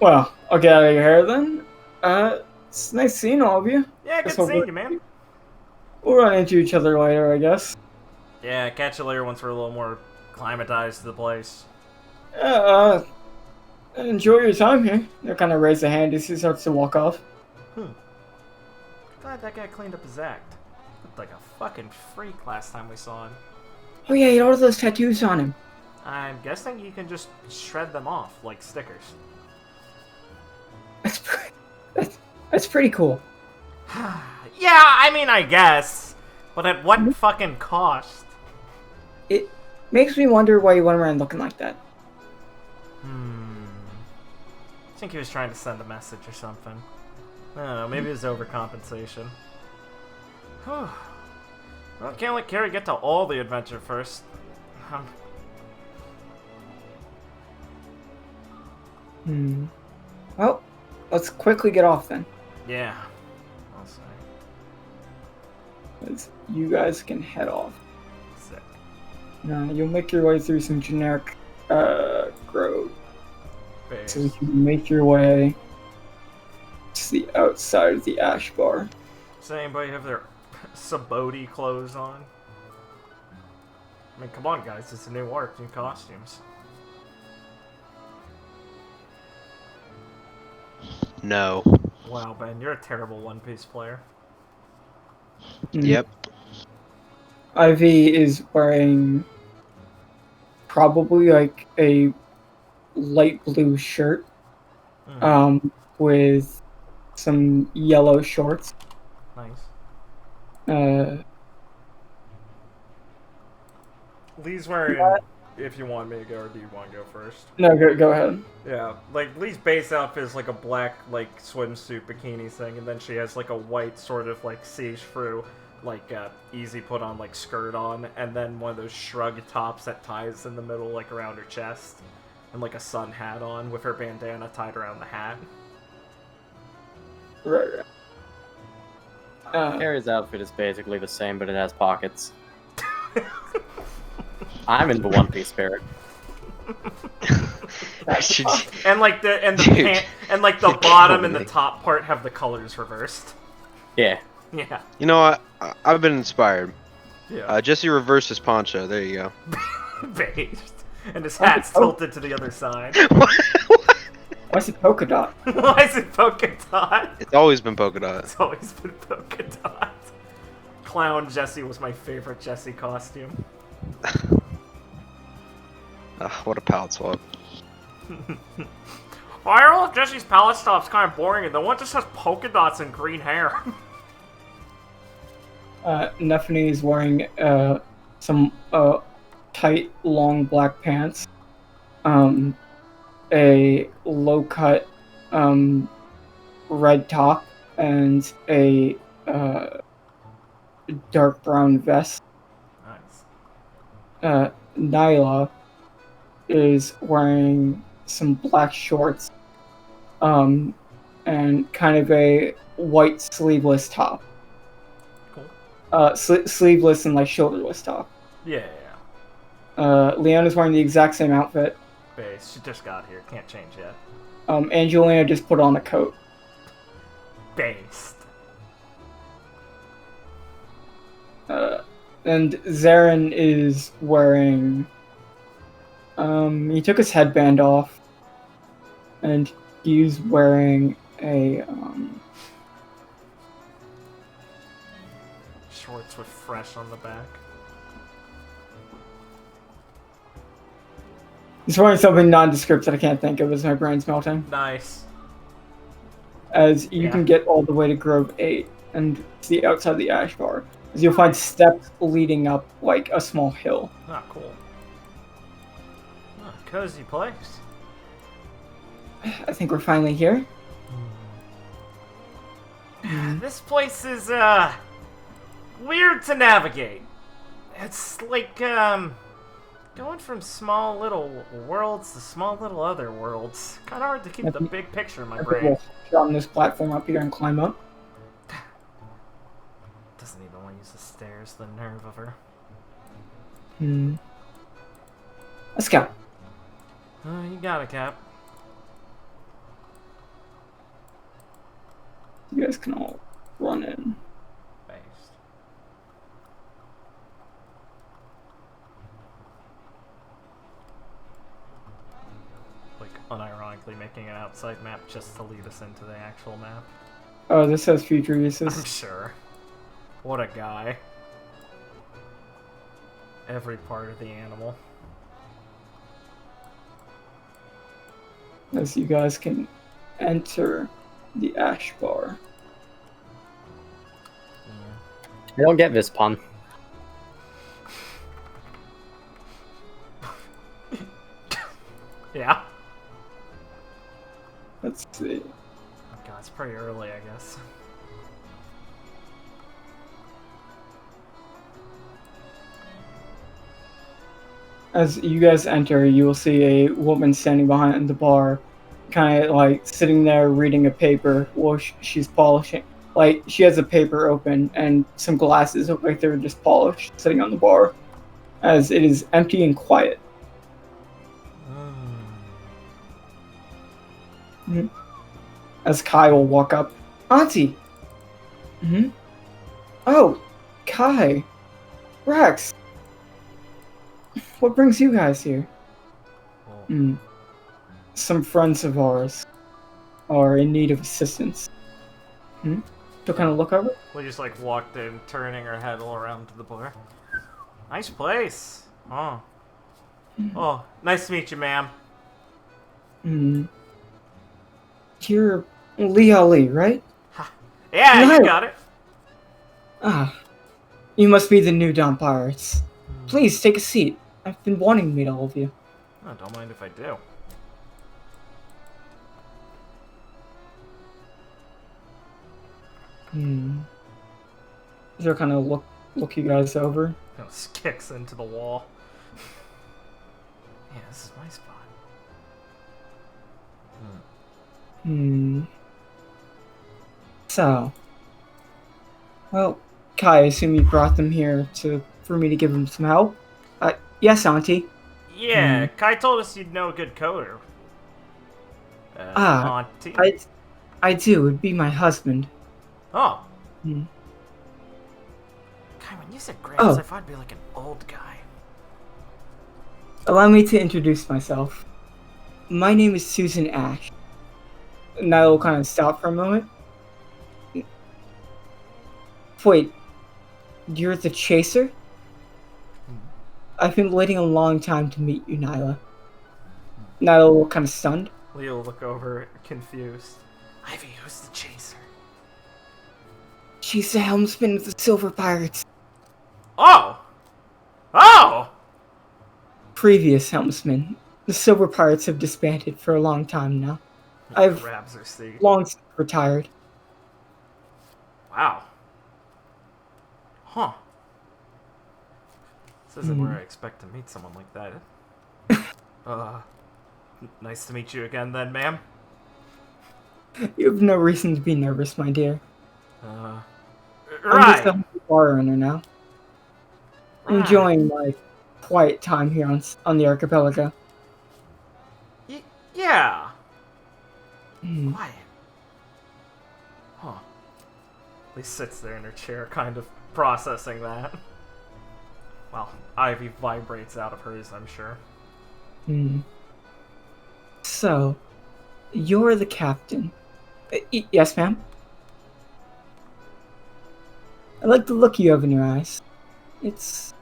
Well, I'll get out of your hair then. It's nice seeing all of you. Yeah, good Guess seeing we'll- you, man. We'll run into each other later, I guess. Yeah, catch you later once we're a little more climatized to the place. Enjoy your time here. They'll kind of raise a hand as he starts to walk off. Glad that guy cleaned up his act. Looked like a fucking freak last time we saw him. Oh yeah, he had all those tattoos on him. I'm guessing you can just shred them off like stickers. That's pretty cool. Yeah, I mean, I guess. But at what fucking cost? It makes me wonder why you went around looking like that. I think he was trying to send a message or something. I don't know, maybe it was overcompensation. Whew. Well, can't let Carrie get to all the adventure first. Well, let's quickly get off then. Yeah. I'll say. 'Cause you guys can head off. Sick. Now, you'll make your way through some generic grove. Base. So you can make your way to the outside of the ash bar. Does anybody have their Sabody clothes on? I mean, come on, guys. It's a new arc, new costumes. No. Wow, Ben, you're a terrible One Piece player. Yep. Ivy is wearing probably like a light blue shirt with some yellow shorts. Nice. Lee's wearing... If you want me to go, or do you want to go first? No, go ahead. Yeah, like, Lee's base outfit is like a black, like, swimsuit bikini thing, and then she has, like, a white sort of, like, see-through, like, easy put-on, like, skirt on, and then one of those shrug tops that ties in the middle, like, around her chest, and, like, a sun hat on with her bandana tied around the hat. Right. Carrie's outfit is basically the same, but it has pockets. I'm in the One Piece spirit. And like the Dude, the bottom and the top part have the colors reversed. Yeah. Yeah. You know what? I've been inspired. Yeah. Jesse reversed his poncho. There you go. Based. And his hat's tilted to the other side. Why's it polka dot? Why is it polka dot? It's always been polka dot. It's always been polka dot. Clown Jesse was my favorite Jesse costume. What a palette swap. Why are all of Jesse's palette stops kind of boring and the one just has polka dots and green hair? Neffany is wearing some tight, long black pants, a low-cut red top, and a dark brown vest. Nice. Nyla is wearing some black shorts, and kind of a white sleeveless top. Cool. Sleeveless and like shoulderless top. Yeah. Leona's wearing the exact same outfit. Base. She just got here. Can't change yet. Angelina just put on a coat. Based. And Zarin is wearing... he took his headband off, and he's wearing a, Shorts with fresh on the back. he's wearing something nondescript that I can't think of as my brain's melting. Nice. As you Yeah. can get all the way to Grove 8, and see outside the ash bar. As you'll find steps leading up, like, a small hill. Ah, cool. Ah, cozy place. I think we're finally here. This place is, weird to navigate. It's like, going from small little worlds to small little other worlds. Kinda hard to keep the big picture in my brain. We'll get on this platform up here and climb up. Doesn't even want to use the stairs, the nerve of her. Let's go. You got it, Cap. You guys can all run in. Based. Like, unironically making an outside map just to lead us into the actual map. Oh, this has future I'm uses. sure. What a guy. Every part of the animal. as you guys can enter the ash bar. I don't get this pun. Yeah. Let's see. God, it's pretty early, I guess. As you guys enter, you will see a woman standing behind the bar, kind of like sitting there reading a paper while she's polishing. Like, she has a paper open and some glasses look like they're just polished, sitting on the bar, as it is empty and quiet. Mhm. As Kai will walk up. Auntie! Oh, Kai! Rex! What brings you guys here? Some friends of ours are in need of assistance. She'll kind of look over. We just like walked in, turning our head all around to the bar. Nice place. Oh. Oh, nice to meet you, ma'am. You're Lee Ali, right? Yeah, No. you got it. Ah, you must be the new Dawn Pirates. Please take a seat. I've been wanting to meet all of you. Oh, don't mind if I do. She'll kind of look you guys over. Just kicks into the wall. Yeah, this is my spot. So, well, Kai, I assume you brought them here for me to give them some help? Yes, Auntie. Yeah, Kai told us you'd know a good coder. Auntie. I do. It'd be my husband. Oh. Kai, when you said Gramps, I thought I'd be like an old guy. Allow me to introduce myself. My name is Susan Ash. And I will kind of stop for a moment. Wait, you're the chaser? I've been waiting a long time to meet you, Nyla. Nyla will look kind of stunned. Leo will look over, confused. Ivy, who's the chaser? She's the helmsman of the Silver Pirates. Oh! Oh! Previous helmsman. The Silver Pirates have disbanded for a long time now. I've grabs her seat. long since retired. Wow. Huh. This isn't where I expect to meet someone like that. Nice to meet you again then, ma'am. You have no reason to be nervous, my dear. I'm Right. just a bar owner now. Enjoying my quiet time here on the archipelago. Yeah. Quiet. Huh. Lee sits there in her chair, kind of processing that. Well, Ivy vibrates out of hers, I'm sure. So, you're the captain. Yes, ma'am? I like the look you have in your eyes. It's...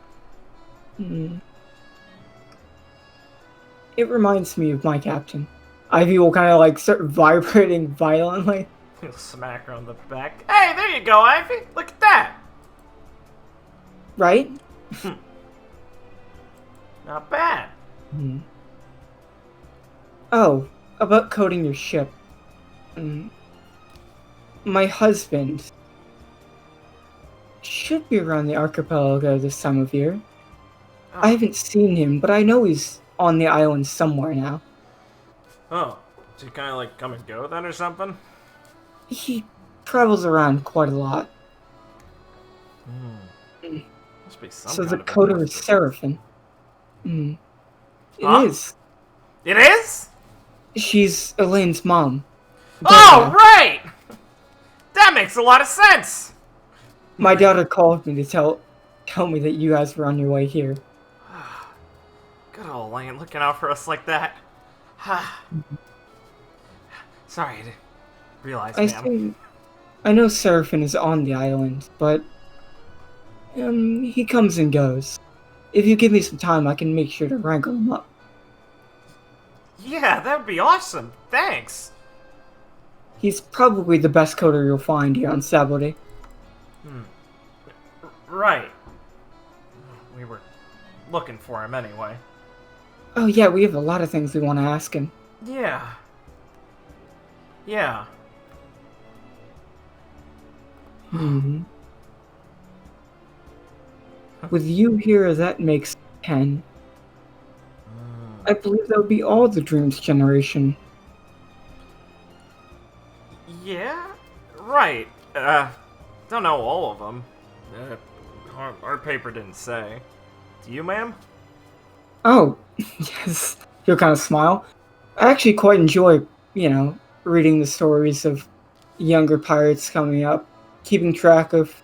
It reminds me of my captain. Ivy will kind of like start vibrating violently. He'll smack her on the back. Hey, there you go, Ivy! Look at that! Right? Not bad. Oh, about coding your ship. My husband should be around the archipelago this time of year. Oh. I haven't seen him, but I know he's on the island somewhere now. Oh, so you kind of like come and go then or something? He travels around quite a lot. Must be some So the kind of coder important- is Seraphim. It Huh? is. It is? She's Elaine's mom. Oh, right! That makes a lot of sense! My daughter called me to tell me that you guys were on your way here. Good old Lane looking out for us like that. Sorry, I didn't realize, ma'am. I know Seraphim is on the island, but he comes and goes. If you give me some time, I can make sure to wrangle him up. Yeah, that would be awesome. Thanks. He's probably the best coder you'll find here on Sabody. Right. We were looking for him anyway. Oh yeah, we have a lot of things we want to ask him. Yeah. Yeah. With you here, that makes 10. I believe that would be all the Dreams generation. Yeah? Right. Don't know all of them. Our paper didn't say. Do you, ma'am? Oh, yes. He'll kind of smile. I actually quite enjoy, reading the stories of younger pirates coming up, keeping track of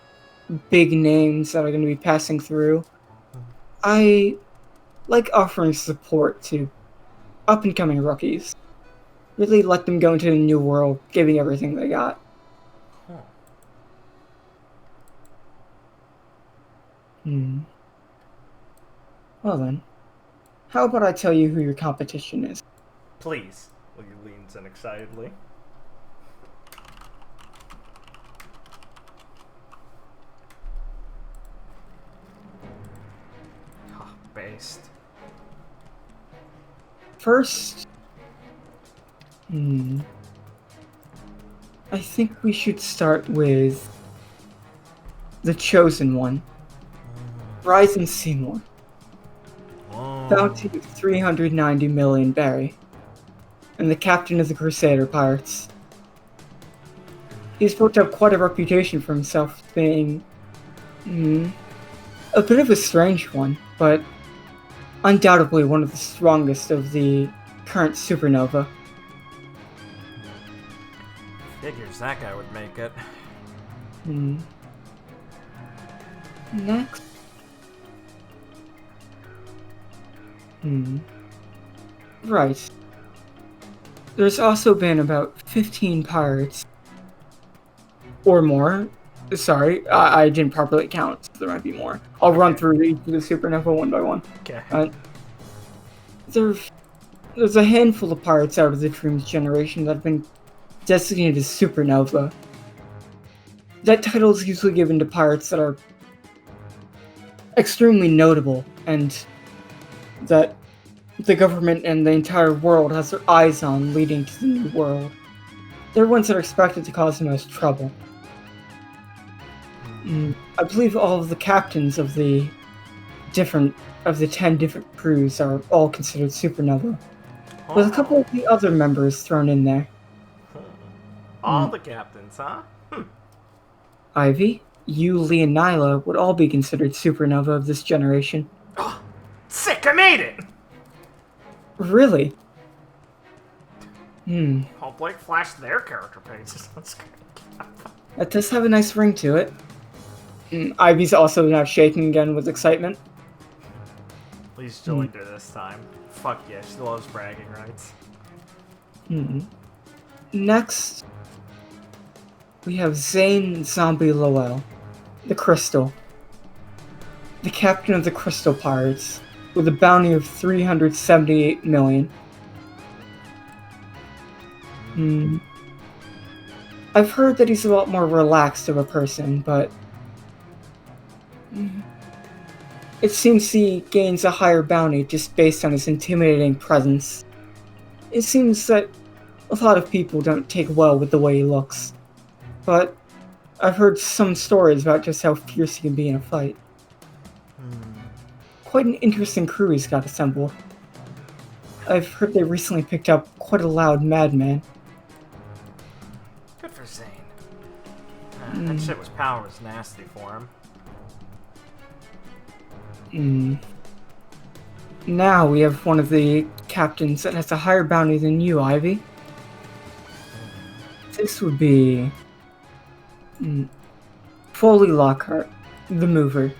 big names that are going to be passing through. I like offering support to up-and-coming rookies. Really let them go into the new world, giving everything they got. Well then, how about I tell you who your competition is? Please. He leans in excitedly. Based. First, I think we should start with the chosen one, Ryzen Seymour. Bounty of 390 million berry, and the captain of the Crusader Pirates. He's built up quite a reputation for himself being a bit of a strange one, but undoubtedly one of the strongest of the current Supernova. Figures that guy would make it. Next. Right. There's also been about 15 pirates. Or more. Sorry, I didn't properly count, so there might be more. I'll run through each of the Supernova one by one. Okay. There's a handful of pirates out of the Dreams generation that have been designated as Supernova. That title is usually given to pirates that are extremely notable, and that the government and the entire world has their eyes on leading to the new world. They're ones that are expected to cause the most trouble. I believe all of the captains of the 10 different crews are all considered Supernova, with a couple of the other members thrown in there. All the captains, huh? Ivy, you, Lee, and Nyla would all be considered Supernova of this generation. Oh, sick, I made it! Really? Oh, Blake flashed their character pages. That's great. That does have a nice ring to it. Ivy's also now shaking again with excitement. Please joined her this time. Fuck yeah, she loves bragging rights. Next, we have Zane Zombie Lowell, the Crystal. The captain of the Crystal Pirates, with a bounty of 378 million. I've heard that he's a lot more relaxed of a person, but it seems he gains a higher bounty just based on his intimidating presence. It seems that a lot of people don't take well with the way he looks, but I've heard some stories about just how fierce he can be in a fight. Quite an interesting crew he's got assembled. I've heard they recently picked up quite a loud madman. Good for Zane. That shit was power was nasty for him. Now we have one of the captains that has a higher bounty than you, Ivy. This would be Foley Lockhart, the Mover,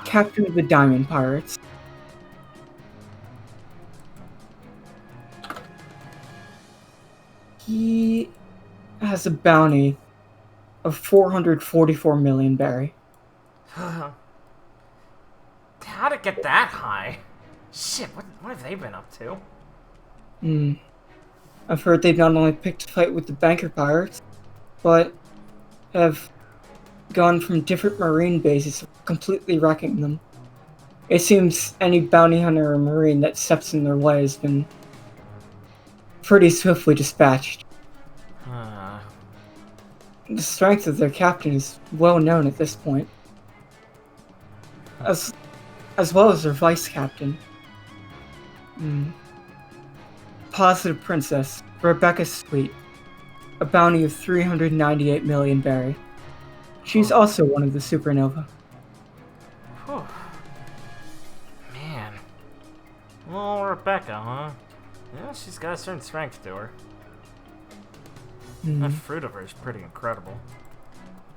captain of the Diamond Pirates. He has a bounty of 444 million berry. How'd it get that high? Shit, what have they been up to? I've heard they've not only picked a fight with the banker pirates, but have gone from different marine bases, completely wrecking them. It seems any bounty hunter or marine that steps in their way has been pretty swiftly dispatched. The strength of their captain is well known at this point, as well as their vice captain. Positive Princess, Rebecca Sweet, a bounty of 398 million berry. She's also one of the Supernova. Whew. Man. Well, Rebecca, huh? Yeah, she's got a certain strength to her. That fruit of her is pretty incredible.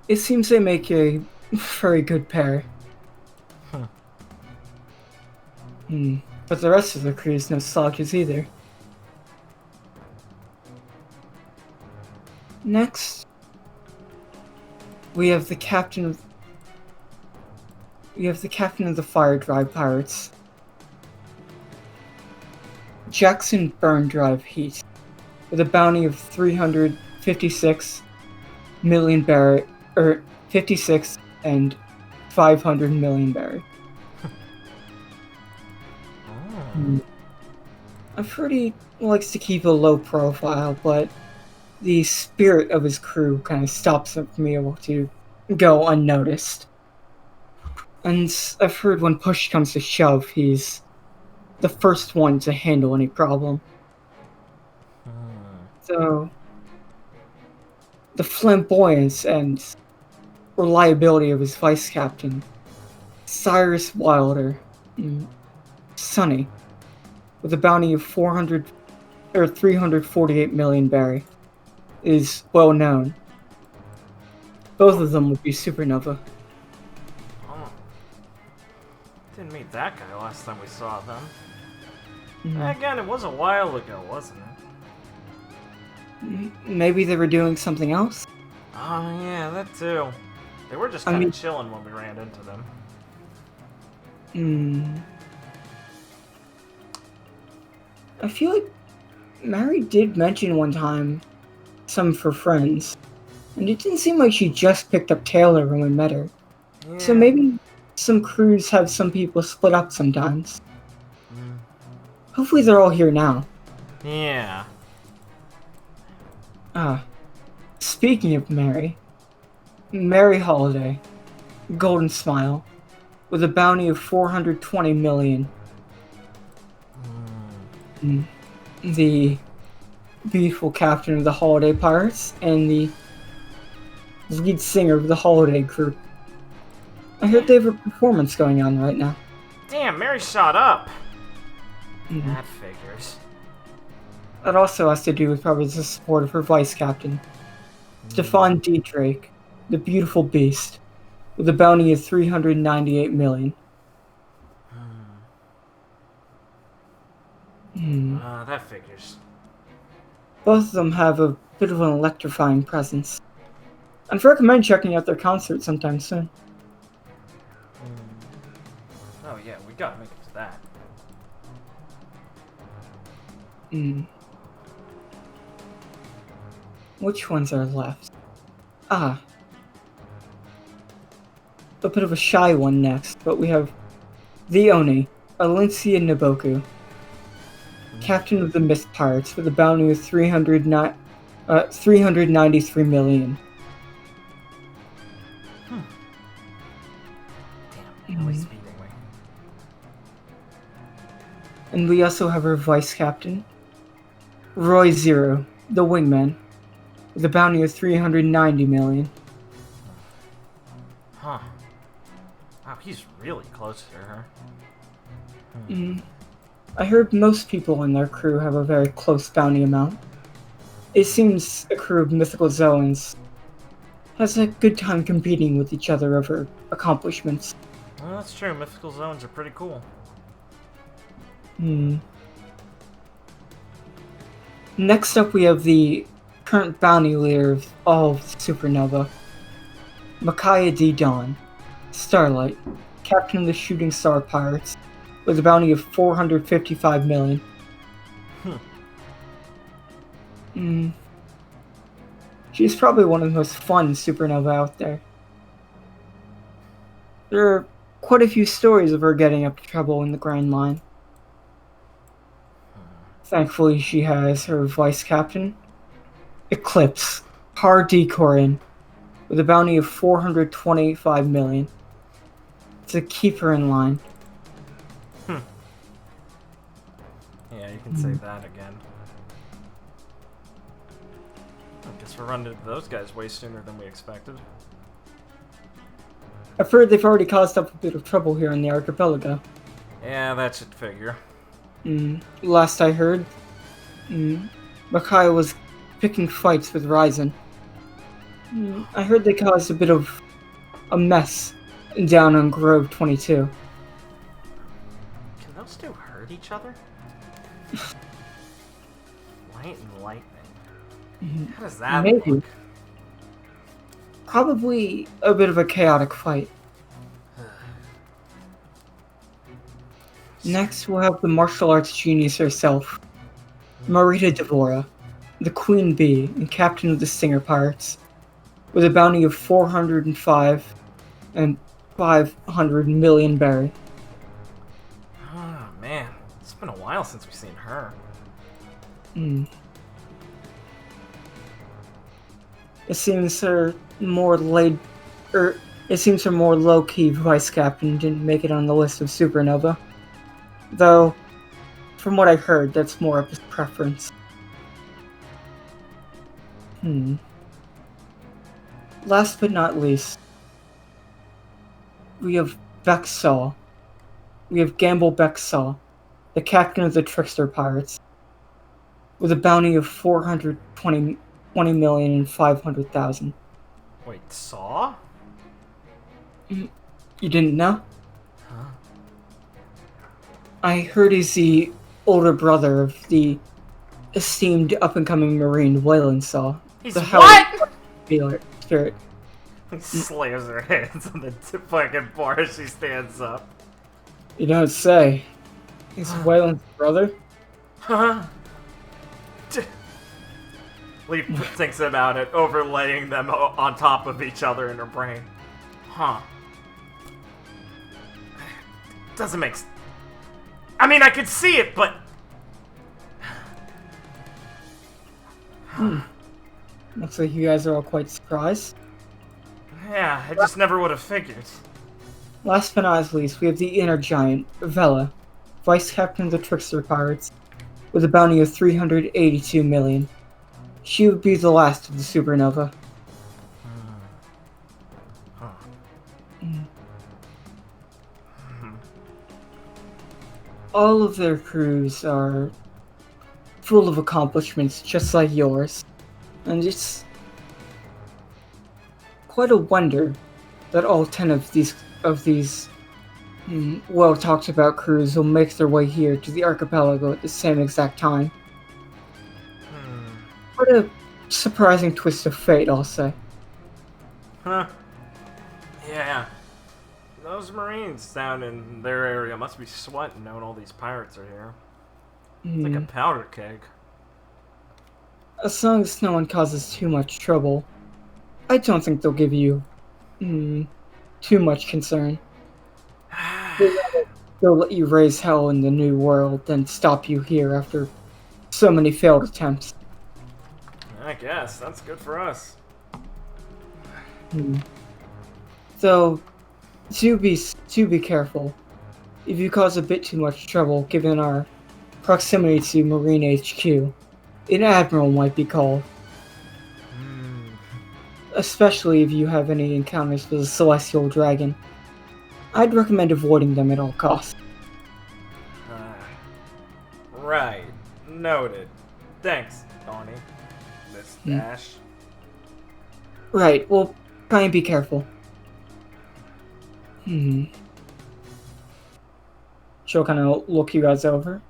It seems they make a very good pair. But the rest of the crew is no slouches either. Next, we have the captain of the Fire Drive Pirates, Jackson Burn Drive Heat, with a bounty of 356 million berry, or 56 and 500 million berry. I've heard he likes to keep a low profile, but the spirit of his crew kind of stops him from being able to go unnoticed. And I've heard when push comes to shove, he's the first one to handle any problem. So, the flamboyance and reliability of his vice captain, Cyrus Wilder, Sonny, with a bounty of 348 million berry, is well known. Both of them would be Supernova. Oh. Didn't meet that guy last time we saw them. Again, it was a while ago, wasn't it? Maybe they were doing something else? Oh yeah, that too. They were just kind of chilling when we ran into them. I feel like Mary did mention one time some of her friends, and it didn't seem like she just picked up Taylor when we met her. Yeah. So maybe some crews have some people split up sometimes. Hopefully they're all here now. Yeah. Speaking of Mary Holiday, Golden Smile, with a bounty of 420 million. The beautiful captain of the Holiday Pirates and the lead singer of the Holiday group. I heard they have a performance going on right now. Damn, Mary shot up. That figures. That also has to do with probably the support of her vice captain, Stefan D. Drake, the beautiful beast, with a bounty of 398 million. That figures. Both of them have a bit of an electrifying presence. I'd recommend checking out their concert sometime soon. Oh yeah, we gotta make it to that. Which ones are left? A bit of a shy one next, but we have the Oni, Alincia Naboku, captain of the Mist Pirates, with a bounty of 393 million. Damn, always beating me. And we also have our vice captain, Roy Zero, the wingman, with a bounty of 390 million. Huh. Wow, he's really close to her. I heard most people in their crew have a very close bounty amount. It seems a crew of mythical Zoans has a good time competing with each other over accomplishments. Well, that's true. Mythical zones are pretty cool. Next up, we have the current bounty leader of all of Supernova, Micaiah D. Dawn, Starlight, captain of the Shooting Star Pirates, with a bounty of 455 million. She's probably one of the most fun supernova out there. There are quite a few stories of her getting up to trouble in the Grand Line. Thankfully, she has her vice captain, Eclipse, Har Decorin, with a bounty of 425 million to keep her in line. Yeah, you can say that again. I guess we're running into those guys way sooner than we expected. I've heard they've already caused up a bit of trouble here in the archipelago. Yeah, that should figure. Last I heard, Makai was picking fights with Ryzen. I heard they caused a bit of a mess down on Grove 22. Can those two hurt each other? Light and lightning. How does that Maybe. look? Probably a bit of a chaotic fight. Next, we'll have the martial arts genius herself, Marita Devora, the Queen Bee and captain of the Stinger Pirates, with a bounty of 405 and 500 million berry. Oh man, it's been a while since we've seen her. It seems her more low-key vice captain didn't make it on the list of Supernova. Though, from what I heard, that's more of his preference. Last but not least, we have Bexaw. We have Gamble Bexaw, the captain of the Trickster Pirates, with a bounty of 420,500,000. Wait, Saw? You didn't know? Huh? I heard he's the older brother of the esteemed up-and-coming Marine Wayland Saw. He's the what? Spirit. He slams her hands on the fucking bar as she stands up. You don't say. He's Wayland's brother? Huh? Lee thinks about it, overlaying them on top of each other in her brain. Huh. Doesn't make I mean, I could see it, but... Looks like you guys are all quite surprised. Yeah, I just never would have figured. Last but not least, we have the inner giant, Vela, vice captain of the Trickster Pirates, with a bounty of 382 million. She would be the last of the Supernova. All of their crews are full of accomplishments just like yours, and it's quite a wonder that all 10 of these well talked about crews will make their way here to the archipelago at the same exact time. What a surprising twist of fate, I'll say. Huh. Yeah. Those Marines down in their area must be sweating knowing all these pirates are here. It's like a powder keg. As long as no one causes too much trouble, I don't think they'll give you too much concern. They'll let you raise hell in the new world, then stop you here after so many failed attempts. I guess. That's good for us. Though, do be careful. If you cause a bit too much trouble, given our proximity to Marine HQ, an admiral might be called. Especially if you have any encounters with a celestial dragon. I'd recommend avoiding them at all costs. Right. Noted. Thanks, Donnie. Miss Dash. Right, well, try and be careful. She'll kind of look you guys over.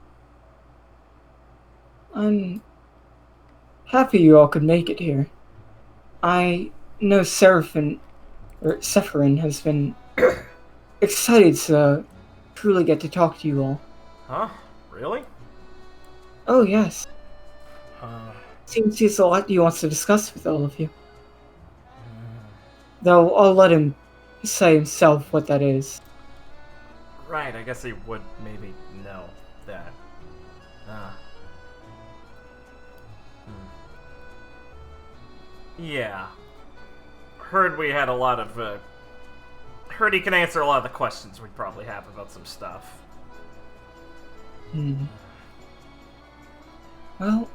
I'm happy you all could make it here. I know Sephirin has been excited to truly get to talk to you all. Huh? Really? Oh, yes. Uh, Seems he has a lot he wants to discuss with all of you. Though I'll let him say himself what that is. right, I guess he would maybe know that. Yeah. Heard we had a lot of, heard he can answer a lot of the questions we'd probably have about some stuff. Well,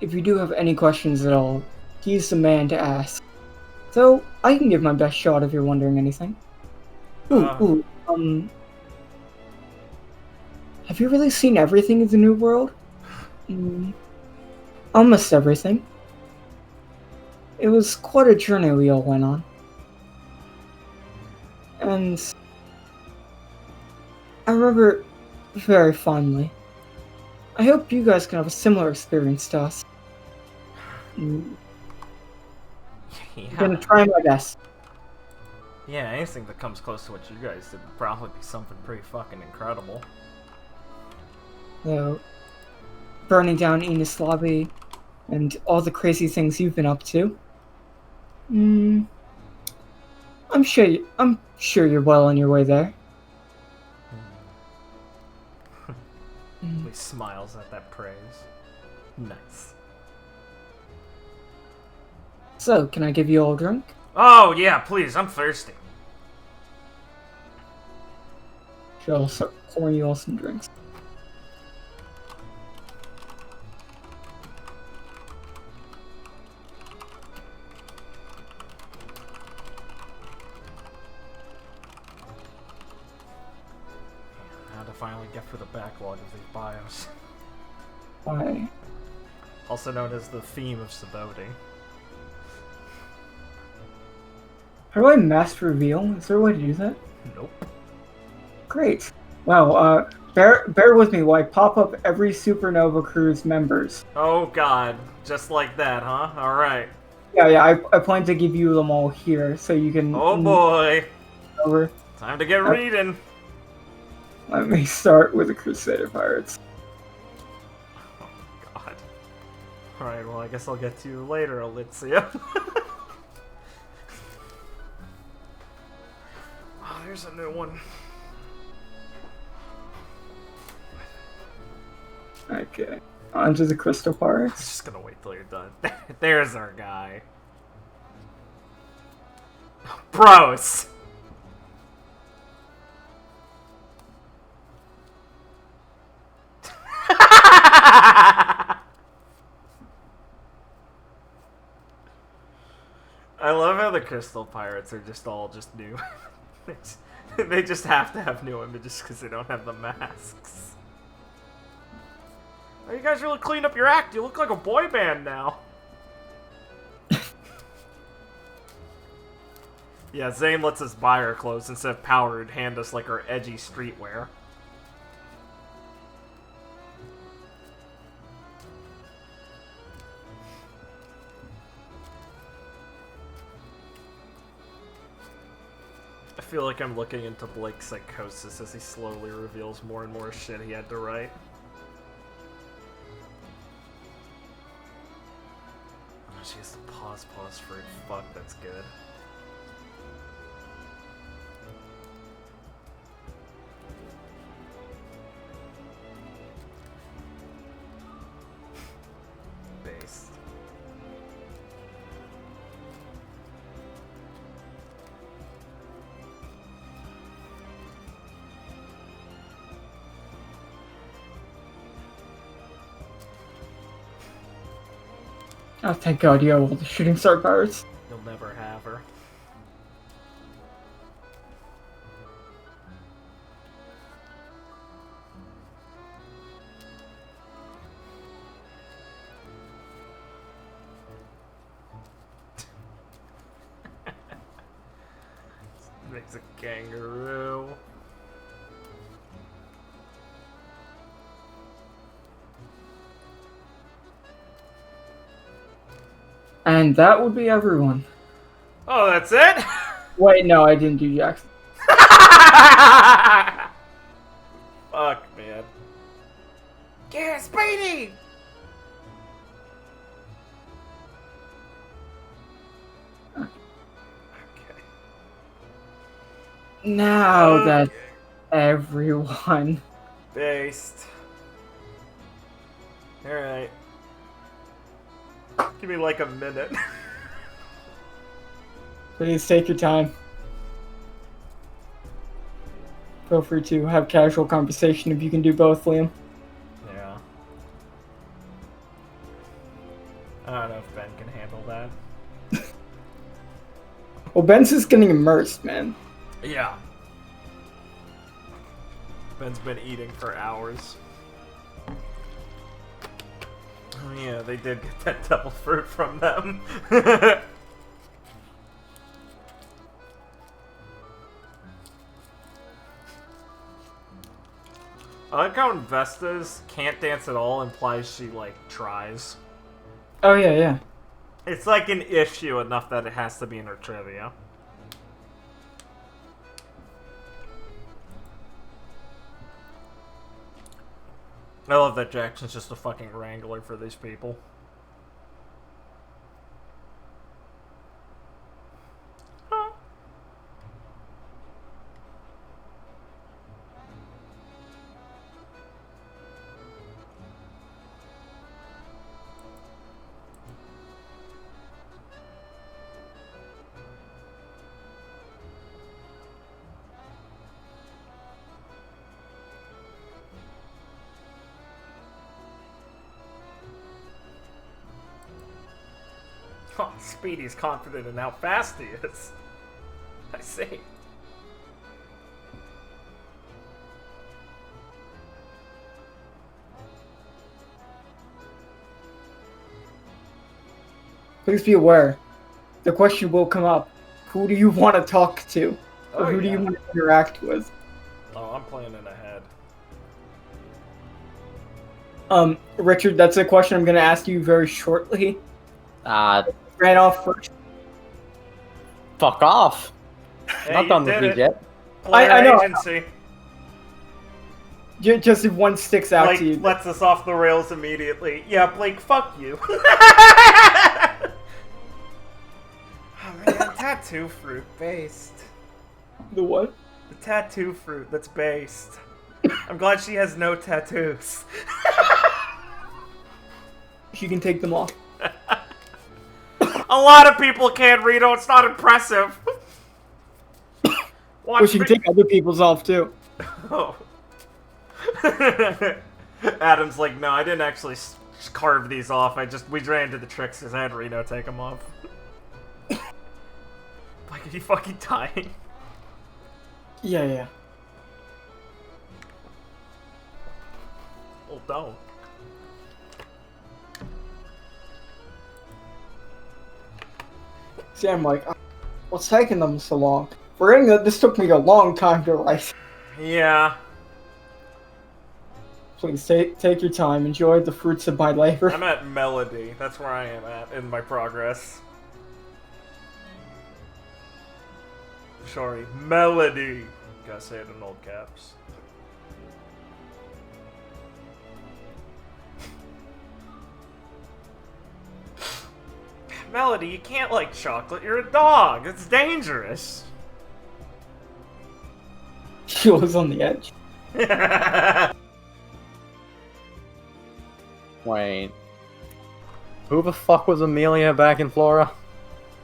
if you do have any questions at all, he's the man to ask. So, I can give my best shot if you're wondering anything. Have you really seen everything in the New World? Almost everything. It was quite a journey we all went on. And I remember it very fondly. I hope you guys can have a similar experience to us. I'm gonna try my best. Yeah, anything that comes close to what you guys did would probably be something pretty fucking incredible. So, burning down Enos Lobby and all the crazy things you've been up to. I'm sure you're well on your way there. He smiles at that praise. Nice. So, can I give you all a drink? Oh, yeah, please, I'm thirsty. Sure, I'll start pouring you all some drinks. Now to finally get through the backlog of these bios. Why? Also known as the theme of Sabody. How do I mass reveal? Is there a way to do that? Nope. Great. Wow, bear with me while I pop up every Supernova crew's members. Oh god, just like that, huh? Alright. Yeah, I plan to give you them all here, so you can... Oh boy! Over. Time to get reading! Let me start with the Crusader Pirates. Oh god. Alright, well I guess I'll get to you later, Alicia. Oh, there's a new one. Okay. Onto the Crystal Pirates. Just gonna wait till you're done. There's our guy. Bros! I love how the Crystal Pirates are just all just new. They just have to have new images because they don't have the masks. Oh, you guys really cleaned up your act. You look like a boy band now. Yeah, Zane lets us buy our clothes instead of Power would hand us like our edgy streetwear. I feel like I'm looking into Blake's psychosis as he slowly reveals more and more shit he had to write. Oh, she has to pause for it. Fuck, that's good. Based. Oh, thank God you have all the Shooting Star Pirates. You'll never have her. Makes a kangaroo. And that would be everyone. Oh, that's it? Wait, no, I didn't do Jackson. Yeah, Speedy! Okay. Now that everyone. Based. Alright. Give me like a minute. Please take your time. Feel free to have casual conversation if you can do both, Liam. Yeah. I don't know if Ben can handle that. Well, Ben's just getting immersed, man. Yeah. Ben's been eating for hours. Oh yeah, they did get that devil fruit from them. I like how Investa's can't dance at all implies she, like, tries. Oh, yeah, yeah. It's like an issue enough that it has to be in her trivia. I love that Jackson's just a fucking wrangler for these people. Oh, Speedy's confident in how fast he is. I see. Please be aware. The question will come up. Who do you want to talk to? Or who do you want to interact with? Oh, I'm planning ahead. Richard, that's a question I'm going to ask you very shortly. Ran off first. Fuck off. Hey, Not you done with did me it. yet. Player I know. agency. Just if one sticks out Blake to you. lets us off the rails immediately. Yeah, Blake, fuck you. Oh man, tattoo fruit based. The what? The tattoo fruit that's based. I'm glad she has no tattoos. She can take them off. A lot of people can't read, oh, it's not impressive. Well, she can take other people's off, too. Oh. Adam's like, no, I didn't actually carve these off. We ran into the tricksters. I had Reno take them off. Like, are you fucking dying? Yeah, yeah. Oh, don't. See, I'm like, what's taking them so long? Forgetting that this took me a long time to write. Yeah. Please take your time. Enjoy the fruits of my labor. I'm at melody. That's where I am at in my progress. Sorry, melody. Gotta say it in all caps. Melody, you can't like chocolate. You're a dog. It's dangerous. She was on the edge. Wait. Who the fuck was Amelia back in Flora?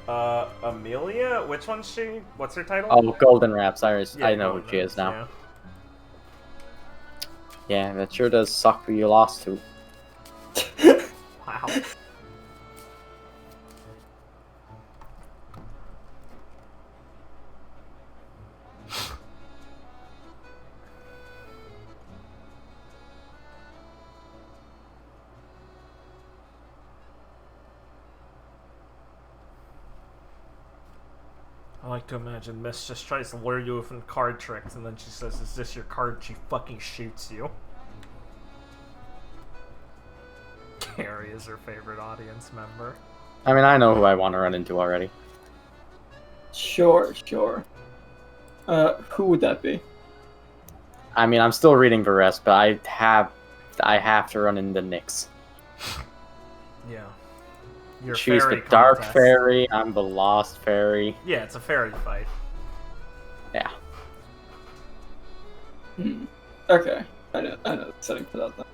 Amelia? Which one's she? What's her title? Oh, Golden Wraps. I Yeah, know who Golden she is Wraps, now. Yeah, that sure does suck who you lost to. Yeah. Wow. I like to imagine Miss just tries to lure you with card tricks, and then she says, "Is this your card?" She fucking shoots you. Carrie is her favorite audience member. I mean, I know who I want to run into already. Sure, sure. Who would that be? I mean, I'm still reading the rest, but I have I have to run into Nyx. Yeah. Your She's the fairy dark contest. fairy, I'm the lost fairy. Yeah, it's a fairy fight. Yeah. Okay, I know the setting for that then.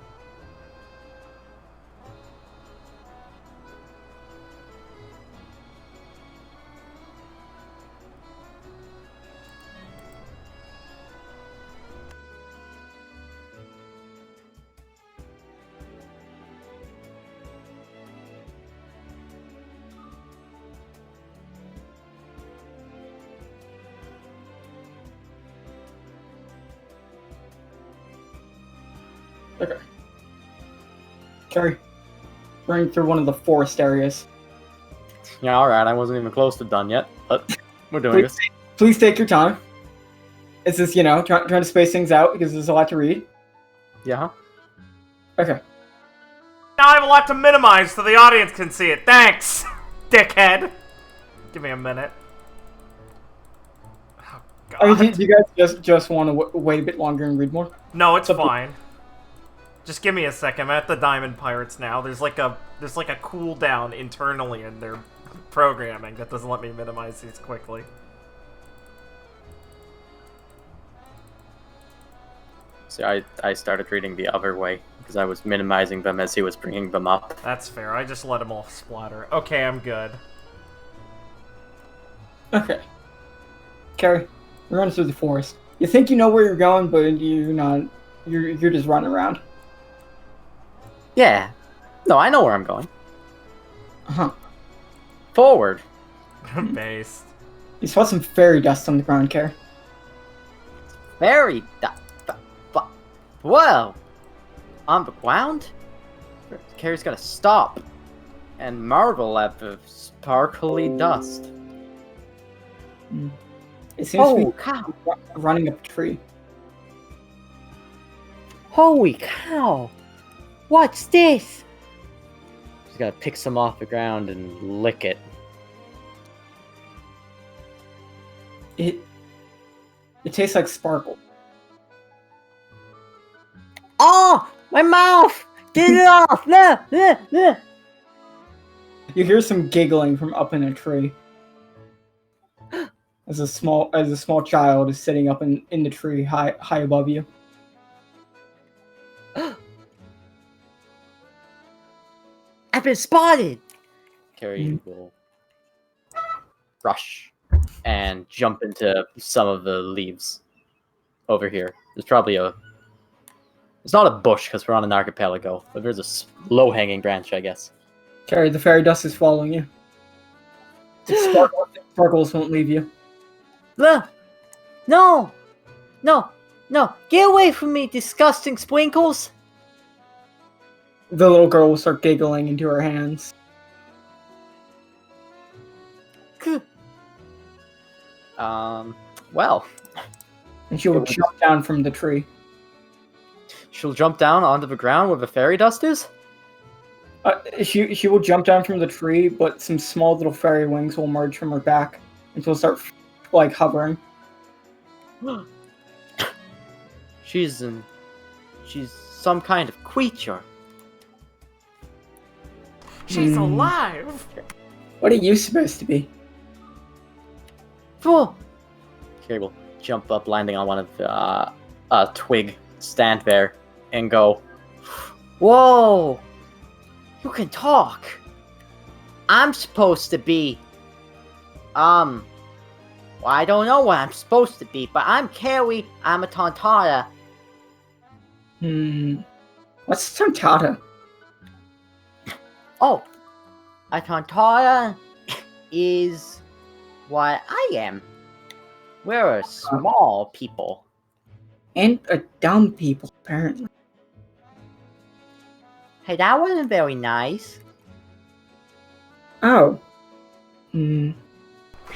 Okay. Carrie, running through one of the forest areas. Yeah, alright, I wasn't even close to done yet, but we're doing this. Please take your time. It's just, trying to space things out because there's a lot to read. Yeah. Okay. Now I have a lot to minimize so the audience can see it. Thanks, dickhead. Give me a minute. Oh, God. I mean, do you guys just want to wait a bit longer and read more? No, it's fine. Just give me a second. I'm at the Diamond Pirates now. There's like a cooldown internally in their programming that doesn't let me minimize these quickly. So I started reading the other way because I was minimizing them as he was bringing them up. That's fair. I just let them all splatter. Okay, I'm good. Okay. Carrie, you're running through the forest. You think you know where you're going, but you're not. You're just running around. Yeah. No, I know where I'm going. Uh-huh. Forward. Based. You saw some fairy dust on the ground, Carrie. Very Whoa! On the ground? Carrie's gotta stop and marvel at the sparkly dust. It seems to Oh, be cow! running up a tree. Holy cow! What's this? She's gotta pick some off the ground and lick it. It tastes like sparkle. Oh! My mouth! Get it off! No! You hear some giggling from up in a tree. As a small child is sitting up in the tree high above you. I've been spotted! Carrie will rush and jump into some of the leaves over here. There's probably it's not a bush because we're on an archipelago, but there's a low-hanging branch, I guess. Carrie, the fairy dust is following you. Sparkles won't leave you. Look! No! Get away from me, disgusting sprinkles! The little girl will start giggling into her hands. Well, And she will jump down from the tree. she'll jump down onto the ground where the fairy dust is? She will jump down from the tree, but some small little fairy wings will emerge from her back, and she'll start hovering. She's some kind of creature. She's alive! What are you supposed to be? Oh, Carrie will jump up, landing on one of the a twig, stand there, and go, whoa! You can talk! I'm supposed to be... well, I don't know what I'm supposed to be, but I'm Carrie, I'm a Tontara. What's Tontata? Oh, a Tontara is what I am. We're a small people. And a dumb people, apparently. Hey, that wasn't very nice. Oh. My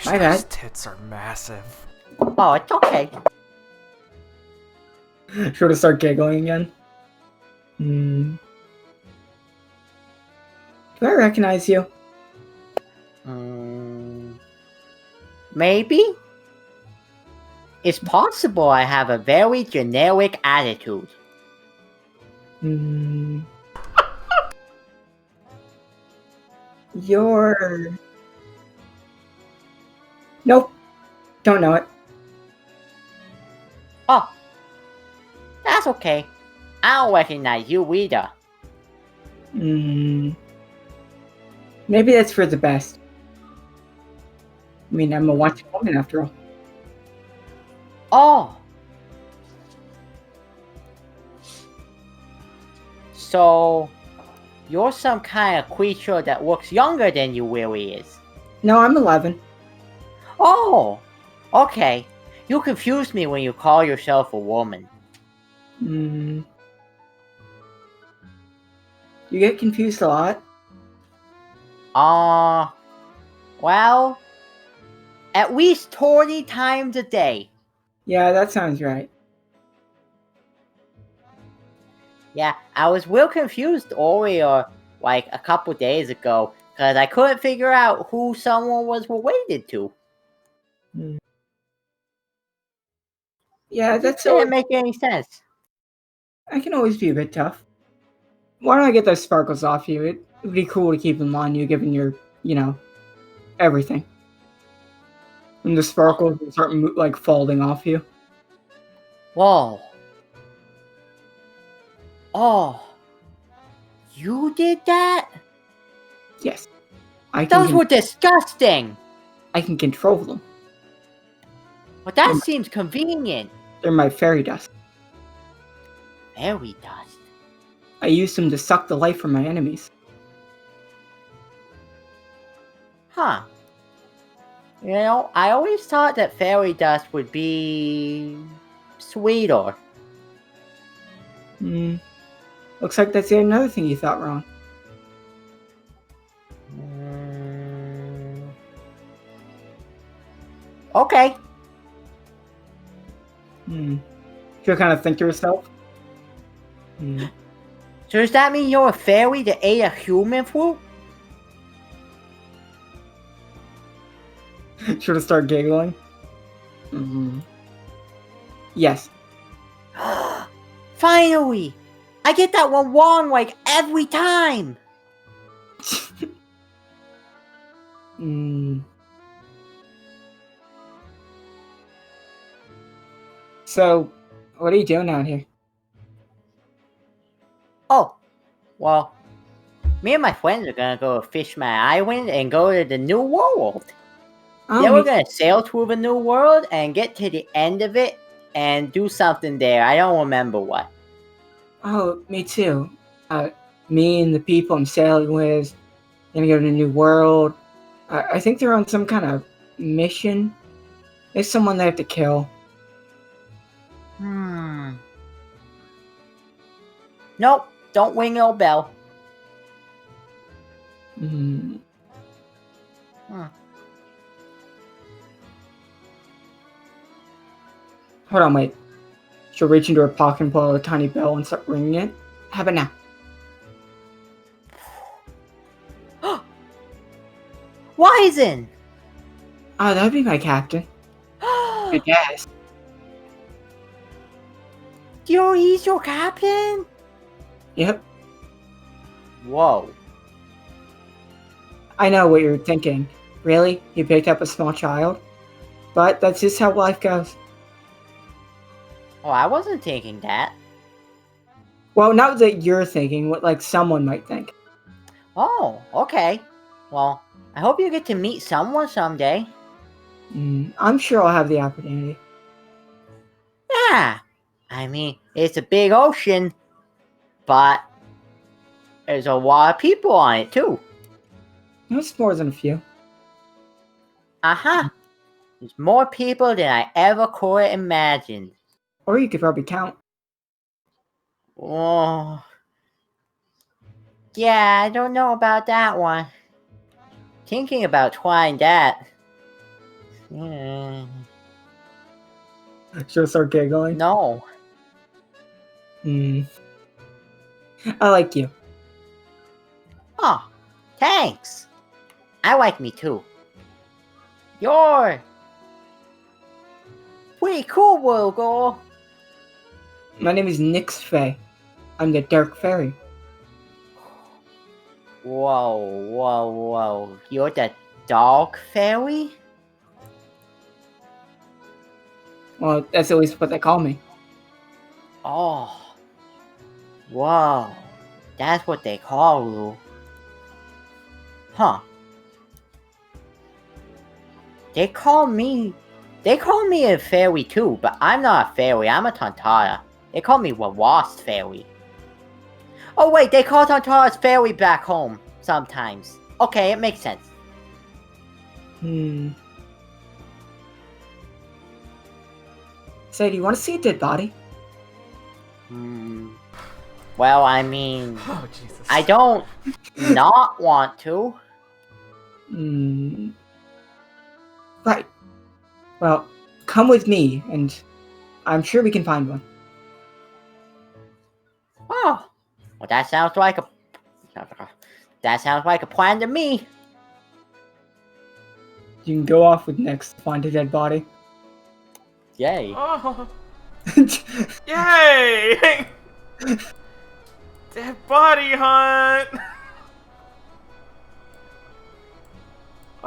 bad. Those tits are massive. Oh, it's okay. She'll just start giggling again. Do I recognize you? Maybe? It's possible I have a very generic attitude. Hmm. You're. Nope. Don't know it. Oh, that's okay. I don't recognize you either. Hmm. Maybe that's for the best. I mean, I'm a watching woman after all. Oh. So, you're some kind of creature that looks younger than you really is. No, I'm 11. Oh, okay. You confuse me when you call yourself a woman. Hmm. You get confused a lot? Well, at least 20 times a day. Yeah, that sounds right. Yeah, I was real confused earlier, like a couple days ago, because I couldn't figure out who someone was related to. Hmm. Yeah, It that's just didn't always, make any sense. I can always be a bit tough. Why don't I get those sparkles off you? It would be cool to keep them on you given your, everything. And the sparkles will start like falling off you. Whoa. Oh. You did that? Yes. I Those can were disgusting! I can control them. But that seems convenient. They're my fairy dust. Fairy dust. I use them to suck the life from my enemies. Huh. You know, I always thought that fairy dust would be sweeter. Looks like that's yet another thing you thought wrong. Okay. She'll kind of think to herself. So does that mean you're a fairy that ate a human fruit? She'll start giggling. Yes. Finally! I get that one wrong like every time! So, what are you doing out here? Oh, well, me and my friends are gonna go fish my island and go to the new world. Then we're gonna sail through the new world and get to the end of it and do something there. I don't remember what. Oh, me too. Me and the people I'm sailing with, gonna go to a new world. I think they're on some kind of mission. There's someone they have to kill. Nope, don't ring no bell. Hold on, wait. She'll reach into her pocket and pull out a tiny bell and start ringing it. How about now? Wizen! Oh, that'd be my captain. I guess. He's your captain? Yep. Whoa. I know what you're thinking. Really? He picked up a small child? But that's just how life goes. Oh, I wasn't thinking that. Well, not that you're thinking, what like someone might think. Oh, okay. Well, I hope you get to meet someone someday. I'm sure I'll have the opportunity. Yeah. I mean, it's a big ocean, but there's a lot of people on it too. It's more than a few. Uh-huh. There's more people than I ever could have imagined. Or you could probably count. Oh. Yeah, I don't know about that one. Thinking about trying that. She'll start giggling. No. I like you. Oh, thanks. I like me too. You're pretty cool, Wogo. My name is Nix Fay. I'm the Dark Fairy. Whoa. You're the dog fairy? Well, that's at least what they call me. Oh. Whoa. That's what they call you. Huh. They call me a fairy too, but I'm not a fairy, I'm a Tantara. They call me a wasp fairy. Oh wait, they call Tantara's fairy back home sometimes. Okay, it makes sense. Say, do you want to see a dead body? Well, I mean, Oh, Jesus. I don't not want to. Right. Well, come with me, and I'm sure we can find one. Oh, well, that sounds like a plan to me. You can go off with Nyx to find a dead body. Yay. Oh, yay! Dead body hunt!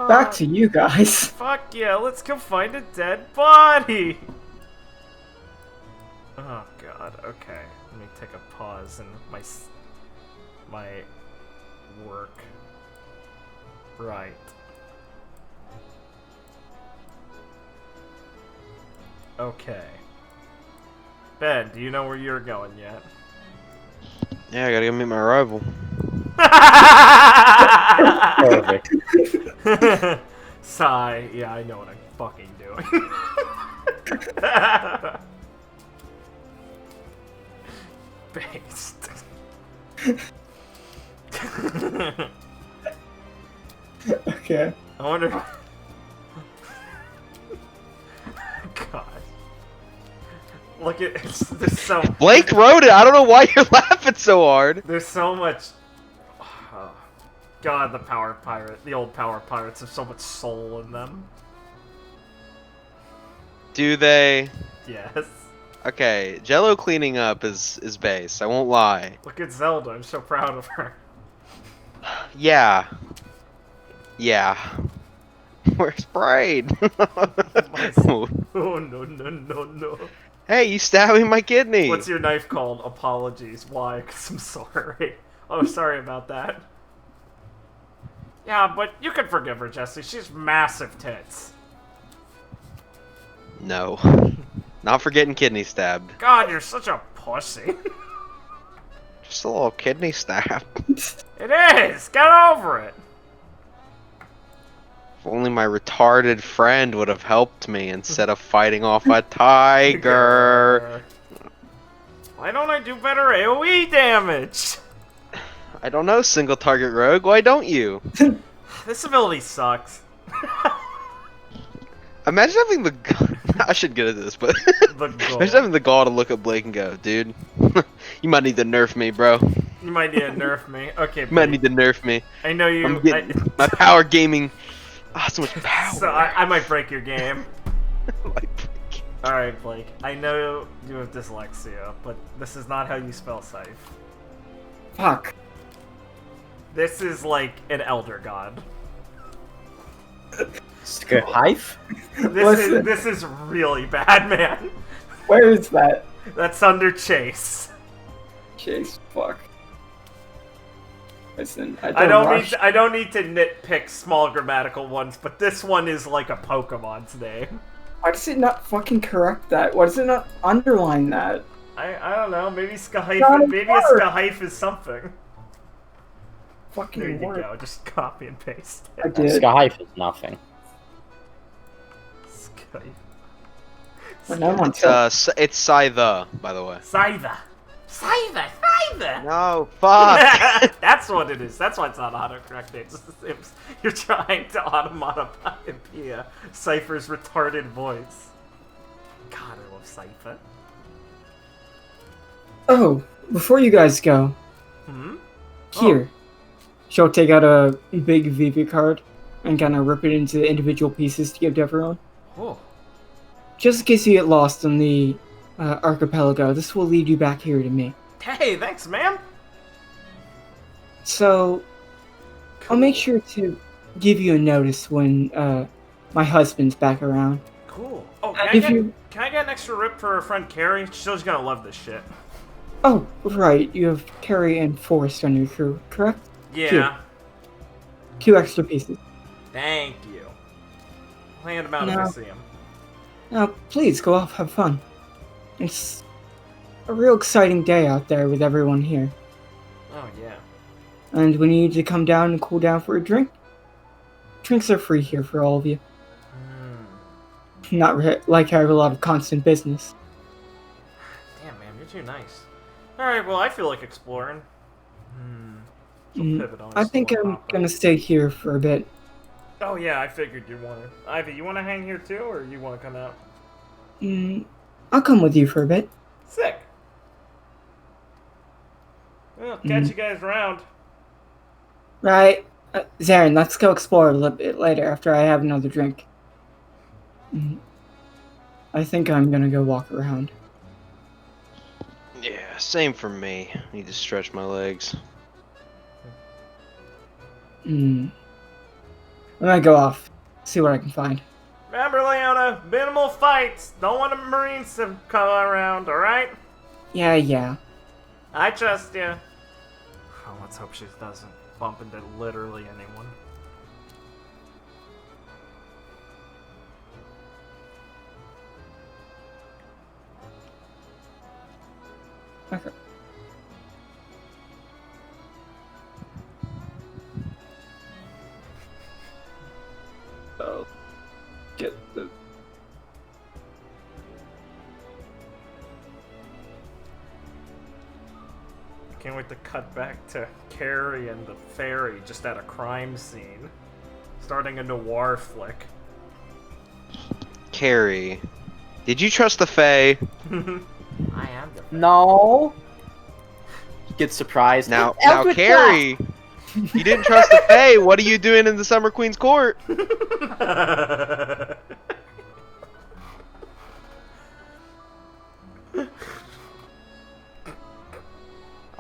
Back to you guys. Fuck yeah, let's go find a dead body! Oh god, okay. Let me take a pause in my work. Right. Okay. Ben, do you know where you're going yet? Yeah, I gotta go meet my rival. Perfect. Sigh. Yeah, I know what I'm fucking doing. Based. Okay. I wonder. God. Look at there's so. Blake wrote it. I don't know why you're laughing so hard. There's so much. Oh, God, the old power pirates have so much soul in them. Do they? Yes. Okay, Jello cleaning up is base. I won't lie. Look at Zelda. I'm so proud of her. Yeah. Yeah. Where's Braid? Oh no. Hey, you stabbing my kidney. What's your knife called? Apologies. Why? Because I'm sorry. Oh, sorry about that. Yeah, but you can forgive her, Jesse. She's massive tits. No. Not for getting kidney stabbed. God, you're such a pussy. Just a little kidney stab. It is! Get over it! If only my retarded friend would have helped me instead of fighting off a tiger. Why don't I do better AoE damage? I don't know, single target rogue. Why don't you? This ability sucks. Imagine having the I should get into this, but The goal. imagine having the gall to look at Blake and go, dude, you might need to nerf me, bro. You might need to nerf me. Okay, You might need to nerf me. I know you. I'm getting my power gaming. Ah, so much power. So I might break your game. Like, Alright, Blake. I know you have dyslexia, but this is not how you spell scythe. Fuck. This is like an elder god. Hive? This is really bad, man. Where is that? That's under Chase. Chase, fuck. Listen, I don't need to nitpick small grammatical ones, but this one is like a Pokemon's name. Why does it not fucking correct that? Why does it not underline that? I don't know. Maybe Not a maybe a word. Skyhive is something. Fucking There you word. go. Just copy and paste I it. did. Hive is nothing. Skyhive. But now I'm on it's Scythe, by the way. Scyther. Scyther. No, fuck. That's what it is. That's why it's not autocorrect. You're trying to automatopoeia Cypher's retarded voice. God, I love Cypher. Oh, before you guys go, Hmm? here. She'll take out a big VV card and kind of rip it into individual pieces to give to everyone. Oh. Just in case you get lost on the archipelago, this will lead you back here to me. Hey, thanks, man. So, I'll make sure to give you a notice when my husband's back around. Cool. Oh, And if you... can I get an extra rip for her friend Carrie? She's gonna love this shit. Oh, right. You have Carrie and Forrest on your crew, correct? Yeah. Two extra pieces. Thank you. I'll hand them out if I see them. Now, please go off, have fun. It's a real exciting day out there with everyone here. Oh, yeah. And when you need to come down and cool down for a drink, drinks are free here for all of you. Not like I have a lot of constant business. Damn, man, you're too nice. Alright, well, I feel like exploring. Pivot on I think I'm gonna stay here for a bit. Oh, yeah, I figured you'd want to. Ivy, you want to hang here too, or you want to come out? I'll come with you for a bit. Sick. Well, catch you guys around. Right. Zarin, let's go explore a little bit later after I have another drink. I think I'm gonna go walk around. Yeah, same for me. Need to stretch my legs. I'm gonna go off, see what I can find. Remember, Leona, minimal fights. Don't want the Marines to come around, alright? Yeah. I trust you. Oh, let's hope she doesn't bump into literally anyone. Okay. I'll get the... Can't wait to cut back to Carrie and the fairy just at a crime scene. Starting a noir flick. Carrie, did you trust the Fae? I am the No. He gets surprised. Now, Eldritch Carrie, you didn't trust the Fae. What are you doing in the Summer Queen's court? I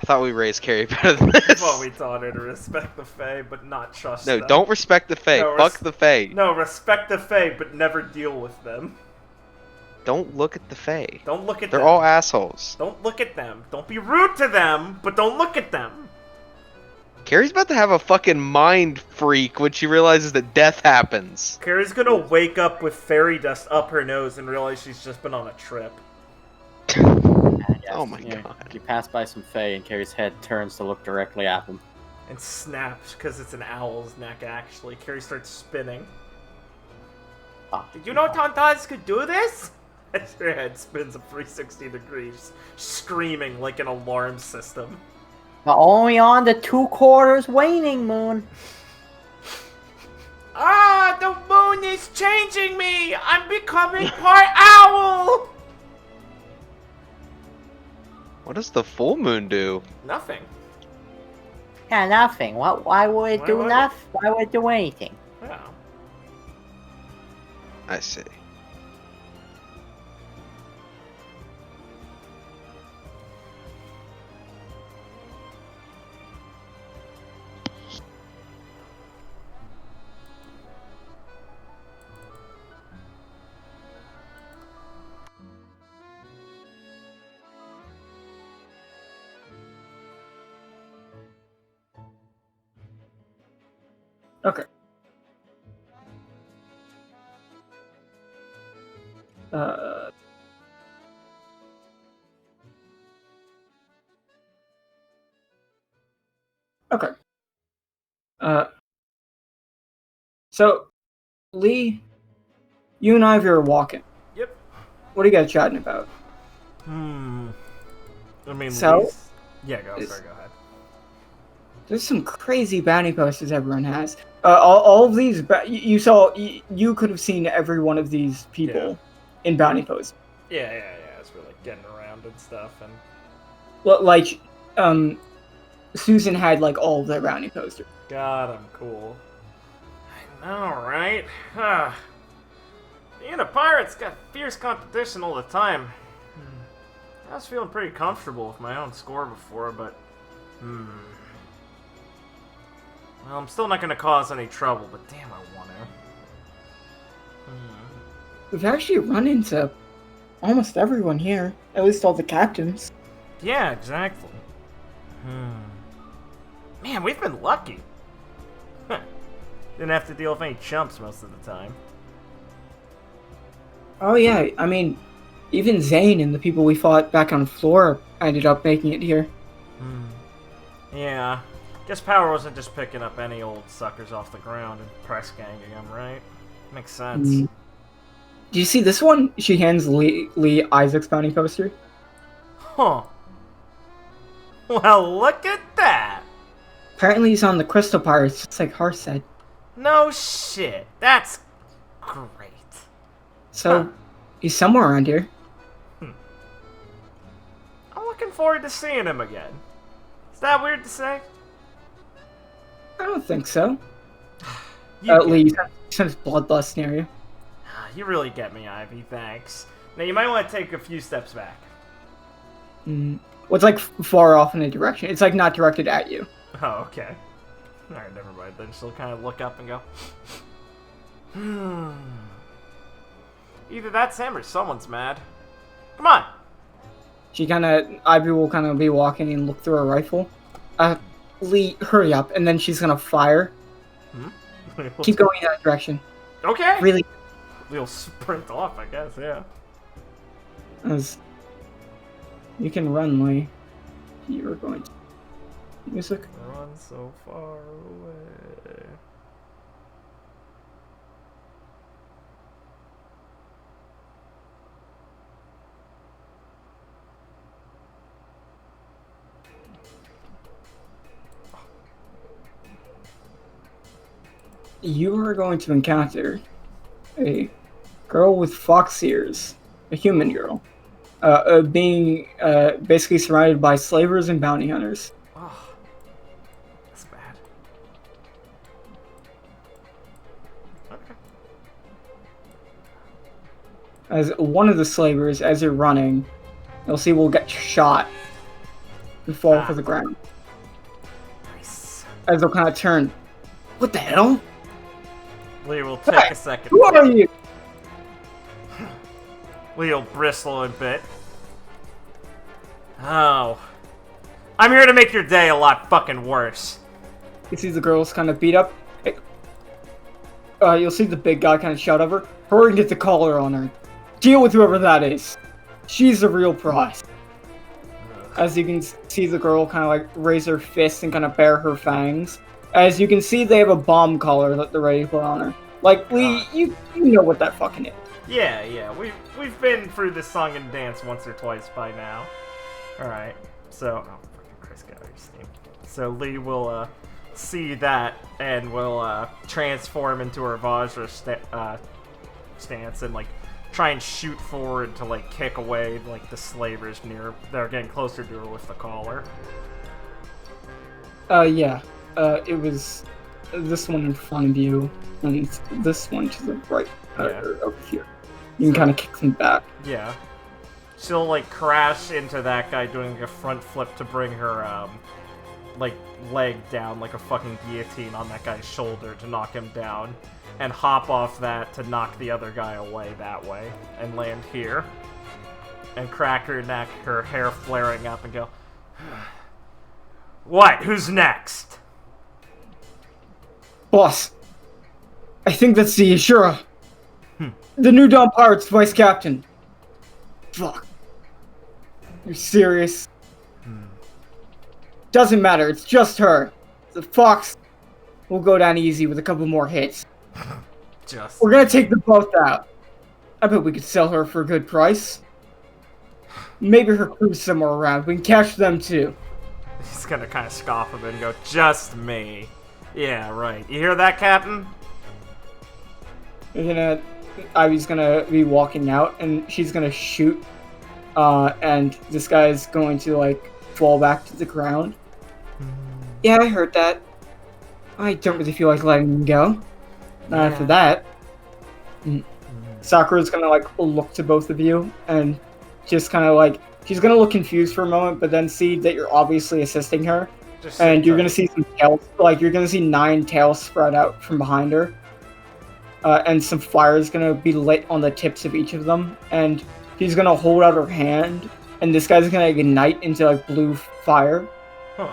thought we raised Carrie better than this. Well, we taught her to respect the Fae, but not trust them. No, don't respect the Fae. No, Fuck the Fae. No, respect the Fae, but never deal with them. Don't look at the Fae. Don't look at They're them. all assholes. Don't look at them. Don't be rude to them, but don't look at them. Carrie's about to have a fucking mind freak when she realizes that death happens. Carrie's gonna wake up with fairy dust up her nose and realize she's just been on a trip. Oh my god. You pass by some Fae and Carrie's head turns to look directly at them. And snaps, because it's an owl's neck, actually. Carrie starts spinning. Did you know Tauntauns could do this? As her head spins a 360 degrees, screaming like an alarm system. But only on the 2/4 waning moon. Ah, the moon is changing me! I'm becoming part owl! What does the full moon do? Nothing. Yeah, nothing. Why would it Why do would it? nothing? Why would it do anything? Yeah. I see. Okay. Okay. So, Lee, you and Ivy are walking. Yep. What are you guys chatting about? I mean, So? Yeah, sorry, go ahead. There's some crazy bounty posters everyone has. All of these, you could have seen every one of these people in bounty posters. Yeah, it's really getting around and stuff, and... Well, like, Susan had, like, all of their bounty posters. God, I'm cool. I know, right? Being a pirate's got fierce competition all the time. I was feeling pretty comfortable with my own score before, but... Well, I'm still not gonna cause any trouble, but damn, I want to. We've actually run into almost everyone here. At least all the captains. Yeah, exactly. Man, we've been lucky. Didn't have to deal with any chumps most of the time. Oh yeah, I mean, even Zane and the people we fought back on floor ended up making it here. Yeah. Guess Power wasn't just picking up any old suckers off the ground and press ganging them, right? Makes sense. Do you see this one? She hands Lee Isaac's bounty poster. Huh. Well, look at that! Apparently he's on the Crystal Pirates, just like Har said. No shit. That's great. So, he's somewhere around here. I'm looking forward to seeing him again. Is that weird to say? I don't think so. You Lee, since bloodlust near you. You really get me, Ivy, thanks. Now, you might want to take a few steps back. Well, it's like far off in a direction. It's like not directed at you. Oh, okay. Alright, never mind. Then she'll kind of look up and go, Either that's him or someone's mad. Come on! Ivy will kind of be walking and look through her rifle. Lee, hurry up, and then she's gonna fire. Keep going in that direction. Okay! Really? We'll sprint off, I guess, yeah. You can run, Lee. You're going to... Music? Run so far away. You are going to encounter a girl with fox ears, a human girl, being basically surrounded by slavers and bounty hunters. Oh, that's bad. Okay. As one of the slavers, as you're running, you'll see will get shot and fall to the ground. Nice. As they'll kind of turn. What the hell? Lee will take a second. Who are you? Lee will bristle a bit. Oh. I'm here to make your day a lot fucking worse. You see the girls kind of beat up. You'll see the big guy kind of shout over. Hurry and get the collar on her. Deal with whoever that is. She's the real prize. As you can see the girl kind of like raise her fist and kind of bare her fangs. As you can see, they have a bomb collar that they're ready to put on her. Like, Lee, you know what that fucking is. Yeah, we've been through this song and dance once or twice by now. Alright, so... Oh, fucking Chris got your steam. So Lee will, see that and will, transform into her Vajra stance and, like, try and shoot forward to, like, kick away, like, the slavers near... They're getting closer to her with the collar. Yeah. It was this one in front of you, and this one to the right, over here. You can kind of kick them back. Yeah. She'll, like, crash into that guy doing a front flip to bring her, like, leg down like a fucking guillotine on that guy's shoulder to knock him down, and hop off that to knock the other guy away that way, and land here. And crack her neck, her hair flaring up, and go, What? Who's next? Boss, I think that's the Ashura. The New Dawn Pirates Vice Captain. Fuck. You're serious? Doesn't matter, it's just her. The Fox will go down easy with a couple more hits. We're gonna take the boat out. I bet we could sell her for a good price. Maybe her crew's somewhere around. We can catch them too. He's gonna kind of scoff a bit and go, Just me. Yeah, right. You hear that, Captain? Ivy's gonna be walking out, and she's gonna shoot, and this guy's going to, like, fall back to the ground. Yeah, I heard that. I don't really feel like letting him go. Not after that. Sakura's gonna, like, look to both of you, and just kind of, like, she's gonna look confused for a moment, but then see that you're obviously assisting her, Just and sit you're tight. gonna see some tails. Like you're gonna see 9 tails spread out from behind her, and some fire is gonna be lit on the tips of each of them, and she's gonna hold out her hand, and this guy's gonna ignite into like blue fire. Huh.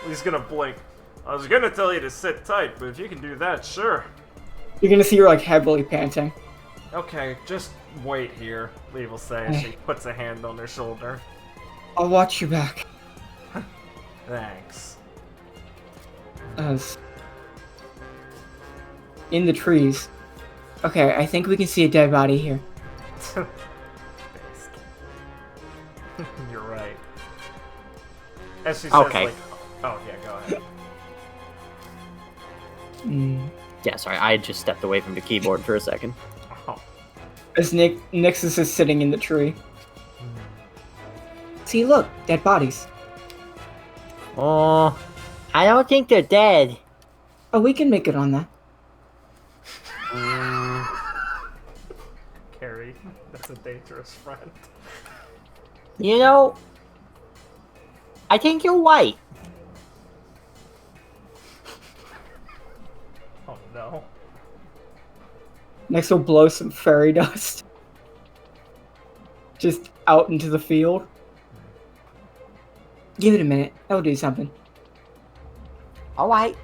He's gonna blink. I was gonna tell you to sit tight, but if you can do that, sure. You're gonna see her like heavily panting. Okay, just wait here, Lee will say as she puts a hand on her shoulder. I'll watch your back. Thanks. As in the trees. Okay, I think we can see a dead body here. You're right. As she says, Okay. like, oh yeah, go ahead. Yeah, sorry, I just stepped away from the keyboard for a second. Oh. As Nixus is sitting in the tree. See, look, dead bodies. Oh, I don't think they're dead. Oh, we can make it on that. Carrie, that's a dangerous friend. You know, I think you're right. Oh no. Next, we'll blow some fairy dust. Just out into the field. Give it a minute. That'll do something. All right.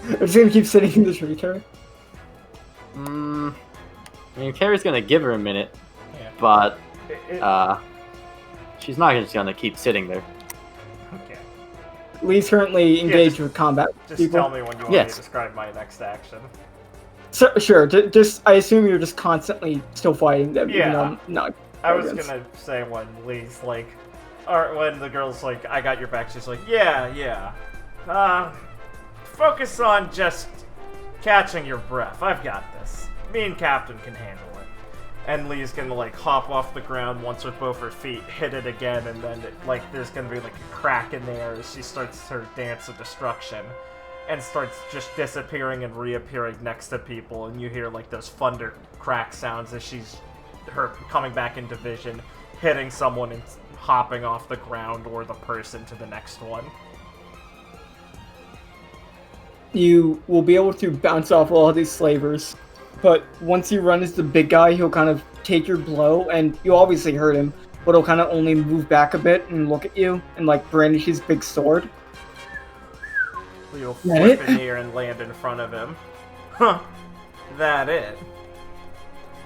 I'm just gonna keep sitting in the tree turret. I mean, Carrie's gonna give her a minute, Yeah. but It- she's not just gonna keep sitting there. okay. Lee's currently engaged just- with combat Just people. tell me when you want me Yes. to describe my next action. So, sure, just I assume you're just constantly still fighting them. even Yeah. though not. I was against- gonna say when Lee's like, or when the girl's like, I got your back, she's like, yeah. Focus on just catching your breath. I've got this. Me and Captain can handle it. And Lee's gonna like hop off the ground once with both her feet, hit it again, and then there's gonna be like a crack in there as she starts her dance of destruction. And starts just disappearing and reappearing next to people, and you hear like those thunder crack sounds as her coming back into vision, hitting someone and hopping off the ground or the person to the next one. You will be able to bounce off all these slavers, but once you run into the big guy, he'll kind of take your blow, and you obviously hurt him, but he'll kind of only move back a bit and look at you and like brandish his big sword. You'll Right. flip in here and land in front of him. Huh. That it?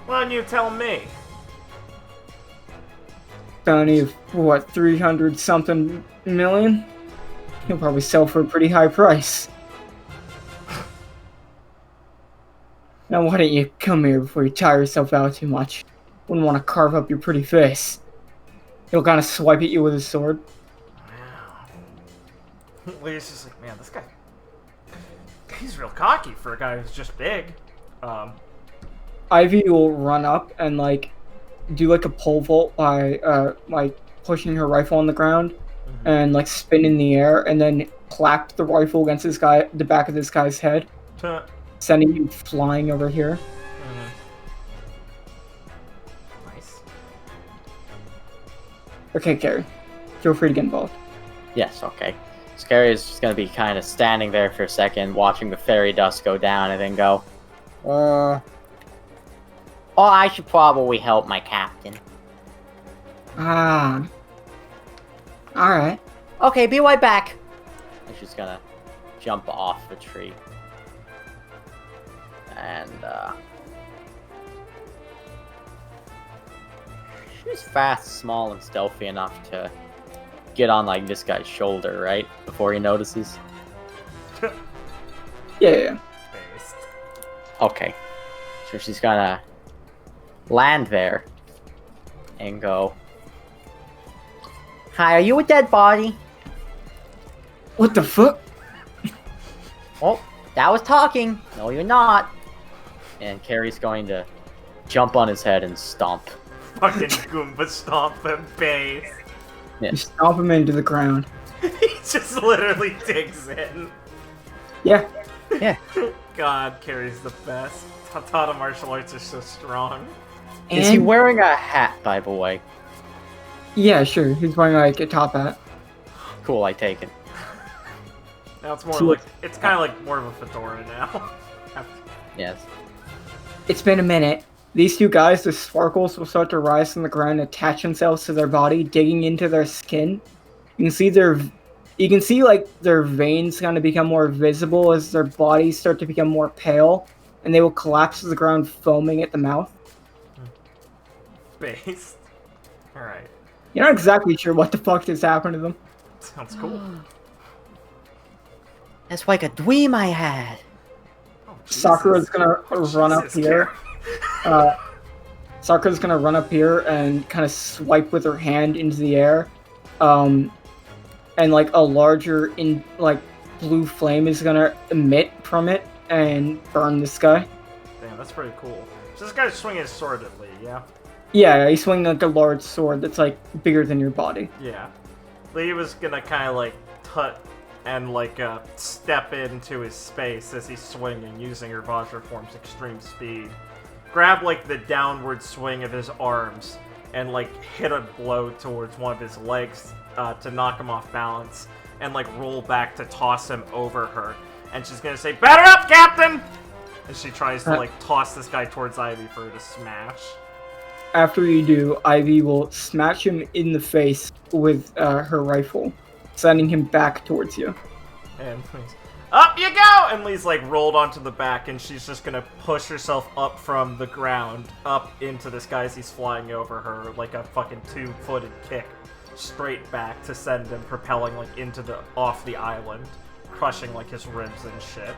Why don't you tell me? Bounty of what, 300 something million? He'll probably sell for a pretty high price. Now why don't you come here before you tire yourself out too much? Wouldn't want to carve up your pretty face. He'll kind of swipe at you with his sword. Wow. Lee's just like, man, this guy, he's real cocky for a guy who's just big. Ivy will run up and like do like a pole vault by like pushing her rifle on the ground and like spin in the air and then clap the rifle against the back of this guy's head, sending him flying over here. Nice. Okay, Carrie, feel free to get involved. Yes, okay. Scary is just gonna be kind of standing there for a second, watching the fairy dust go down, and then go, Oh, I should probably help my captain. Ah. Alright. Okay, be right back. and she's gonna jump off the tree. And, she's fast, small, and stealthy enough to get on, like, this guy's shoulder, right? Before he notices. Yeah. Based. Okay. So she's gonna land there and go, Hi, are you a dead body? What the fuck? Oh, that was talking. No, you're not. and Carrie's going to jump on his head and stomp. Fucking Goomba stomp and base. You Yes. stomp him into the ground. He just literally digs in. Yeah. God, Carrie's the best. Tata martial arts are so strong. Is he And wearing a hat, by the way? Yeah, sure. He's wearing like a top hat. Cool, I take it. Now it's more like it's kind of like more of a fedora now. Yes. It's been a minute. These two guys, the sparkles will start to rise from the ground, attach themselves to their body, digging into their skin. You can see like their veins kind of become more visible as their bodies start to become more pale, and they will collapse to the ground, foaming at the mouth. Based. All right. You're not exactly sure what the fuck just happened to them. Sounds cool. That's like a dream I had. Oh, Jesus. Sakura's gonna run up Jesus, here. Sakura's gonna run up here and kind of swipe with her hand into the air, and like a larger blue flame is gonna emit from it and burn this guy. Damn, that's pretty cool. So this guy's swinging his sword at Lee, yeah? Yeah, he's swinging like a large sword that's like bigger than your body. Yeah. Lee was gonna kind of like tut and like step into his space as he's swinging, using her Vajra form's extreme speed. Grab like the downward swing of his arms and like hit a blow towards one of his legs to knock him off balance, and like roll back to toss him over her. And she's gonna say, "Batter up, Captain!" And she tries to like toss this guy towards Ivy for her to smash. After you do, Ivy will smash him in the face with her rifle, sending him back towards you. And Lee's, "Up you go!" And Lee's like rolled onto the back, and she's just gonna push herself up from the ground, up into this guy as he's flying over her, like a fucking two-footed kick, straight back to send him propelling like off the island, crushing like his ribs and shit.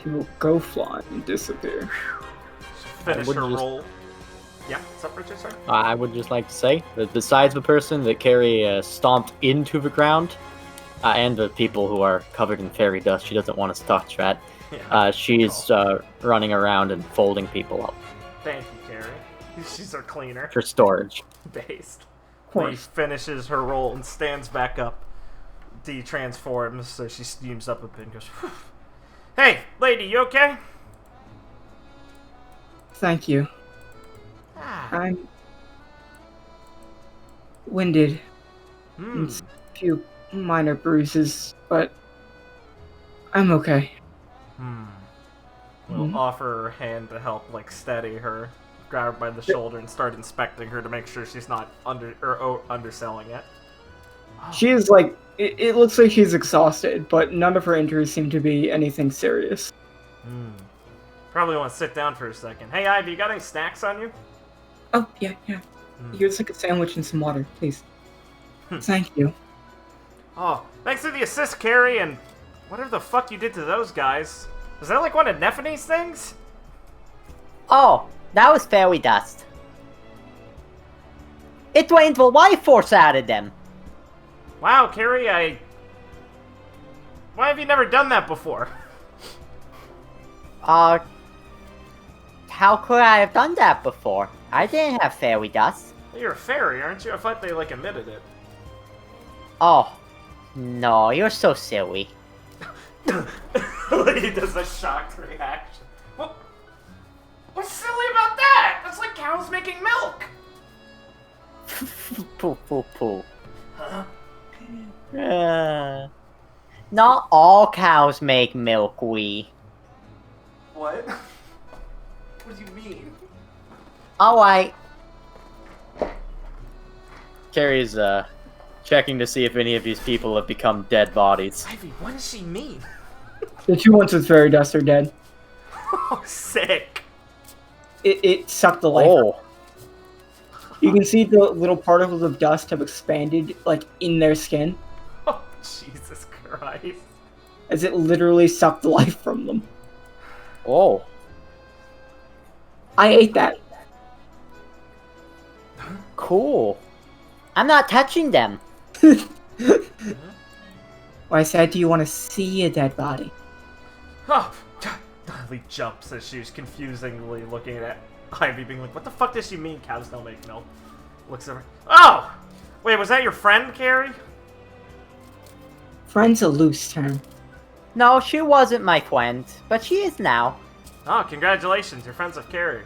He will go flying and disappear. Finish her roll. Yeah, what's up, Richard, sir? I would just like to say that besides the person that Carrie stomped into the ground, and the people who are covered in fairy dust she doesn't want us to touch that, she's running around and folding people up Thank you, Carrie. She's our cleaner. for storage. Based. Of Lee course. finishes her roll and stands back up, de-transforms, so she steams up a bit and goes, "Phew. Hey, lady, you okay?" Thank you. Ah. I'm winded. Hmm. And a few minor bruises, but I'm okay. We'll offer her hand to help, like, steady her, grab her by the shoulder, and start inspecting her to make sure she's not underselling it. She is like, it looks like she's exhausted, but none of her injuries seem to be anything serious. Probably want to sit down for a second. Hey, Ivy, you got any snacks on you? Oh, yeah. Here's like a sandwich and some water, please. Thank you. Oh, thanks for the assist, Carrie, and whatever the fuck you did to those guys. Was that like one of Nephine's things? Oh, that was fairy dust. It drained the life force out of them. Wow, Carrie, why have you never done that before? How could I have done that before? I didn't have fairy dust. You're a fairy, aren't you? I thought they, like, emitted it. Oh, no, you're so silly. He does a shocked reaction. What's silly about that? That's like cows making milk. Poo poo poo. Huh? Not all cows make milk, What? What do you mean? Alright. Carrie's checking to see if any of these people have become dead bodies. Ivy, what does she mean? The two ones with fairy dust are dead. Oh, sick. It sucked the life. Oh, You can see the little particles of dust have expanded, like, in their skin, Oh, Jesus Christ. as it literally sucked the life from them. oh. I ate that. Cool. I'm not touching them. I said, do you want to see a dead body? Oh, Lee jumps as she's confusingly looking at Ivy, being like, what the fuck does she mean cows don't make milk? Looks at her. Oh! Wait, was that your friend, Carrie? Friend's a loose term. No, she wasn't my friend, but she is now. Oh, congratulations, you're friends with Carrie.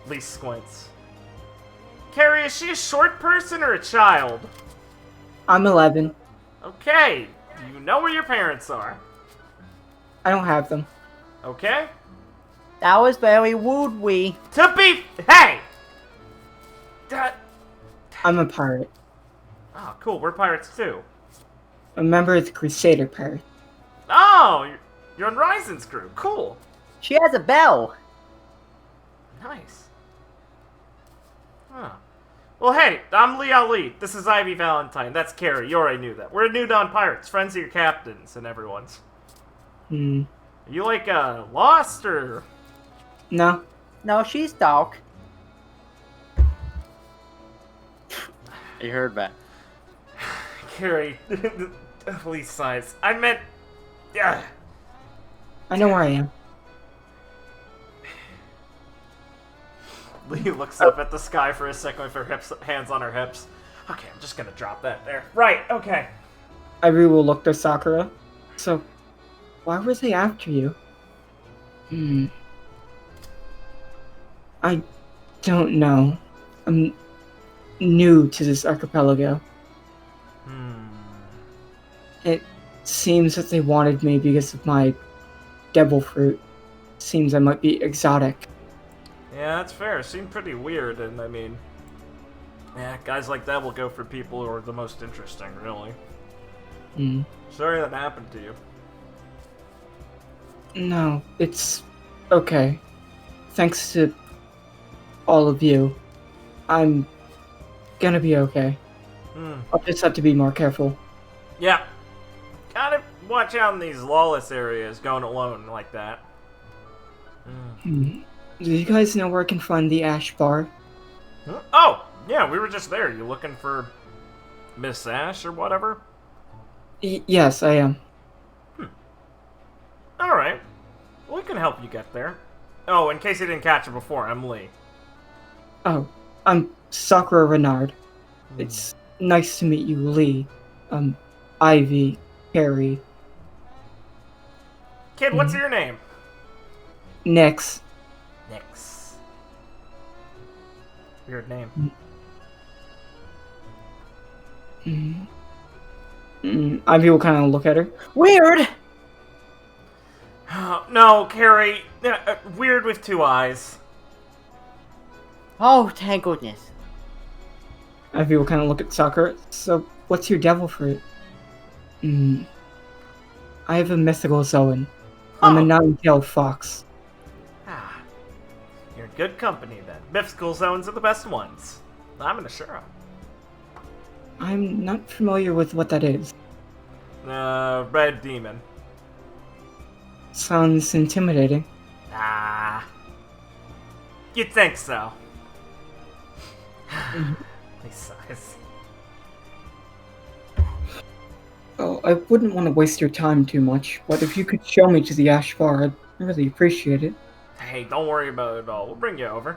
Lee squints. Carrie, is she a short person or a child? I'm 11. Okay, you know where your parents are. I don't have them. Okay? That was very rude, we. Hey! That... I'm a pirate. Oh, cool, we're pirates too. A member of the Crusader Pirates. Oh, you're on Ryzen's crew. Cool. She has a bell. Nice. Huh. Well, hey, I'm Lee Ali. This is Ivy Valentine. That's Carrie. You already knew that. We're New Dawn Pirates, friends of your captains and everyone's. Hmm. Are you like lost or? No. No, she's dark. You heard that. Carrie, please size. I meant. Yeah. I know where I am. Lee looks up at the sky for a second with her hands on her hips. Okay, I'm just gonna drop that there. Right. Okay. Ivy will look to Sakura. So, why were they after you? I don't know. I'm new to this archipelago. It seems that they wanted me because of my devil fruit. Seems I might be exotic. Yeah, that's fair. It seemed pretty weird, and I mean, yeah, guys like that will go for people who are the most interesting, really. Sorry that happened to you. No, it's okay. Thanks to all of you, I'm gonna be okay. I'll just have to be more careful. Yeah. Gotta watch out in these lawless areas going alone like that. Do you guys know where I can find the Ash Bar? Huh? Oh, yeah, we were just there. You looking for Miss Ash or whatever? Yes, I am. Alright. We can help you get there. Oh, in case you didn't catch her before, I'm Lee. Oh, I'm Sakura Renard. It's nice to meet you, Lee. Ivy, Carrie. Kid, what's your name? Nyx. Nyx. Weird name. Ivy will kind of look at her. Weird. No, Carrie. Weird with two eyes. Oh, thank goodness. Ivy will kind of look at Sakura. So, what's your devil fruit? I have a mythical Zoan. I'm a nine-tailed fox. Ah, you're in good company then. Mythical zones are the best ones. I'm an Ashura. I'm not familiar with what that is. Red demon. Sounds intimidating. Ah, you'd think so. Nice size. Oh, I wouldn't want to waste your time too much, but if you could show me to the Ash Bar, I'd really appreciate it. Hey, don't worry about it at all. We'll bring you over.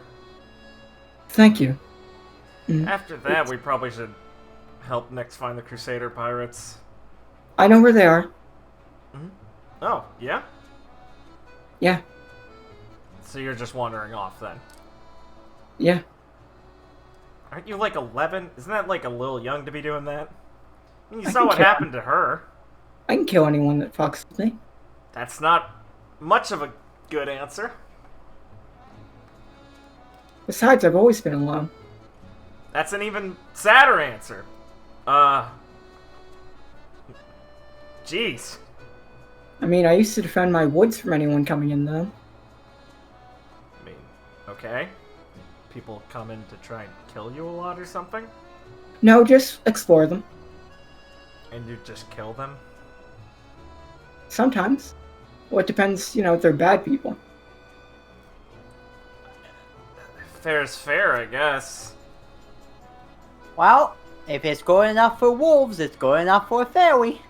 Thank you. After that, we probably should help Nyx find the Crusader pirates. I know where they are. Oh, yeah? Yeah, So you're just wandering off then? yeah. Aren't you like 11? Isn't that like a little young to be doing that? I mean, you I saw can what kill happened to her. I can kill anyone that fucks with me. That's not much of a good answer. Besides, I've always been alone. That's an even sadder answer. Jeez. I mean, I used to defend my woods from anyone coming in them. I mean, okay. People come in to try and kill you a lot or something? No, just explore them. And you just kill them? Sometimes. Well, it depends, if they're bad people. Fair's fair, I guess. Well, if it's good enough for wolves, it's good enough for a fairy.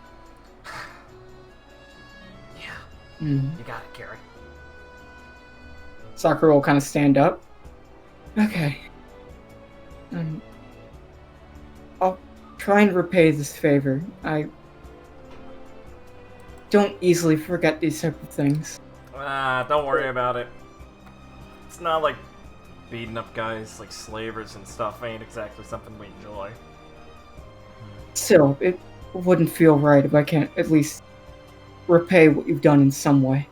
You got it, Carrie. Sakura will kind of stand up. Okay. I'll try and repay this favor. I don't easily forget these type of things. Don't worry about it. It's not like beating up guys like slavers and stuff ain't exactly something we enjoy. Still, it wouldn't feel right if I can't at least repay what you've done in some way.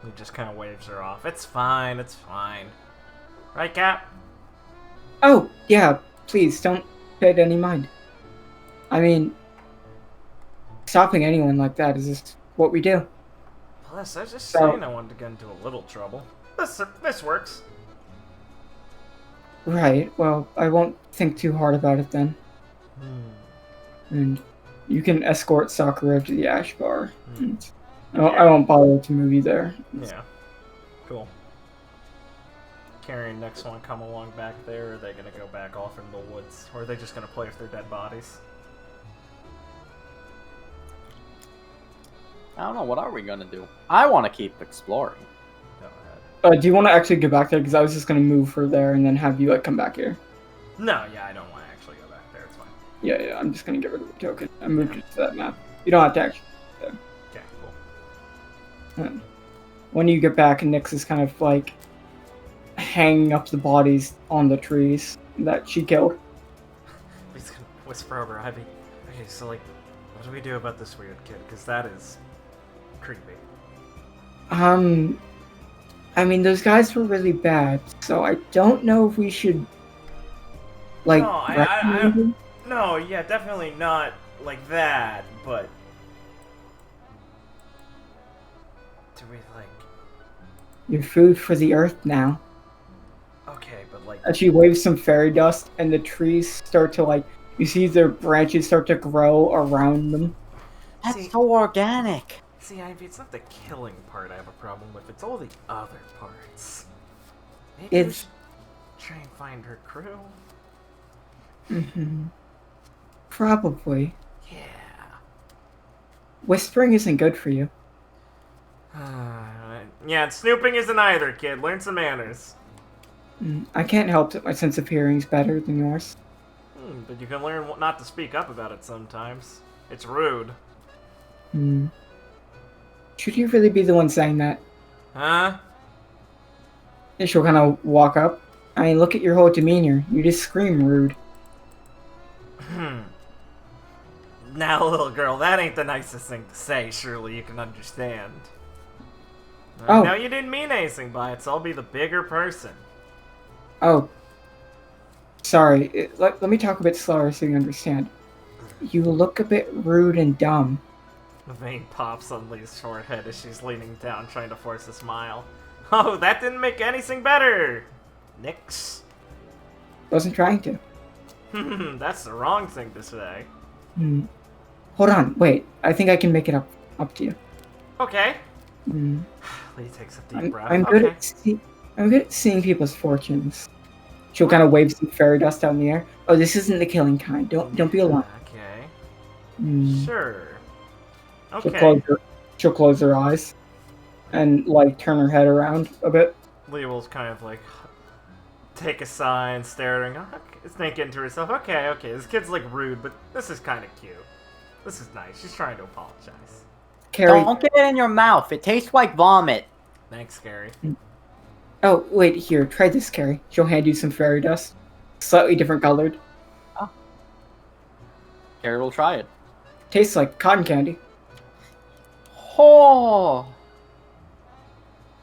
He just kind of waves her off. It's fine, it's fine. Right, Cap? Oh, yeah, please, don't pay it any mind. I mean, stopping anyone like that is just what we do. Plus, I was just So- saying I wanted to get into a little trouble. This works. Right, well, I won't think too hard about it then. And you can escort Sakura to the Ash Bar. And I won't bother to move you there. Yeah. Cool. Carrie and next one come along back there, or are they gonna go back off in the woods? Or are they just gonna play with their dead bodies? I don't know. What are we gonna do? I want to keep exploring. Go ahead. Do you want to actually go back there? Because I was just going to move her there and then have you come back here. No, yeah, I don't want to actually go back there. It's fine. Yeah, I'm just going to get rid of the token. I moved it to that map. You don't have to actually. Okay, cool. When you get back, Nyx is kind of like hanging up the bodies on the trees that she killed. He's gonna whisper over Ivy. Okay, so like, what do we do about this weird kid? Because that is creepy. I mean, those guys were really bad, so I don't know if we should, like, No, recommend them. No, yeah, definitely not like that, but... Do we, like... You're food for the earth now. Okay, but like... And she waves some fairy dust, and the trees start to, like, you see their branches start to grow around them. That's See- so organic. See, Ivy, it's not the killing part I have a problem with, it's all the other parts. Maybe we It's- should try and find her crew? Probably. Yeah. Whispering isn't good for you. Yeah, and snooping isn't either, kid. Learn some manners. I can't help that my sense of hearing's better than yours. But you can learn not to speak up about it sometimes. It's rude. Should you really be the one saying that? Huh? And she'll kind of walk up. I mean, look at your whole demeanor. You just scream rude. Now, little girl, that ain't the nicest thing to say. Surely you can understand. Oh. No, you didn't mean anything by it, so I'll be the bigger person. Oh. Sorry. Let me talk a bit slower so you understand. You look a bit rude and dumb. The vein pops on Lee's forehead as she's leaning down, trying to force a smile. Oh, that didn't make anything better! Nyx. Wasn't trying to. That's the wrong thing to say. Hold on. Wait. I think I can make it up to you. Okay. Hmm. Lee takes a deep breath. I'm good Okay. I'm good at seeing people's fortunes. She'll kind of wave some fairy dust out in the air. Oh, this isn't the killing kind. Don't be alarmed. Okay. Hmm. Sure. She'll Okay. close her eyes and like turn her head around a bit. Lee will kind of like take a sigh and stare at her. Thinking to herself, okay, this kid's like rude, but this is kind of cute. This is nice. She's trying to apologize. Carrie. Don't get it in your mouth. It tastes like vomit. Thanks, Gary. Oh, wait, here, try this, Carrie. She'll hand you some fairy dust. Slightly different colored. Carrie will try it. Tastes like cotton candy. Oh.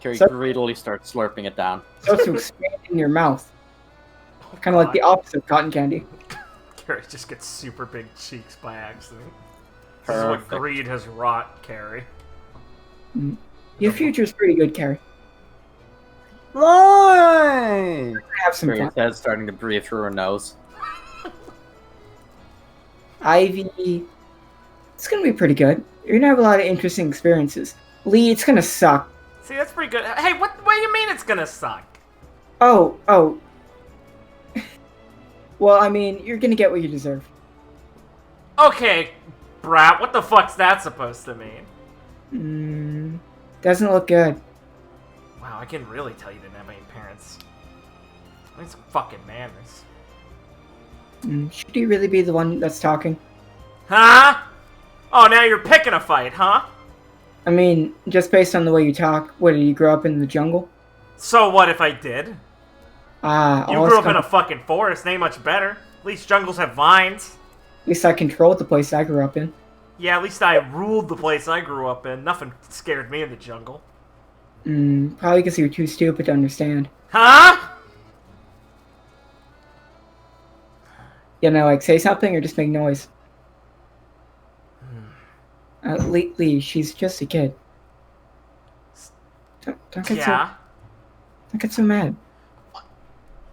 Carrie So- greedily starts slurping it down. Starts to expand in your mouth. Kind of like the opposite of cotton candy. Carrie just gets super big cheeks by accident. This is what Perfect. greed has wrought, Carrie. Your future's pretty good, Carrie. Why? Have some Carrie's fun. head's starting to breathe through her nose. Ivy, it's gonna be pretty good. You're gonna have a lot of interesting experiences. Lee, it's gonna suck. See, that's pretty good. Hey, what do you mean it's gonna suck? Oh. Well, I mean, you're gonna get what you deserve. Okay, brat, what the fuck's that supposed to mean? Doesn't look good. Wow, I can really tell you didn't have any parents. I need some fucking manners. Should you really be the one that's talking? Huh? Oh, now you're picking a fight, huh? I mean, just based on the way you talk, what, did you grow up in the jungle? So what if I did? Ah, You all grew this up in a com- fucking forest, ain't much better. At least jungles have vines. At least I controlled the place I grew up in. Yeah, at least I ruled the place I grew up in. Nothing scared me in the jungle. Probably because you're too stupid to understand. Huh? You know, like, say something or just make noise. Lee, she's just a kid. Don't get Yeah. don't get so mad.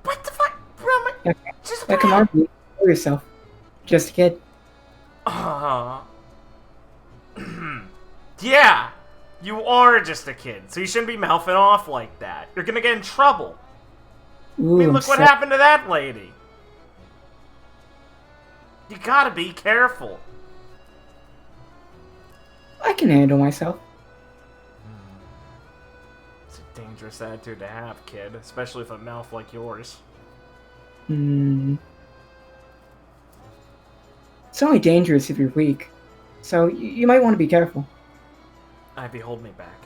What the fuck? Bro, Yeah, just yeah, come on, Lee, kill yourself. Just a kid. Yeah, you are just a kid, so you shouldn't be mouthing off like that. You're gonna get in trouble. Ooh, I mean, I'm look what so- happened to that lady. You gotta be careful. I can handle myself. It's a dangerous attitude to have, kid, especially with a mouth like yours. It's only dangerous if you're weak. So you might want to be careful. Ivy, hold me back.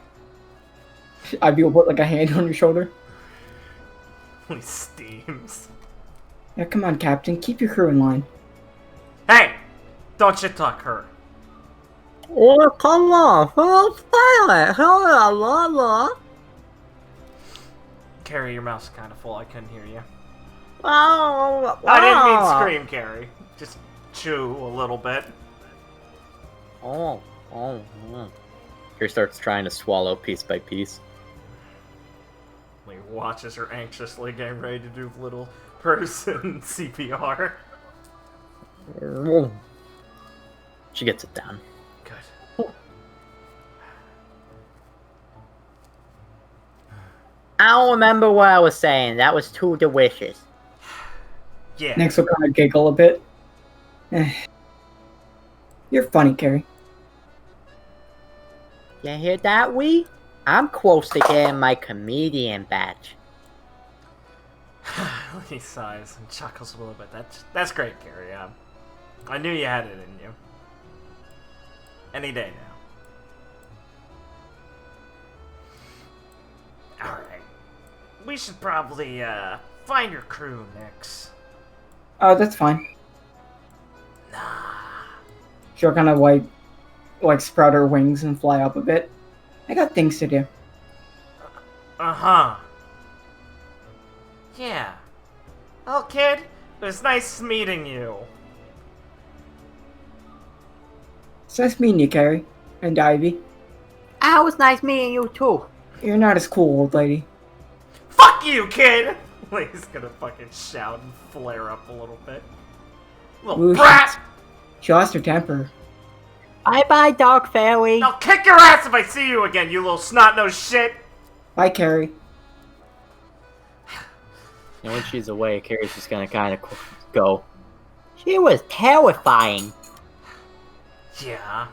I'd be able to put like a hand on your shoulder. He steams. Yeah, come on, Captain. Keep your crew in line. Hey! Don't shit talk her. Oh, come on. Oh, silent. Oh, Carrie, your mouth's kind of full. I couldn't hear you. oh, I didn't mean scream, Carrie. Just chew a little bit. Oh. Here starts trying to swallow piece by piece. He watches her anxiously getting ready to do little person CPR. She gets it down. Good. I don't remember what I was saying. That was too delicious. Yeah. Next, will kind of giggle a bit. You're funny, Carrie. You hear that, Wee? I'm close to getting my comedian badge. He sighs and chuckles a little bit. That's great, Carrie. I knew you had it in you. Any day now. Alright. We should probably, find your crew, Nix. Oh, that's fine. Nah. She'll kind of like sprout her wings and fly up a bit. I got things to do. Uh-huh. Yeah. Well, kid, it was nice meeting you. It's nice meeting you, Carrie. And Ivy. Ah, it was nice meeting you too. You're not as cool, old lady. Fuck you, kid! He's gonna fucking shout and flare up a little bit. Little Ooh, brat! She lost her temper. Bye-bye, Dog Fairy. I'll kick your ass if I see you again, you little snot-nosed shit! Bye, Carrie. And when she's away, Carrie's just gonna kind of go. She was terrifying. Yeah.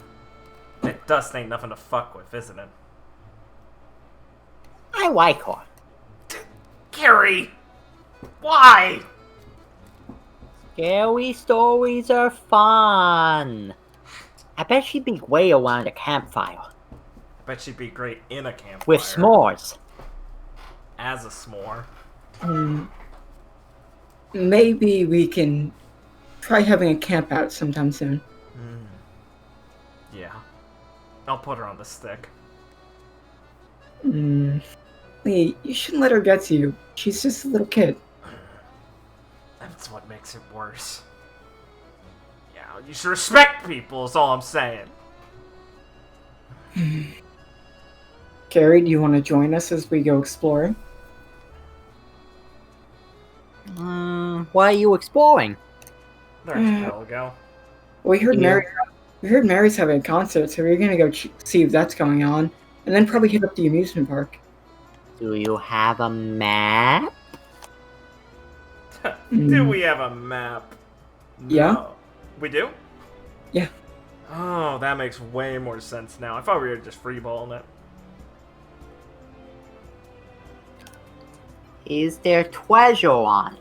That dust ain't nothing to fuck with, isn't it? I like her. Carrie! Why? Scary stories are fun. I bet she'd be way around a campfire. Bet she'd be great in a campfire. With s'mores. As a s'more. Maybe we can try having a camp out sometime soon. Yeah. I'll put her on the stick. Lee, you shouldn't let her get to you. She's just a little kid. That's what makes it worse. Yeah, you should respect people is all I'm saying. Carrie, do you want to join us as we go exploring? What are you exploring? Archipelago. We heard Mary's having a concert, so we're gonna go see if that's going on, and then probably hit up the amusement park. Do you have a map? Do we have a map? Yeah. No. We do? Yeah. Oh, that makes way more sense now. I thought we were just freeballing it. Is there treasure on it?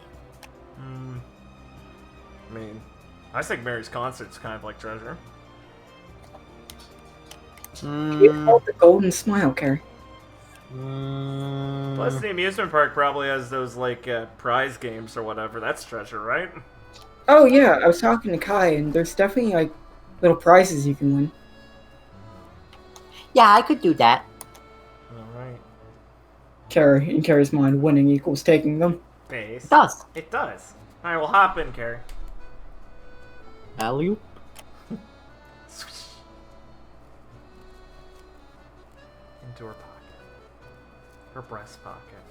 I mean, I think Mary's concert's kind of like treasure. You called the golden smile, Carrie. Plus, the amusement park probably has those, like, prize games or whatever. That's treasure, right? Oh yeah, I was talking to Kai, and there's definitely like little prizes you can win. Yeah, I could do that. Alright. In Carrie's mind, winning equals taking them. Base. It does. It does. Alright, we'll hop in, Carrie. Alley-oop. Swish. Into her pocket. Her breast pocket.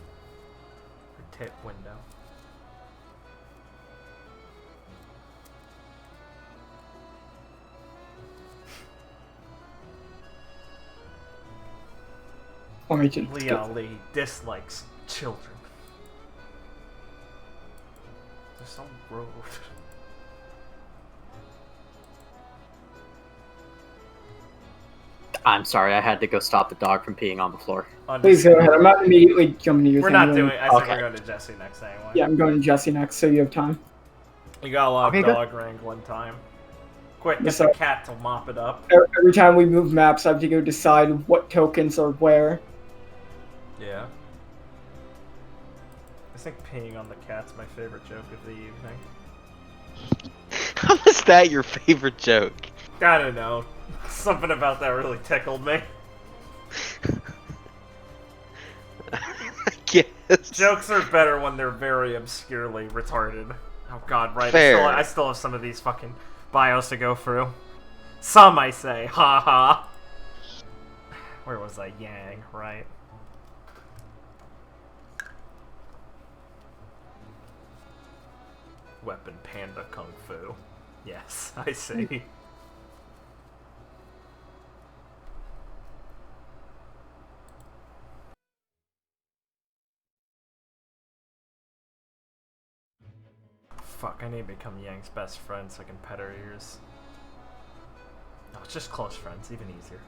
Her tit window. Want me to Leon Lee dislikes children. They're so rude. I'm sorry, I had to go stop the dog from peeing on the floor. Please go ahead. I'm not immediately jumping to your We're thing. not I'm doing. going- I think we're going to Jesse next anyway. Yeah, I'm going to Jesse next, so you have time. We got a lot Okay, of good. dog wrangling time. Quick, get Yes, the sir. cat to mop it up. Every time we move maps, I have to go decide what tokens are where. Yeah. I think peeing on the cat's my favorite joke of the evening. How is that your favorite joke? I don't know. Something about that really tickled me. I guess. Jokes are better when they're very obscurely retarded. Oh god, right. Fair. I still have some of these fucking bios to go through. Some, I say. Ha ha. Where was I? Yang, right? Weapon Panda Kung Fu. Yes, I see. Fuck, I need to become Yang's best friend so I can pet her ears. No, it's just close friends, even easier.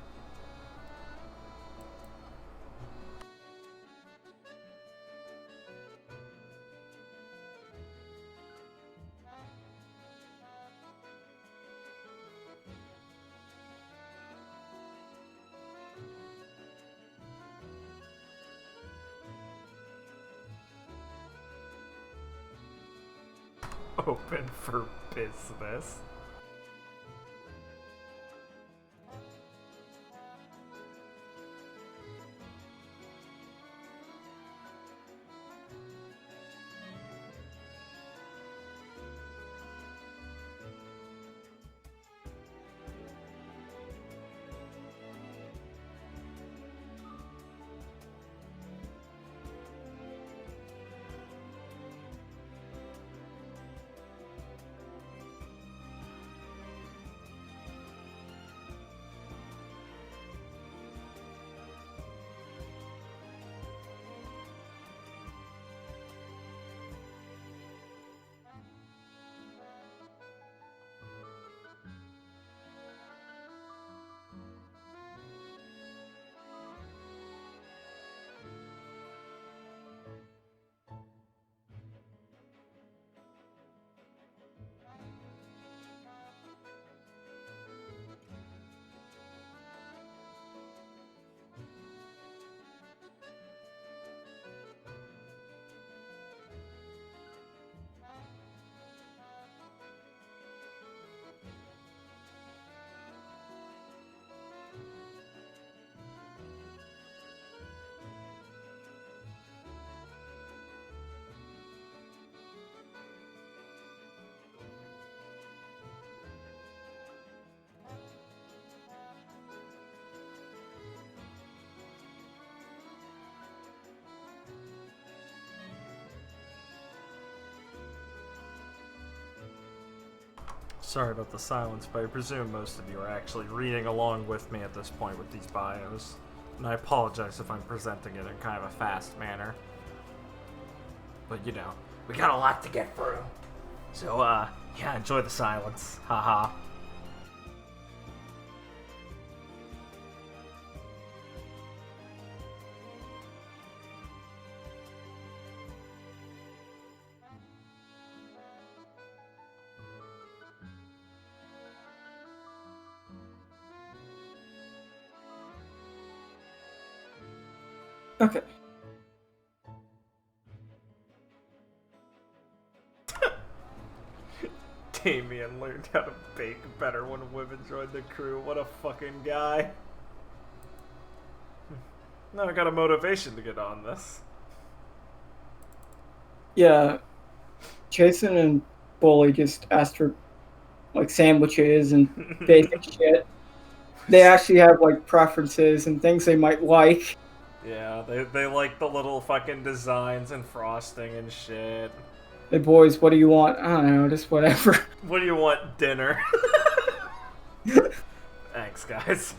Open for business. Sorry about the silence, but I presume most of you are actually reading along with me at this point with these bios. And I apologize if I'm presenting it in kind of a fast manner. But you know, we got a lot to get through. So, yeah, enjoy the silence. Haha. Okay. Damien learned how to bake better when women joined the crew. What a fucking guy. Now I got a motivation to get on this. Yeah. Jason and Bully just asked for like sandwiches and basic shit. They actually have like preferences and things they might like. Yeah, they like the little fucking designs and frosting and shit. Hey boys, what do you want? I don't know, just whatever. What do you want, dinner? Thanks, guys.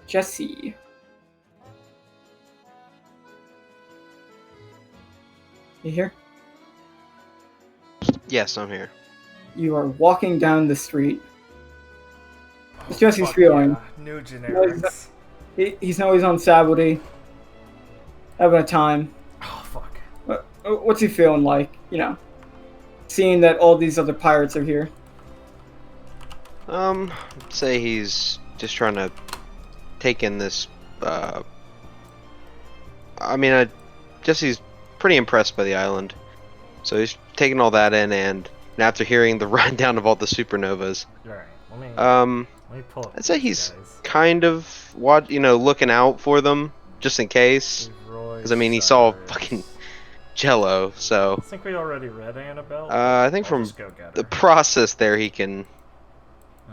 Jesse. You here? Yes, I'm here. You are walking down the street. It's Jesse's Fuck feeling. yeah. New generics. He's always on Sabody, having a time. Oh, fuck. What's he feeling like? You know, seeing that all these other pirates are here. Say he's just trying to take in this. Jesse's pretty impressed by the island, so he's taking all that in, and after hearing the rundown of all the supernovas, Alright, let me pull up I'd say these he's guys. kind of looking out for them just in case. Because I mean, he saw fucking Jello, so I think we already read Annabelle. I think I'll from just go get the her. process there, he can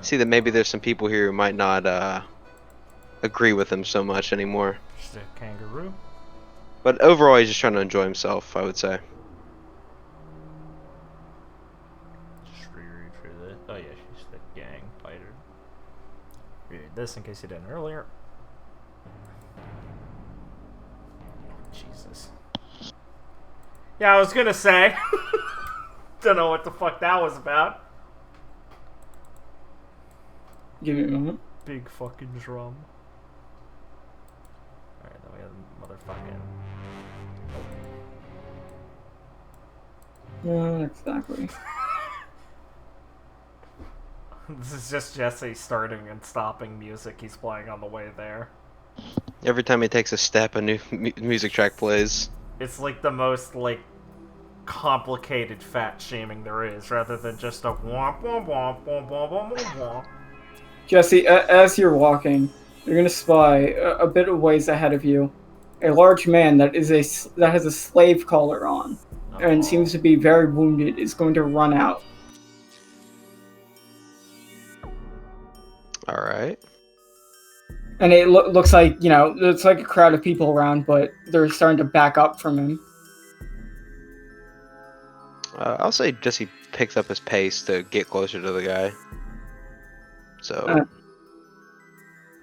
see that maybe there's some people here who might not agree with him so much anymore. Just a kangaroo. But overall, he's just trying to enjoy himself, I would say. Just reread through this. Oh yeah, she's the gang fighter. Read this in case you didn't earlier. Jesus. Yeah, I was gonna say. Don't know what the fuck that was about. Give me a moment. Big fucking drum. Alright, then we have motherfucking. No, not exactly. This is just Jesse starting and stopping music he's playing on the way there. Every time he takes a step, a new music track plays. It's like the most, like, complicated fat shaming there is, rather than just a womp womp womp womp womp womp womp. Jesse, as you're walking, you're gonna spy a bit of ways ahead of you a large man that has a slave collar on and seems to be very wounded is going to run out. All right. And it looks like, it's like a crowd of people around, but they're starting to back up from him. I'll say Jesse picks up his pace to get closer to the guy. So.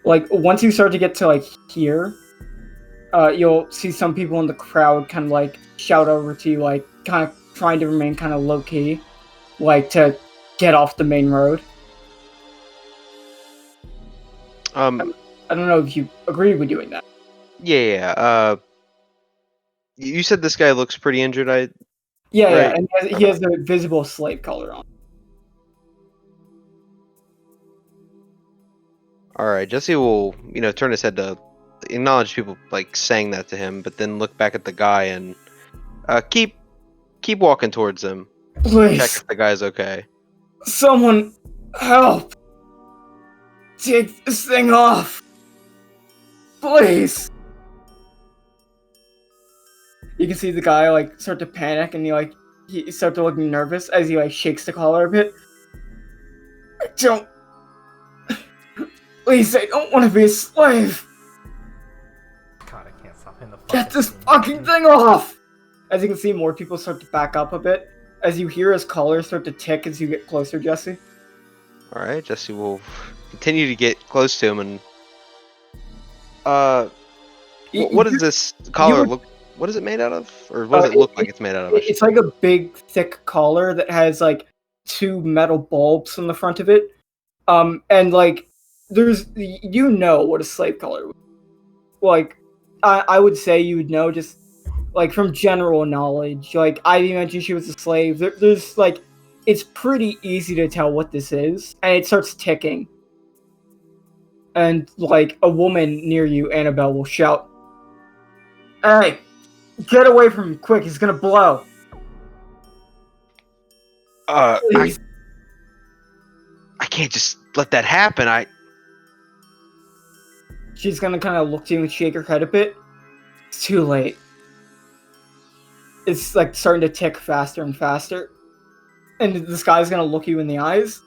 Like, once you start to get to, like, here, you'll see some people in the crowd kind of, like, shout over to you, like, kind of trying to remain kind of low-key, like, to get off the main road. I don't know if you agree with doing that. Yeah. You said this guy looks pretty injured. Yeah, and he has a visible slave collar on. All right, Jesse will, turn his head to acknowledge people like saying that to him, but then look back at the guy and keep walking towards him. Please, check if the guy's okay. Someone help! Take this thing off, please. You can see the guy like start to panic, and he starts to look nervous as he like shakes the collar a bit. Please, I don't want to be a slave. God, I can't stop in the fucking Get this fucking thing off! As you can see, more people start to back up a bit as you hear his collar start to tick as you get closer, Jesse. All right, Jesse will continue to get close to him and what does this collar look? What is it made out of, or what does it look like it's made out of? It's like a big, thick collar that has like 2 metal bulbs on the front of it, and like there's what a slave collar would. Like I would say you would know just like from general knowledge, like Ivy mentioned she was a slave. There's like, it's pretty easy to tell what this is, and it starts ticking. And like a woman near you, Annabelle, will shout, "Hey, get away from him quick! He's gonna blow." Please. I can't just let that happen. She's gonna kind of look to you and shake her head a bit. It's too late. It's like starting to tick faster and faster. And this guy's gonna look you in the eyes.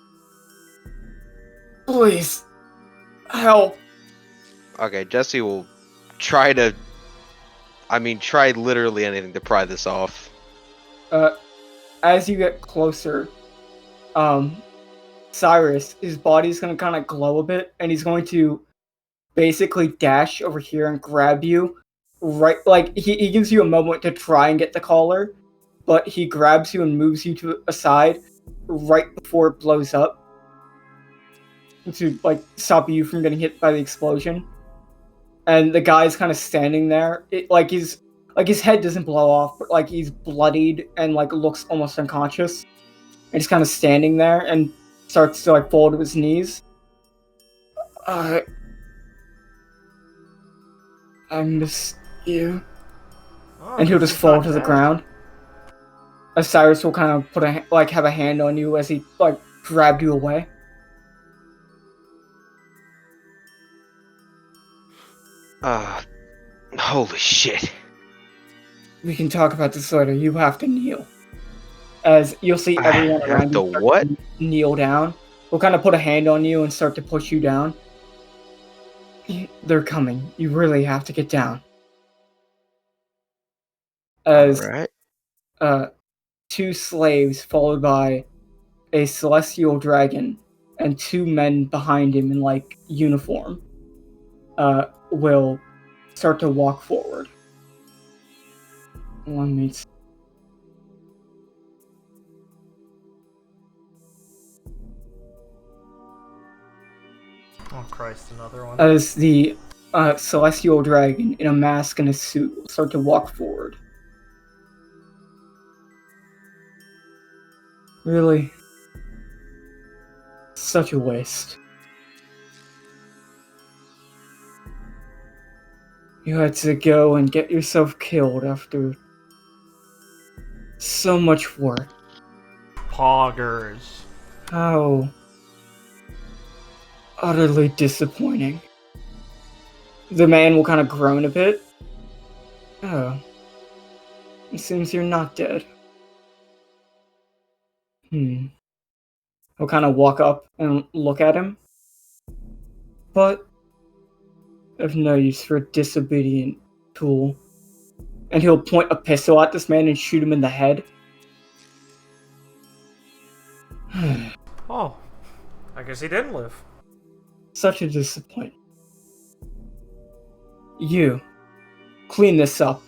Please, help. Okay, Jesse will try literally anything to pry this off. As you get closer, Cyrus, his body's gonna kind of glow a bit, and he's going to basically dash over here and grab you. Right, like he gives you a moment to try and get the collar, but he grabs you and moves you to a side right before it blows up to like stop you from getting hit by the explosion. And the guy's kind of standing there. His head doesn't blow off, but like he's bloodied and like looks almost unconscious. And he's kind of standing there and starts to like fall to his knees. I miss you. Oh, And he'll just he's fall not to the dead. ground. As Cyrus will kind of have a hand on you as he like grabbed you away. Holy shit. We can talk about this later. You have to kneel. As you'll see everyone I have around to you start what? to kneel down. We'll kind of put a hand on you and start to push you down. They're coming. You really have to get down. As Alright. two slaves followed by a celestial dragon and two men behind him in like uniform will start to walk forward. Let me see. Oh Christ, another one. As the celestial dragon in a mask and a suit will start to walk forward. Really? Such a waste. You had to go and get yourself killed after so much work. Poggers. How utterly disappointing. The man will kind of groan a bit. Oh. It seems you're not dead. He'll kind of walk up and look at him. But of no use for a disobedient tool. And he'll point a pistol at this man and shoot him in the head. Oh. I guess he didn't live. Such a disappointment. You, clean this up.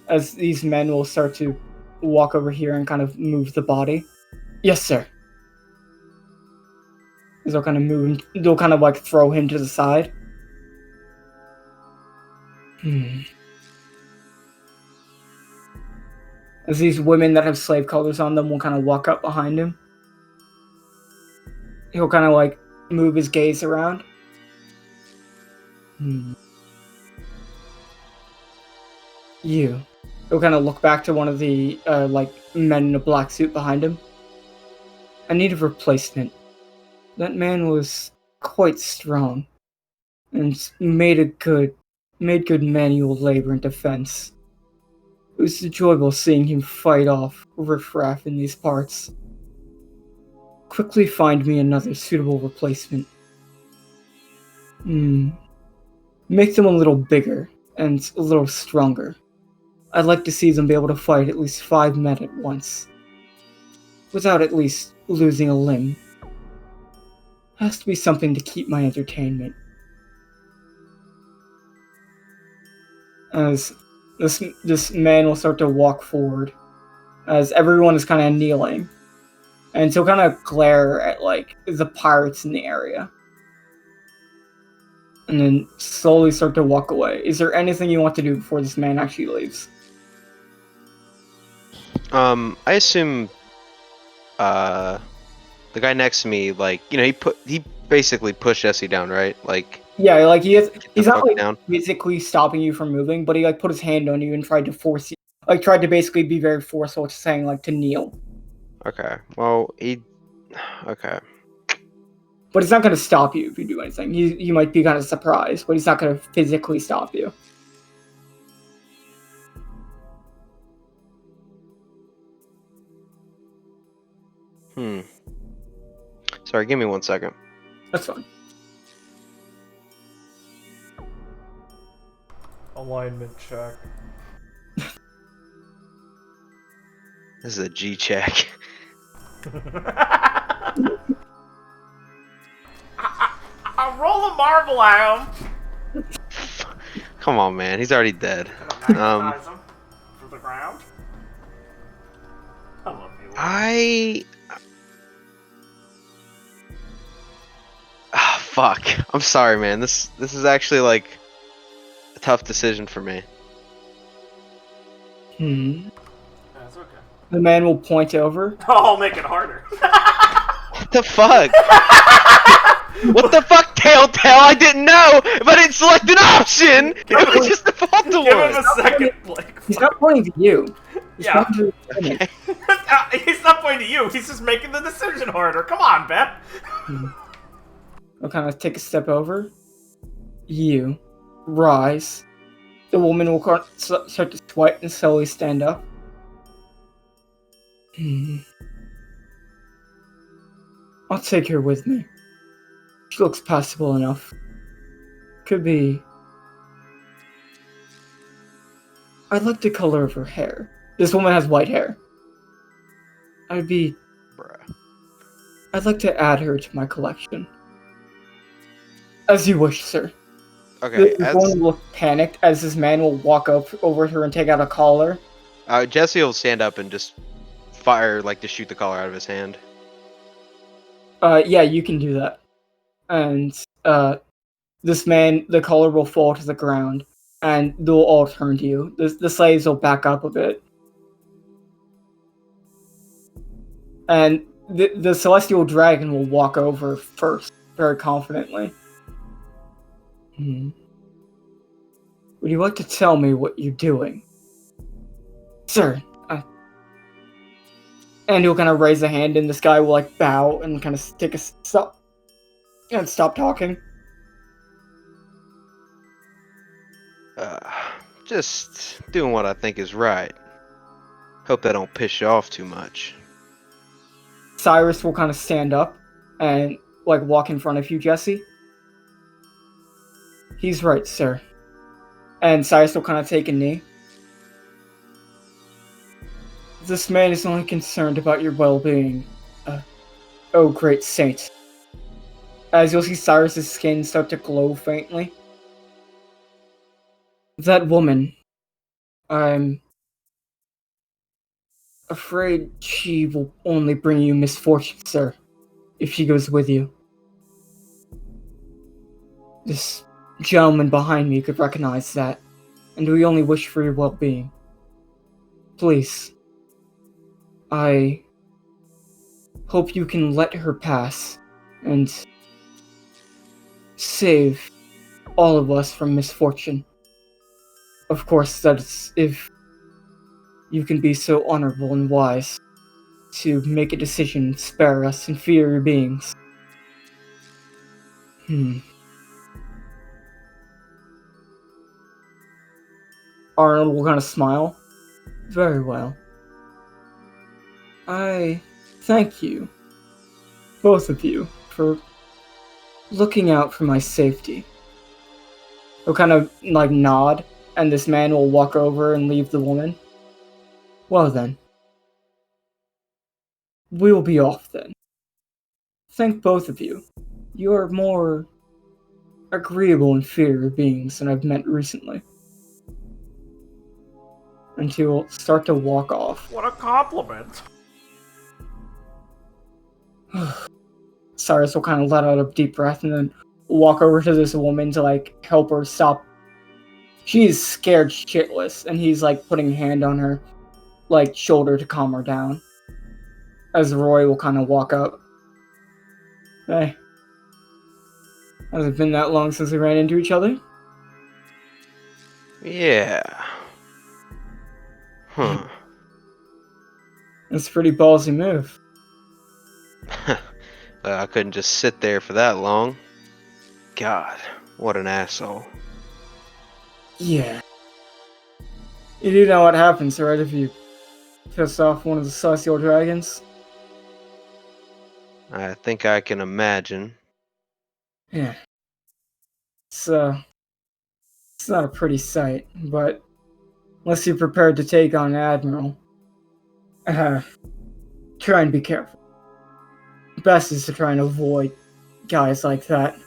As these men will start to walk over here and kind of move the body. Yes, sir. As they'll kind of move him, they'll kind of like throw him to the side. As these women that have slave colors on them will kind of walk up behind him. He'll kind of like move his gaze around. You. He'll kind of look back to one of the like men in a black suit behind him. I need a replacement. That man was quite strong and made good manual labor and defense. It was enjoyable seeing him fight off riffraff in these parts. Quickly find me another suitable replacement. Make them a little bigger and a little stronger. I'd like to see them be able to fight at least 5 men at once, without at least losing a limb. Has to be something to keep my entertainment. As this man will start to walk forward, as everyone is kind of kneeling, and he'll kind of glare at like the pirates in the area, and then slowly start to walk away. Is there anything you want to do before this man actually leaves? I assume the guy next to me, like, he basically pushed Jesse down, right? Like, Yeah, like he's the not fuck like down. physically stopping you from moving, but he like put his hand on you and tried to force you, like tried to basically be very forceful, saying like to kneel. Okay. Well, okay. But he's not going to stop you if you do anything. You might be kind of surprised, but he's not going to physically stop you. Sorry, give me 1 second. That's fine. Alignment check. This is a G check. I'll roll a marble at him. Come on, man. He's already dead. Magnetize him for the ground. I love you. Fuck. I'm sorry, man. This is actually like a tough decision for me. That's okay. The man will point over. I'll make it harder. What the fuck? What the fuck, Telltale? I didn't know, but it's select an option. It was just default to Give him one. a second, Blake. He's not pointing to you. He's Yeah. pointing to the image. He's not pointing to you. He's just making the decision harder. Come on, Ben. I'll kind of take a step over. You rise. The woman will start to sweat and slowly stand up. I'll take her with me. She looks passable enough. Could be... I like the color of her hair. This woman has white hair. Bruh. I'd like to add her to my collection. As you wish, sir. Okay, The woman will look panicked as this man will walk up over her and take out a collar. Jesse will stand up and just fire, like, to shoot the collar out of his hand. Yeah, you can do that. And, this man, the collar will fall to the ground, and they'll all turn to you. The slaves will back up a bit. And the celestial dragon will walk over first, very confidently. Would you like to tell me what you're doing? Sir, and he'll kind of raise a hand, and this guy will like bow and kind of take a stop and stop talking. Just doing what I think is right. Hope that don't piss you off too much. Cyrus will kind of stand up and like walk in front of you, Jesse. He's right, sir. And Cyrus will kind of take a knee. This man is only concerned about your well-being. Oh, great saint. As you'll see Cyrus's skin start to glow faintly. That woman, I'm afraid she will only bring you misfortune, sir, if she goes with you. This gentleman behind me could recognize that, and we only wish for your well-being. Please, I hope you can let her pass and save all of us from misfortune. Of course, that's if you can be so honorable and wise to make a decision and spare us inferior beings. Arnold will kind of smile. Very well. I thank you, both of you, for looking out for my safety. He'll kind of like nod, and this man will walk over and leave the woman. Well then. We will be off then. Thank both of you. You are more agreeable inferior beings than I've met recently. And he will start to walk off. What a compliment. Cyrus will kind of let out a deep breath and then walk over to this woman to like help her stop. She's scared shitless, and he's like putting a hand on her. like shoulder to calm her down. As Roy will kind of walk up. Hey. Has it been that long since we ran into each other? Yeah. Huh. It's a pretty ballsy move. I couldn't just sit there for that long. God, what an asshole. Yeah. You do know what happens, right, if you piss off one of the celestial dragons? I think I can imagine. Yeah. It's not a pretty sight, but unless you're prepared to take on an admiral, try and be careful. Best is to try and avoid guys like that.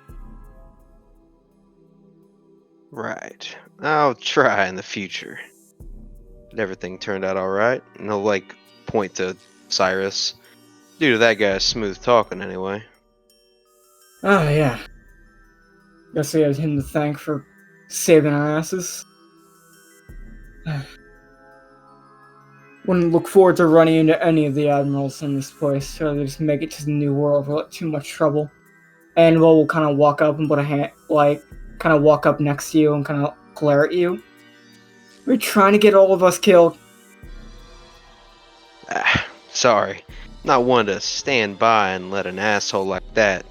Right. I'll try in the future. But everything turned out alright. And he'll, like, point to Cyrus. Due to that guy's smooth talking, anyway. Oh, yeah. Guess we have him to thank for saving our asses. Wouldn't look forward to running into any of the admirals in this place, so they just make it to the New World without too much trouble. And we'll kind of walk up and put a hand, like, kind of walk up next to you and kind of glare at you. We're trying to get all of us killed. Sorry. Not one to stand by and let an asshole like that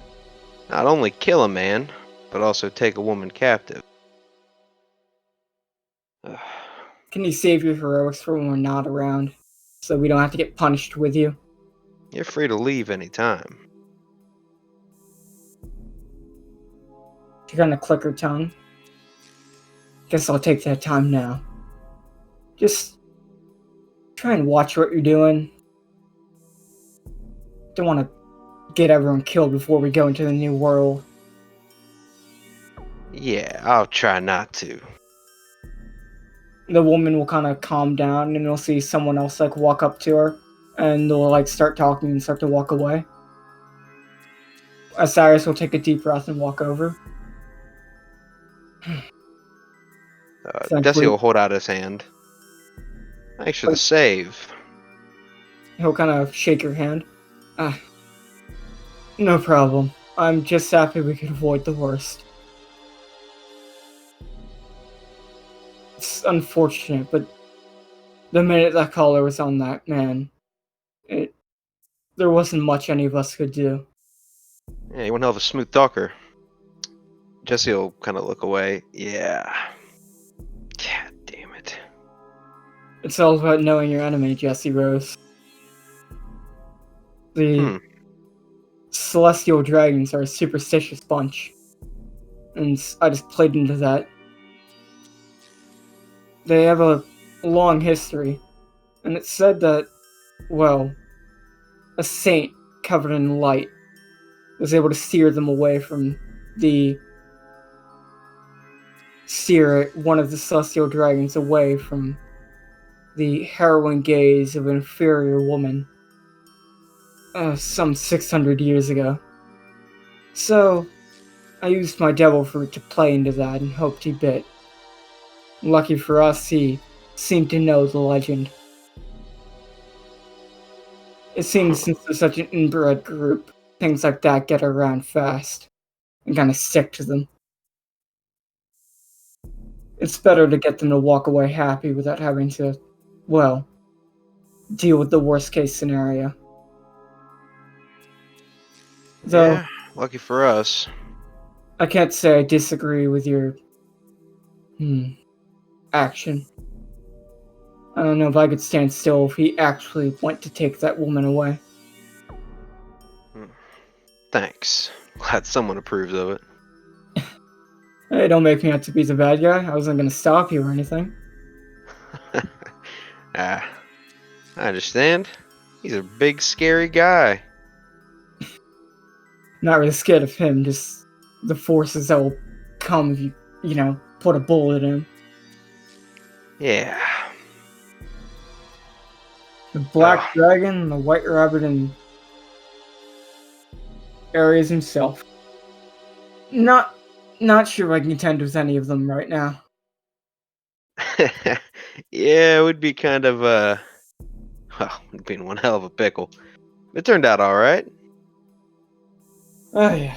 not only kill a man, but also take a woman captive. Can you save your heroics for when we're not around, so we don't have to get punished with you? You're free to leave anytime. She kind of click her tongue. Guess I'll take that time now. Just try and watch what you're doing. Don't want to get everyone killed before we go into the New World. Yeah, I'll try not to. The woman will kind of calm down, and you'll see someone else like walk up to her, and they'll like start talking and start to walk away. Cyrus will take a deep breath and walk over. Jesse will hold out his hand. Thanks for the save. He'll kind of shake your hand. No problem. I'm just happy we could avoid the worst. It's unfortunate, but the minute that collar was on that man, there wasn't much any of us could do. Yeah, you one hell of a smooth talker. Jesse will kind of look away. Yeah. God damn it. It's all about knowing your enemy, Jesse Rose. The celestial dragons are a superstitious bunch, and I just played into that. They have a long history, and it's said that, well, a saint covered in light was able to steer them away from one of the celestial dragons away from the harrowing gaze of an inferior woman some 600 years ago. So, I used my devil fruit to play into that and hoped he bit. Lucky for us, he seemed to know the legend. It seems since they're such an inbred group, things like that get around fast and kind of stick to them. It's better to get them to walk away happy without having to, well, deal with the worst case scenario. Though, Yeah, lucky for us. I can't say I disagree with your action. I don't know if I could stand still if he actually went to take that woman away. Thanks. Glad someone approves of it. Hey, don't make me out to be the bad guy. I wasn't gonna stop you or anything. I understand. He's a big, scary guy. Not really scared of him, just the forces that will come if you put a bullet in him. Yeah. The Black Dragon, the White Rabbit, and Ares himself. Not sure I can contend with any of them right now. Yeah, it would be kind of Well, it'd been one hell of a pickle. It turned out all right. Oh yeah.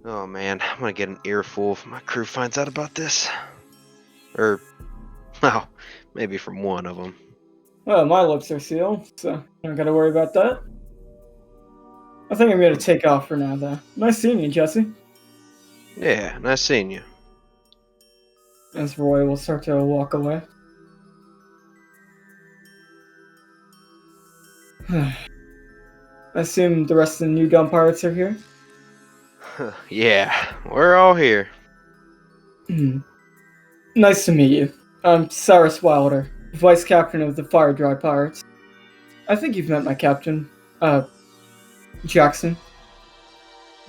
Oh man, I'm gonna get an earful if my crew finds out about this. Or, well, maybe from one of them. Well, my lips are sealed, so I don't gotta worry about that. I think I'm gonna take off for now, though. Nice seeing you, Jesse. Yeah, nice seeing you. As Roy will start to walk away. I assume the rest of the New Dawn pirates are here? Yeah, we're all here. Hmm. Nice to meet you. I'm Cyrus Wilder, Vice Captain of the Fire Dry Pirates. I think you've met my captain, Jackson.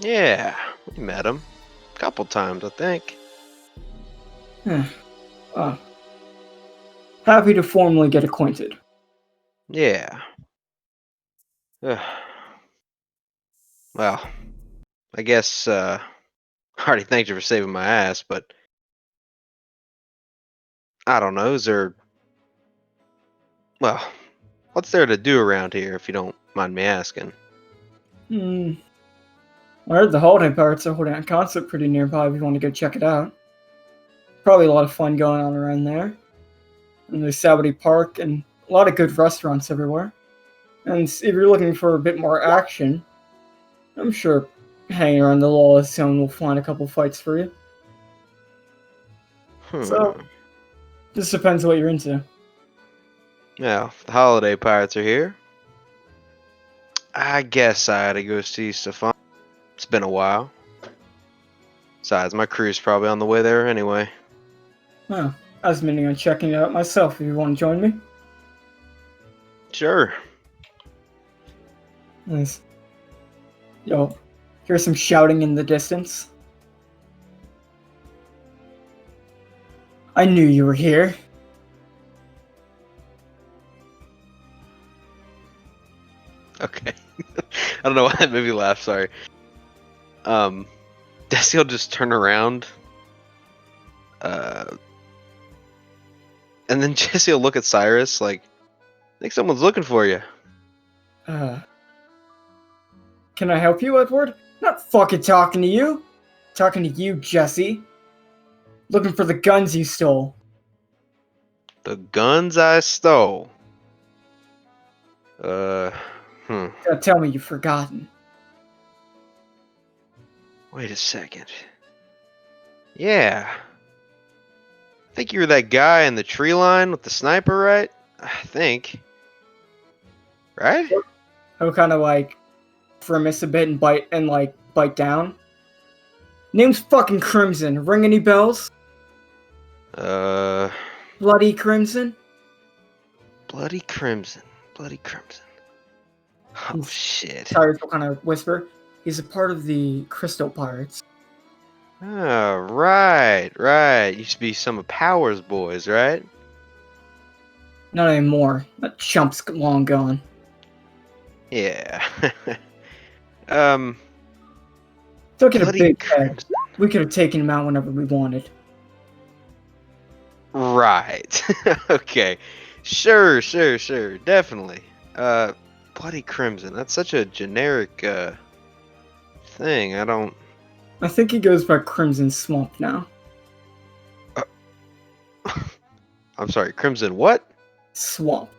Yeah, we met him. A couple times, I think. Happy to formally get acquainted. Yeah. Well, I guess, I already thanked you for saving my ass, but I don't know, is there... Well, what's there to do around here, if you don't mind me asking? I heard the Holiday Pirates are holding a concert pretty nearby if you want to go check it out. Probably a lot of fun going on around there. And there's Sabody Park and a lot of good restaurants everywhere. And if you're looking for a bit more action, I'm sure hanging around the Lawless Zone will find a couple fights for you. So, just depends what you're into. Well, if the holiday pirates are here, I guess I had to go see Stefan. It's been a while. Besides, my crew's probably on the way there anyway. Well, I was meaning on checking it out myself if you want to join me. Sure. Nice. Yo, here's some shouting in the distance. I knew you were here. Okay. I don't know why that made me laugh, sorry. Desi will just turn around. And then Jesse will look at Cyrus like, I think someone's looking for you. Can I help you, Edward? Not fucking talking to you. Talking to you, Jesse. Looking for the guns you stole. The guns I stole. Don't tell me you've forgotten. Wait a second. Yeah. I think you were that guy in the tree line with the sniper, right? I think. Right? He'll kind of like grimace a bit and bite down. Name's fucking Crimson. Ring any bells? Bloody Crimson? Bloody Crimson. Bloody Crimson. Oh, shit. Cyrus will kind of whisper. He's a part of the Crystal Pirates. Oh, right. Used to be some of Power's boys, right? Not anymore. That chump's long gone. Yeah. Don't get a Bloody big head. Crimson. We could have taken him out whenever we wanted. Right. Okay. Sure. Definitely. Bloody Crimson. That's such a generic, thing. I think he goes by Crimson Swamp now. I'm sorry, Crimson what? Swamp.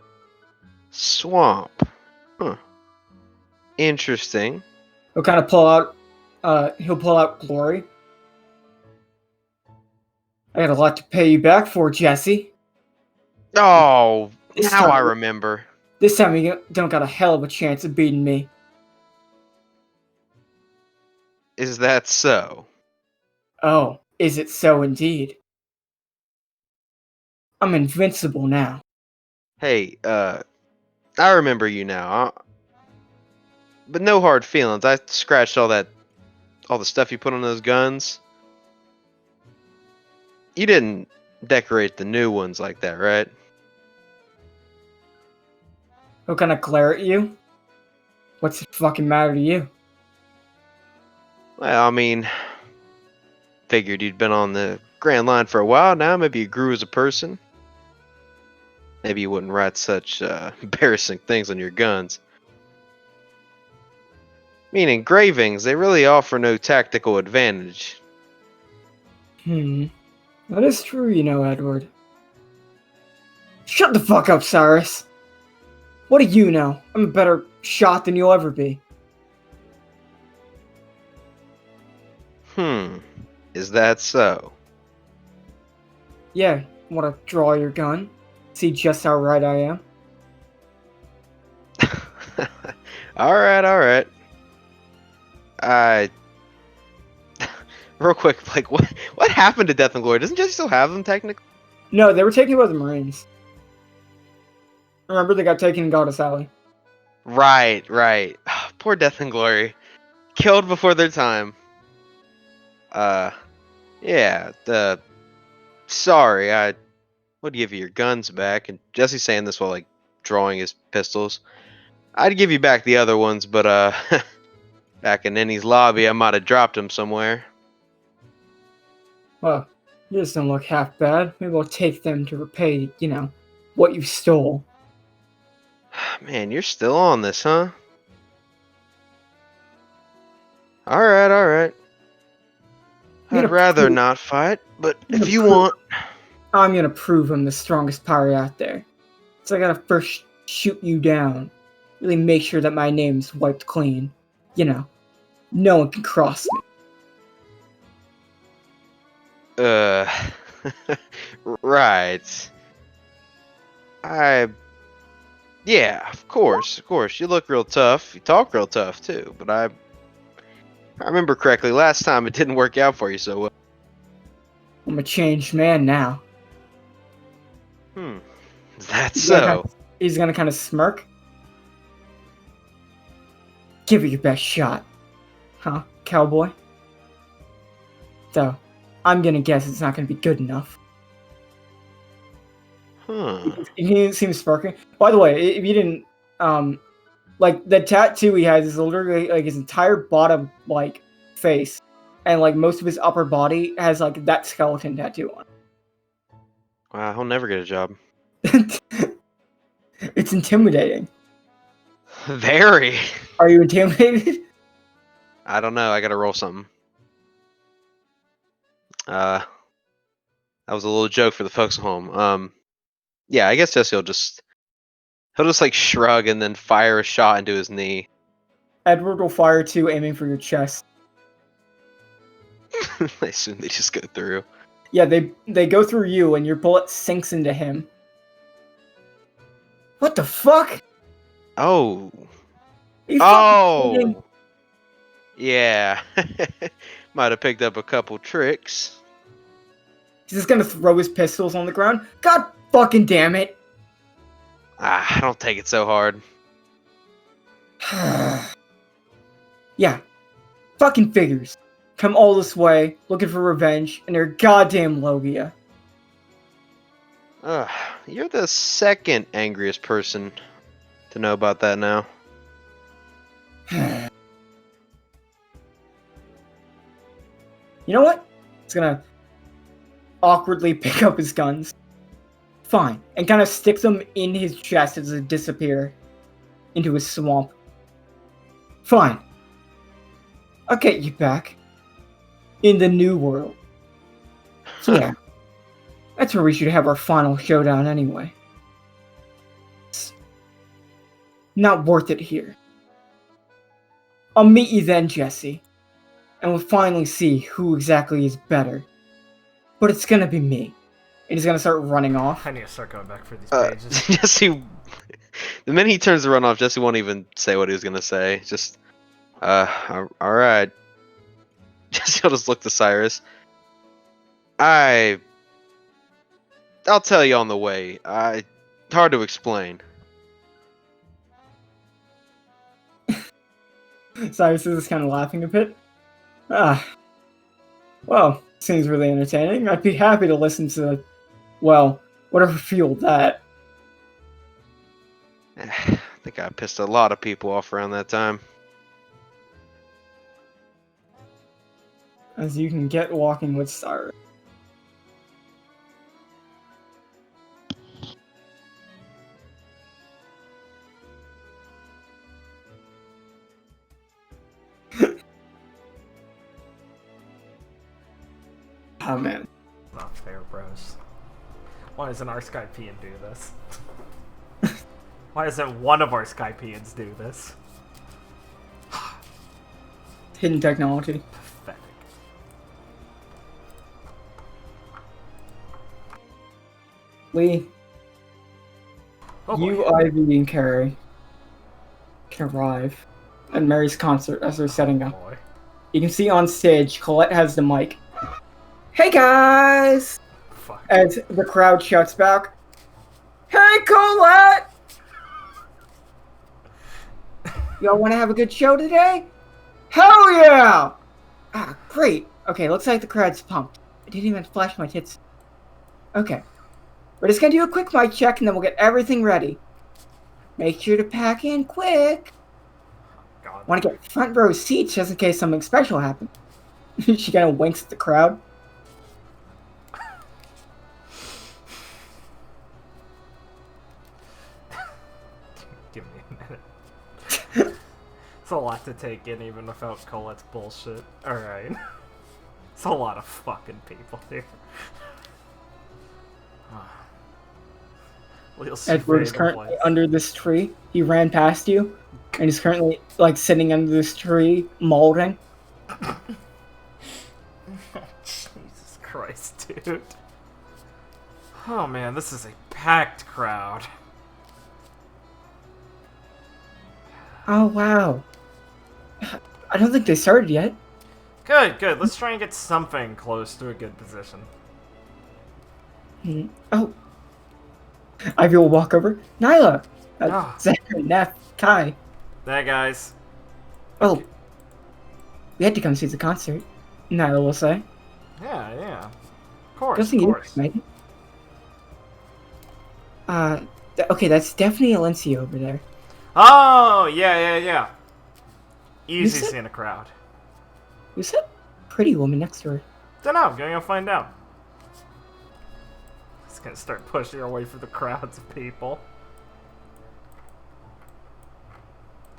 Swamp. Huh. Interesting. He'll kind of pull out Glory. I got a lot to pay you back for, Jesse. Oh, This now time- I remember. This time you don't got a hell of a chance of beating me. Is that so? Oh, is it so indeed? I'm invincible now. Hey, I remember you now. But no hard feelings. I scratched all the stuff you put on those guns. You didn't decorate the new ones like that, right? He'll kind of glare at you. What's it fucking matter to you? Well, I mean, figured you'd been on the Grand Line for a while now. Maybe you grew as a person. maybe you wouldn't write such embarrassing things on your guns. Mean engravings, they really offer no tactical advantage. That is true, Edward. Shut the fuck up, Cyrus. What do you know? I'm a better shot than you'll ever be. Is that so? Yeah, want to draw your gun? See just how right I am? Alright. Real quick, like, what happened to Death and Glory? Doesn't Jesse still have them, technically? No, they were taken by the Marines. Remember, they got taken in Goddess Alley. Right. Poor Death and Glory. Killed before their time. Yeah, sorry, I would give you your guns back. And Jesse's saying this while, like, drawing his pistols. I'd give you back the other ones, but, back in Nenny's lobby, I might have dropped them somewhere. Well, you just don't look half bad. Maybe I'll take them to repay, what you stole. Man, you're still on this, huh? Alright. I'd rather not fight, but if you want... I'm gonna prove I'm the strongest pirate out there. So I gotta first shoot you down. Really make sure that my name's wiped clean. No one can cross me. Right. Yeah, of course. You look real tough. You talk real tough, too. But I remember correctly, last time it didn't work out for you so well. I'm a changed man now. Is that so? He's gonna kind of smirk. Give it your best shot. Huh, cowboy? Though, I'm gonna guess it's not gonna be good enough. He seems smirking. By the way, if you didn't, like, the tattoo he has is literally, like, his entire bottom, like, face. And, like, most of his upper body has, like, that skeleton tattoo on. Wow, he'll never get a job. It's intimidating. Very. Are you intimidated? I don't know. I gotta roll something. That was a little joke for the folks at home. Yeah, I guess Jesse he'll just like shrug and then fire a shot into his knee. Edward will fire 2, aiming for your chest. I assume they just go through. Yeah, they go through you, and your bullet sinks into him. What the fuck? Oh. Oh! Yeah. Might have picked up a couple tricks. He's just gonna throw his pistols on the ground. God fucking damn it! I don't take it so hard. Yeah. Fucking figures. Come all this way, looking for revenge, and they're goddamn Logia. You're the second angriest person to know about that now. You know what? He's gonna awkwardly pick up his guns. Fine. And kind of stick them in his chest as they disappear into his swamp. Fine. I'll get you back. In the new world. So yeah. That's where we should have our final showdown anyway. It's not worth it here. I'll meet you then, Jesse. And we'll finally see who exactly is better. But it's gonna be me. And he's gonna start running off. I need to start going back for these pages. Jesse, the minute he turns to run off, Jesse won't even say what he was gonna say. Just, alright. Jesse will just look to Cyrus. I'll tell you on the way. Hard to explain. Cyrus is just kind of laughing a bit. Well, seems really entertaining. I'd be happy to listen to, well, whatever fueled that. I think I pissed a lot of people off around that time. As you can get walking with Cyrus. Oh man. Not fair, bros. Why doesn't our Skypean do this? Why doesn't one of our Skypeans do this? Hidden technology. Pathetic. Lee, Oh boy. you, Ivy, and Carrie can arrive at Mary's concert as they're setting up. Boy. You can see on stage, Colette has the mic. Hey guys! Fuck. As the crowd shouts back, Hey Colette! Y'all want to have a good show today? Hell yeah! Ah, great. Okay, looks like the crowd's pumped. I didn't even flash my tits. Okay. We're just gonna do a quick mic check and then we'll get everything ready. Make sure to pack in quick. God. Want to get front row seats just in case something special happens. She kind of winks at the crowd. Give me a minute. It's a lot to take in even without Colette's bullshit. Alright. It's a lot of fucking people here. Edward is currently under this tree. He ran past you, and he's currently like sitting under this tree, molding. Jesus Christ, dude. Oh man, this is a packed crowd. Oh wow! I don't think they started yet. Good, good. Let's try and get something close to a good position. Oh, Ivy will walk over. Nyla, Ah. Zach, Neff, Kai. There, guys. Oh, we had to come see the concert. Nyla will say. Yeah, yeah. Of course, Good thing of you course. mate. Okay, that's definitely Alencia over there. Oh, yeah, yeah, yeah. Easy said- seeing a crowd. Who's that pretty woman next to her? Dunno, gonna find out. Just gonna start pushing our way through the crowds of people.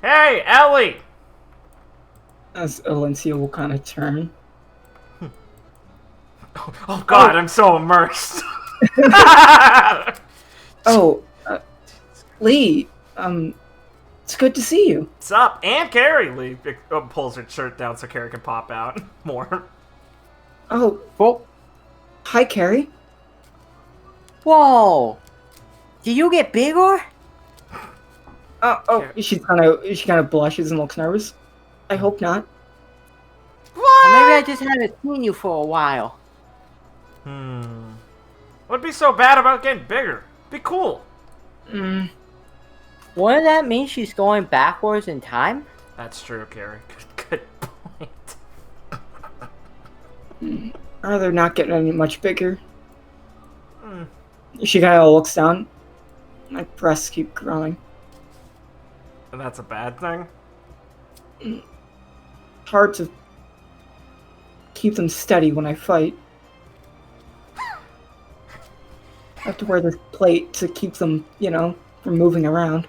Hey, Ellie! As Alencia will kind of turn. Oh god, I'm so immersed. Oh, Lee, it's good to see you. What's up? And Carrie Lee pulls her shirt down so Carrie can pop out more. Oh, well, hi, Carrie. Whoa! Did you get bigger? Oh, she kind of blushes and looks nervous. I hope not. Or maybe I just haven't seen you for a while. What'd be so bad about getting bigger? Be cool. Wouldn't that mean she's going backwards in time? That's true, Carrie. Good point. They're not getting any much bigger. She kind of looks down. My breasts keep growing. And that's a bad thing? Hard to keep them steady when I fight. I have to wear this plate to keep them, from moving around.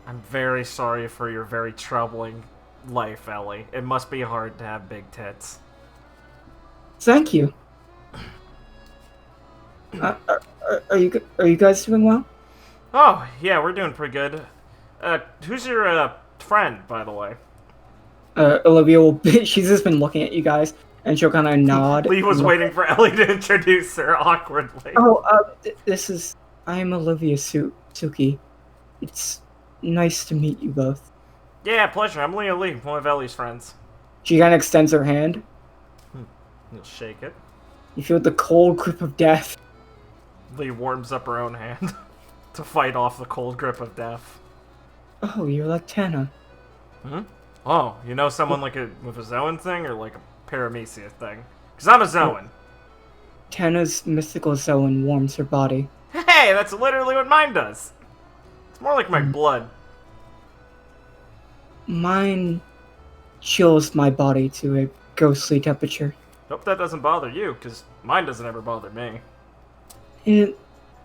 I'm very sorry for your very troubling life, Ellie. It must be hard to have big tits. Thank you. Are you guys doing well? Oh, yeah, we're doing pretty good. Who's your, friend, by the way? Olivia will. She's just been looking at you guys, and she'll kind of nod. Lee was waiting for Ellie to introduce her awkwardly. Oh, I am Olivia Suki. It's nice to meet you both. Yeah, pleasure. I'm Leah Lee, one of Ellie's friends. She kind of extends her hand. You'll shake it. You feel the cold grip of death. Lee warms up her own hand to fight off the cold grip of death. Oh, you're like Tana. Oh, you know someone like with a Zoan thing or like a Paramecia thing? Because I'm a Zoan. Tana's mystical Zoan warms her body. Hey, that's literally what mine does. It's more like my blood. Mine chills my body to a ghostly temperature. Hope that doesn't bother you, because mine doesn't ever bother me. It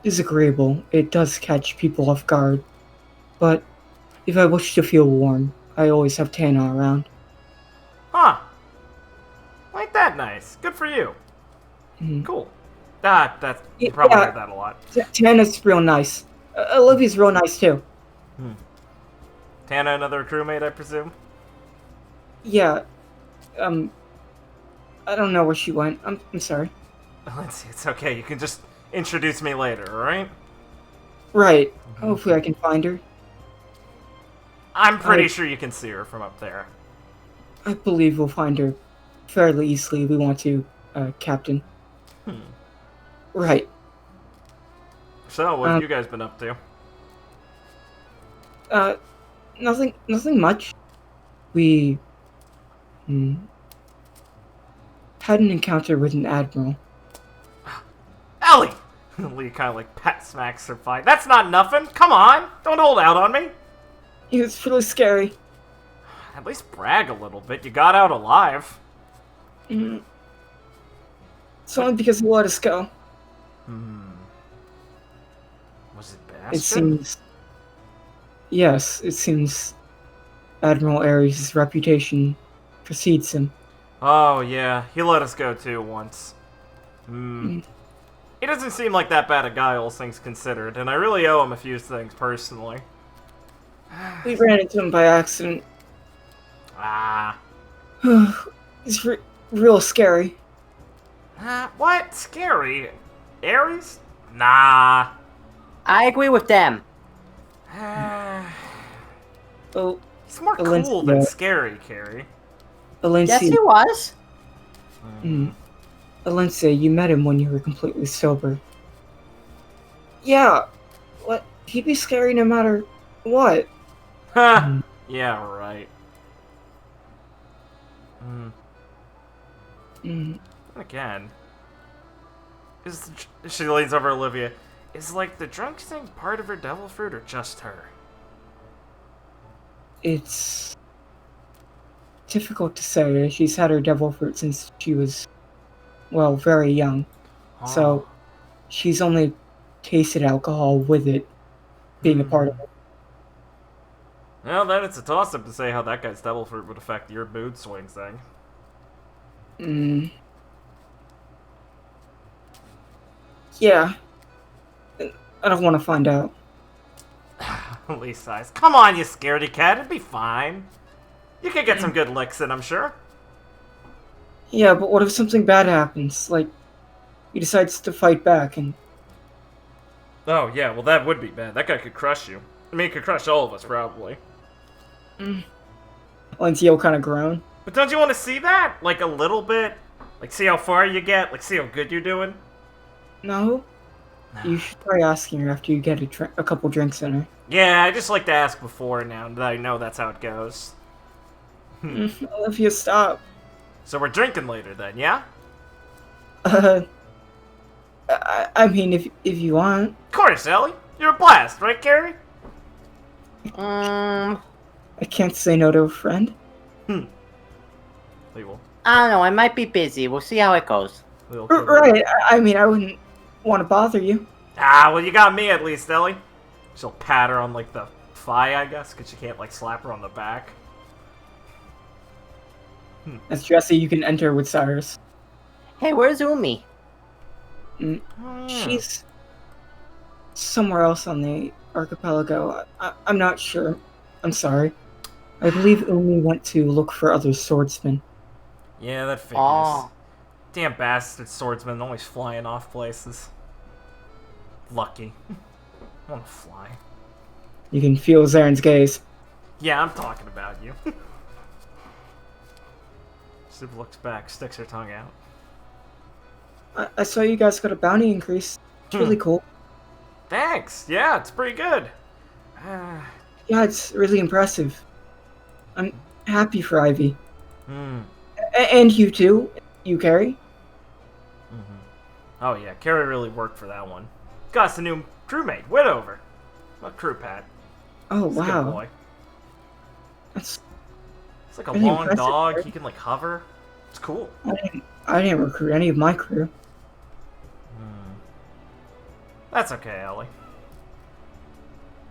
is agreeable. It does catch people off guard. But if I wish to feel warm, I always have Tana around. Huh. Ain't that nice? Good for you. Cool. That's Yeah, probably yeah. heard that a lot. Tana's real nice. Olivia's real nice too. Tana, another crewmate, I presume? Yeah. I don't know where she went. I'm sorry. Let's see, it's okay. You can just introduce me later, alright? Right. Hopefully I can find her. I'm pretty sure you can see her from up there. I believe we'll find her fairly easily if we want to, Captain. Right. So, what have you guys been up to? Nothing much. We had an encounter with an admiral. Ellie! Lee kind of like pat smacks her fight. That's not nothing! Come on! Don't hold out on me! It was really scary. At least brag a little bit. You got out alive. It's only because he let us go. Was it It Bastard? seems... Yes, it seems Admiral Ares' reputation precedes him. Oh, yeah. He let us go too once. He doesn't seem like that bad a guy, all things considered, and I really owe him a few things personally. We ran into him by accident. Ah. It's real scary. What? Scary? Ares? Nah. I agree with them. Oh, He's more Valencia. cool than scary, Carrie. Valencia. Yes, he was. Valencia, you met him when you were completely sober. Yeah, he'd be scary no matter what. Ha! Yeah, right. Again. She leans over Olivia. Is, like, the drunk thing part of her devil fruit or just her? It's difficult to say. She's had her devil fruit since she was, well, very young. So, she's only tasted alcohol with it being a part of it. Well, then it's a toss-up to say how that guy's devil fruit would affect your mood swings thing. Yeah. I don't want to find out. Lee sighs. Come on, you scaredy cat. It'd be fine. You could get some good licks in, I'm sure. Yeah, but what if something bad happens? Like, he decides to fight back and... Oh, yeah, well, that would be bad. That guy could crush you. I mean, he could crush all of us, probably. Valencia will kind of groan. But don't you want to see that? Like, a little bit? Like, see how far you get? Like, see how good you're doing? No? You should try asking her after you get a couple drinks in her. Yeah, I just like to ask before now that I know that's how it goes. Olivia, stop. So we're drinking later then, yeah? I mean, if you want. Of course, Ellie. You're a blast, right, Carrie? I can't say no to a friend. Lee will. I don't know. I might be busy. We'll see how it goes. Right. I mean, I wouldn't want to bother you. Ah, well, you got me at least, Ellie. She'll pat her on, like, the thigh, I guess, because she can't, like, slap her on the back. As Jesse, you can enter with Cyrus. Hey, where's Umi? She's somewhere else on the archipelago. I'm not sure. I'm sorry. I believe Umi went to look for other swordsmen. Yeah, that figures. Oh. Damn bastard swordsman always flying off places. Lucky. I want to fly. You can feel Zaren's gaze. Yeah, I'm talking about you. Sib looks back, sticks her tongue out. I saw you guys got a bounty increase. It's really cool. Thanks! Yeah, it's pretty good. Yeah, it's really impressive. I'm happy for Ivy. And you too. You, Carrie? Oh yeah, Carrie really worked for that one. Got us a new crewmate, Widover. A crew pet. Oh, He's a good wow. boy. That's... It's like a really long impressive, dog, Carrie. he can like hover. It's cool. I didn't recruit any of my crew. That's okay, Ellie.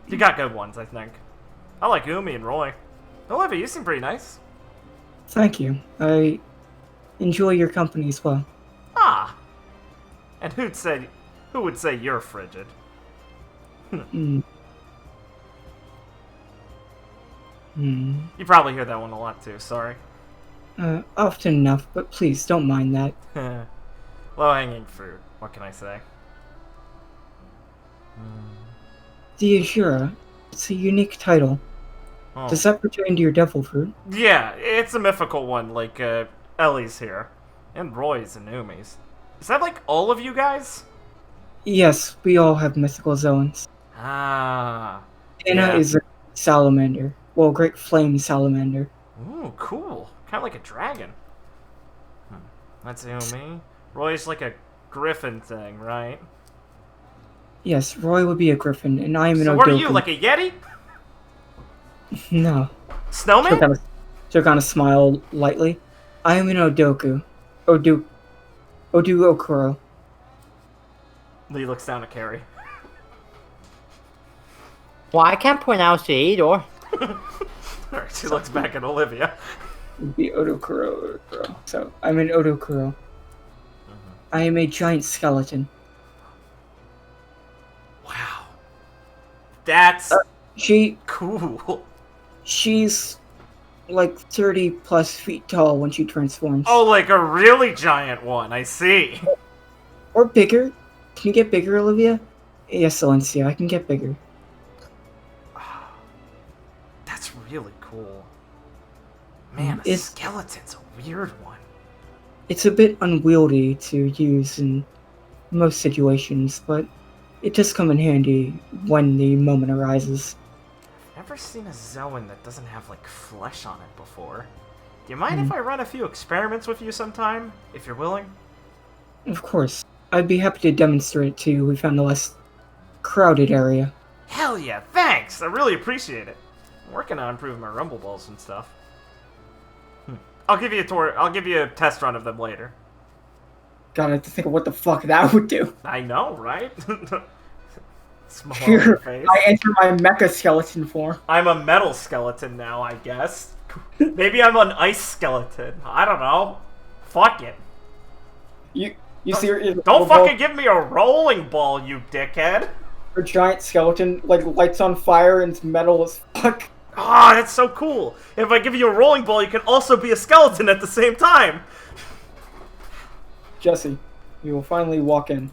You got good ones, I think. I like Umi and Roy. Olivia, you seem pretty nice. Thank you. I enjoy your company as well. Ah, And who would say you're frigid? Hmm. Hmm. You probably hear that one a lot too, sorry. Often enough, but please don't mind that. Low-hanging fruit, what can I say? The Azura, it's a unique title. Oh. Does that pertain to your devil fruit? Yeah, it's a mythical one, like Ellie's here. And Roy's and Umi's. Is that like all of you guys? Yes, we all have mythical zones. Ah. Anna yeah. is a salamander. Well, great flame salamander. Ooh, cool. Kind of like a dragon. That's Umi. Roy's like a griffin thing, right? Yes, Roy would be a griffin, and I am an So Odoku. what are you, like a yeti? No. Snowman? She'll kind of smile lightly. I am an Odoku. Odu Okuro. Lee looks down at Carrie. Well, I can't pronounce it either. Alright, she looks back at Olivia. Would be Odokuro. So, I'm an Odokuro. I am a giant skeleton. Wow. That's She cool. She's like 30 plus feet tall when she transforms. Oh, like a really giant one, I see. Or bigger. Can you get bigger, Olivia? Yes, Valencia, I can get bigger. That's really cool. Man, a skeleton's a weird one. It's a bit unwieldy to use in most situations, but it does come in handy when the moment arises. Never seen a Zoan that doesn't have like flesh on it before. Do you mind if I run a few experiments with you sometime, if you're willing? Of course. I'd be happy to demonstrate to you. We found a less crowded area. Hell yeah, thanks! I really appreciate it. I'm working on improving my rumble balls and stuff. I'll give you a tour. I'll give you a test run of them later. God, I have to think of what the fuck that would do. I know, right? Small Here, face. I enter my mecha skeleton form. I'm a metal skeleton now, I guess. Maybe I'm an ice skeleton. I don't know. Fuck it. You see your Don't fucking give me a rolling ball, you dickhead. Your giant skeleton like lights on fire and it's metal as fuck. Ah, that's so cool. If I give you a rolling ball, you can also be a skeleton at the same time. Jesse, you will finally walk in.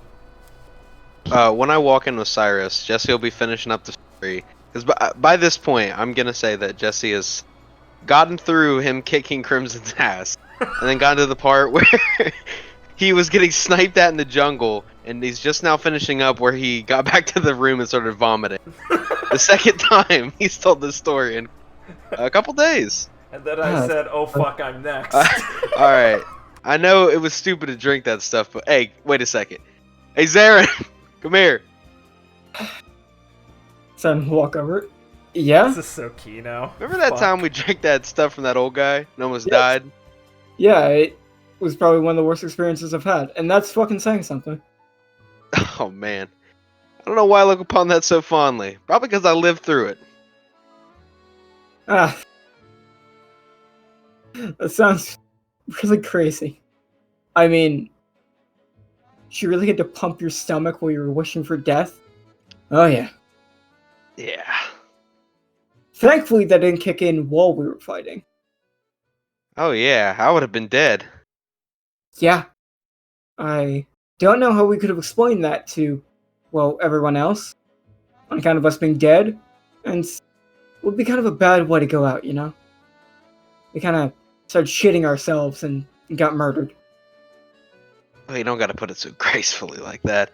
When I walk in with Cyrus, Jesse will be finishing up the story. Because by this point, I'm going to say that Jesse has gotten through him kicking Crimson's ass. And then gotten to the part where he was getting sniped at in the jungle. And he's just now finishing up where he got back to the room and started vomiting. The second time he's told this story in a couple days. And then I said, oh fuck, I'm next. Alright. I know it was stupid to drink that stuff, but hey, wait a second. Hey, Zarin! Come here. Son, walk over. Yeah? This is so Kino. Remember that time we drank that stuff from that old guy and almost died? Yeah, it was probably one of the worst experiences I've had. And that's fucking saying something. Oh, man. I don't know why I look upon that so fondly. Probably because I lived through it. Ah. That sounds really crazy. I mean, she really had to pump your stomach while you were wishing for death? Oh, yeah. Yeah. Thankfully, that didn't kick in while we were fighting. Oh, yeah. I would have been dead. Yeah. I don't know how we could have explained that to, well, everyone else. On account of us being dead. And it would be kind of a bad way to go out, you know? We kind of started shitting ourselves and got murdered. Oh, you don't gotta put it so gracefully like that.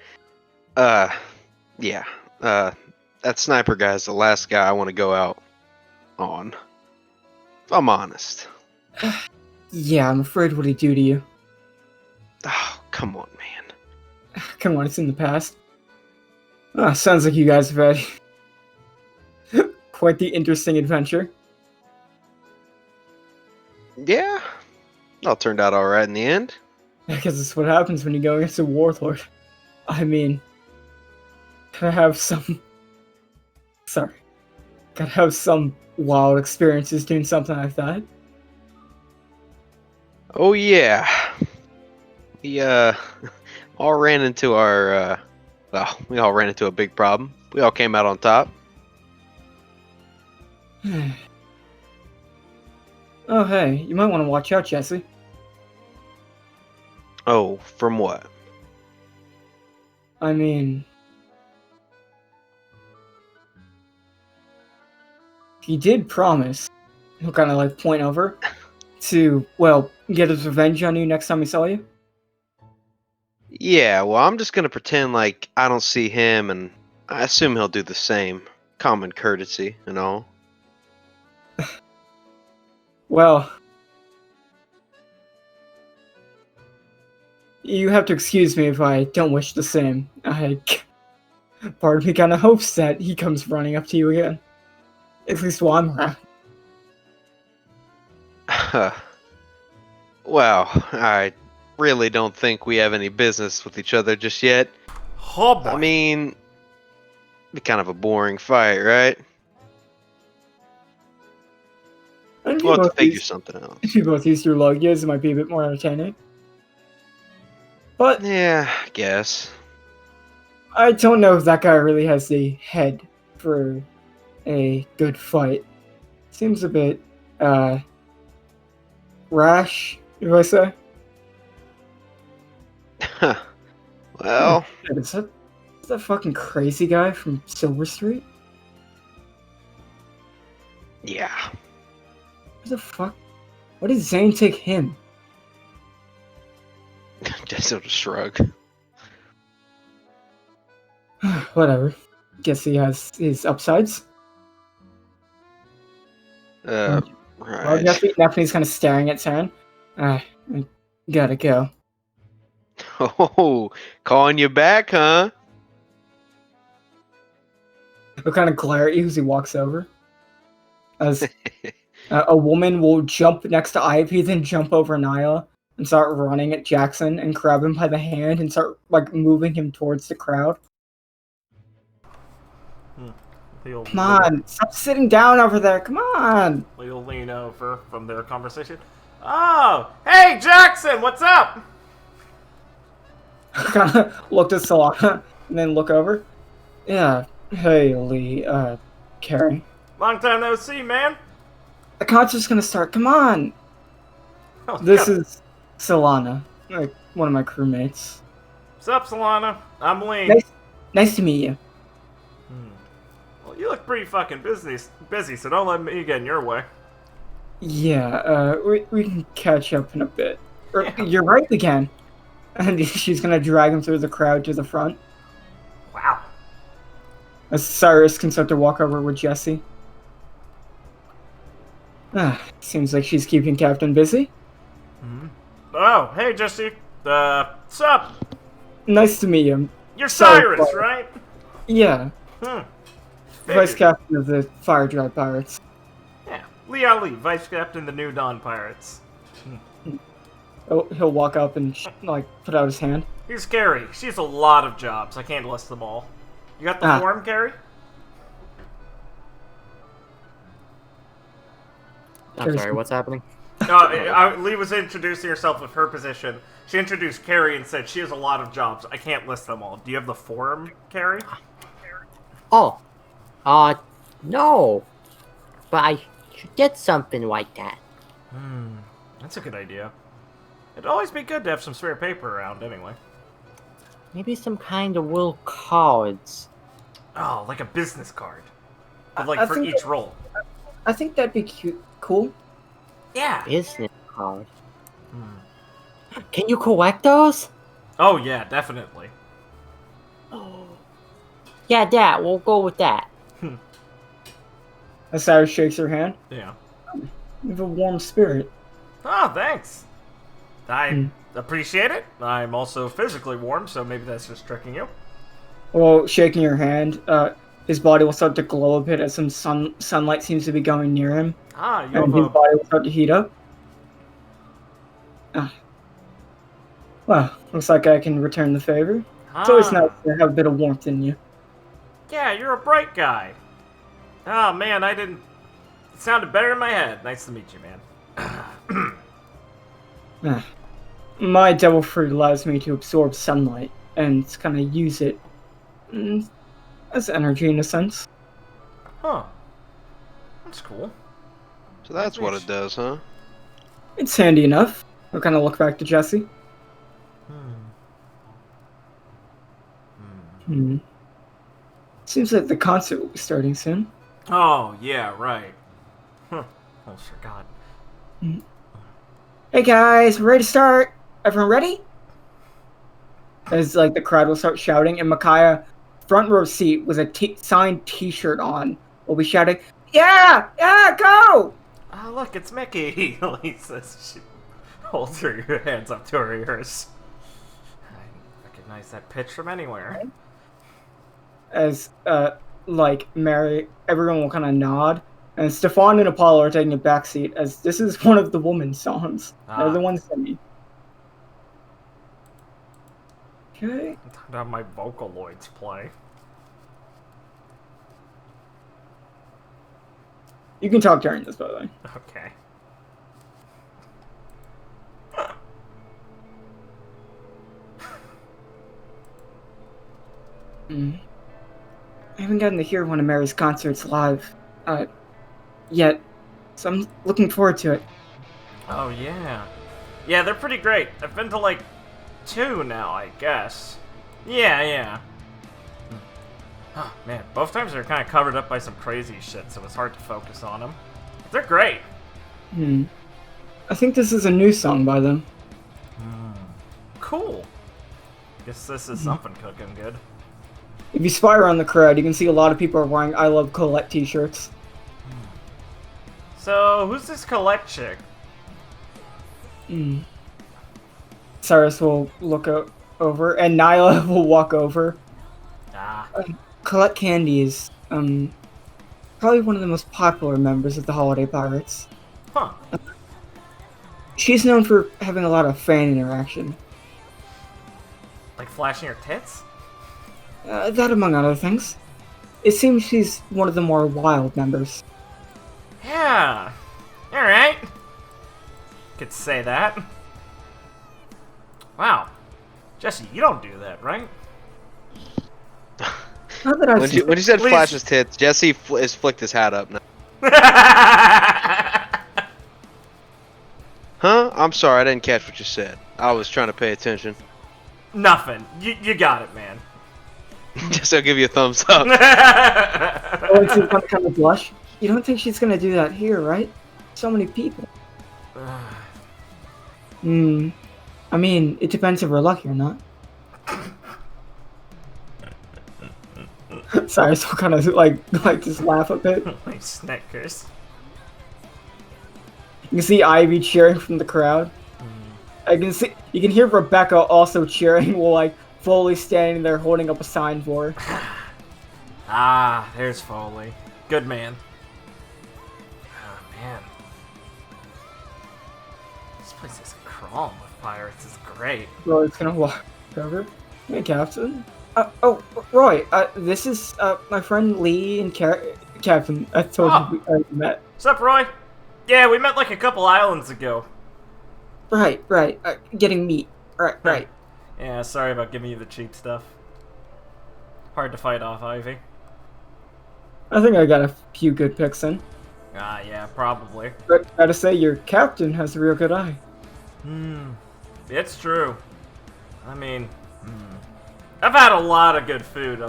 Yeah. That sniper guy's the last guy I want to go out on. If I'm honest. Yeah, I'm afraid what he'd do to you. Oh, come on, man. Come on, it's in the past. Ah, sounds like you guys have had quite the interesting adventure. Yeah. All turned out alright in the end. Because it's what happens when you go against a warlord. I mean, gotta have some... Sorry. Gotta have some wild experiences doing something like that. Oh, yeah. The all ran into our, well, we all ran into a big problem. We all came out on top. Oh, hey, you might want to watch out, Jesse. Oh, from what? I mean, he did promise, he'll kind of like point over, to, well, get his revenge on you next time he saw you. Yeah, well, I'm just gonna pretend like I don't see him, and I assume he'll do the same. Common courtesy and all. Well, you have to excuse me if I don't wish the same. Part of me kind of hopes that he comes running up to you again. At least while I'm around. Well, I really don't think we have any business with each other just yet. Oh boy. I mean, it'd be kind of a boring fight, right? And if We'll have to figure something else. if you both use your logias, it might be a bit more entertaining. But Yeah, I guess. I don't know if that guy really has the head for a good fight. Seems a bit, rash, if I say. Well, Is that fucking crazy guy from Silver Street? yeah. What the fuck? Why did Zane take him? Just a shrug. Whatever. Guess he has his upsides. Well, Right. Daphne's kind of staring at Saren. I gotta go. Oh, calling you back, huh? He'll kind of glare at you as he walks over. As a woman will jump next to Ivy, then jump over Nyla and start running at Jackson and grab him by the hand and start like moving him towards the crowd. Come on, stop sitting down over there. Come on. He'll lean over from their conversation. Oh, hey Jackson, what's up? Kind of looked at Solana and then look over. Yeah. Hey, Lee. Carrie. Long time no see, man. The concert's gonna start. Come on. Oh, This God. is Solana, like one of my crewmates. What's up, Solana? I'm Lee. Nice to meet you. Well, you look pretty fucking busy, so don't let me get in your way. Yeah. We can catch up in a bit. Yeah. You're right again. And she's gonna drag him through the crowd to the front. Wow. As Cyrus can start to walk over with Jesse. Seems like she's keeping Captain busy. Oh, hey Jesse. What's up? Nice to meet you. You're Sorry, Cyrus, Paul. right? Yeah, Hmm. Vice Figured. Captain of the Fire Dry Pirates. Yeah. Lee Ali, Vice Captain, the New Dawn Pirates. He'll walk up and like put out his hand. Here's Carrie. She has a lot of jobs. I can't list them all. You got the form, Carrie? I'm sorry, what's happening? No, Lee was introducing herself with her position. She introduced Carrie and said she has a lot of jobs. I can't list them all. Do you have the form, Carrie? Oh, no. But I should get something like that. That's a good idea. It'd always be good to have some spare paper around, anyway. Maybe some kind of little cards. Oh, like a business card. But, I like, for think each role. I think that'd be cute. Cool. Yeah. Business card. Can you collect those? Oh, yeah, definitely. Yeah, that. We'll go with that. As Cyrus shakes her hand. Yeah. You have a warm spirit. Oh, thanks. I appreciate it. I'm also physically warm, so maybe that's just tricking you. Well, shaking your hand, his body will start to glow a bit as some sunlight seems to be going near him. Ah, you And have his a... body will start to heat up. Well, looks like I can return the favor. It's always nice to have a bit of warmth in you. Yeah, you're a bright guy. Oh, man, I didn't... It sounded better in my head. Nice to meet you, man. my devil fruit allows me to absorb sunlight and kind of use it as energy in a sense. Huh. That's cool. So that's what it does, huh? It's handy enough. I'll kind of look back to Jesse. Seems like the concert will be starting soon. Oh, yeah, right. Huh. Almost forgot. Hey guys, we're ready to start. Everyone ready? As like the crowd will start shouting, and Micaiah, front row seat with a signed T-shirt on, will be shouting, "Yeah, yeah, go!" Oh, look, it's Mickey. He says, she holds her hands up to her ears. I recognize that pitch from anywhere. As like Mary, everyone will kind of nod, and Stefan and Apollo are taking a backseat as this is one of the women's songs. They're the ones singing. Okay. Time to have my Vocaloids play. You can talk during this, by the way. Okay. I haven't gotten to hear one of Mary's concerts live, yet, so I'm looking forward to it. Oh, yeah. Yeah, they're pretty great. I've been to, like, 2 now, I guess. Yeah. Oh, man, both times they're kind of covered up by some crazy shit, so it's hard to focus on them. They're great. I think this is a new song by them. Cool. Guess this is something cooking good. If you spy around the crowd, you can see a lot of people are wearing I Love Colette t-shirts. So, who's this Colette chick? Cyrus will look over, and Nyla will walk over. Colette Candy is, probably one of the most popular members of the Holiday Pirates. Huh. She's known for having a lot of fan interaction. Like flashing her tits? That among other things. It seems she's one of the more wild members. Yeah. Alright. Could say that. Wow. Jesse, you don't do that, right? Not that I've seen. When you said Please. flash his tits, Jesse has flicked his hat up now. Huh? I'm sorry, I didn't catch what you said. I was trying to pay attention. Nothing. You got it, man. Just I'll give you a thumbs up. Oh, it's gonna kind of blush. You don't think she's gonna do that here, right? So many people. I mean, it depends if we're lucky or not. Sorry, so kind of like just laugh a bit. Like Snickers. You can see Ivy cheering from the crowd. You can hear Rebecca also cheering while like Foley standing there holding up a sign for her. There's Foley. Good man. Oh, man. This place is crawling with pirates. It's great. Roy's gonna walk over. Hey, Captain. Roy, this is my friend Lee and Captain. I told you we already met. What's up, Roy? Yeah, we met like a couple islands ago. Right. Getting meat. Right. Yeah, sorry about giving you the cheap stuff. Hard to fight off, Ivy. I think I got a few good picks in. Yeah, probably. But gotta say, your captain has a real good eye. It's true. I mean, I've had a lot of good food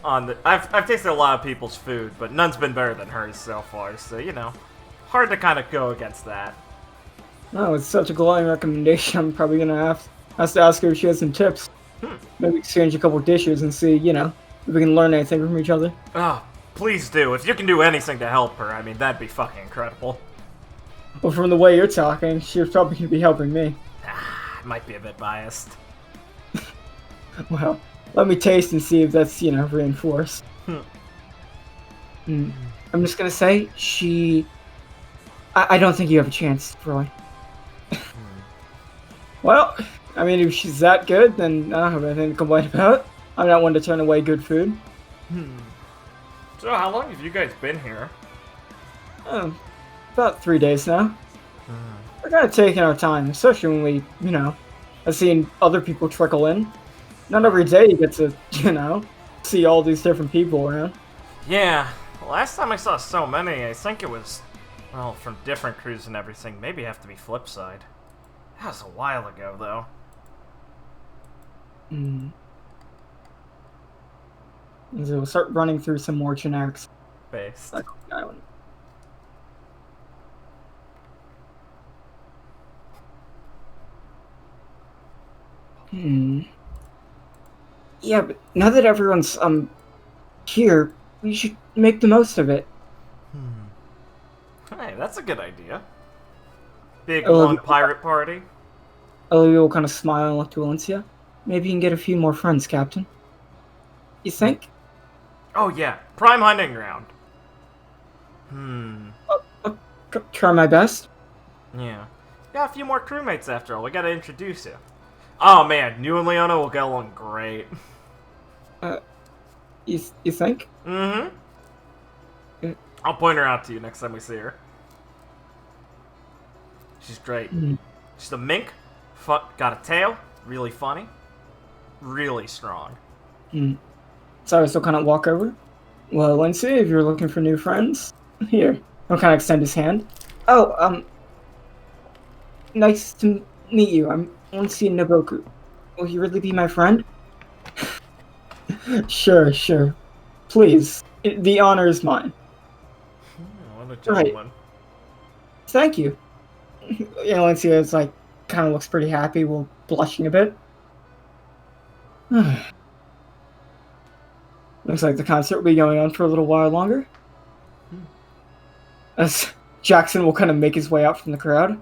I've tasted a lot of people's food, but none's been better than hers so far, so, you know, hard to kind of go against that. Oh, it's such a glowing recommendation. I'm probably gonna have to ask her if she has some tips. Maybe exchange a couple dishes and see, you know, if we can learn anything from each other. Oh, please do. If you can do anything to help her, I mean, that'd be fucking incredible. Well, from the way you're talking, she's probably gonna be helping me. I might be a bit biased. Well, let me taste and see if that's, you know, reinforced. I'm just gonna say, I don't think you have a chance, Roy. Well, I mean, if she's that good, then I don't have anything to complain about. I'm not one to turn away good food. So, how long have you guys been here? About 3 days now. We're kind of taking our time, especially when we, you know, I've seen other people trickle in. Not every day you get to, see all these different people around. Yeah, last time I saw so many, I think it was, well, from different crews and everything. Maybe have to be Flipside. That was a while ago, though. So we'll start running through some more generics. Based. Like Island. Yeah, but now that everyone's here, we should make the most of it. Hey, that's a good idea. Big, Oh, long pirate party. Olivia will kind of smile and look to Valencia. Maybe you can get a few more friends, Captain. You think? Oh yeah, prime hunting ground. I'll try my best. Yeah. Got a few more crewmates after all. We gotta introduce you. Oh man, you and Leona will get along great. You think? Mm-hmm. I'll point her out to you next time we see her. She's great. She's a mink. Got a tail. Really funny. Really strong. So I still kind of walk over. Well, Lindsay, if you're looking for new friends, here. I'll kind of extend his hand. Oh, nice to meet you. I'm Lindsay Naboku. Will you really be my friend? Sure. Please. The honor is mine. What a gentleman. Right. Thank you. Lindsay is kind of looks pretty happy while blushing a bit. Looks like the concert will be going on for a little while longer. As Jackson will kind of make his way out from the crowd.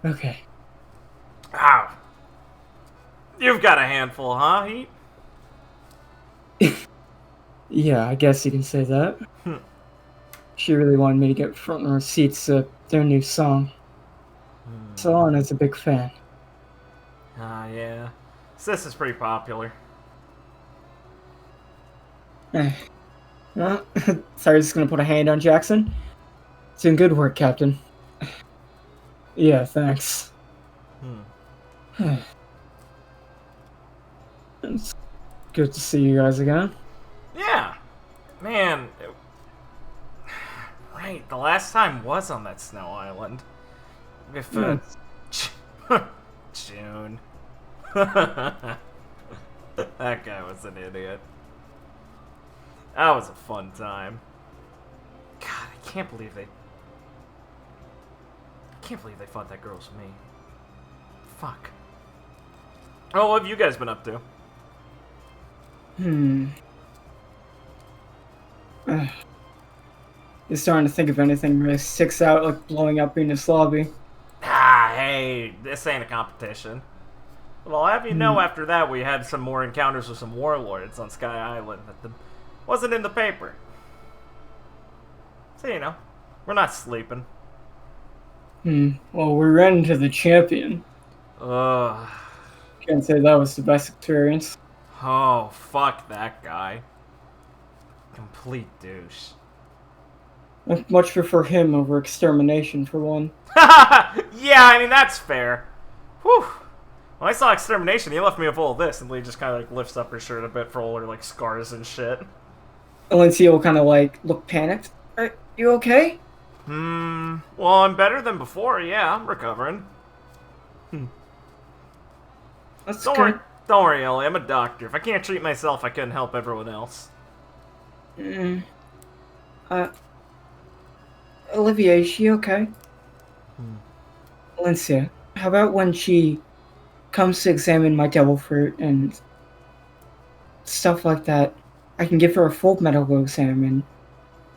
Okay. Ow. You've got a handful, huh, Heat? Yeah, I guess you can say that. She really wanted me to get front row seats to their new song. Solana's a big fan. Yeah. Sis is pretty popular. Well, sorry, just gonna put a hand on Jackson. Doing good work, Captain. Yeah, thanks. It's good to see you guys again. Yeah. Man. Right, the last time was on that snow island. With, June. That guy was an idiot. That was a fun time. God, I can't believe they thought that girl was me. Fuck. Oh, what have you guys been up to? Just starting to think if anything really sticks out, like blowing up Venus lobby. Hey, this ain't a competition. Well, I'll have you know after that we had some more encounters with some warlords on Sky Island that wasn't in the paper. So, we're not sleeping. Well, we ran into the champion. Ugh. Can't say that was the best experience. Oh, fuck that guy. Complete douche. I much prefer him over extermination, for one. Yeah, I mean, that's fair. Whew. When I saw extermination, he left me with all this, and Lee just kind of lifts up her shirt a bit for all her scars and shit. Valencia will kind of look panicked. Are you okay? Well, I'm better than before, yeah, I'm recovering. That's Don't good. worry, Ellie, I'm a doctor. If I can't treat myself, I couldn't help everyone else. Olivia, is she okay? Valencia, how about when she comes to examine my devil fruit and stuff like that, I can give her a full medical exam and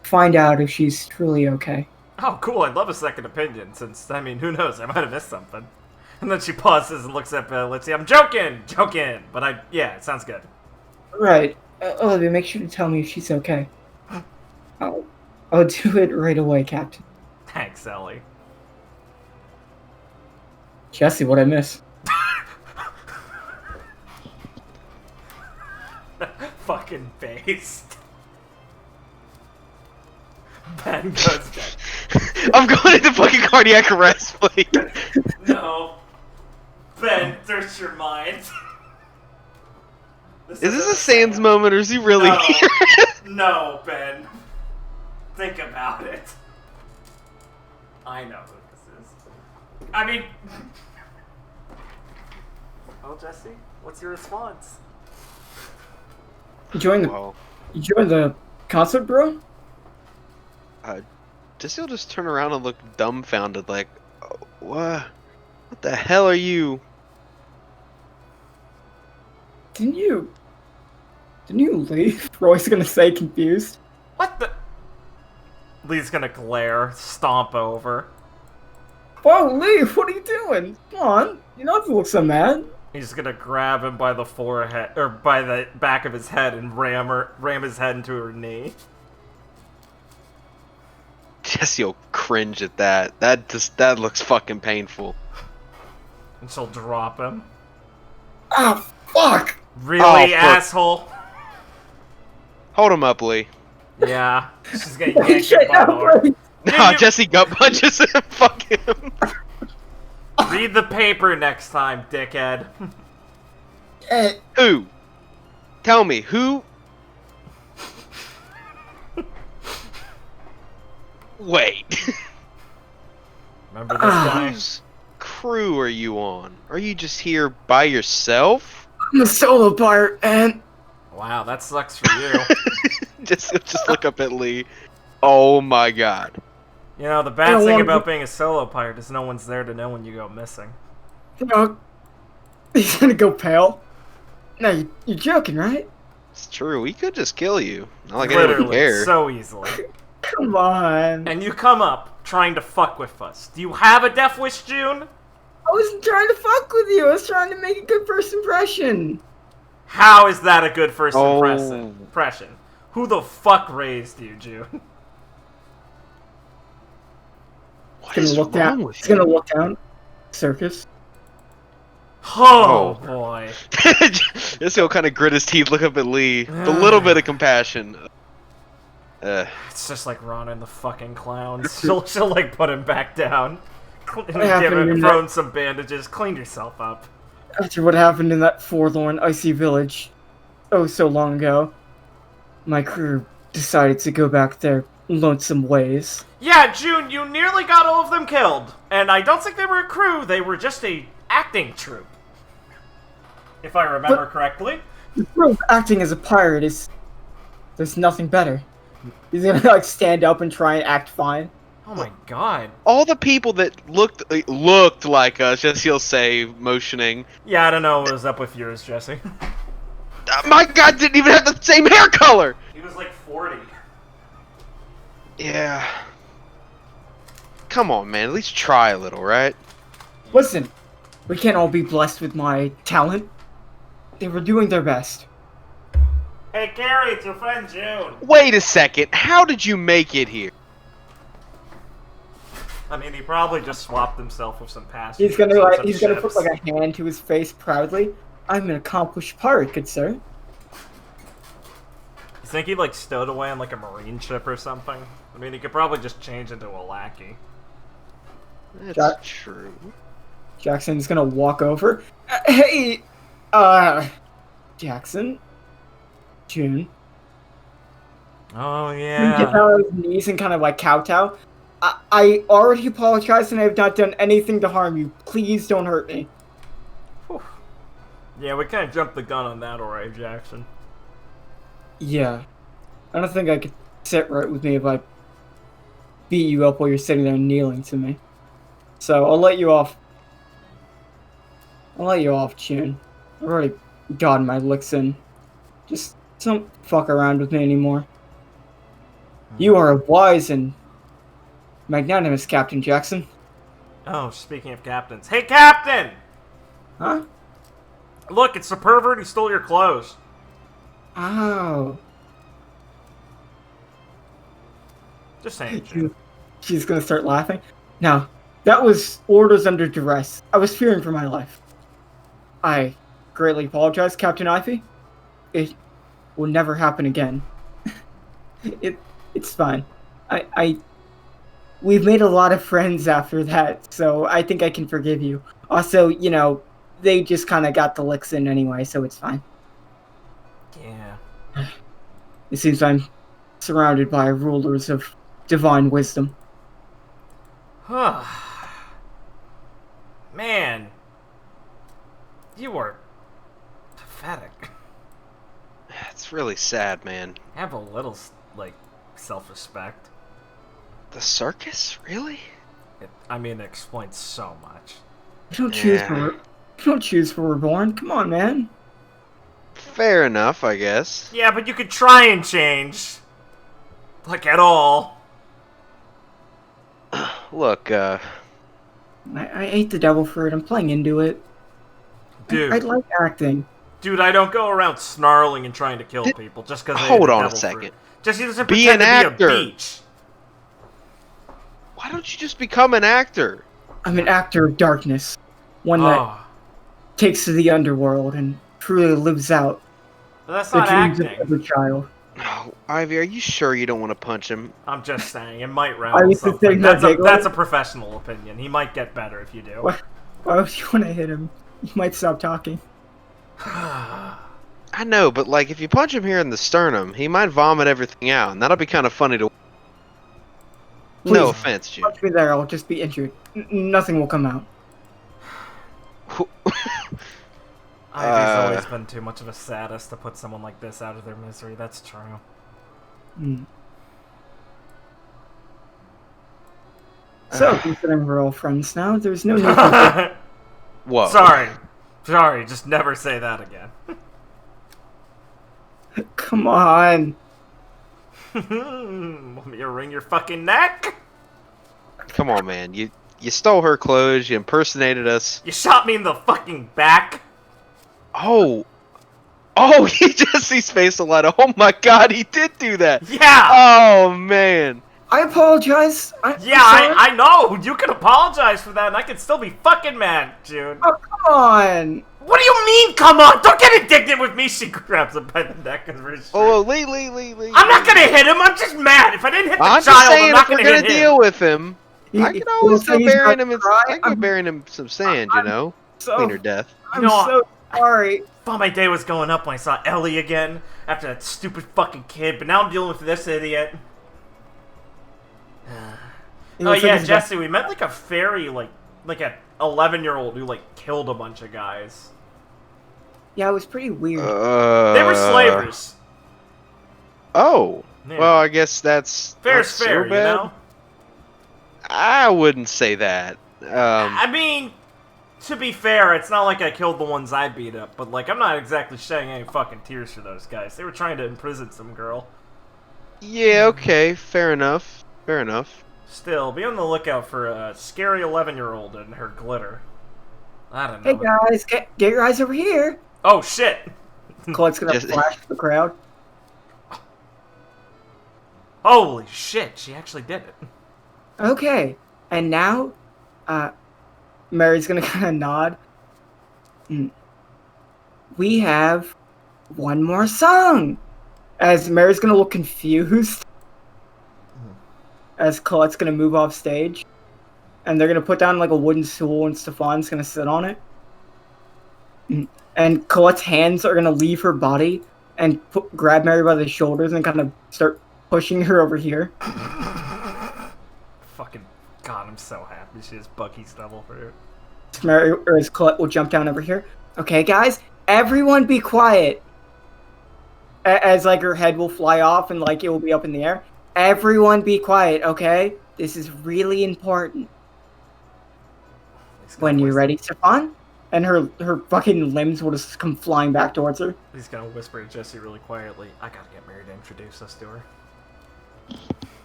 find out if she's truly okay. Oh, cool, I'd love a second opinion, since, I mean, who knows, I might have missed something. And then she pauses and looks at Lindsay. I'm joking! But yeah, it sounds good. Right. Olivia, make sure to tell me if she's okay. I'll do it right away, Captain. Thanks, Ellie. Jesse, what'd I miss? Fucking based. Ben goes dead. I'm going into fucking cardiac arrest, please. No. Ben, search your mind. Is this a Sans moment, or is he really No. here? No, Ben. Think about it. I know who this is. I mean... Oh, Jesse, what's your response? You join Well, the concert, bro? Jesse will just turn around and look dumbfounded, like, oh, what the hell are you? Didn't you leave? Roy's gonna say confused. What the... Lee's gonna glare, stomp over. Whoa, Lee, what are you doing? Come on, you don't have to look so mad. He's gonna grab him by the forehead, or by the back of his head and ram his head into her knee. Jesse will cringe at that. That looks fucking painful. And she'll drop him. Ah, fuck! Really, Oh, asshole? Hold him up, Lee. Yeah, she's gonna Holy yank shit, him by the no, arm. Lee. No, you- Jesse gut punches him. Fuck him. Read the paper next time, dickhead. Eh, Who? Tell me, who? Wait. Remember this guy? Whose crew are you on? Are you just here by yourself? I'm a solo part, and Wow, that sucks for you. Just look up at Lee. Oh my god. You know, the I bad don't thing want- about being a solo pirate is no one's there to know when you go missing. you know, he's gonna go pale. No, you're joking, right? It's true. We could just kill you. Not like anyone would Literally, care. so easily. Come on. And you come up trying to fuck with us. Do you have a death wish, June? I wasn't trying to fuck with you. I was trying to make a good first impression. How is that a good first Oh. impression? Who the fuck raised you, June? What He's is gonna look wrong down. with He's you? gonna look down. Circus. Oh, Oh. boy. Jesse will kind of grit his teeth, look up at Lee. A little bit of compassion. It's just like Ron and the fucking clowns. She'll like put him back down. And happened give him, in throw that- him some bandages. Clean yourself up. After what happened in that forlorn, icy village, oh so long ago, my crew decided to go back their lonesome ways. Yeah, June, you nearly got all of them killed. And I don't think they were a crew, they were just a acting troupe. If I remember correctly. The crew of acting as a pirate is... there's nothing better. He's gonna like stand up and try and act fine. Oh my god. All the people that looked like us, Jesse'll say, motioning. Yeah, I don't know what was up with yours, Jesse. My god, didn't even have the same hair color! He was like 40. Yeah. Come on, man. At least try a little, right? Listen, we can't all be blessed with my talent. They were doing their best. Hey, Carrie, it's your friend June. Wait a second. How did you make it here? I mean, he probably just swapped himself with some passengers. He's gonna on like some he's gonna put ships. like a hand to his face proudly. I'm an accomplished pirate, good sir. You think he like stowed away on like a marine ship or something? I mean, he could probably just change into a lackey. That's Jack- true. Jackson's gonna walk over. Hey, Jackson, June. Oh Get yeah. down on his knees and kind of like kowtow. I already apologized and I have not done anything to harm you. Please don't hurt me. Yeah, we kind of jumped the gun on that, alright, Jackson. Yeah, I don't think I could sit right with me if I beat you up while you're sitting there kneeling to me. So I'll let you off. I'll let you off, June. I've already gotten my licks in. Just don't fuck around with me anymore. You are a wise and magnanimous Captain Jackson. Oh, speaking of captains. Hey, Captain! Huh? Look, it's the pervert who stole your clothes. Oh. Just saying, June. She's gonna start laughing. Now, that was orders under duress. I was fearing for my life. I greatly apologize, Captain Ivy. It will never happen again. It's fine. I we've made a lot of friends after that, so I think I can forgive you. Also, they just kind of got the licks in anyway, so it's fine. Yeah. It seems I'm surrounded by rulers of divine wisdom. Man. You are pathetic. It's really sad, man. Have a little, self-respect. The circus? Really? It explains so much. You don't choose where we're born. Come on, man. Fair enough, I guess. Yeah, but you could try and change. Like, at all. Look, I ate the devil fruit. I'm playing into it. Dude. I like acting. Dude, I don't go around snarling and trying to kill people just because Hold on a second. Just he doesn't Be pretend an to be actor. a beach. Why don't you just become an actor? I'm an actor of darkness. One that takes to the underworld and truly lives out But that's the not dreams acting. of every child. Oh, Ivy, are you sure you don't want to punch him? I'm just saying, it might I round used to something. think that That's a professional opinion. He might get better if you do. Why would you want to hit him? You might stop talking. I know, but like, if you punch him here in the sternum, he might vomit everything out, and that'll be kind of funny to. Please, No offense, Jim. punch me there, I'll just be injured. Nothing will come out. Ivy's always been too much of a sadist to put someone like this out of their misery. That's true. So, considering we're all friends now, there's no need for... Whoa. Sorry, just never say that again. Come on. Want me to wring your fucking neck? Come on, man. You stole her clothes. You impersonated us. You shot me in the fucking back. Oh, he just sees face a lot. Oh my God, he did do that. Yeah. Oh man. I apologize. I know. You can apologize for that, and I can still be fucking mad, dude. Oh, come on. What do you mean, come on? Don't get indignant with me. She grabs him by the neck and wrists. Oh, Lee. I'm not gonna hit him. I'm just mad. If I didn't hit the I'm child, just saying, I'm not if we're gonna gonna hit deal him. with him, I can always go burying him. I can go I'm burying him some sand, you know, cleaner death. I'm so sorry. Thought my day was going up when I saw Ellie again after that stupid fucking kid, but now I'm dealing with this idiot. Oh yeah, Jesse, we met like a fairy, like a 11-year-old who like killed a bunch of guys. Yeah, it was pretty weird. They were slavers. Oh, Yeah. well, I guess that's Fair's not so fair, you bad. know? I wouldn't say that. I mean, to be fair, it's not like I killed the ones I beat up, but like I'm not exactly shedding any fucking tears for those guys. They were trying to imprison some girl. Yeah, okay, fair enough. Fair enough. Still, be on the lookout for a scary 11-year-old and her glitter. I don't Hey know. guys, get your eyes over here. Oh shit! Colette's gonna flash the crowd. Holy shit, she actually did it. Okay, and now, Mary's gonna kind of nod. We have one more song. As Mary's gonna look confused. As Colette's gonna move off stage. And they're gonna put down like a wooden stool and Stefan's gonna sit on it. And Colette's hands are gonna leave her body and grab Mary by the shoulders and kind of start pushing her over here. Fucking God, I'm so happy she has Bucky's double for her. Mary, or as Colette will jump down over here. Okay, guys, everyone be quiet. As like her head will fly off and like it will be up in the air. Everyone be quiet, okay? This is really important. When you're ready, Stefan? And her fucking limbs will just come flying back towards her. He's gonna whisper to Jesse really quietly, I gotta get Mary to introduce us to her.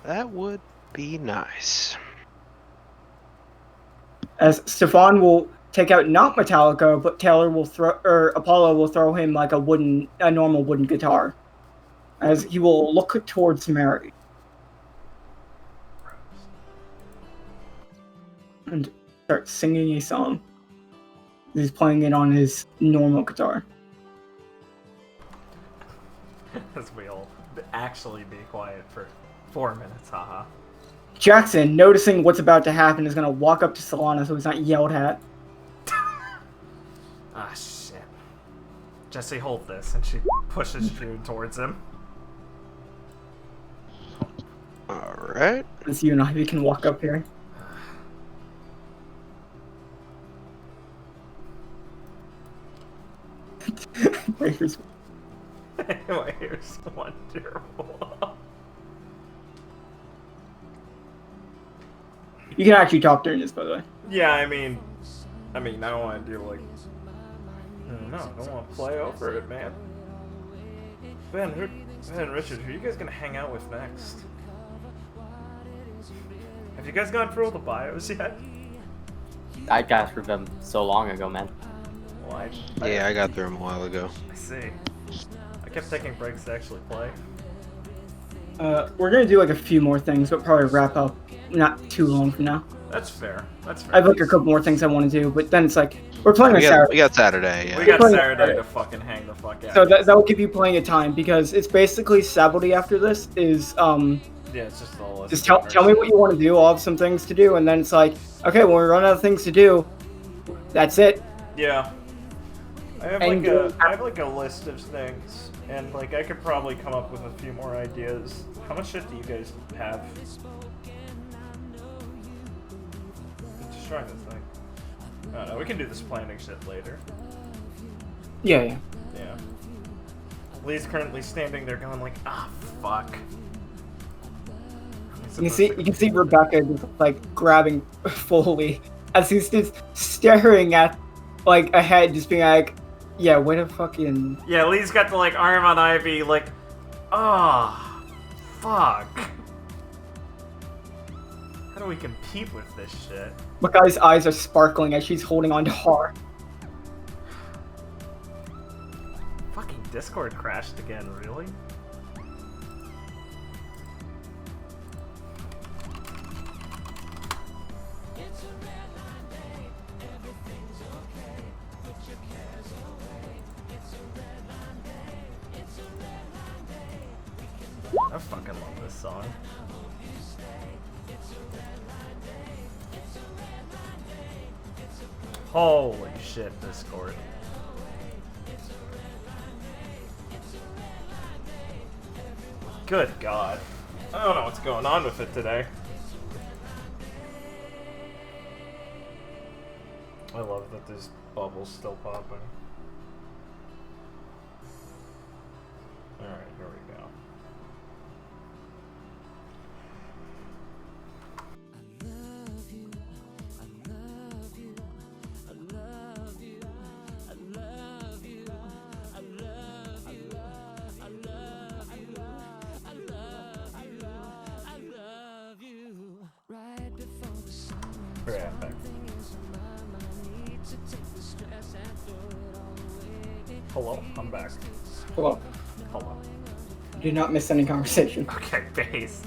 That would be nice. As Stefan will take out not Metallica, but Apollo will throw him like a normal wooden guitar. As he will look towards Mary. And start singing a song. He's playing it on his normal guitar. As we all actually be quiet for 4 minutes, haha. Jackson, noticing what's about to happen, is gonna walk up to Solana so he's not yelled at. Ah, shit. Jesse, hold this, and she pushes June towards him. Alright. Since you and Ivy can walk up here. Breakers. My hair's wonderful. You can actually talk during this, by the way. Yeah, I mean, I don't want to do like, I don't know, I don't want to play over it, man. Ben, Richard, who are you guys gonna hang out with next? Have you guys gone through all the bios yet? I got through them so long ago, man. Well, Yeah, I got through them a while ago. I see. I kept taking breaks to actually play. We're gonna do like a few more things, but probably wrap up not too long from now. That's fair. That's fair. I have like a couple more things I want to do, but then it's like we're playing on We Saturday, got Saturday, yeah. We got playing Saturday Saturday. to fucking hang the fuck out. so that will give you plenty of time because it's basically Sabody after this is Yeah, it's just all. just tell me what you want to do. I'll have some things to do, and then it's like okay, when we run out of things to do, that's it. Yeah. I have And, like a list of things, and like I could probably come up with a few more ideas. How much shit do you guys have? I'm just trying to think. I don't know. We can do this planning shit later. Yeah. Yeah. Lee's currently standing there going like, ah, fuck. You can see Rebecca just like grabbing fully as he's just staring at like ahead, just being like, yeah, what a fucking. Yeah, Lee's got the like arm on Ivy, like, ah, fuck. How do we compete with this shit? Buckeye's eyes are sparkling as she's holding on to her. Fucking Discord crashed again, really? I fucking love this song. Holy shit, Discord. Good God. I don't know what's going on with it today. I love that there's bubbles still popping. Alright, here we go. Yeah, thanks. Hello, I'm back. Hello. Hello. Do not miss any conversation. Okay, base.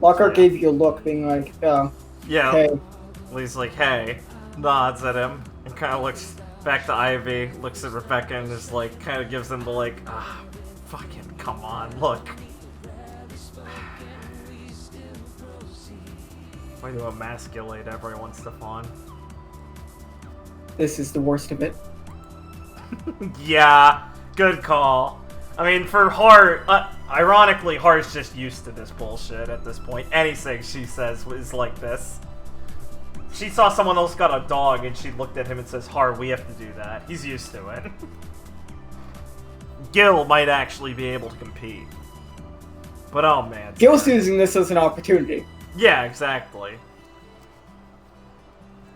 Lockhart gave you a look, being like, Yeah. hey. Lee's like, hey, nods at him, and kind of looks back to Ivy, looks at Rebecca, and just like, kind of gives him the like, ah, fucking come on, look. Way to emasculate everyone, Stefan. This is the worst of it. Yeah, good call. I mean, for Hart, ironically, Hart's just used to this bullshit at this point. Anything she says is like this. She saw someone else got a dog, and she looked at him and says, Hart, we have to do that. He's used to it. Gil might actually be able to compete. But oh man. Gil's using this as an opportunity. Yeah, exactly.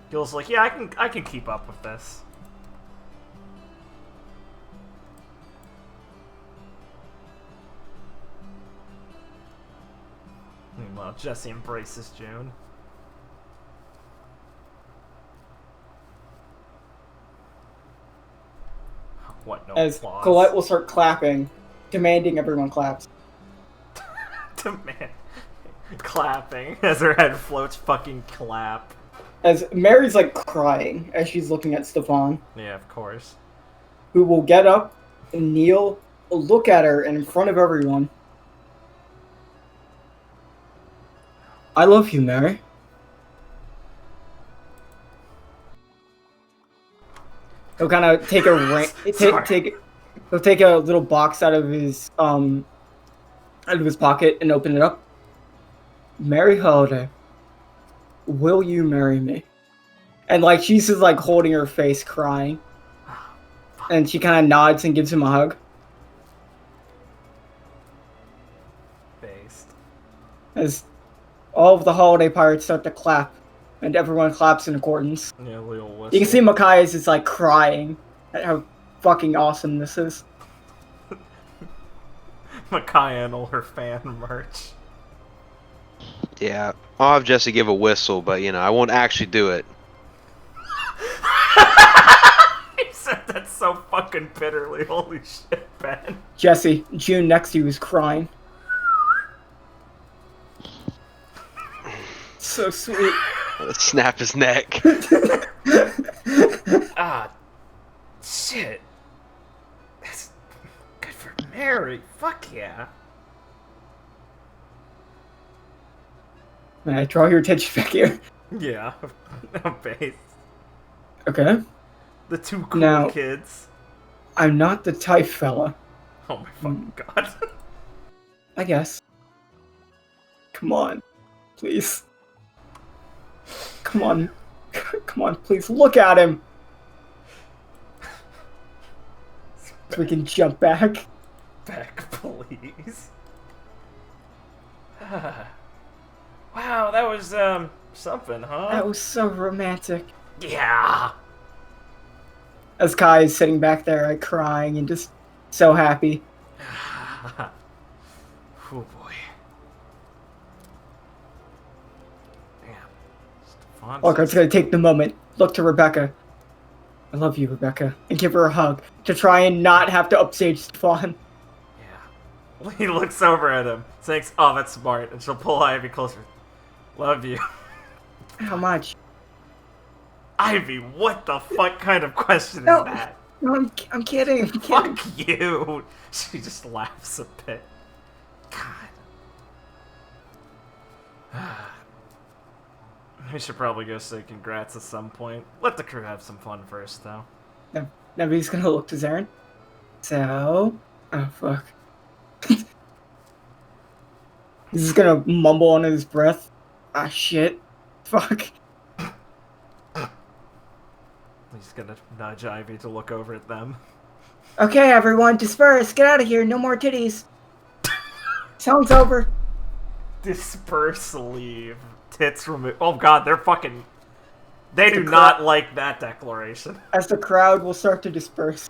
Gil's like, yeah, I can keep up with this. Meanwhile, Jesse embraces June. What, no As applause? Colette will start clapping, demanding everyone claps. Demand. Clapping as her head floats, fucking clap. As Mary's like crying as she's looking at Stefan, Yeah, of course. who will get up and kneel, look at her, and in front of everyone, I love you, Mary. He'll kind of take a ring. Sorry. He'll take a little box out of his pocket and open it up. Mary Holiday, will you marry me? And like she's just like holding her face, crying, and she kind of nods and gives him a hug. Based. As all of the holiday pirates start to clap, and everyone claps in accordance. Yeah, Leo whistle. You can see Makai is just like crying at how fucking awesome this is. Micaiah and all her fan merch. Yeah, I'll have Jesse give a whistle, but I won't actually do it. He said that so fucking bitterly. Holy shit, Ben. Jesse, June next to you is crying. So sweet. Let's snap his neck. Ah, shit. That's good for Mary. Fuck yeah. May I draw your attention back here? Yeah, base. Okay. The two cool Now- kids. I'm not the type fella, Oh my fucking god. I guess. Come on. Please. Come on. Come on, please. Look at him. So we can jump back. Back, please. Wow, that was, something, huh? That was so romantic. Yeah. As Kai is sitting back there, like, crying and just so happy. Oh boy. Damn. Stefan's Lockhарт's gonna take the moment, look to Rebecca. I love you, Rebecca, and give her a hug to try and not have to upstage Stefan. Yeah. He looks over at him, thinks, oh, that's smart, and she'll pull Ivy closer. Love you. How much? Ivy, what the fuck kind of question No. is that? No, I'm kidding. I'm kidding. Fuck you. She just laughs a bit. God. We should probably go say congrats at some point. Let the crew have some fun first, though. Now he's gonna look to Zarin. So... Oh, fuck. He's just gonna mumble under his breath. Ah, shit. Fuck. He's gonna nudge Ivy to look over at them. Okay, everyone, disperse. Get out of here. No more titties. Sounds over. Disperse, leave. Tits remove. Oh god, they're fucking... They do The not like that declaration. As the crowd will start to disperse.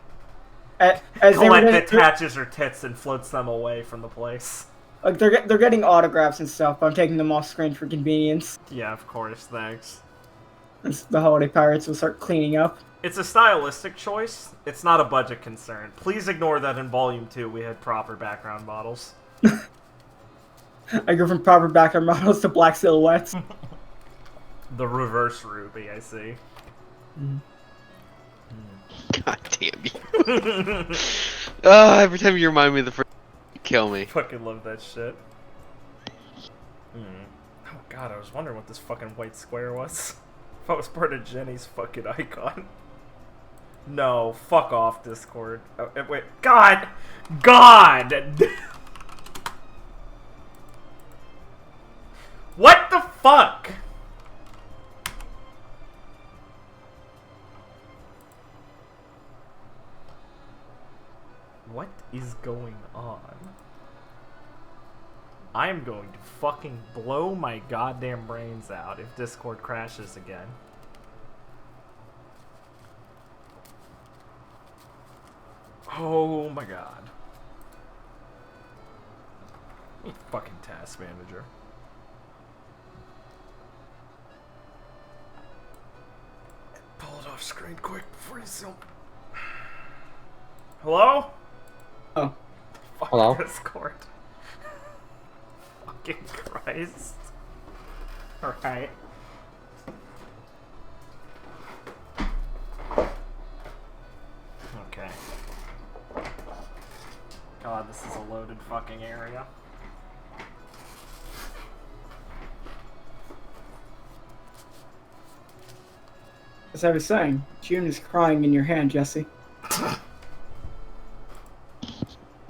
As they were Colette getting, detaches her tits and floats them away from the place. like they're getting autographs and stuff, but I'm taking them off screen for convenience. Yeah, of course, thanks. As the Holiday Pirates will start cleaning up. It's a stylistic choice. It's not a budget concern. Please ignore that in Volume 2 we had proper background models. I go from proper background models to black silhouettes. The reverse Ruby, I see. God damn you. Every time you remind me of the first, you kill me. Fucking love that shit. Oh god, I was wondering what this fucking white square was. If I was part of Jenny's fucking icon. No, fuck off, Discord. Oh, wait, God! God! What the fuck? What is going on? I am going to fucking blow my goddamn brains out if Discord crashes again. Oh my god. You fucking task manager. Pull it off screen quick before you zoom. Hello? Oh. Fuck Hello? Discord. Fucking Christ. Alright. Okay. God, this is a loaded fucking area. As I was saying, June is crying in your hand, Jesse.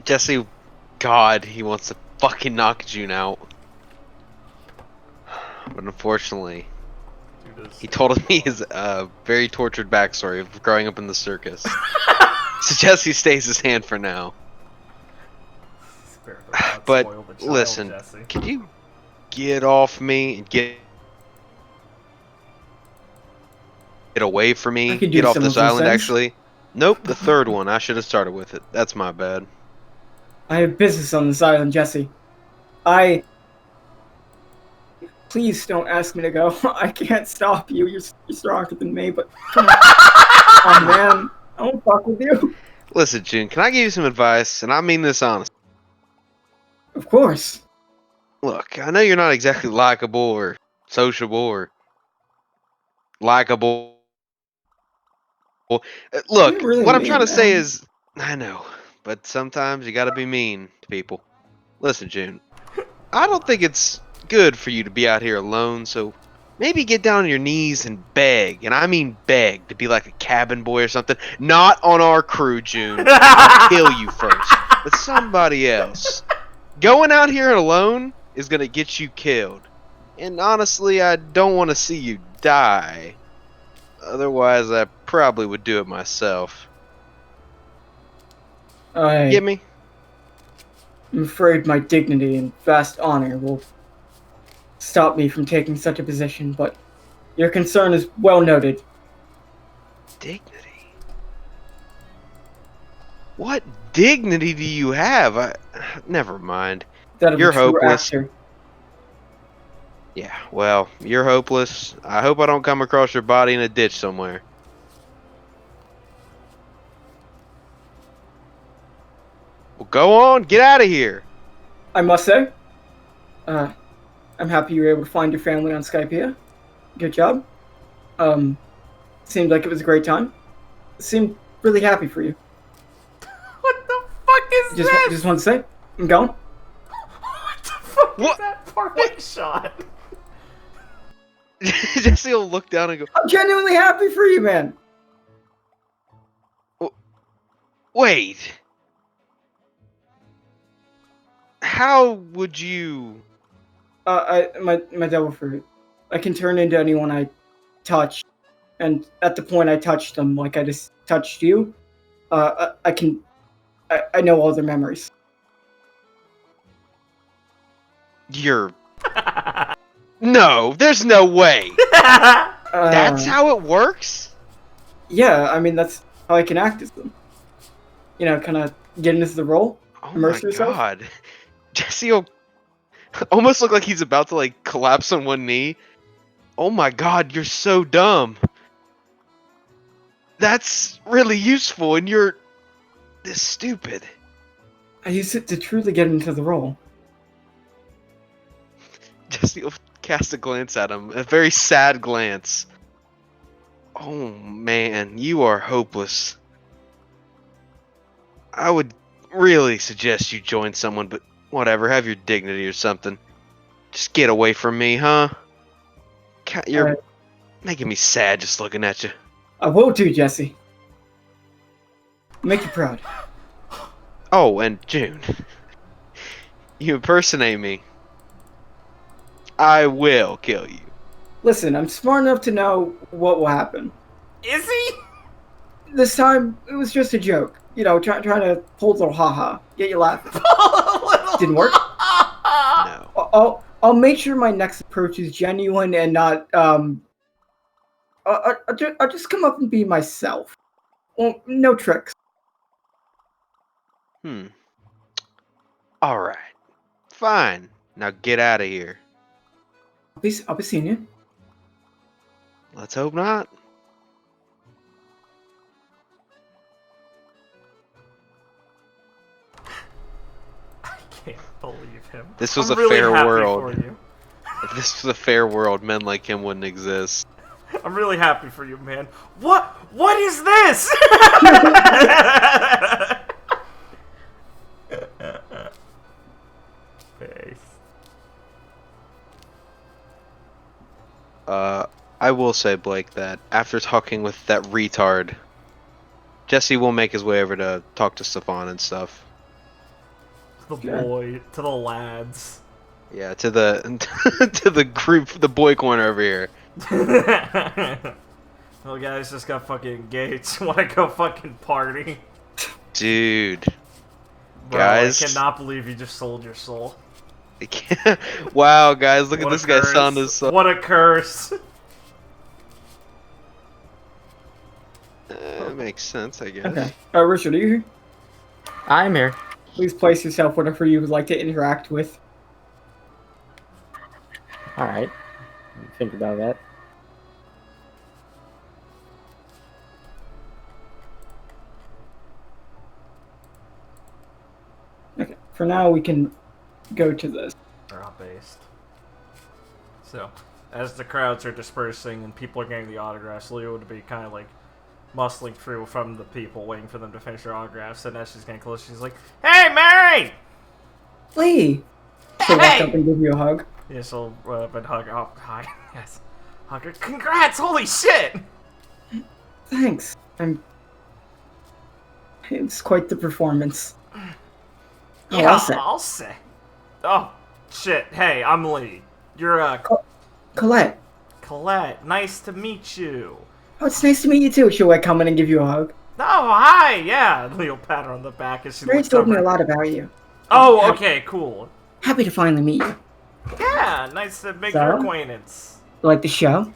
Jesse, God, he wants to fucking knock June out. But unfortunately, he told me his very tortured backstory of growing up in the circus. So Jesse stays his hand for now. Spare the rod, But spoil the child, listen, Jesse. can you get off me and get away from I me? could do Get off some this of those island, things. actually. Nope, the third one. I should have started with it. That's my bad. I have business on this island, Jesse. Please don't ask me to go. I can't stop you. You're stronger than me, but come on. Oh man, I won't fuck with you. Listen, June, can I give you some advice? And I mean this honestly. Of course. Look, I know you're not exactly likable or sociable or likable. Look, You're really what I'm trying mean, to say man. is, I know, but sometimes you gotta be mean to people. Listen, June, I don't think it's good for you to be out here alone, so maybe get down on your knees and beg, and I mean beg, to be like a cabin boy or something. Not on our crew, June. I'll kill you first, but somebody else. Going out here alone is gonna get you killed. And honestly, I don't want to see you die. Otherwise, I probably would do it myself. Get I'm me? afraid my dignity and vast honor will stop me from taking such a position, but your concern is well noted. Dignity? What dignity do you have? Never mind. That of You're a true hopeless. actor. Yeah, well, you're hopeless. I hope I don't come across your body in a ditch somewhere. Well, go on, get out of here. I must say, I'm happy you were able to find your family on Skypea. Good job. Seemed like it was a great time. Seemed really happy for you. What the fuck is this? Just want to say, I'm going. What the fuck What? is that parting shot? Jesse will look down and go, I'm genuinely happy for you, man. wait. How would you... My devil fruit. I can turn into anyone I touch, and at the point I touched them, like I just touched you, I know all their memories. You're... No, there's no way. That's how it works? Yeah, I mean that's how I can act as them. You know, kind of get into the role, Oh immerse my yourself. god. Jesse will almost look like he's about to like collapse on one knee. Oh my god, you're so dumb. That's really useful and you're this stupid. I use it to truly get into the role. Jesse will cast a glance at him, a very sad glance. Oh man, you are hopeless. I would really suggest you join someone, but whatever, have your dignity or something. Just get away from me, huh? You're Alright. making me sad just looking at you. I will do, Jesse. Make you proud. Oh, and June, you impersonate me. I will kill you. Listen, I'm smart enough to know what will happen. Is he? This time, it was just a joke. You know, trying to pull a little haha, get you laughing. Didn't work. No. I'll make sure my next approach is genuine and not I'll just come up and be myself. Well, no tricks. Alright. Fine. Now get out of here. I'll be seeing you. Let's hope not. I can't believe him. This was I'm a really fair happy world. For you. If this was a fair world, men like him wouldn't exist. I'm really happy for you, man. What is this? Face. I I will say, Blake, that after talking with that retard, Jesse will make his way over to talk to Stefan and stuff. To the lads. Yeah, to the to the group, the boy corner over here. Well, guys just got fucking engaged. Wanna go fucking party? Dude. Bro, Guys. I cannot believe you just sold your soul. Wow, guys, look What at a this guy curse. sound his soul. What a curse. Makes sense, I guess. Okay. Richard, are you here? I'm here. Please place yourself whatever you would like to interact with. All right. Think about that. Okay. For now, we can go to this. Drop based. So, as the crowds are dispersing and people are getting the autographs, Leo would be kind of like muscling through from the people, waiting for them to finish their autographs. And as she's getting close, she's like, "Hey, Mary!" Lee! She'll walk up and give you a hug. Yeah, so, but hug. Oh, hi. Yes. Hug her. Congrats! Holy shit! Thanks. It's quite the performance. Yeah, I'll say. I'll say. Oh, shit. Hey, I'm Lee. You're, Colette. Colette. Nice to meet you. Oh, it's nice to meet you too. She'll like come in and give you a hug. Oh, hi! Yeah, Leo pat her on the back as she Mary's looks told me over. a lot about you. Oh, okay, cool. Happy to finally meet you. Yeah, nice to make So? your acquaintance. You like the show?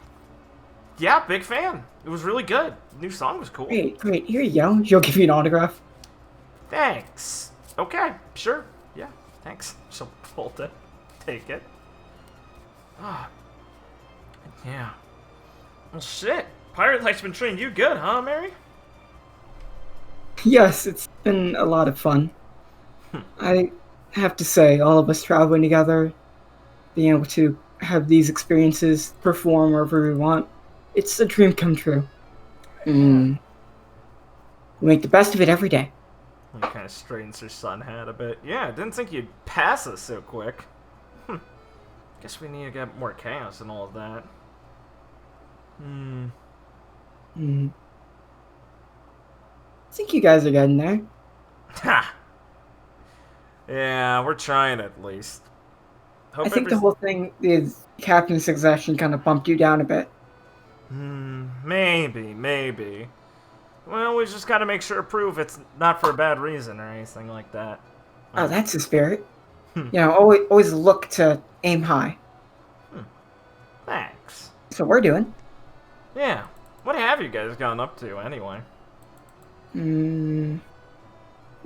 Yeah, big fan. It was really good. New song was cool. Great. Here you go. She'll give you an autograph. Thanks. Okay, sure. Yeah, thanks. She'll fold it. Take it. Ah. Yeah. Well, shit. Pirate Life's been treating you good, huh, Mary? Yes, it's been a lot of fun. I have to say, all of us traveling together, being able to have these experiences, perform wherever we want, it's a dream come true. We make the best of it every day. He kind of straightens her sun hat a bit. Yeah, didn't think you'd pass us so quick. Guess we need to get more chaos and all of that. I think you guys are getting there. Ha! Yeah, we're trying at least. Hope I think the whole thing is Captain Succession kind of bumped you down a bit. Maybe. Well, we just gotta make sure to prove it's not for a bad reason or anything like that. Oh, that's the spirit. You know, always look to aim high. Thanks. That's what we're doing. Yeah. What have you guys gone up to, anyway? We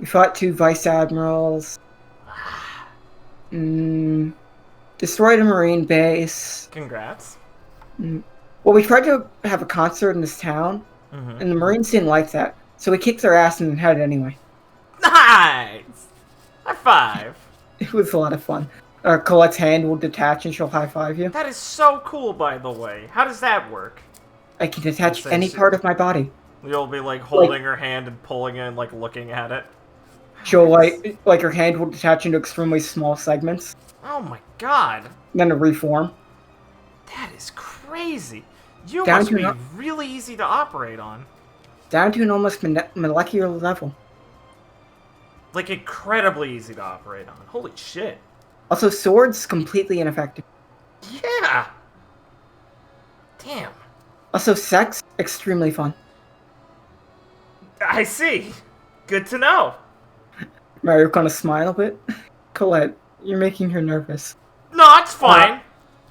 fought 2 vice admirals. Destroyed a marine base. Congrats. Well, we tried to have a concert in this town, and the Marines didn't like that, so we kicked their ass and had it anyway. Nice! High five! It was a lot of fun. Colette's hand will detach and she'll high-five you. That is so cool, by the way. How does that work? I can detach Say any she- part of my body. You'll be, like, holding her hand and pulling it and, like, looking at it. She'll, like her hand will detach into extremely small segments, Oh my god. then to reform. That is crazy. You Down must to be no- really easy to operate on. Down to an almost molecular level. Like, incredibly easy to operate on. Holy shit. Also, swords, completely ineffective. Yeah! Damn. Also, sex, extremely fun. I see. Good to know. Mario kind of smile a bit. Colette, you're making her nervous. No, it's fine.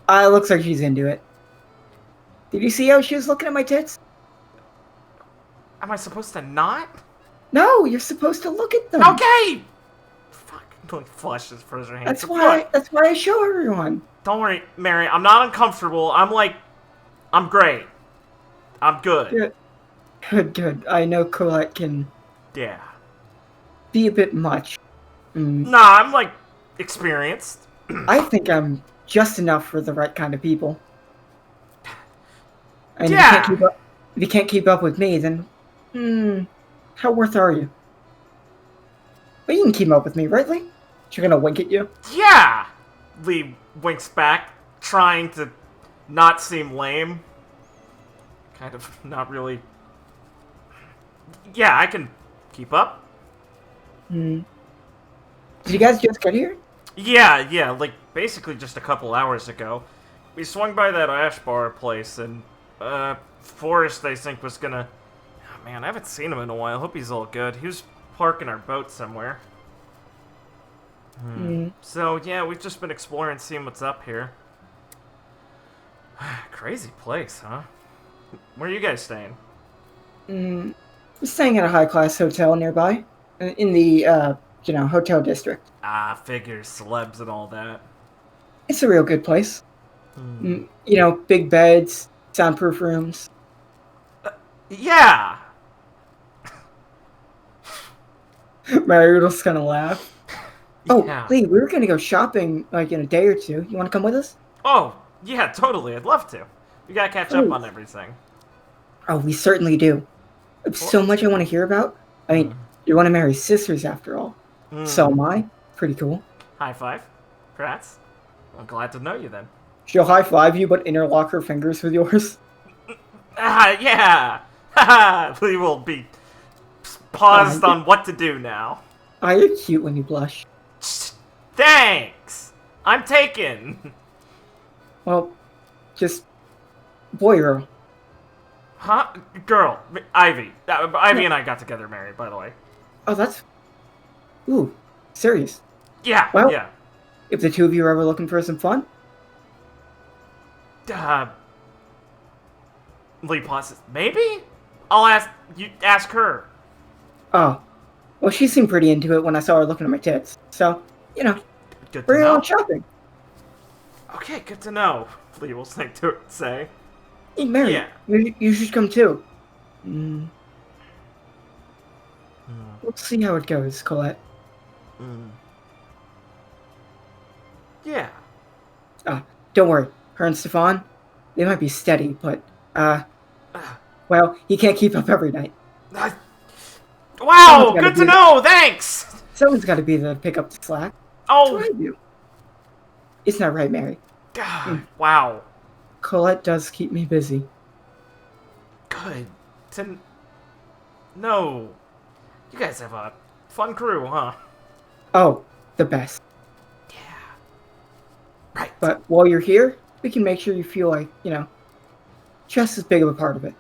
It looks like she's into it. Did you see how she was looking at my tits? Am I supposed to not? No, you're supposed to look at them. Okay! Fuck. Like, flushes for her hand. That's why I show everyone. Don't worry, Mary. I'm not uncomfortable. I'm great. I'm good. Good. I know Colette can Yeah. be a bit much. Nah, I'm, like, experienced. I think I'm just enough for the right kind of people. And Yeah. if you can't keep up with me, then how worth are you? But you can keep up with me, right, Lee? She's gonna wink at you. Yeah! Lee winks back, trying to not seem lame. kind of not really... Yeah, I can keep up. Hmm. Did you guys just get here? Yeah, like, basically just a couple hours ago. We swung by that Ash Bar place, and, Forrest, I think, was gonna... Oh, man, I haven't seen him in a while. Hope he's all good. He was parking our boat somewhere. So, yeah, we've just been exploring, seeing what's up here. Crazy place, huh? Where are you guys staying? We're staying at a high-class hotel nearby, in the, hotel district. Ah, figures, celebs and all that. It's a real good place. Big beds, soundproof rooms. Yeah! Mary will just kind of laugh. Oh, Yeah. Lee, we were gonna go shopping, like, in a day or two. You want to come with us? Oh, yeah, totally. I'd love to. We gotta catch up on everything. Oh, we certainly do. So much I want to hear about. I mean, you're one of Mary's sisters, after all. So am I. Pretty cool. High five. Congrats. I'm glad to know you then. She'll high-five you, but interlock her fingers with yours. Ah, yeah! Haha! We will be paused on what to do now. Ah, you're cute when you blush. Thanks! I'm taken! Well, just boy or girl. Huh? Girl. Ivy. Ivy and I got together married, by the way. Oh, that's... Ooh, serious. Yeah, Well, yeah. if the two of you are ever looking for some fun, Lee pauses. Maybe? I'll ask her. oh, well, she seemed pretty into it when I saw her looking at my tits. So, Good to bring her know. on shopping. Okay, good to know. Lee will say. Hey, Mary, Yeah. you should come too. We'll see how it goes, Colette. Yeah. Don't worry, her and Stefan, they might be steady, but, well, he can't keep up every night. Wow, Someone's good to gotta know, thanks! Someone's got to be there to pick up the slack. Oh, That's what I do. It's not right, Mary. wow. Colette does keep me busy. Good to know. You guys have a fun crew, huh? Oh, the best. Yeah. Right. But while you're here, we can make sure you feel like, just as big of a part of it.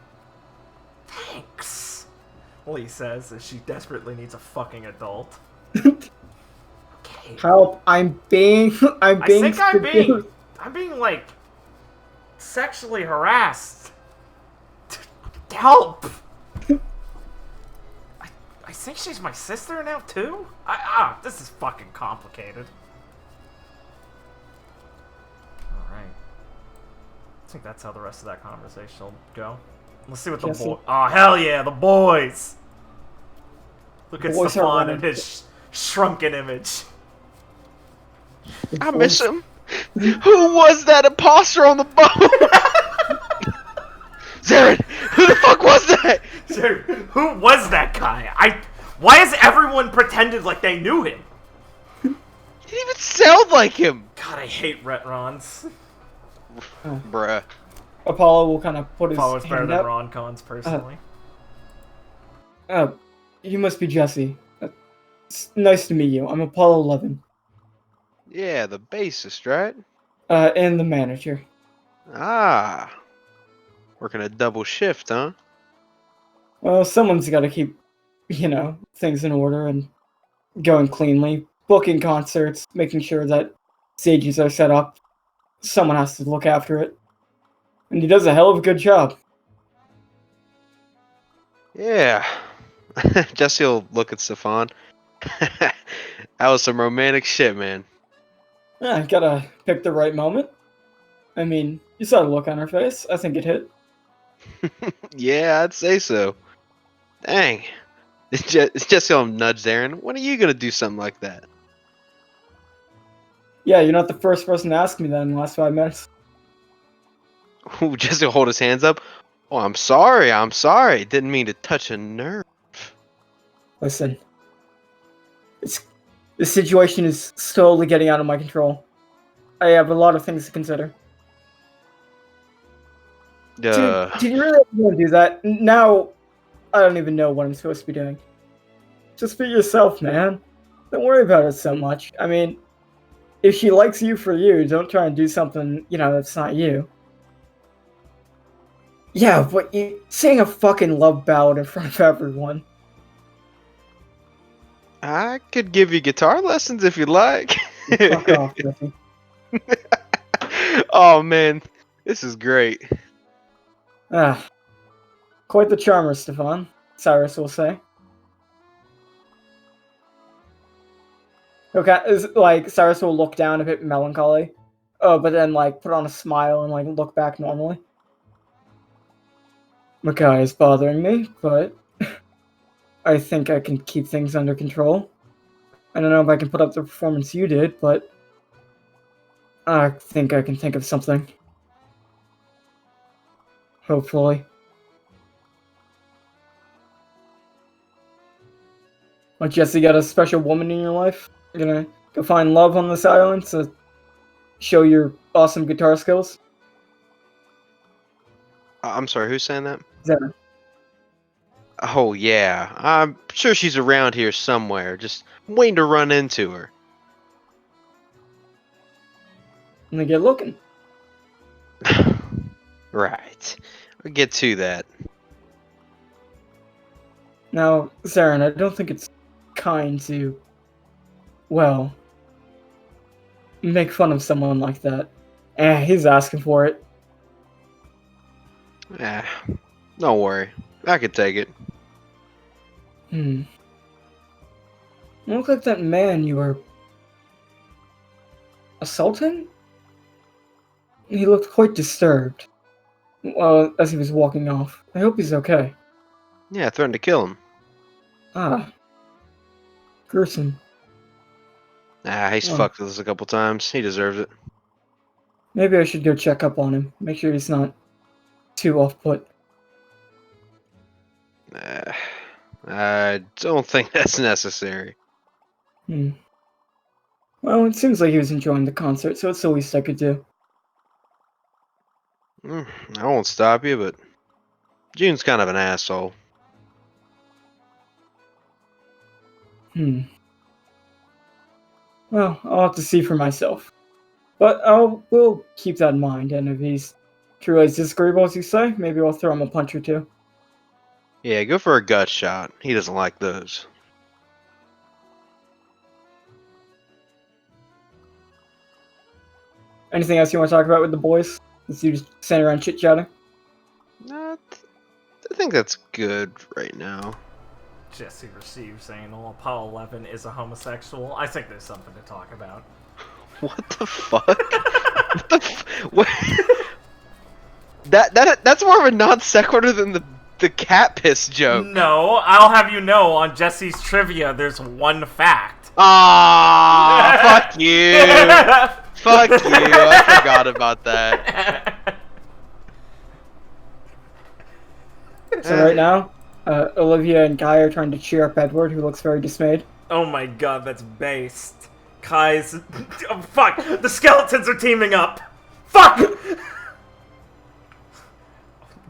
Thanks. Lee says as she desperately needs a fucking adult. Okay. Help! I'm being I'm being seduced. like sexually harassed. Help! I think she's my sister now too? This is fucking complicated. Alright. I think that's how the rest of that conversation will go. Let's see what the Jesse. boy. Oh, hell yeah, the boys! Look at Boys are Stefan running. and his shrunken image. I miss him. Who was that imposter on the boat? Zarin, who the fuck was that? Sir, who was that guy? Why has everyone pretended like they knew him? He didn't even sound like him. God, I hate retrons. Bruh. Apollo will kind of put his Follows better hand than up. Roncons, personally. You must be Jesse. It's nice to meet you. I'm Apollo 11. Yeah, the bassist, right? And the manager. Ah. Working a double shift, huh? Well, someone's got to keep, things in order and going cleanly. Booking concerts, making sure that stages are set up. Someone has to look after it. And he does a hell of a good job. Yeah. Jesse will look at Stefan. That was some romantic shit, man. Yeah, I gotta pick the right moment. I mean, you saw the look on her face. I think it hit. Yeah, I'd say so. Dang. Jesse will nudge Zarin. When are you gonna do something like that? Yeah, you're not the first person to ask me that in the last 5 minutes. Ooh, Jesse will hold his hands up. Oh, I'm sorry. Didn't mean to touch a nerve. Listen. The situation is slowly getting out of my control. I have a lot of things to consider. Did you really want to do that? Now, I don't even know what I'm supposed to be doing. Just be yourself, man. Don't worry about it so much. I mean, if she likes you for you, don't try and do something, that's not you. Yeah, but you saying a fucking love ballad in front of everyone. I could give you guitar lessons if you'd like. Fuck off, Jesse. Oh man, this is great. Ah, quite the charmer, Stefan, Cyrus will say. Okay, Cyrus will look down a bit melancholy, but then put on a smile and look back normally. Makai is bothering me, but I think I can keep things under control. I don't know if I can put up the performance you did, but I think I can think of something. Hopefully. Like, Jesse, got a special woman in your life? You're gonna go find love on this island to show your awesome guitar skills? I'm sorry, who's saying that? Zara. Oh yeah, I'm sure she's around here somewhere. Just waiting to run into her. And they get looking. Right. We'll get to that. Now, Zarin, I don't think it's kind to, well, make fun of someone like that. He's asking for it. Don't worry. I could take it. You look like that man you were assaulting? He looked quite disturbed. Well, as he was walking off. I hope he's okay. Yeah, I threatened to kill him. Ah. Gruesome. He's fucked with us a couple times. He deserves it. Maybe I should go check up on him. Make sure he's not too off-put. I don't think that's necessary. Well, it seems like he was enjoying the concert, so it's the least I could do. I won't stop you, but June's kind of an asshole. Well, I'll have to see for myself. But we'll keep that in mind, and if he's truly as disagreeable as you say, maybe I'll throw him a punch or two. Yeah, go for a gut shot. He doesn't like those. Anything else you want to talk about with the boys? Since you just sitting around chit-chatting? I think that's good right now. Jesse receives anal. Apollo 11 is a homosexual. I think there's something to talk about. What the fuck? What? That's more of a non sequitur than the cat piss joke. No, I'll have you know, on Jesse's trivia, there's one fact. Ah, fuck you. Fuck you. I forgot about that. So right now, Olivia and Guy are trying to cheer up Edward, who looks very dismayed. Oh my god, that's based. Kai's... Oh, fuck! The skeletons are teaming up! Fuck!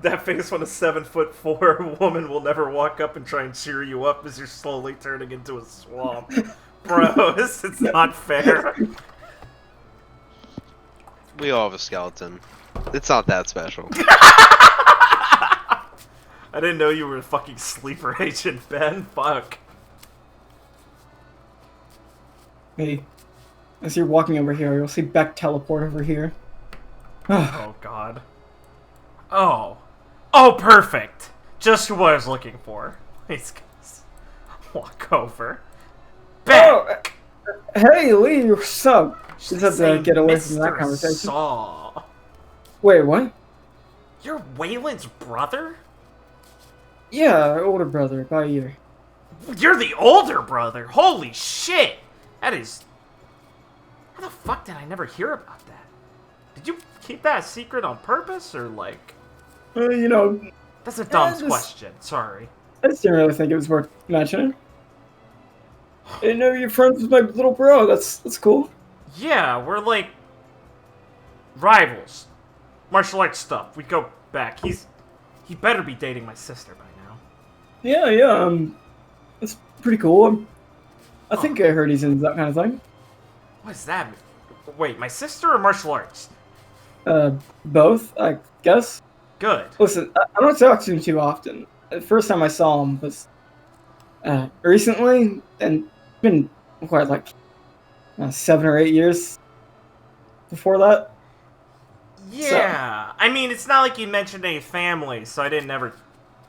That face when a 7'4" woman will never walk up and try and cheer you up as you're slowly turning into a swamp. Bro, this is not fair. We all have a skeleton. It's not that special. I didn't know you were a fucking sleeper agent, Ben. Fuck. Hey, as you're walking over here, you'll see Beck teleport over here. Oh god. Oh. Oh, perfect! Just what I was looking for. These guys walk over. Beck! Hey, Lee, what's up? Just have to Say get away from Mr. that conversation. Saw. Wait, what? You're Waylon's brother? Yeah, older brother, about a year. You're the older brother? Holy shit! That is... How the fuck did I never hear about that? Did you keep that a secret on purpose, or like... You know... That's a dumb question, sorry. I just didn't really think it was worth mentioning. I didn't know you're friends with my little bro, that's cool. Yeah, we're like... rivals. Martial arts stuff. We go back. He better be dating my sister by now. Yeah, it's pretty cool. I think I heard he's into that kind of thing. What does that mean? Wait, my sister or martial arts? Both, I guess. Good. Listen, I don't talk to him too often. The first time I saw him was recently, and it's been quite like 7 or 8 years before that. Yeah, I mean, it's not like you mentioned any family, so I didn't ever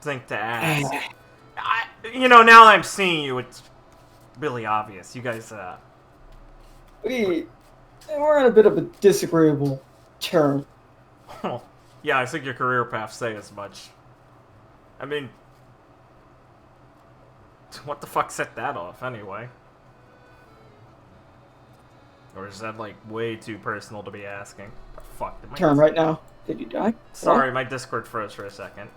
think to ask. Now that I'm seeing you, it's really obvious. You guys, We're on a bit of a disagreeable term. yeah, I think your career paths say as much. I mean, what the fuck set that off, anyway? Or is that, like, way too personal to be asking? The fuck? Term right now. Did you die? Sorry, my Discord froze for a second.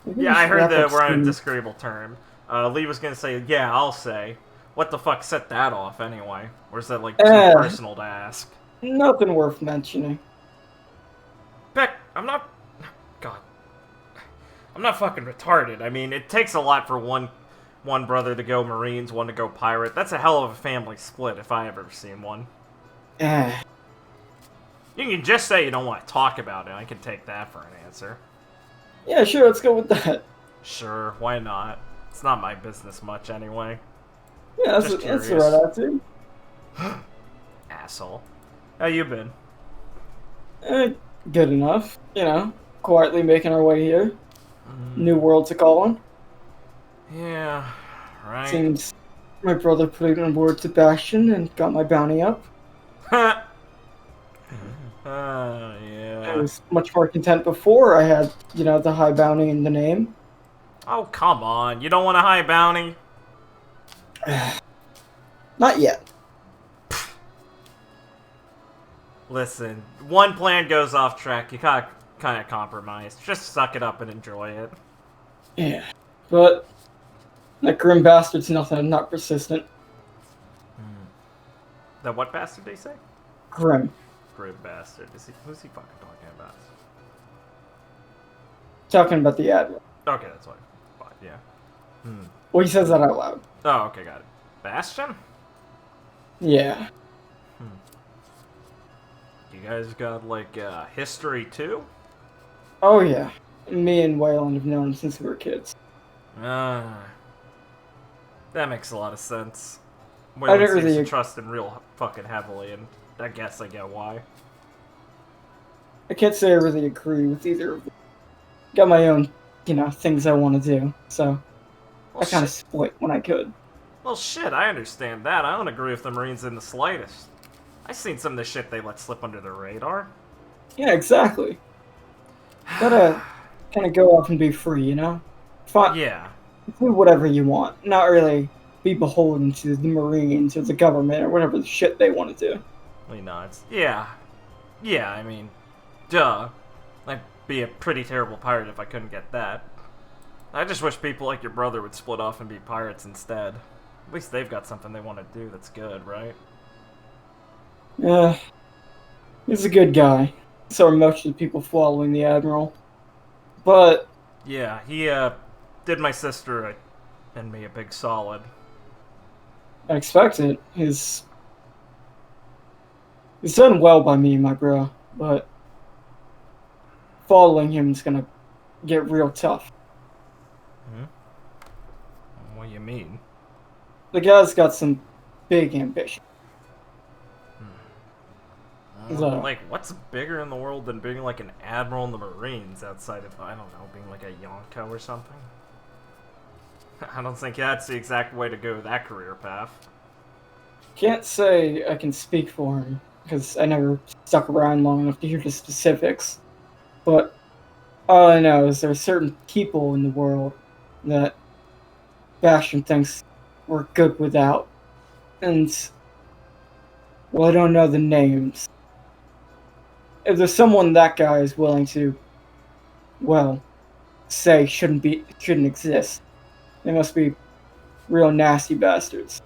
Maybe Yeah, I heard that we're on a stream. disagreeable term. Lee was gonna say, yeah, I'll say. What the fuck set that off, anyway? Or is that, like, too personal to ask? Nothing worth mentioning. Beck, God. I'm not fucking retarded. I mean, it takes a lot for one brother to go Marines, one to go pirate. That's a hell of a family split if I ever seen one. You can just say you don't want to talk about it. I can take that for an answer. Yeah, sure, let's go with that. Sure, why not? It's not my business much anyway. Yeah, Just that's the curious. right attitude. Asshole. How you been? Good enough. Quietly making our way here. New world to call on. Yeah, right. Seems my brother put it on board Sebastian and got my bounty up. Yeah. I was much more content before I had, the high bounty in the name. Oh, come on. You don't want a high bounty? Not yet. Listen, one plan goes off track, you gotta kind of compromise. Just suck it up and enjoy it. Yeah. But that grim bastard's nothing. I'm not persistent. The what bastard they say? Grim. Grim bastard. Who's he fucking talking about? Talking about the admiral. Okay, that's what I thought, yeah. Well, he says that out loud. Oh, okay, got it. Bastion? Yeah. You guys got, like, history too? Oh, yeah. Me and Wayland have known him since we were kids. That makes a lot of sense. I Wayland don't seems really- to trust him real fucking heavily, and I guess I get why. I can't say I really agree with either of them. Got my own, things I want to do, so Well, I kind of split when I could. Well, shit, I understand that. I don't agree with the Marines in the slightest. I've seen some of the shit they let slip under the radar. Yeah, exactly. Gotta kind of go off and be free, Fine, Yeah. do whatever you want. Not really be beholden to the Marines or the government or whatever the shit they want to do. Well, no, it's... Yeah. Yeah, I mean... Duh. I'd be a pretty terrible pirate if I couldn't get that. I just wish people like your brother would split off and be pirates instead. At least they've got something they want to do that's good, right? Yeah, he's a good guy. So are most of the people following the Admiral. But, Yeah, he, did my sister and me a big solid. I expect it. He's done well by me, my bro, but following him is gonna get real tough. What do you mean? The guy's got some big ambition. So- Like, what's bigger in the world than being like an admiral in the Marines outside of, I don't know, being like a Yonko or something? I don't think that's the exact way to go that career path. Can't say I can speak for him, because I never stuck around long enough to hear the specifics. But all I know is there are certain people in the world that Bastion thinks we're good without. And, well, I don't know the names. If there's someone that guy is willing to, well, say shouldn't exist, they must be real nasty bastards.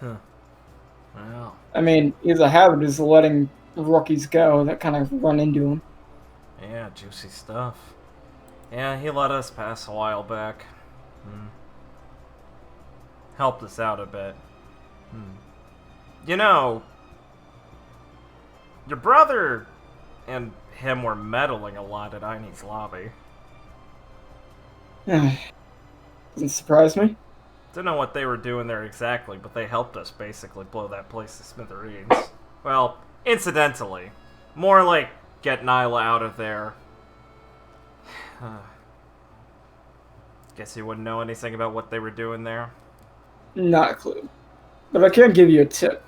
Well, I mean, his habit is letting rookies go that kind of run into him. Yeah, juicy stuff. Yeah, he let us pass a while back. Helped us out a bit. You know, your brother and him were meddling a lot at Einie's lobby. Doesn't surprise me. Don't know what they were doing there exactly, but they helped us basically blow that place to smithereens. Well, incidentally. More like get Nyla out of there. Guess you wouldn't know anything about what they were doing there? Not a clue. But I can give you a tip.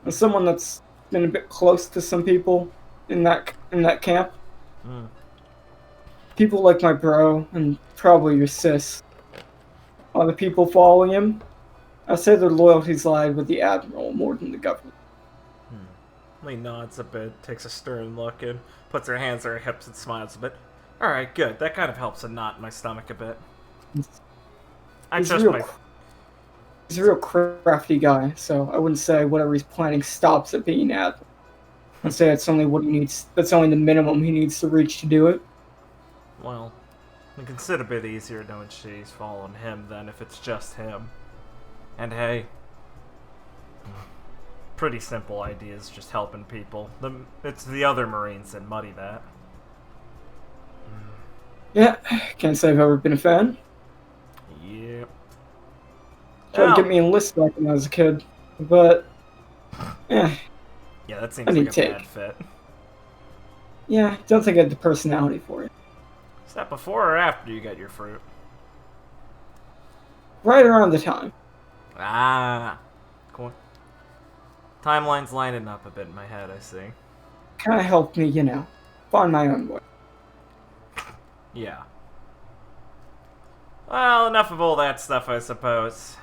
As someone that's been a bit close to some people in that camp, people like my bro and probably your sis, are the people following him. I say their loyalties lie with the Admiral more than the government. Lee nods a bit, takes a stern look, and puts her hands on her hips and smiles a bit. Alright, good. That kind of helps a knot in my stomach a bit. He's a real crafty guy, so I wouldn't say whatever he's planning stops at being Admiral. I'd say that's only what he needs. That's only the minimum he needs to reach to do it. Well, it can sit a bit easier knowing she's following him than if it's just him. And hey, pretty simple ideas, just helping people. It's the other Marines that muddy that. Yeah, can't say I've ever been a fan. Yep. Tried to get me enlisted back when I was a kid, but yeah, that seems like a bad fit. Yeah, don't think I had the personality for it. Is that before or after you got your fruit? Right around the time. Ah, cool. Timeline's lining up a bit in my head, I see. Kind of helped me, find my own way. Yeah. Well, enough of all that stuff, I suppose.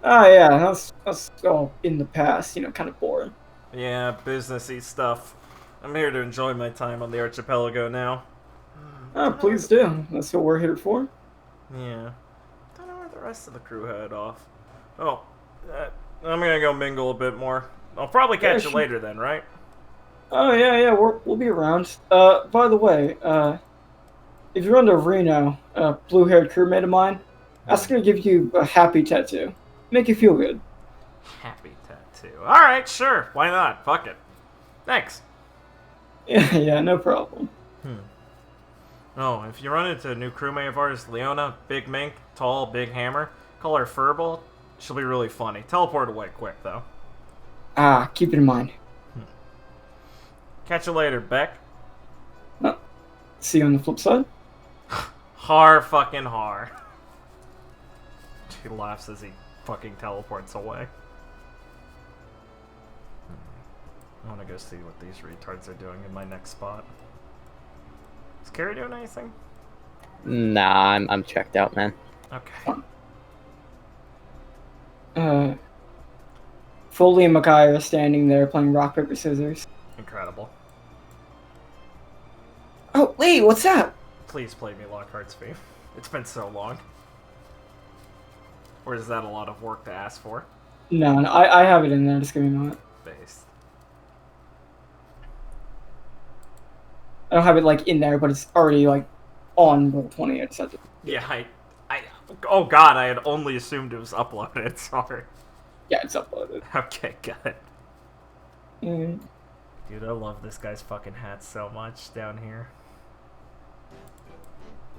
Oh yeah, that's all in the past, kind of boring. Yeah, businessy stuff. I'm here to enjoy my time on the archipelago now. Oh, please do. That's what we're here for. Yeah. Don't know where the rest of the crew head off. Oh, I'm gonna go mingle a bit more. I'll probably catch you later then, right? Oh yeah, we'll be around. By the way, if you're under Reno, a blue-haired crewmate of mine, ask her to give you a happy tattoo. Make you feel good. Happy tattoo. Alright, sure. Why not? Fuck it. Thanks. Yeah, no problem. Oh, if you run into a new crewmate of ours, Leona, big mink, tall, big hammer, call her Furball. She'll be really funny. Teleport away quick, though. Ah, keep it in mind. Catch you later, Beck. See you on the flip side. Har fucking har. She laughs as he fucking teleports away. I want to go see what these retards are doing in my next spot. Is Carrie doing anything? Nah, I'm checked out, man. Okay. Foley and Mackay are standing there playing rock, paper, scissors. Incredible. Oh, Lee, what's up? Please play me Lockhart's theme. It's been so long. Or is that a lot of work to ask for? No, I have it in there. Just give me a moment. Based. I don't have it in there, but it's already on Roll20. I just had to... Yeah, I. Oh god, I had only assumed it was uploaded. Sorry. Yeah, it's uploaded. Okay, good. Mm. Dude, I love this guy's fucking hat so much down here.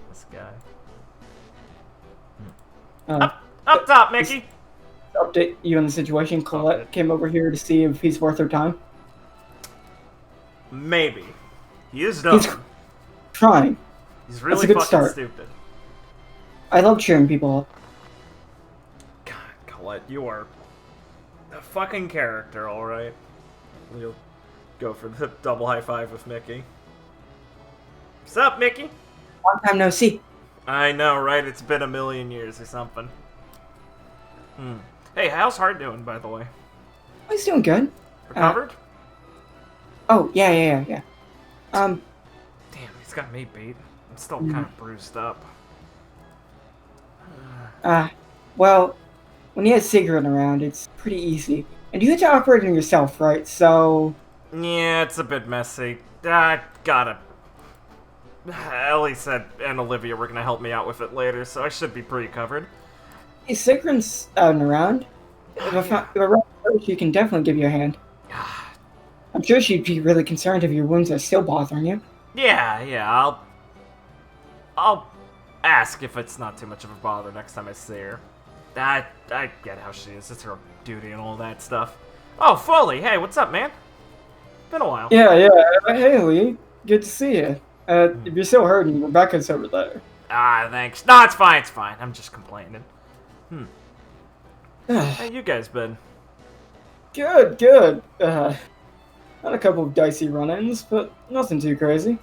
This guy. Up top, Mickey! Update you on the situation. Colette came over here to see if he's worth her time. Maybe. He is dumb. He's trying. He's really That's a good fucking start. stupid. I love cheering people up. God, Colette, you are a fucking character, alright? We'll go for the double high five with Mickey. What's up, Mickey? Long time no see. I know, right? It's been a million years or something. Hey, how's Hart doing, by the way? Oh, he's doing good. Recovered? Oh, yeah. Damn, he's got me beat. I'm still kind of bruised up. Well, when you have Sigrid around, it's pretty easy. And you get to operate on yourself, right? So... Yeah, it's a bit messy. I gotta Ellie said and Olivia were gonna help me out with it later, so I should be pretty covered. Hey, Sigrun's out and around. If I found her, she can definitely give you a hand. I'm sure she'd be really concerned if your wounds are still bothering you. Yeah, I'll ask if it's not too much of a bother next time I see her. I get how she is. It's her duty and all that stuff. Oh, Foley, hey, what's up, man? Been a while. Yeah. Hey, Lee. Good to see you. If you're still hurting, Rebecca's over there. Thanks. No, it's fine, I'm just complaining. How you guys been? Good. Had a couple of dicey run-ins, but nothing too crazy.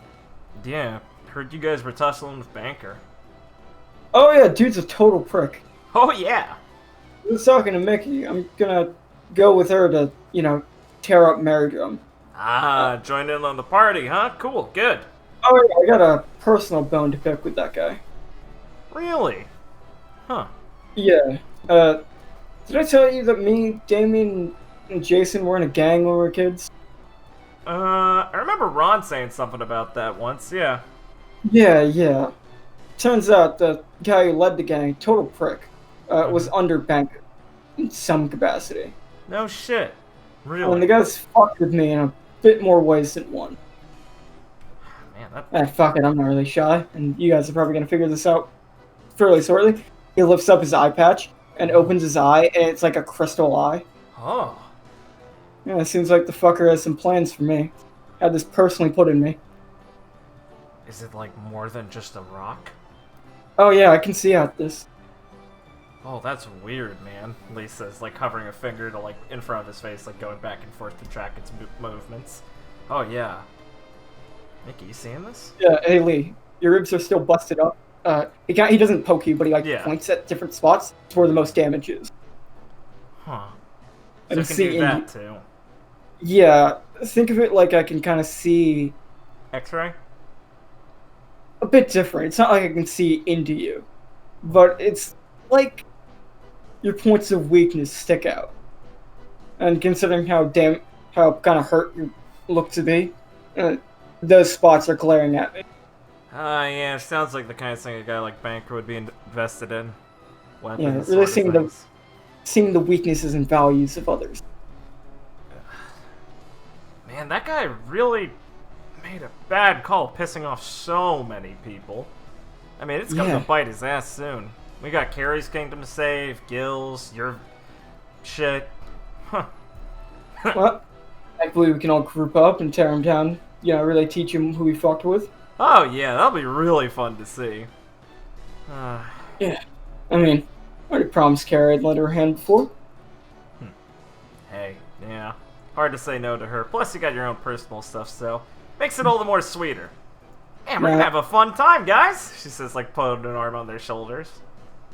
Yeah, heard you guys were tussling with Banker. Oh yeah, dude's a total prick. Oh, yeah. I was talking to Mickey. I'm gonna go with her to, tear up Marydrum. Join in on the party, huh? Cool, good. Oh yeah, I got a personal bone to pick with that guy. Really? Huh. Yeah. Did I tell you that me, Damien, and Jason were in a gang when we were kids? I remember Ron saying something about that once, yeah. Yeah. Turns out the guy who led the gang, total prick, was under Banker in some capacity. No shit. Really? And the guy's fucked with me in a bit more ways than one. Man, that... Fuck it, I'm not really shy, and you guys are probably gonna figure this out fairly shortly. He lifts up his eye patch and opens his eye, and it's like a crystal eye. Oh. Yeah, it seems like the fucker has some plans for me. Had this personally put in me. Is it like more than just a rock? Oh yeah, I can see out this. Oh, that's weird, man. Lisa's like hovering a finger to like in front of his face, like going back and forth to track its movements. Oh yeah. Mickey, you seeing this? Yeah, hey Lee, your ribs are still busted up. He doesn't poke you, but he points at different spots where the most damage is. Huh. I So can can see do that too. Yeah, think of it like I can kind of see X-ray? a bit different. It's not like I can see into you, but it's like your points of weakness stick out. And considering how kind of hurt you look to be, those spots are glaring at me. Yeah, sounds like the kind of thing a guy like Banker would be invested in. Weapons, really sort of seeing the weaknesses and values of others. Man, that guy really made a bad call, pissing off so many people. I mean, it's coming to bite his ass soon. We got Carrie's kingdom to save, Gil's, your shit. Huh. Well, thankfully we can all group up and tear him down. Really teach him who we fucked with. Oh yeah, that'll be really fun to see. Yeah, I mean, I already promised Carrie I'd let her hand before. Hey, yeah. Hard to say no to her. Plus, you got your own personal stuff, so makes it all the more sweeter. Man, we're gonna have a fun time, guys! She says, like, putting an arm on their shoulders.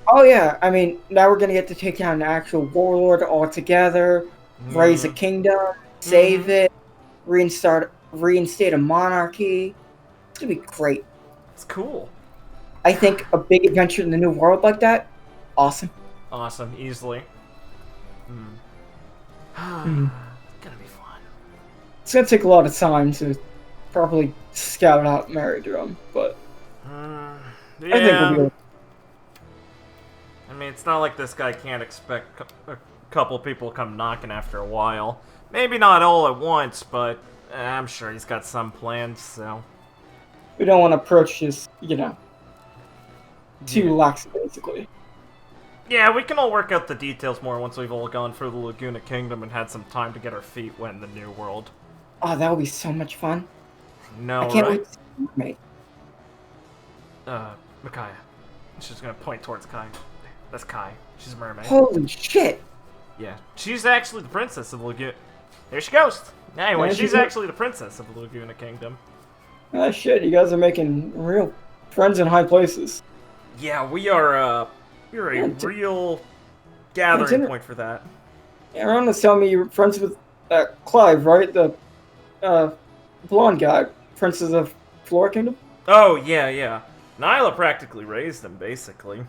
Oh yeah, I mean, now we're gonna get to take down an actual warlord all together, raise a kingdom, save it, reinstate a monarchy. It's gonna be great. It's cool. I think a big adventure in the new world like that, awesome. Awesome, easily. Gonna be fun. It's gonna take a lot of time to properly scout out Marydrum, but Yeah. I think we'll be able. I mean, it's not like this guy can't expect a couple people come knocking after a while. Maybe not all at once, but I'm sure he's got some plans, so... We don't want to approach this, too lax, basically. Yeah, we can all work out the details more once we've all gone through the Laguna Kingdom and had some time to get our feet wet in the new world. Oh, that would be so much fun. No, I can't right? wait to see you, mate. Micaiah. She's gonna point towards Kai. That's Kai. She's a mermaid. Holy shit! Yeah, she's actually the princess of the Laguna... There she goes! Anyway, Yeah, she's actually the princess of the Laguna Kingdom. Ah, shit, you guys are making real friends in high places. Yeah, we're a real gathering point for that. Yeah, Ron was telling me you were friends with Clive, right? The blonde guy, Princess of Flora Kingdom? Oh, yeah. Nyla practically raised him, basically.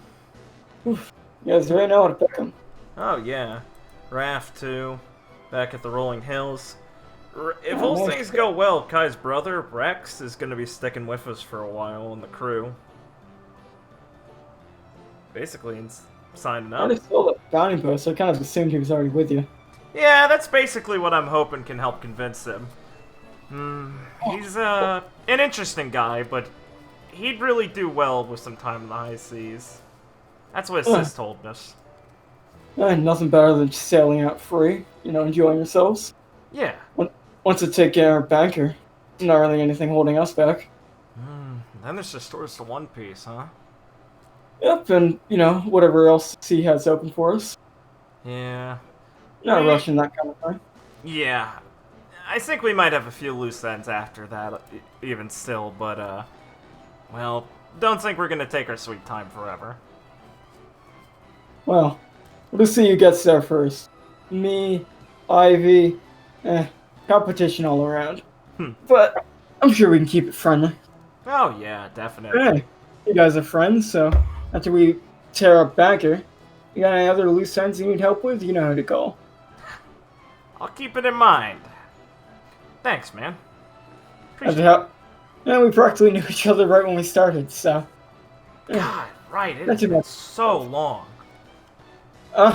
Oof. You guys really know how to pick him. Oh, yeah. Raph, too. Back at the Rolling Hills. If Oh, all nice. things go well, Kai's brother, Rex, is going to be sticking with us for a while in the crew. Basically, he's signing I up. already saw the bounty post, so I kind of assumed he was already with you. Yeah, that's basically what I'm hoping can help convince him. He's an interesting guy, but he'd really do well with some time in the high seas. That's what his sis told us. Nothing better than just sailing out free, enjoying yourselves. Yeah. Once we take care of Banker, not really anything holding us back. Then there's just towards the One Piece, huh? Yep, and, whatever else the sea has open for us. Yeah. Not rushing that kind of thing. Yeah. I think we might have a few loose ends after that, even still, but, well, don't think we're gonna take our sweet time forever. Well, we'll see who gets there first. Me, Ivy, competition all around. But I'm sure we can keep it friendly. Oh, yeah, definitely. Hey, you guys are friends, so after we tear up Banker, you got any other loose ends you need help with? You know who to call. I'll keep it in mind. Thanks, man. As how, we practically knew each other right when we started, so. God, right, it's That's been enough. so long.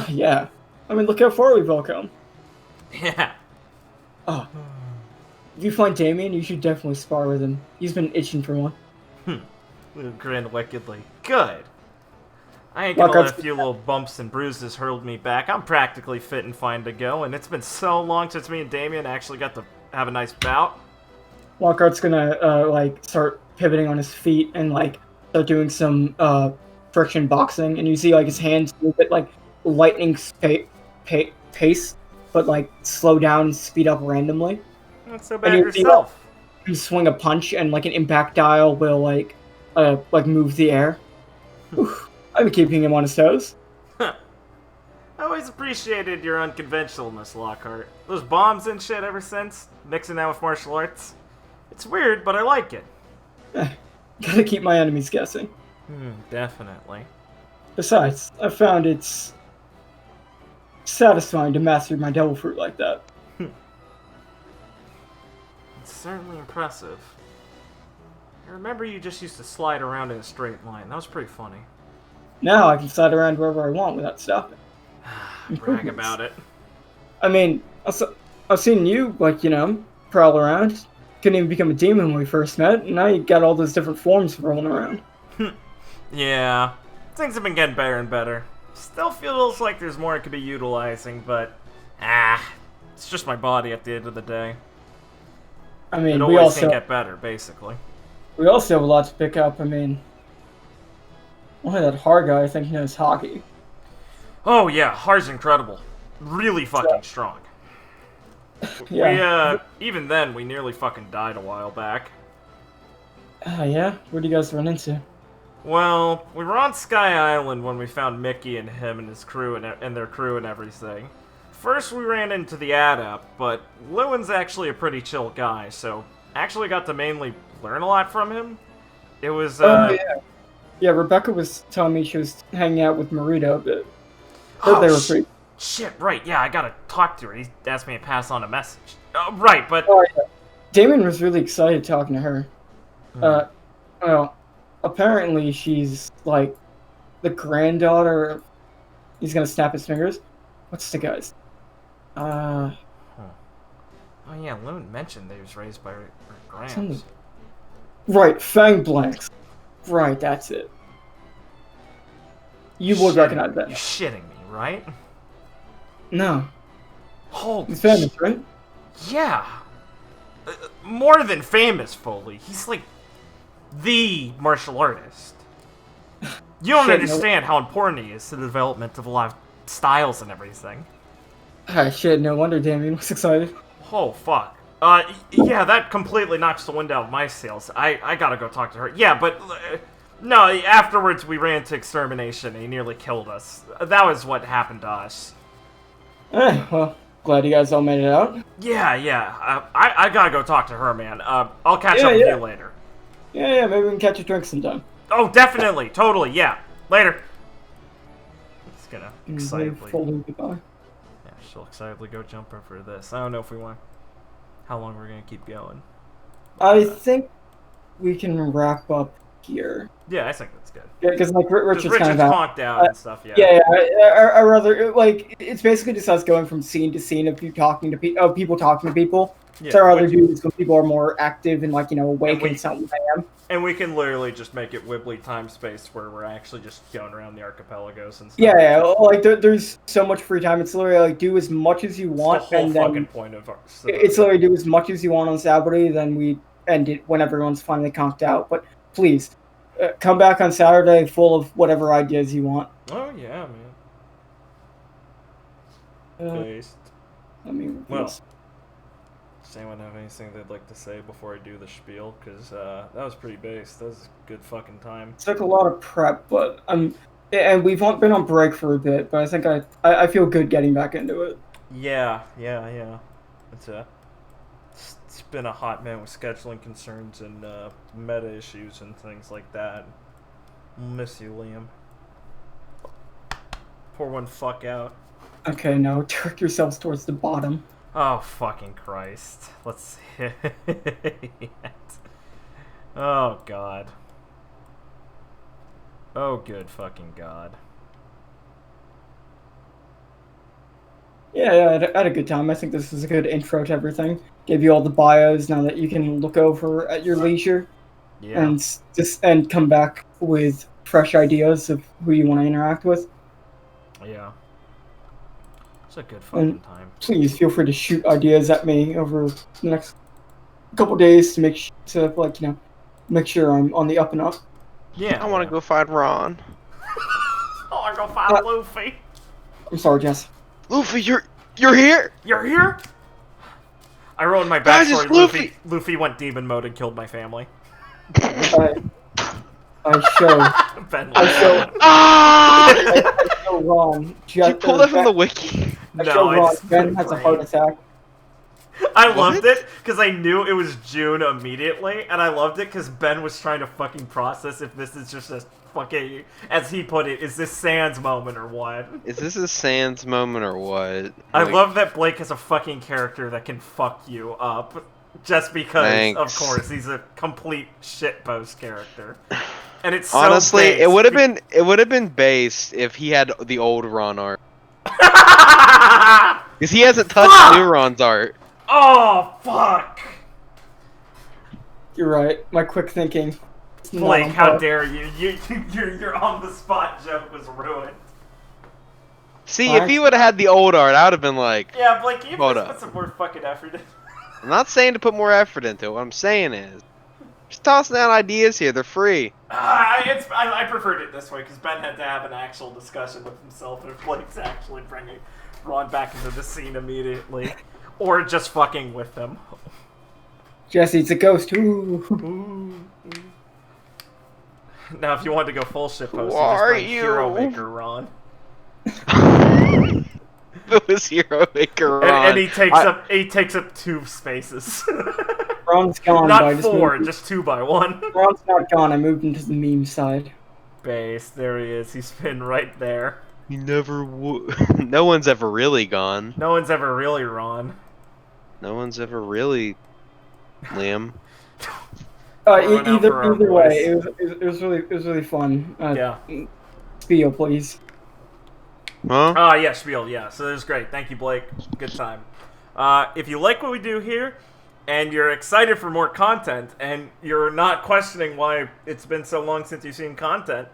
Yeah. I mean, look how far we've all come. Yeah. Oh. If you find Damien, you should definitely spar with him. He's been itching for one. Little grin wickedly. Good. I ain't gonna let a Lockhart's- few little bumps and bruises hurl me back. I'm practically fit and fine to go, and it's been so long since me and Damien actually got to have a nice bout. Lockhart's gonna, start pivoting on his feet and, start doing some, friction boxing, and you see, his hands move at, lightning pace, but, slow down and speed up randomly. Not so bad you see, yourself. You swing a punch, and, an impact dial will, move the air. Oof, I've been keeping him on his toes. I always appreciated your unconventionalness, Lockhart. Those bombs and shit ever since, mixing that with martial arts. It's weird, but I like it. Gotta keep my enemies guessing. Definitely. Besides, I found it's satisfying to master my devil fruit like that. It's certainly impressive. I remember you just used to slide around in a straight line. That was pretty funny. Now I can slide around wherever I want without stopping. Brag about it. I mean, I've seen you, prowl around. Couldn't even become a demon when we first met, and now you got all those different forms rolling around. Yeah, things have been getting better and better. Still feels like there's more I could be utilizing, but it's just my body at the end of the day. I mean, It we always can also get better, basically. have a lot to pick up. I mean, only that hard guy I think knows hockey. Oh yeah, Har's incredible. Really fucking strong. Yeah. Even then, we nearly fucking died a while back. Yeah? Where'd you guys run into? Well, we were on Sky Island when we found Mickey and him and his crew and their crew and everything. First, we ran into the Adept, but Lewin's actually a pretty chill guy, so actually got to mainly learn a lot from him. It was, Yeah, Rebecca was telling me she was hanging out with Marita a bit. Heard they were pretty... Shit, right, yeah, I gotta talk to her. He asked me to pass on a message. Right, but... Oh, yeah. Damon was really excited talking to her. Well, apparently she's, the granddaughter of... He's gonna snap his fingers. What's the guy's? Oh yeah, Lewin mentioned that he was raised by her Grams. Right, Fang Blanks. Right, that's it. You would recognize that. You're shitting me, right? No. Holy He's famous, right? Yeah. More than famous, Foley. He's like the martial artist. You don't Shit, understand how important he is to the development of a lot of styles and everything. Ah, shit, no wonder Damien was excited. Oh, fuck. Yeah, that completely knocks the wind out of my sails. I gotta go talk to her. Yeah, but... no, afterwards we ran into extermination and he nearly killed us. That was what happened to us. Well, glad you guys all made it out. Yeah. I gotta go talk to her, man. I'll catch up with you later. Yeah, maybe we can catch a drink sometime. Oh, definitely. Totally, yeah. Later. It's gonna excitedly... Folding goodbye. Yeah, she'll excitedly go jump over this. I don't know if we want... how long we're gonna keep going. I think we can wrap up here. Yeah, I think that's good. Yeah, because like Richard's Richard's kind of out. conked out and stuff. Yeah. Yeah, I rather like it's basically just us going from scene to scene of you talking to people talking to people. Yeah, So I'd rather do this when people are more active and like awake we- and something I am. And we can literally just make it Wibbly time space where we're actually just going around the archipelagos and stuff. Yeah, like there's so much free time. It's literally like do as much as you It's want, the whole and fucking then point of our. it's literally do as much as you want on Sabody. Then we end it when everyone's finally conked out. But please come back on Saturday full of whatever ideas you want. Oh yeah, man. Based. I mean, Well, yes. does anyone have anything they'd like to say before I do the spiel? Because that was pretty based. That was a good fucking time. It took a lot of prep, but and we've been on break for a bit. But I think I feel good getting back into it. Yeah. It's been a hot minute with scheduling concerns and meta issues and things like that. Miss you, Liam. Pour one fuck out. Okay, now turk yourselves towards the bottom. Oh, fucking Christ. Let's hit it. Oh, God. Oh, good fucking God. Yeah, I had a good time. I think this is a good intro to everything. Gave you all the bios now that you can look over at your leisure. Yeah. And come back with fresh ideas of who you want to interact with. Yeah. It's a good fucking time. Please feel free to shoot ideas at me over the next couple days to make sure I'm on the up and up. Yeah. I want to go find Ron. I want to go find Luffy. I'm sorry, Jess. Luffy, you're here? You're here? I wrote in my Guys, backstory, it's Luffy. Luffy went demon mode and killed my family. I show Ben Ah! I show Ron. Did you pull that from the wiki? I show I Ron. just Ben put has a brain. heart attack. I loved it because I knew it was June immediately, and I loved it because Ben was trying to fucking process if this is just a fucking, as he put it, is this Sans moment or what? Is this a Sans moment or what? I Like, love that Blake has a fucking character that can fuck you up, just because, Thanks. of course, he's a complete shitpost character. And it's so honestly, based it would have been based if he had the old Ron art. Because he hasn't touched Fuck! new Ron's art. Oh, fuck! You're right. My quick thinking. Blake, how dare you? Your on the spot joke was ruined. See, if he would have had the old art, I would have been like, Yeah, Blake, you Hold put up. some more fucking effort in. I'm not saying to put more effort into it. What I'm saying is, just tossing out ideas here. They're free. I preferred it this way because Ben had to have an actual discussion with himself if Blake's actually bringing Ron back into the scene immediately, or just fucking with him. Jesse, it's a ghost. Ooh. Now, if you wanted to go full shit post, Who you just are bring you? Hero Maker Ron, It was Hero Maker Ron. and he takes up 2 spaces, Ron's gone. but I not just 4, moved- just 2 by 1. Ron's not gone. I moved him to the meme side. Base, there he is. He's been right there. He never would. No one's ever really gone. No one's ever really Ron. No one's ever really Liam. Throwing out for our Either way, boys. it was really fun. Yeah. Spiel, please. Huh? Ah, yeah, spiel, yeah. So that was great. Thank you, Blake. Good time. If you like what we do here, and you're excited for more content, and you're not questioning why it's been so long since you've seen content,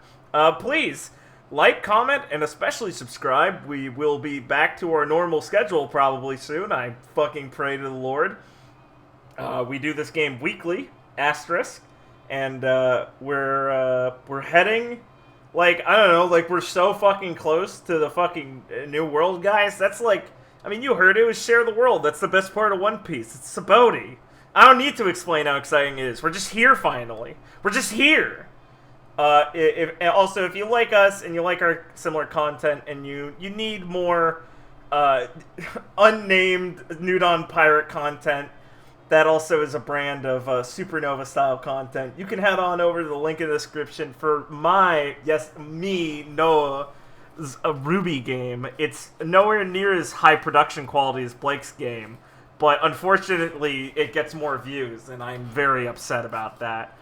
please like, comment, and especially subscribe. We will be back to our normal schedule probably soon. I fucking pray to the Lord. We do this game weekly, asterisk, and we're heading. Like, I don't know, like, we're so fucking close to the fucking New World, guys. That's like, I mean, you heard it was Share the World. That's the best part of One Piece. It's Sabody. I don't need to explain how exciting it is. We're just here, finally. We're just here. Also, if you like us and you like our similar content and you need more unnamed Nudon Pirate content, that also is a brand of Supernova style content. You can head on over to the link in the description for Noah's a Ruby game. It's nowhere near as high production quality as Blake's game, but unfortunately, it gets more views, and I'm very upset about that.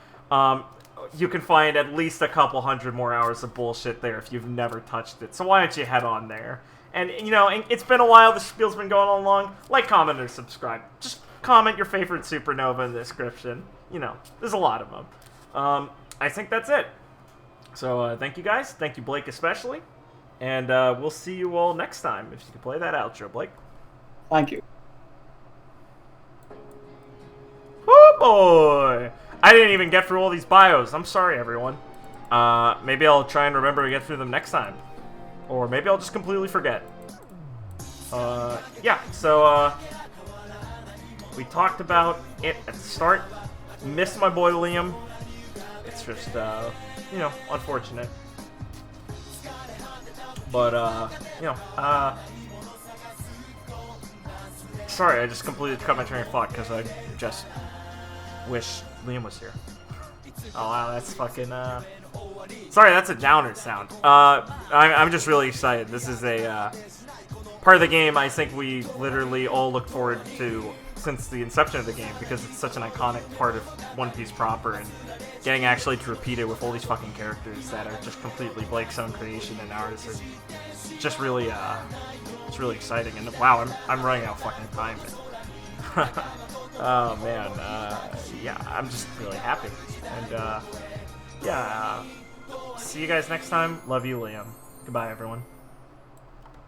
You can find at least a couple hundred more hours of bullshit there if you've never touched it. So why don't you head on there? And, you know, it's been a while. The spiel's been going on long. Like, comment, or subscribe. Just comment your favorite Supernova in the description. You know, there's a lot of them. I think that's it. So, thank you guys. Thank you, Blake, especially. And we'll see you all next time. If you can play that outro, Blake. Thank you. Oh, boy. I didn't even get through all these bios. I'm sorry, everyone. Maybe I'll try and remember to get through them next time. Or maybe I'll just completely forget. Yeah, so, we talked about it at the start. Missed my boy Liam. It's just, you know, unfortunate. But, you know, sorry, I just completely cut my train of thought because I just wish Liam was here. Oh, wow, that's fucking, sorry, that's a downer sound. I'm just really excited. This is a, part of the game I think we literally all look forward to since the inception of the game because it's such an iconic part of One Piece proper, and getting actually to repeat it with all these fucking characters that are just completely Blake's own creation and ours is just really, it's really exciting. And wow, I'm running out of fucking time. Oh man, yeah, I'm just really happy. And yeah, see you guys next time. Love you, Liam. Goodbye, everyone.